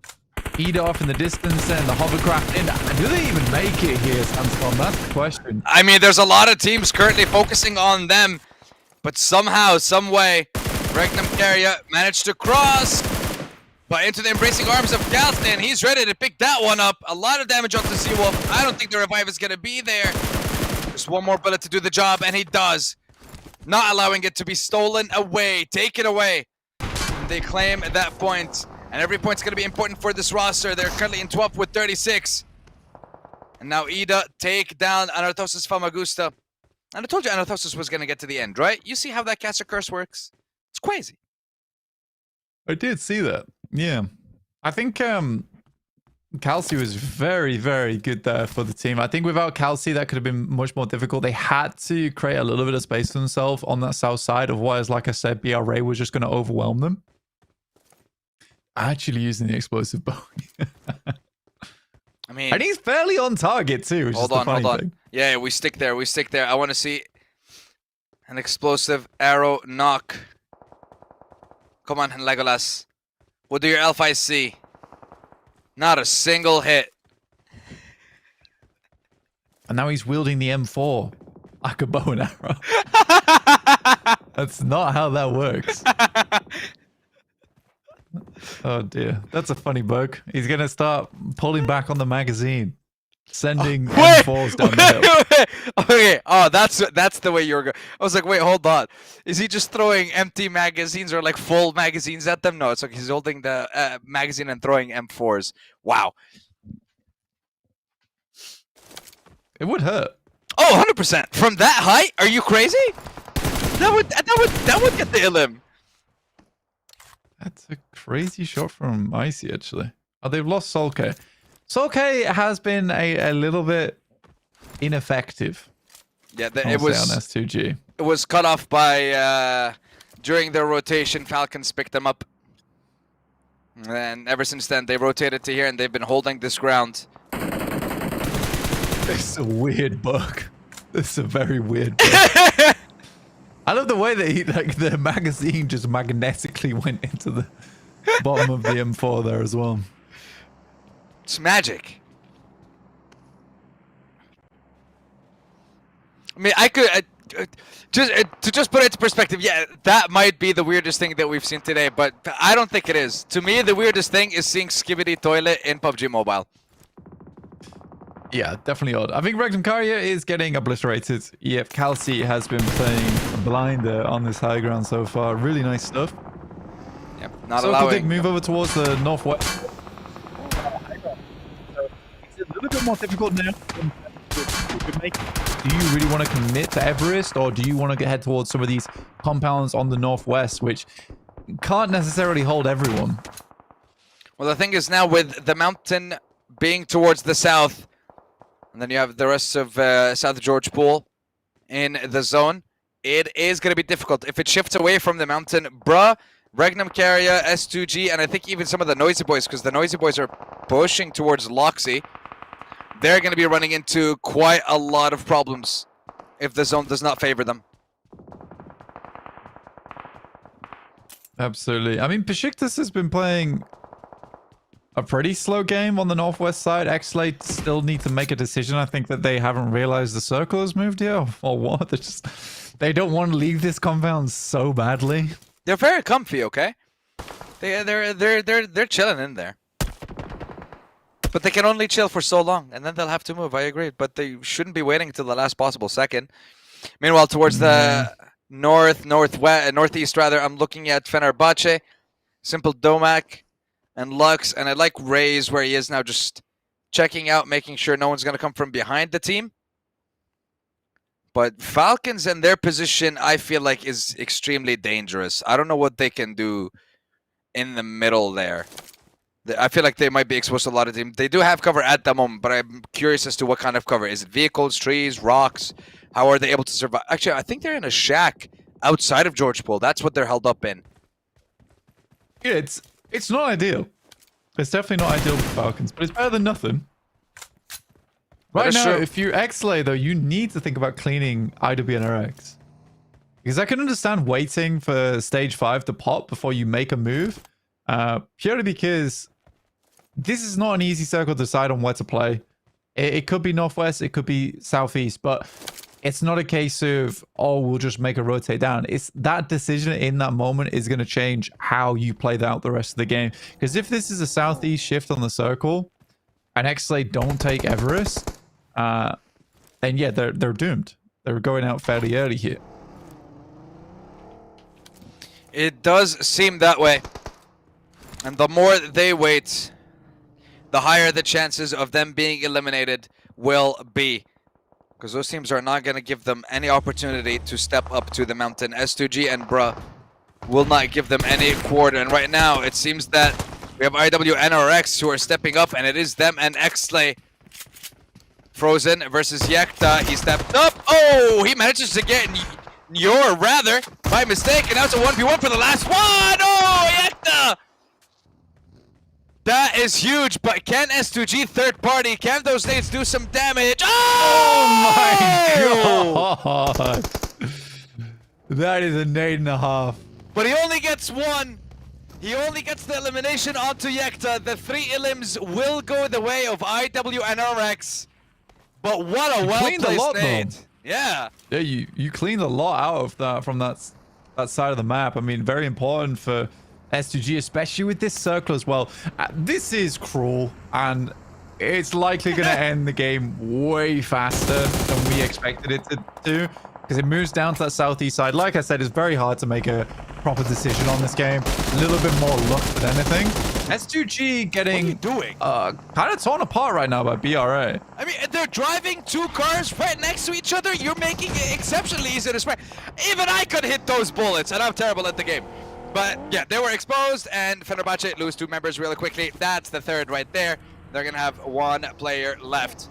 Feed off in the distance and the hovercraft in. Do they even make it here, Sandstorm? That's the question. I mean, there's a lot of teams currently focusing on them, but somehow, some way, Regnum Carya managed to cross, but into the embracing arms of Galstan. He's ready to pick that one up. A lot of damage onto Seawolf. I don't think the revive is going to be there. Just one more bullet to do the job, and he does. Not allowing it to be stolen away. Take it away. They claim that point. And every point's going to be important for this roster. They're currently in 12th with 36. And now Ida take down Anorthosis Famagusta. And I told you Anorthosis was going to get to the end, right? You see how that caster curse works? It's crazy. I did see that. Yeah. I think Kelsey was very, very good there for the team. I think without Kelsey, that could have been much more difficult. They had to create a little bit of space for themselves on that south side. Otherwise, like I said, BRA was just going to overwhelm them. Actually using the explosive bow. I mean, And he's fairly on target too, which is the funny thing. Yeah, we stick there. We stick there. I want to see an explosive arrow knock. Come on, Legolas. What do your elf eyes see? Not a single hit. And now he's wielding the M4 like a bow and arrow. That's not how that works. Oh dear, that's a funny bug. He's gonna start pulling back on the magazine, sending M4s down the hill. Okay, oh, that's the way you were going. I was like, wait, hold on. Is he just throwing empty magazines or like full magazines at them? No, it's like he's holding the magazine and throwing M4s. Wow. It would hurt. Oh, 100%. From that height? Are you crazy? That would get the Illim. That's a crazy shot from Icy, actually. Oh, they've lost Solke. Solke has been a little bit ineffective. Yeah, it was on S2G. It was cut off by during their rotation. Falcons picked them up, and ever since then they rotated to here, and they've been holding this ground. It's a weird bug. It's a very weird bug. I love the way that the magazine just magnetically went into the bottom of the M4 there as well. It's magic. I mean, I could just put it into perspective. Yeah, that might be the weirdest thing that we've seen today, but I don't think it is. To me, the weirdest thing is seeing Skibidi Toilet in PUBG Mobile. Yeah, definitely odd. I think Regnum Carya is getting obliterated. EF Calci has been playing blinder on this high ground so far. Really nice stuff. Yep, not so allowing. Move over towards the northwest. It's a little bit more difficult now. Do you really want to commit to Everest, or do you want to head towards some of these compounds on the northwest, which can't necessarily hold everyone? Well, the thing is now with the mountain being towards the south, and then you have the rest of South George Pool in the zone, it is going to be difficult. If it shifts away from the mountain, bruh, Regnum Carya, S2G, and I think even some of the NoisyBoys, because the NoisyBoys are pushing towards Loxy, they're going to be running into quite a lot of problems if the zone does not favor them. Absolutely. I mean, Beşiktaş has been playing a pretty slow game on the northwest side. XSlay still need to make a decision. I think that they haven't realized the circle has moved here, or what. They don't want to leave this compound so badly. They're very comfy, okay? They're chilling in there. But they can only chill for so long, and then they'll have to move. I agree, but they shouldn't be waiting until the last possible second. Meanwhile, towards the northeast rather, I'm looking at Fenerbahçe, Simple Domak, and Lux, and I like Ray's where he is now, just checking out, making sure no one's going to come from behind the team. But Falcons and their position, I feel like, is extremely dangerous. I don't know what they can do in the middle there. I feel like they might be exposed to a lot of teams. They do have cover at the moment, but I'm curious as to what kind of cover. Is it vehicles, trees, rocks? How are they able to survive? Actually, I think they're in a shack outside of George Pool. That's what they're held up in. Yeah, it's not ideal. It's definitely not ideal for Falcons, but it's better than nothing. Right now, if you're XSlay, though, you need to think about cleaning IWNRX. Because I can understand waiting for stage 5 to pop before you make a move. Purely because this is not an easy circle to decide on where to play. It could be northwest, it could be southeast, but it's not a case of, oh, we'll just make a rotate down. It's that decision in that moment is going to change how you play out the rest of the game. Because if this is a southeast shift on the circle and XSlay don't take Everest, then yeah, they're doomed. They're going out fairly early here. It does seem that way. And the more they wait, the higher the chances of them being eliminated will be. Because those teams are not going to give them any opportunity to step up to the mountain. S2G and Bruh will not give them any quarter. And right now, it seems that we have IWNRX who are stepping up, and it is them and XSlay. Frozen versus Yekta. He stepped up. Oh, he manages to get Yor rather by mistake. And now it's a 1v1 for the last one. Oh, Yekta! That is huge, but can S2G third party, can those nades do some damage? Oh my god! That is a nade and a half. But he only gets one. He only gets the elimination onto Yekta. The 3 elims will go the way of IW and RX. But what a well-placed nade. Yeah. Yeah, you cleaned a lot out of that from that side of the map. I mean, very important for S2G, especially with this circle as well. This is cruel, and it's likely going to end the game way faster than we expected it to do, because it moves down to that southeast side. Like I said, it's very hard to make a proper decision on this game. A little bit more luck than anything. S2G getting doing? kind of torn apart right now by BRA. I mean, they're driving 2 cars right next to each other. You're making it exceptionally easy to spray. Even I could hit those bullets, and I'm terrible at the game. But yeah, they were exposed, and Fenerbahçe lose 2 members really quickly. That's the third right there. They're gonna have 1 player left.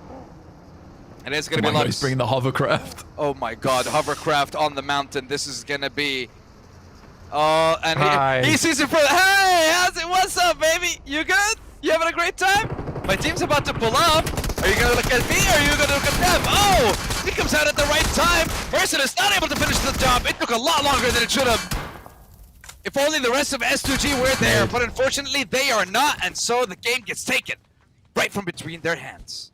And it's gonna be a lot. He's bringing the hovercraft. Oh my god, hovercraft on the mountain. This is gonna be... Oh, and he sees it for... Hey, what's up, baby? You good? You having a great time? My team's about to pull up. Are you gonna look at me, or are you gonna look at them? Oh, he comes out at the right time. Person is not able to finish the job. It took a lot longer than it should have. If only the rest of S2G were there, but unfortunately they are not, and so the game gets taken right from between their hands.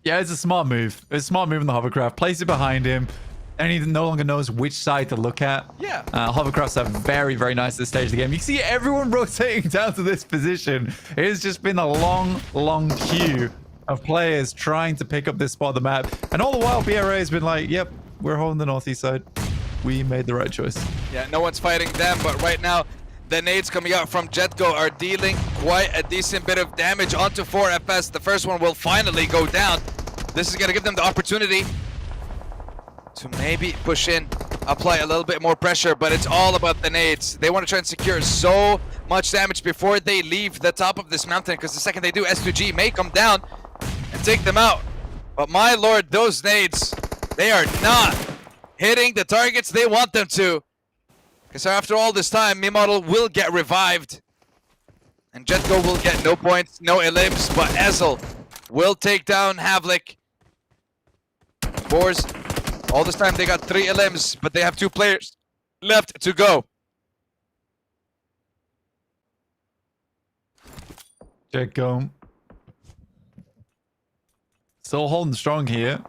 Yeah, it's a smart move. It's a smart move in the hovercraft. Place it behind him, and he no longer knows which side to look at. Yeah. Hovercrafts are very, very nice at this stage of the game. You see everyone rotating down to this position. It has just been a long, long queue of players trying to pick up this spot of the map. And all the while, BRA has been like, yep, we're holding the northeast side. We made the right choice. Yeah, no one's fighting them, but right now, the nades coming out from Jetgo are dealing quite a decent bit of damage onto 4FS. The first one will finally go down. This is going to give them the opportunity to maybe push in, apply a little bit more pressure, but it's all about the nades. They want to try and secure so much damage before they leave the top of this mountain, because the second they do, S2G may come down and take them out. But my lord, those nades, they are not hitting the targets they want them to. Because after all this time, Miramar will get revived. And Jetgo will get no points, no elims, but Ezel will take down Havlik. Boars, all this time they got 3 elims, but they have 2 players left to go. Jetgo still holding strong here.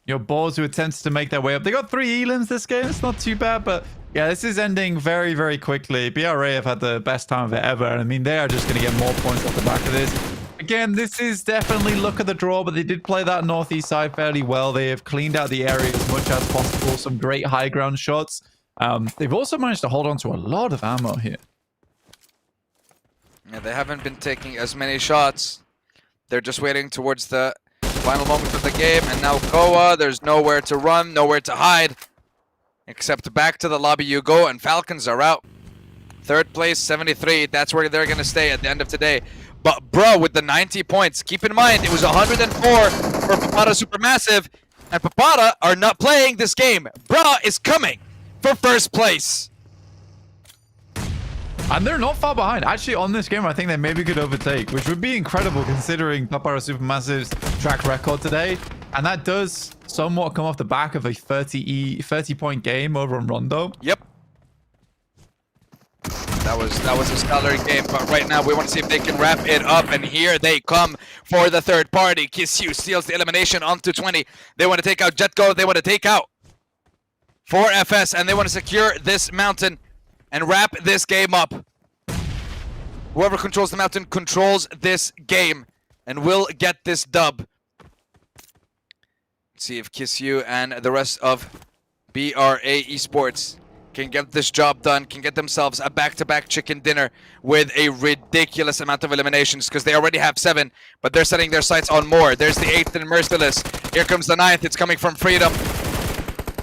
Your Boars who attempts to make their way up. They got 3 elims this game. It's not too bad, but yeah, this is ending very, very quickly. BRA have had the best time of it ever. I mean, they are just going to get more points off the back of this. Again, this is definitely luck of the draw, but they did play that northeast side fairly well. They have cleaned out the area as much as possible. Some great high ground shots. They've also managed to hold on to a lot of ammo here. Yeah, they haven't been taking as many shots. They're just waiting towards the final moment of the game, and now Koa, there's nowhere to run, nowhere to hide, except back to the lobby you go, and Falcons are out. 3rd place, 73, that's where they're gonna stay at the end of today. But bro, with the 90 points, keep in mind, it was 104 for Papara SuperMassive, and Papara are not playing this game. Bro is coming for 1st place. And they're not far behind. Actually, on this game, I think they maybe could overtake, which would be incredible considering Papara SuperMassive's track record today. And that does somewhat come off the back of a 30-point game over on Rondo. Yep. That was a stellar game, but right now we want to see if they can wrap it up, and here they come for the 3rd party. Kisyu steals the elimination onto 20. They want to take out Jetgo, they want to take out 4FS, and they want to secure this mountain and wrap this game up. Whoever controls the mountain controls this game and will get this dub. Let's see if Kisyu and the rest of BRA Esports can get this job done, can get themselves a back-to-back chicken dinner with a ridiculous amount of eliminations, because they already have 7, but they're setting their sights on more. There's the 8th and Merciless. Here comes the 9th. It's coming from Freedom.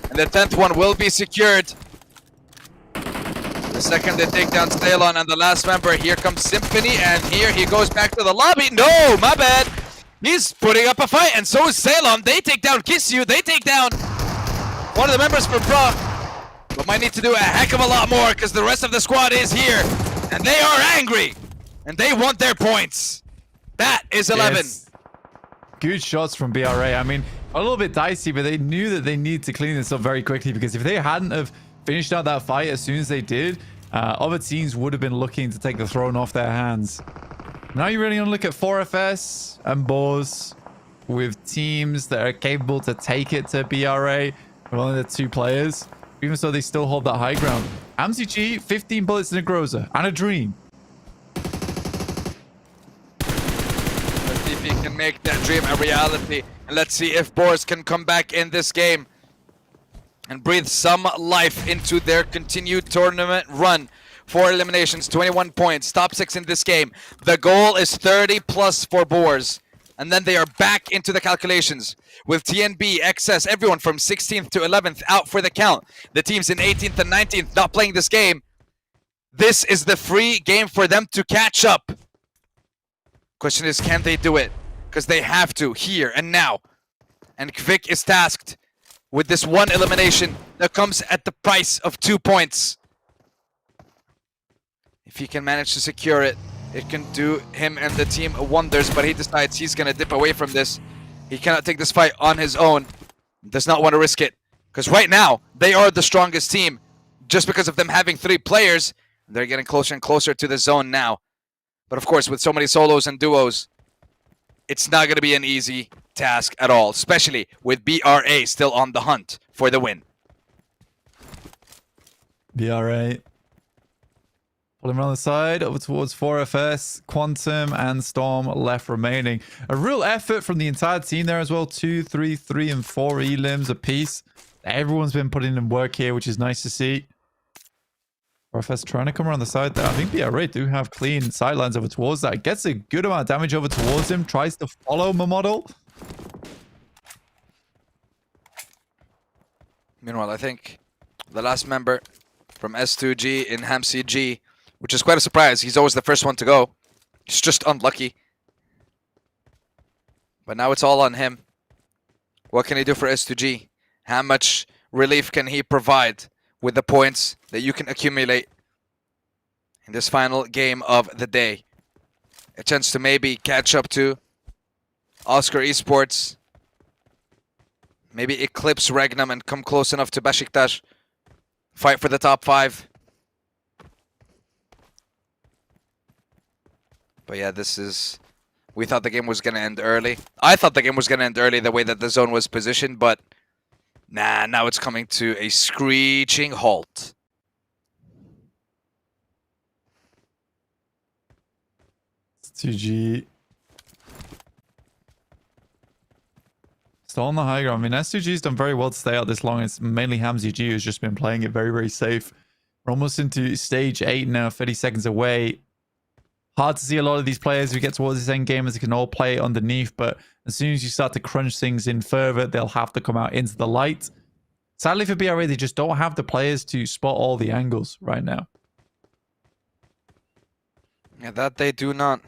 And the 10th one will be secured. The second they take down Stalon, and the last member, here comes Symphony, and here he goes back to the lobby. No, my bad. He's putting up a fight, and so is Stalon. They take down Kisyu. They take down one of the members for Bra. but might need to do a heck of a lot more because the rest of the squad is here. And they are angry. And they want their points. That is 11. Yes. Good shots from BRA. I mean, a little bit dicey, but they knew that they need to clean this up very quickly because if they hadn't have finished out that fight as soon as they did, other teams would have been looking to take the throne off their hands. Now you really want to look at 4FS and Boars with teams that are capable to take it to BRA with only the 2 players, even so they still hold that high ground. AMCG, 15 bullets in a Groza and a dream. Let's see if he can make that dream a reality. And let's see if Boars can come back in this game and breathe some life into their continued tournament run. 4 eliminations, 21 points, top 6 in this game. The goal is 30 plus for Boars. And then they are back into the calculations with TNB, XS, everyone from 16th to 11th out for the count. The teams in 18th and 19th not playing this game. This is the free game for them to catch up. Question is, can they do it? Because they have to, here and now. And Kvik is tasked with this 1 elimination that comes at the price of 2 points. If he can manage to secure it, it can do him and the team wonders, but he decides he's going to dip away from this. He cannot take this fight on his own. Does not want to risk it. Because right now, they are the strongest team. Just because of them having 3 players, they're getting closer and closer to the zone now. But of course, with so many solos and duos, it's not going to be an easy task at all. Especially with BRA still on the hunt for the win. BRA. Pulling around the side, over towards 4FS, Quantum, and Storm left remaining. A real effort from the entire team there as well. 2, 3, 3, and 4 elims apiece. Everyone's been putting in work here, which is nice to see. 4FS trying to come around the side there. I think BRA do have clean sidelines over towards that. Gets a good amount of damage over towards him. Tries to follow Mamodel. Meanwhile, I think the last member from S2G in HamCG, which is quite a surprise. He's always the first one to go. He's just unlucky. But now it's all on him. What can he do for S2G? How much relief can he provide with the points that you can accumulate in this final game of the day? A chance to maybe catch up to Asgard Esports. Maybe eclipse Regnum and come close enough to Beşiktaş. Fight for the top 5. But yeah, this is... We thought the game was going to end early. I thought the game was going to end early the way that the zone was positioned, but... Nah, now it's coming to a screeching halt. S2G. Still on the high ground. I mean, S2G's done very well to stay out this long. It's mainly HamCG who's just been playing it very, very safe. We're almost into stage 8 now, 30 seconds away. Hard to see a lot of these players who get towards this end game as they can all play underneath, but as soon as you start to crunch things in further, they'll have to come out into the light. Sadly for BRA, they just don't have the players to spot all the angles right now. Yeah, that they do not.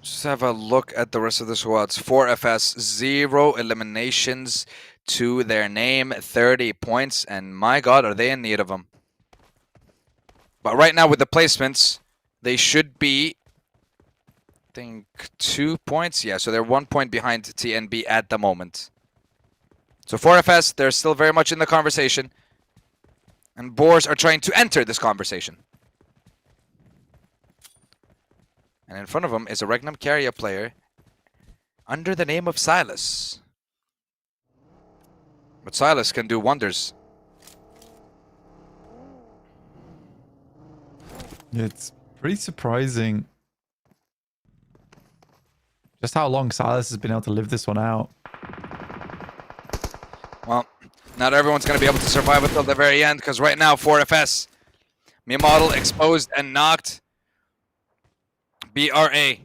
Just have a look at the rest of the squads. 4FS, 0 eliminations to their name, 30 points, and my god, are they in need of them. But right now with the placements, they should be, I think, 2 points. Yeah, so they're 1 point behind TNB at the moment. So 4FS, they're still very much in the conversation. And Boars are trying to enter this conversation. And in front of them is a Regnum Carya player under the name of Silas. But Silas can do wonders. It's pretty surprising just how long Silas has been able to live this one out. Well, not everyone's going to be able to survive until the very end, because right now 4FS, Mamodel exposed and knocked. BRA,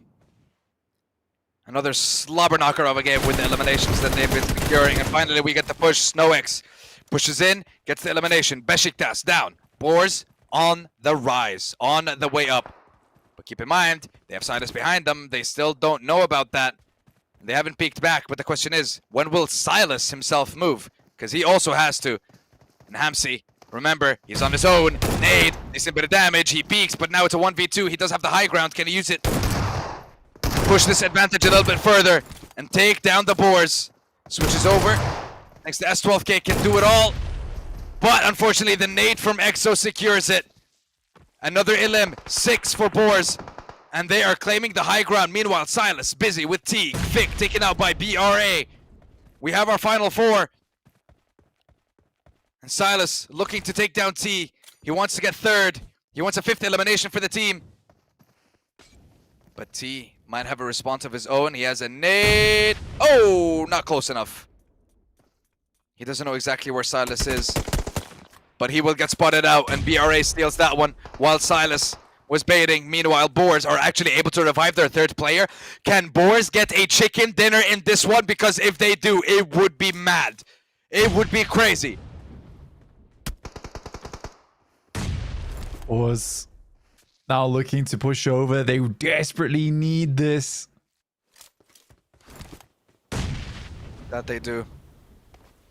another slobber knocker of a game with the eliminations that they've been securing. And finally we get the push. SnowX pushes in, gets the elimination. Beşiktaş down. Boars on the rise, on the way up. But keep in mind, they have Silas behind them. They still don't know about that. They haven't peeked back, but the question is, when will Silas himself move? because he also has to. And Hamsi, remember, he's on his own. Nade, takes a bit of damage. He peeks, but now it's a 1v2. He does have the high ground. Can he use it? Push this advantage a little bit further and take down the Boars. Switches over. Thanks to S12K, can do it all. But unfortunately, the nade from EXO secures it. Another elim, 6 for Boars. And they are claiming the high ground. Meanwhile, Silas busy with T. Vic taken out by BRA. We have our final 4. And Silas looking to take down T. He wants to get 3rd. He wants a 5th elimination for the team. But T might have a response of his own. He has a nade. Oh, not close enough. He doesn't know exactly where Silas is. But he will get spotted out, and BRA steals that one while Silas was baiting. Meanwhile, Boars are actually able to revive their 3rd player. Can Boars get a chicken dinner in this one? Because if they do, it would be mad. It would be crazy. Boars now looking to push over. They desperately need this. That they do.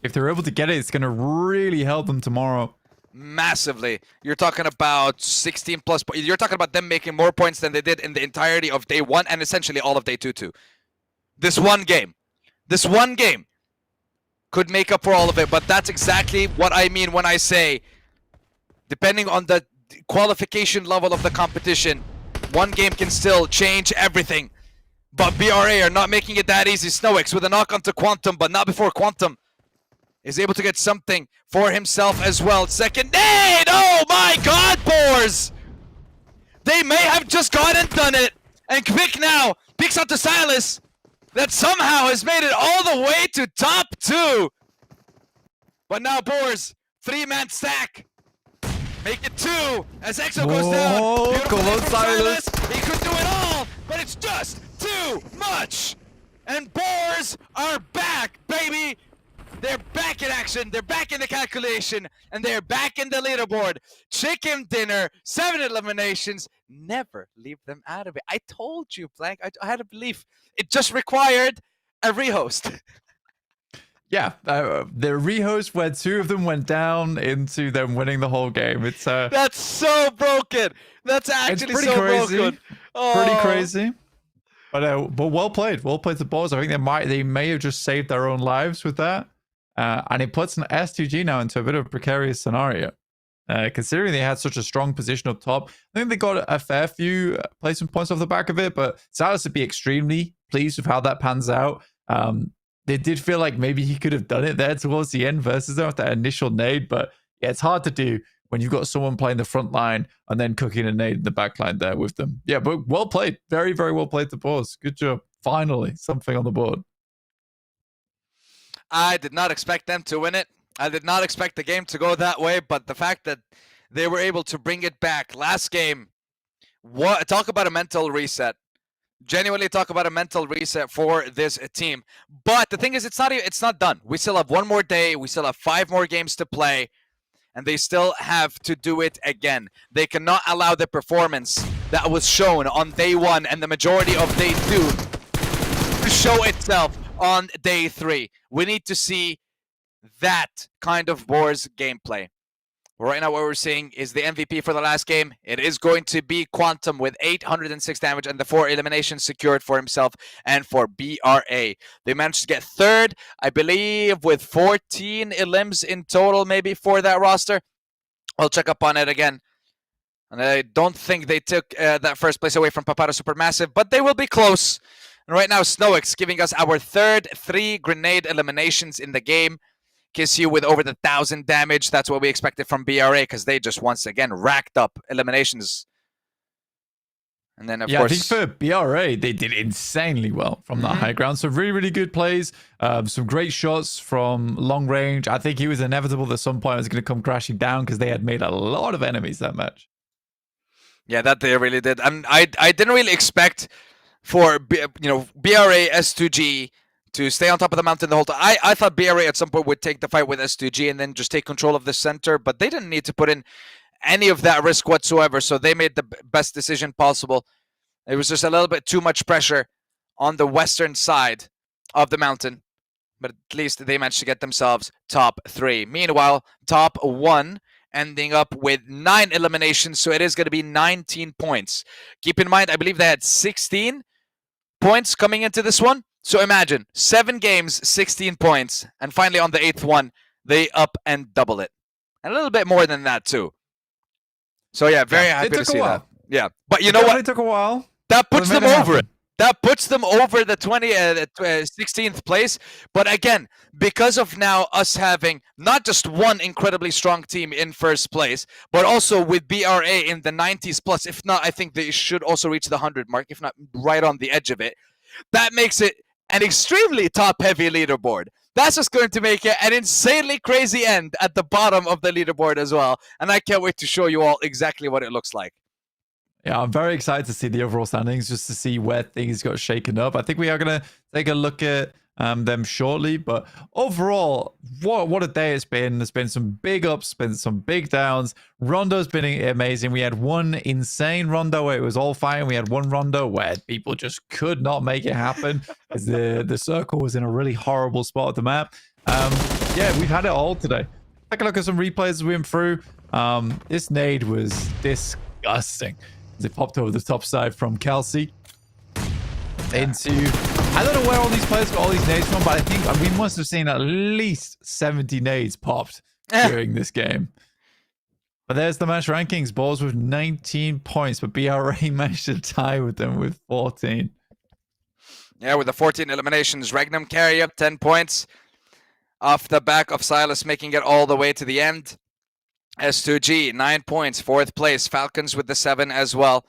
If they're able to get it, it's going to really help them tomorrow. Massively. You're talking about 16 plus. You're talking about them making more points than they did in the entirety of day 1 and essentially all of day 2 too. This one game could make up for all of it, but that's exactly what I mean when I say, depending on the qualification level of the competition, one game can still change everything. But BRA are not making it that easy. Snowix with a knock onto Quantum, but not before Quantum is able to get something for himself as well. Second nade! Oh my god, Boars! They may have just gone and done it. And Quick now peeks onto Silas that somehow has made it all the way to top 2. But now Boars, 3-man stack. Make it 2 as EXO goes down. Beautiful Come on, from Silas. He could do it all, but it's just too much. And Boars are back, baby. They're back in action, they're back in the calculation, and they're back in the leaderboard. Chicken dinner, 7 eliminations. Never leave them out of it. I told you, Blank. I had a belief. It just required a rehost. Yeah, the rehost where 2 of them went down into them winning the whole game. It's That's so broken. That's actually pretty so crazy. broken. Pretty crazy. But well played. Well played to Boars. I think they may have just saved their own lives with that. And it puts an S2G now into a bit of a precarious scenario. Considering they had such a strong position up top, I think they got a fair few placement points off the back of it, but Silas would be extremely pleased with how that pans out. They did feel like maybe he could have done it there towards the end versus them with that initial nade, but yeah, it's hard to do when you've got someone playing the front line and then cooking a nade in the back line there with them. Yeah, but well played. Very, very well played to Boars. Good job. Finally, something on the board. I did not expect them to win it. I did not expect the game to go that way, but the fact that they were able to bring it back last game, talk about a mental reset. Genuinely talk about a mental reset for this team. But the thing is, it's not done. We still have 1 more day. We still have 5 more games to play, and they still have to do it again. They cannot allow the performance that was shown on day 1 and the majority of day 2 to show itself on day 3. We need to see that kind of Boars gameplay. Right now what we're seeing is the MVP for the last game. It is going to be Quantum with 806 damage and the 4 eliminations secured for himself and for BRA. They managed to get 3rd, I believe, with 14 elims in total maybe for that roster. I'll check up on it again. And I don't think they took that first place away from Papara SuperMassive, but they will be close. And right now, Snowix giving us our 3rd 3 grenade eliminations in the game. Kiss you with over the 1,000 damage. That's what we expected from BRA because they just once again racked up eliminations. And then, of course, I think for BRA, they did insanely well from that high ground. So really, really good plays. Some great shots from long range. I think it was inevitable that at some point it was going to come crashing down because they had made a lot of enemies that match. Yeah, that they really did. I didn't really expect for BRA S2G to stay on top of the mountain the whole time. I thought BRA at some point would take the fight with S2G and then just take control of the center, but they didn't need to put in any of that risk whatsoever, so they made the best decision possible. It was just a little bit too much pressure on the western side of the mountain. but at least they managed to get themselves top 3. Meanwhile, top 1 ending up with 9 eliminations, so it is going to be 19 points. Keep in mind, I believe they had 16 points coming into this one. So imagine, 7 games, 16 points, and finally on the 8th one, they up and double it. And a little bit more than that too. So yeah, very happy to see that. Yeah, but you know what? It took a while. That puts them over it. That puts them over the 16th place. But again, because of now us having not just one incredibly strong team in first place, but also with BRA in the 90s plus, if not, I think they should also reach the 100 mark, if not right on the edge of it. That makes it an extremely top-heavy leaderboard. That's just going to make it an insanely crazy end at the bottom of the leaderboard as well. And I can't wait to show you all exactly what it looks like. Yeah, I'm very excited to see the overall standings, just to see where things got shaken up. I think we are going to take a look at them shortly. But overall, what a day it's been. There's been some big ups, been some big downs. Rondo's been amazing. We had one insane Rondo where it was all fine. We had one Rondo where people just could not make it happen as the circle was in a really horrible spot of the map. Yeah, we've had it all today. Take a look at some replays as we went through. This nade was disgusting. It popped over the top side from Kelsey into, I don't know where all these players got all these nades from, but I think we must have seen at least 70 nades popped during this game. But there's the match rankings. Boars with 19 points, but BRA managed to tie with them with 14. Yeah, with the 14 eliminations, Regnum Carya 10 points off the back of Silas making it all the way to the end. S2G 9 points, 4th place. Falcons with the 7 as well.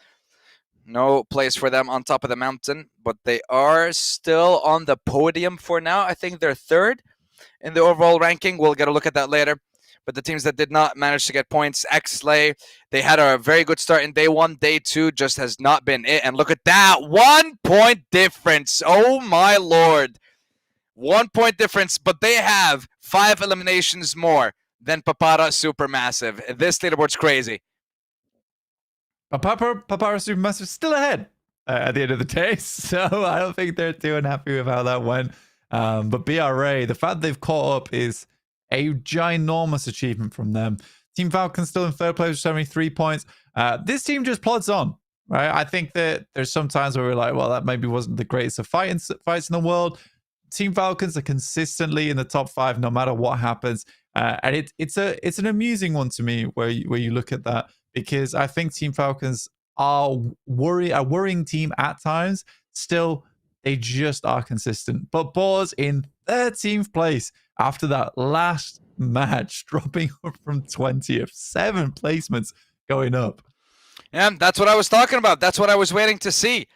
No place for them on top of the mountain, but they are still on the podium for now. I think they're 3rd in the overall ranking. We'll get a look at that later. But the teams that did not manage to get points, XSlay, they had a very good start in day 1. Day 2 just has not been it. And look at that, 1 point difference. Oh my lord. 1 point difference, but they have 5 eliminations more than Papara SuperMassive. This leaderboard's crazy. Papara SuperMassive still ahead at the end of the day, so I don't think they're too unhappy with how that went. But BRA, the fact they've caught up is a ginormous achievement from them. Team Falcons still in 3rd place with 73 points. This team just plods on, right? I think that there's some times where we're like, well, that maybe wasn't the greatest of fights in the world. Team Falcons are consistently in the top 5 no matter what happens. And it's an amusing one to me where you look at that, because I think Team Falcons are a worrying team at times. Still, they just are consistent. But Boars in 13th place after that last match, dropping up from 20th. 7 placements going up. Yeah, that's what I was talking about. That's what I was waiting to see.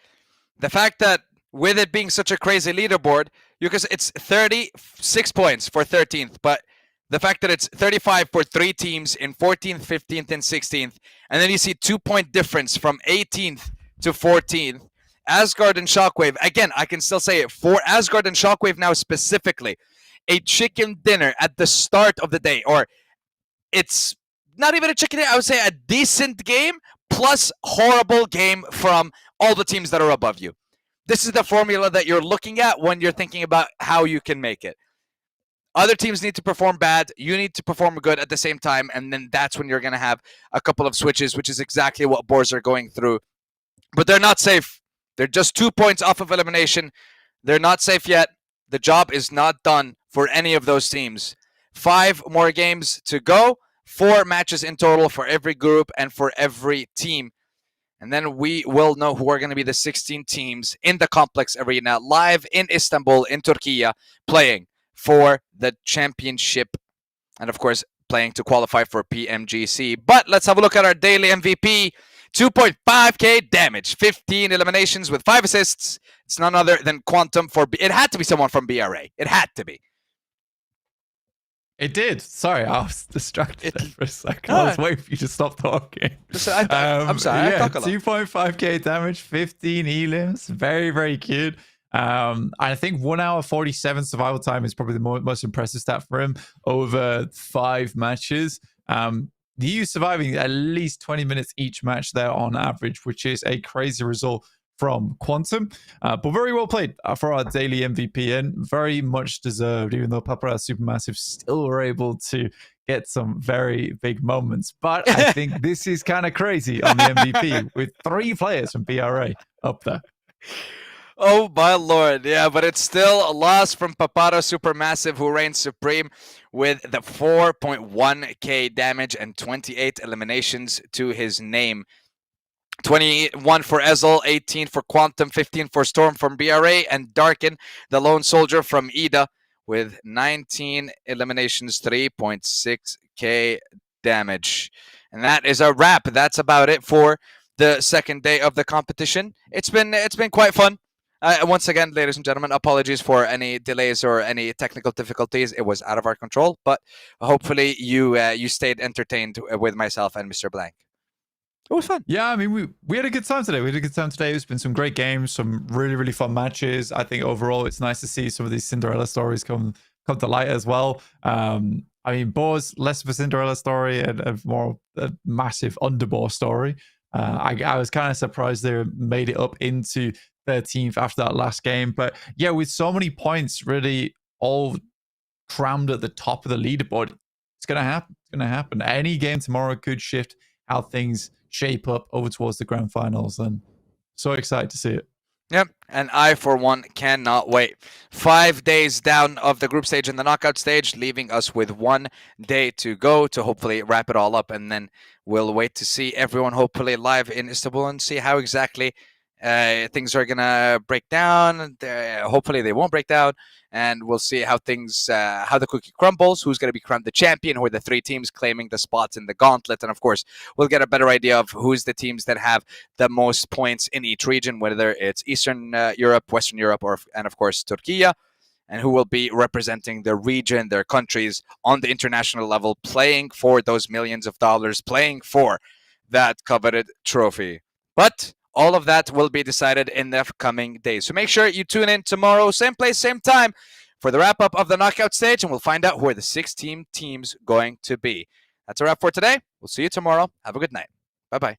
The fact that with it being such a crazy leaderboard, because it's 36 points for 13th, but the fact that it's 35 for 3 teams in 14th, 15th, and 16th, and then you see 2-point difference from 18th to 14th. Asgard and Shockwave, again, I can still say it, for Asgard and Shockwave now specifically, a chicken dinner at the start of the day, or it's not even a chicken dinner, I would say a decent game, plus horrible game from all the teams that are above you. This is the formula that you're looking at when you're thinking about how you can make it. Other teams need to perform bad. You need to perform good at the same time. And then that's when you're going to have a couple of switches, which is exactly what Boars are going through. But they're not safe. They're just 2 points off of elimination. They're not safe yet. The job is not done for any of those teams. 5 more games to go. 4 matches in total for every group and for every team. And then we will know who are going to be the 16 teams in the Complex Arena live in Istanbul, in Turkey, playing for the championship. And of course, playing to qualify for PMGC. But let's have a look at our daily MVP. 2.5k damage, 15 eliminations with 5 assists. It's none other than Quantum for... It had to be someone from BRA. It had to be. It did. Sorry, I was distracted there for a second. I was waiting for you to stop talking. I'm sorry. Yeah, I talk a lot. 2.5k damage, 15 elims. Very, very cute. I think 1 hour 47 survival time is probably the most impressive stat for him over 5 matches. You surviving at least 20 minutes each match there on average, which is a crazy result from Quantum. But very well played for our daily MVP, and very much deserved, even though Papara SuperMassive still were able to get some very big moments. But I think this is kind of crazy on the MVP with 3 players from BRA up there. Oh my lord, yeah, but it's still a loss from Papara SuperMassive, who reigns supreme with the 4.1k damage and 28 eliminations to his name. 21 for Ezel, 18 for Quantum, 15 for Storm from BRA, and Darken, the lone soldier from Ida, with 19 eliminations, 3.6k damage. And that is a wrap. That's about it for the second day of the competition. It's been quite fun. Once again, ladies and gentlemen, apologies for any delays or any technical difficulties. It was out of our control, but hopefully you stayed entertained with myself and Mr. Blank. It was fun. Yeah, I mean, we had a good time today. It's been some great games, some really, really fun matches. I think overall it's nice to see some of these Cinderella stories come to light as well. I mean, Boars, less of a Cinderella story and more a massive underboar story. I was kind of surprised they made it up into 13th after that last game. But yeah, with so many points really all crammed at the top of the leaderboard, it's going to happen. It's going to happen. Any game tomorrow could shift how things shape up over towards the grand finals, and so excited to see it. Yep, and I, for one, cannot wait. 5 days down of the group stage and the knockout stage, leaving us with 1 day to go to hopefully wrap it all up, and then we'll wait to see everyone hopefully live in Istanbul and see how exactly things are gonna break down. Hopefully they won't break down, and we'll see how things, how the cookie crumbles, who's gonna be crowned the champion, who are the 3 teams claiming the spots in the gauntlet, and of course we'll get a better idea of who's the teams that have the most points in each region, whether it's Eastern Europe, Western Europe, and of course Turkey, and who will be representing their region, their countries on the international level, playing for those millions of dollars, playing for that coveted trophy. But all of that will be decided in the coming days. So make sure you tune in tomorrow, same place, same time, for the wrap-up of the knockout stage, and we'll find out who are the 16 teams going to be. That's a wrap for today. We'll see you tomorrow. Have a good night. Bye-bye.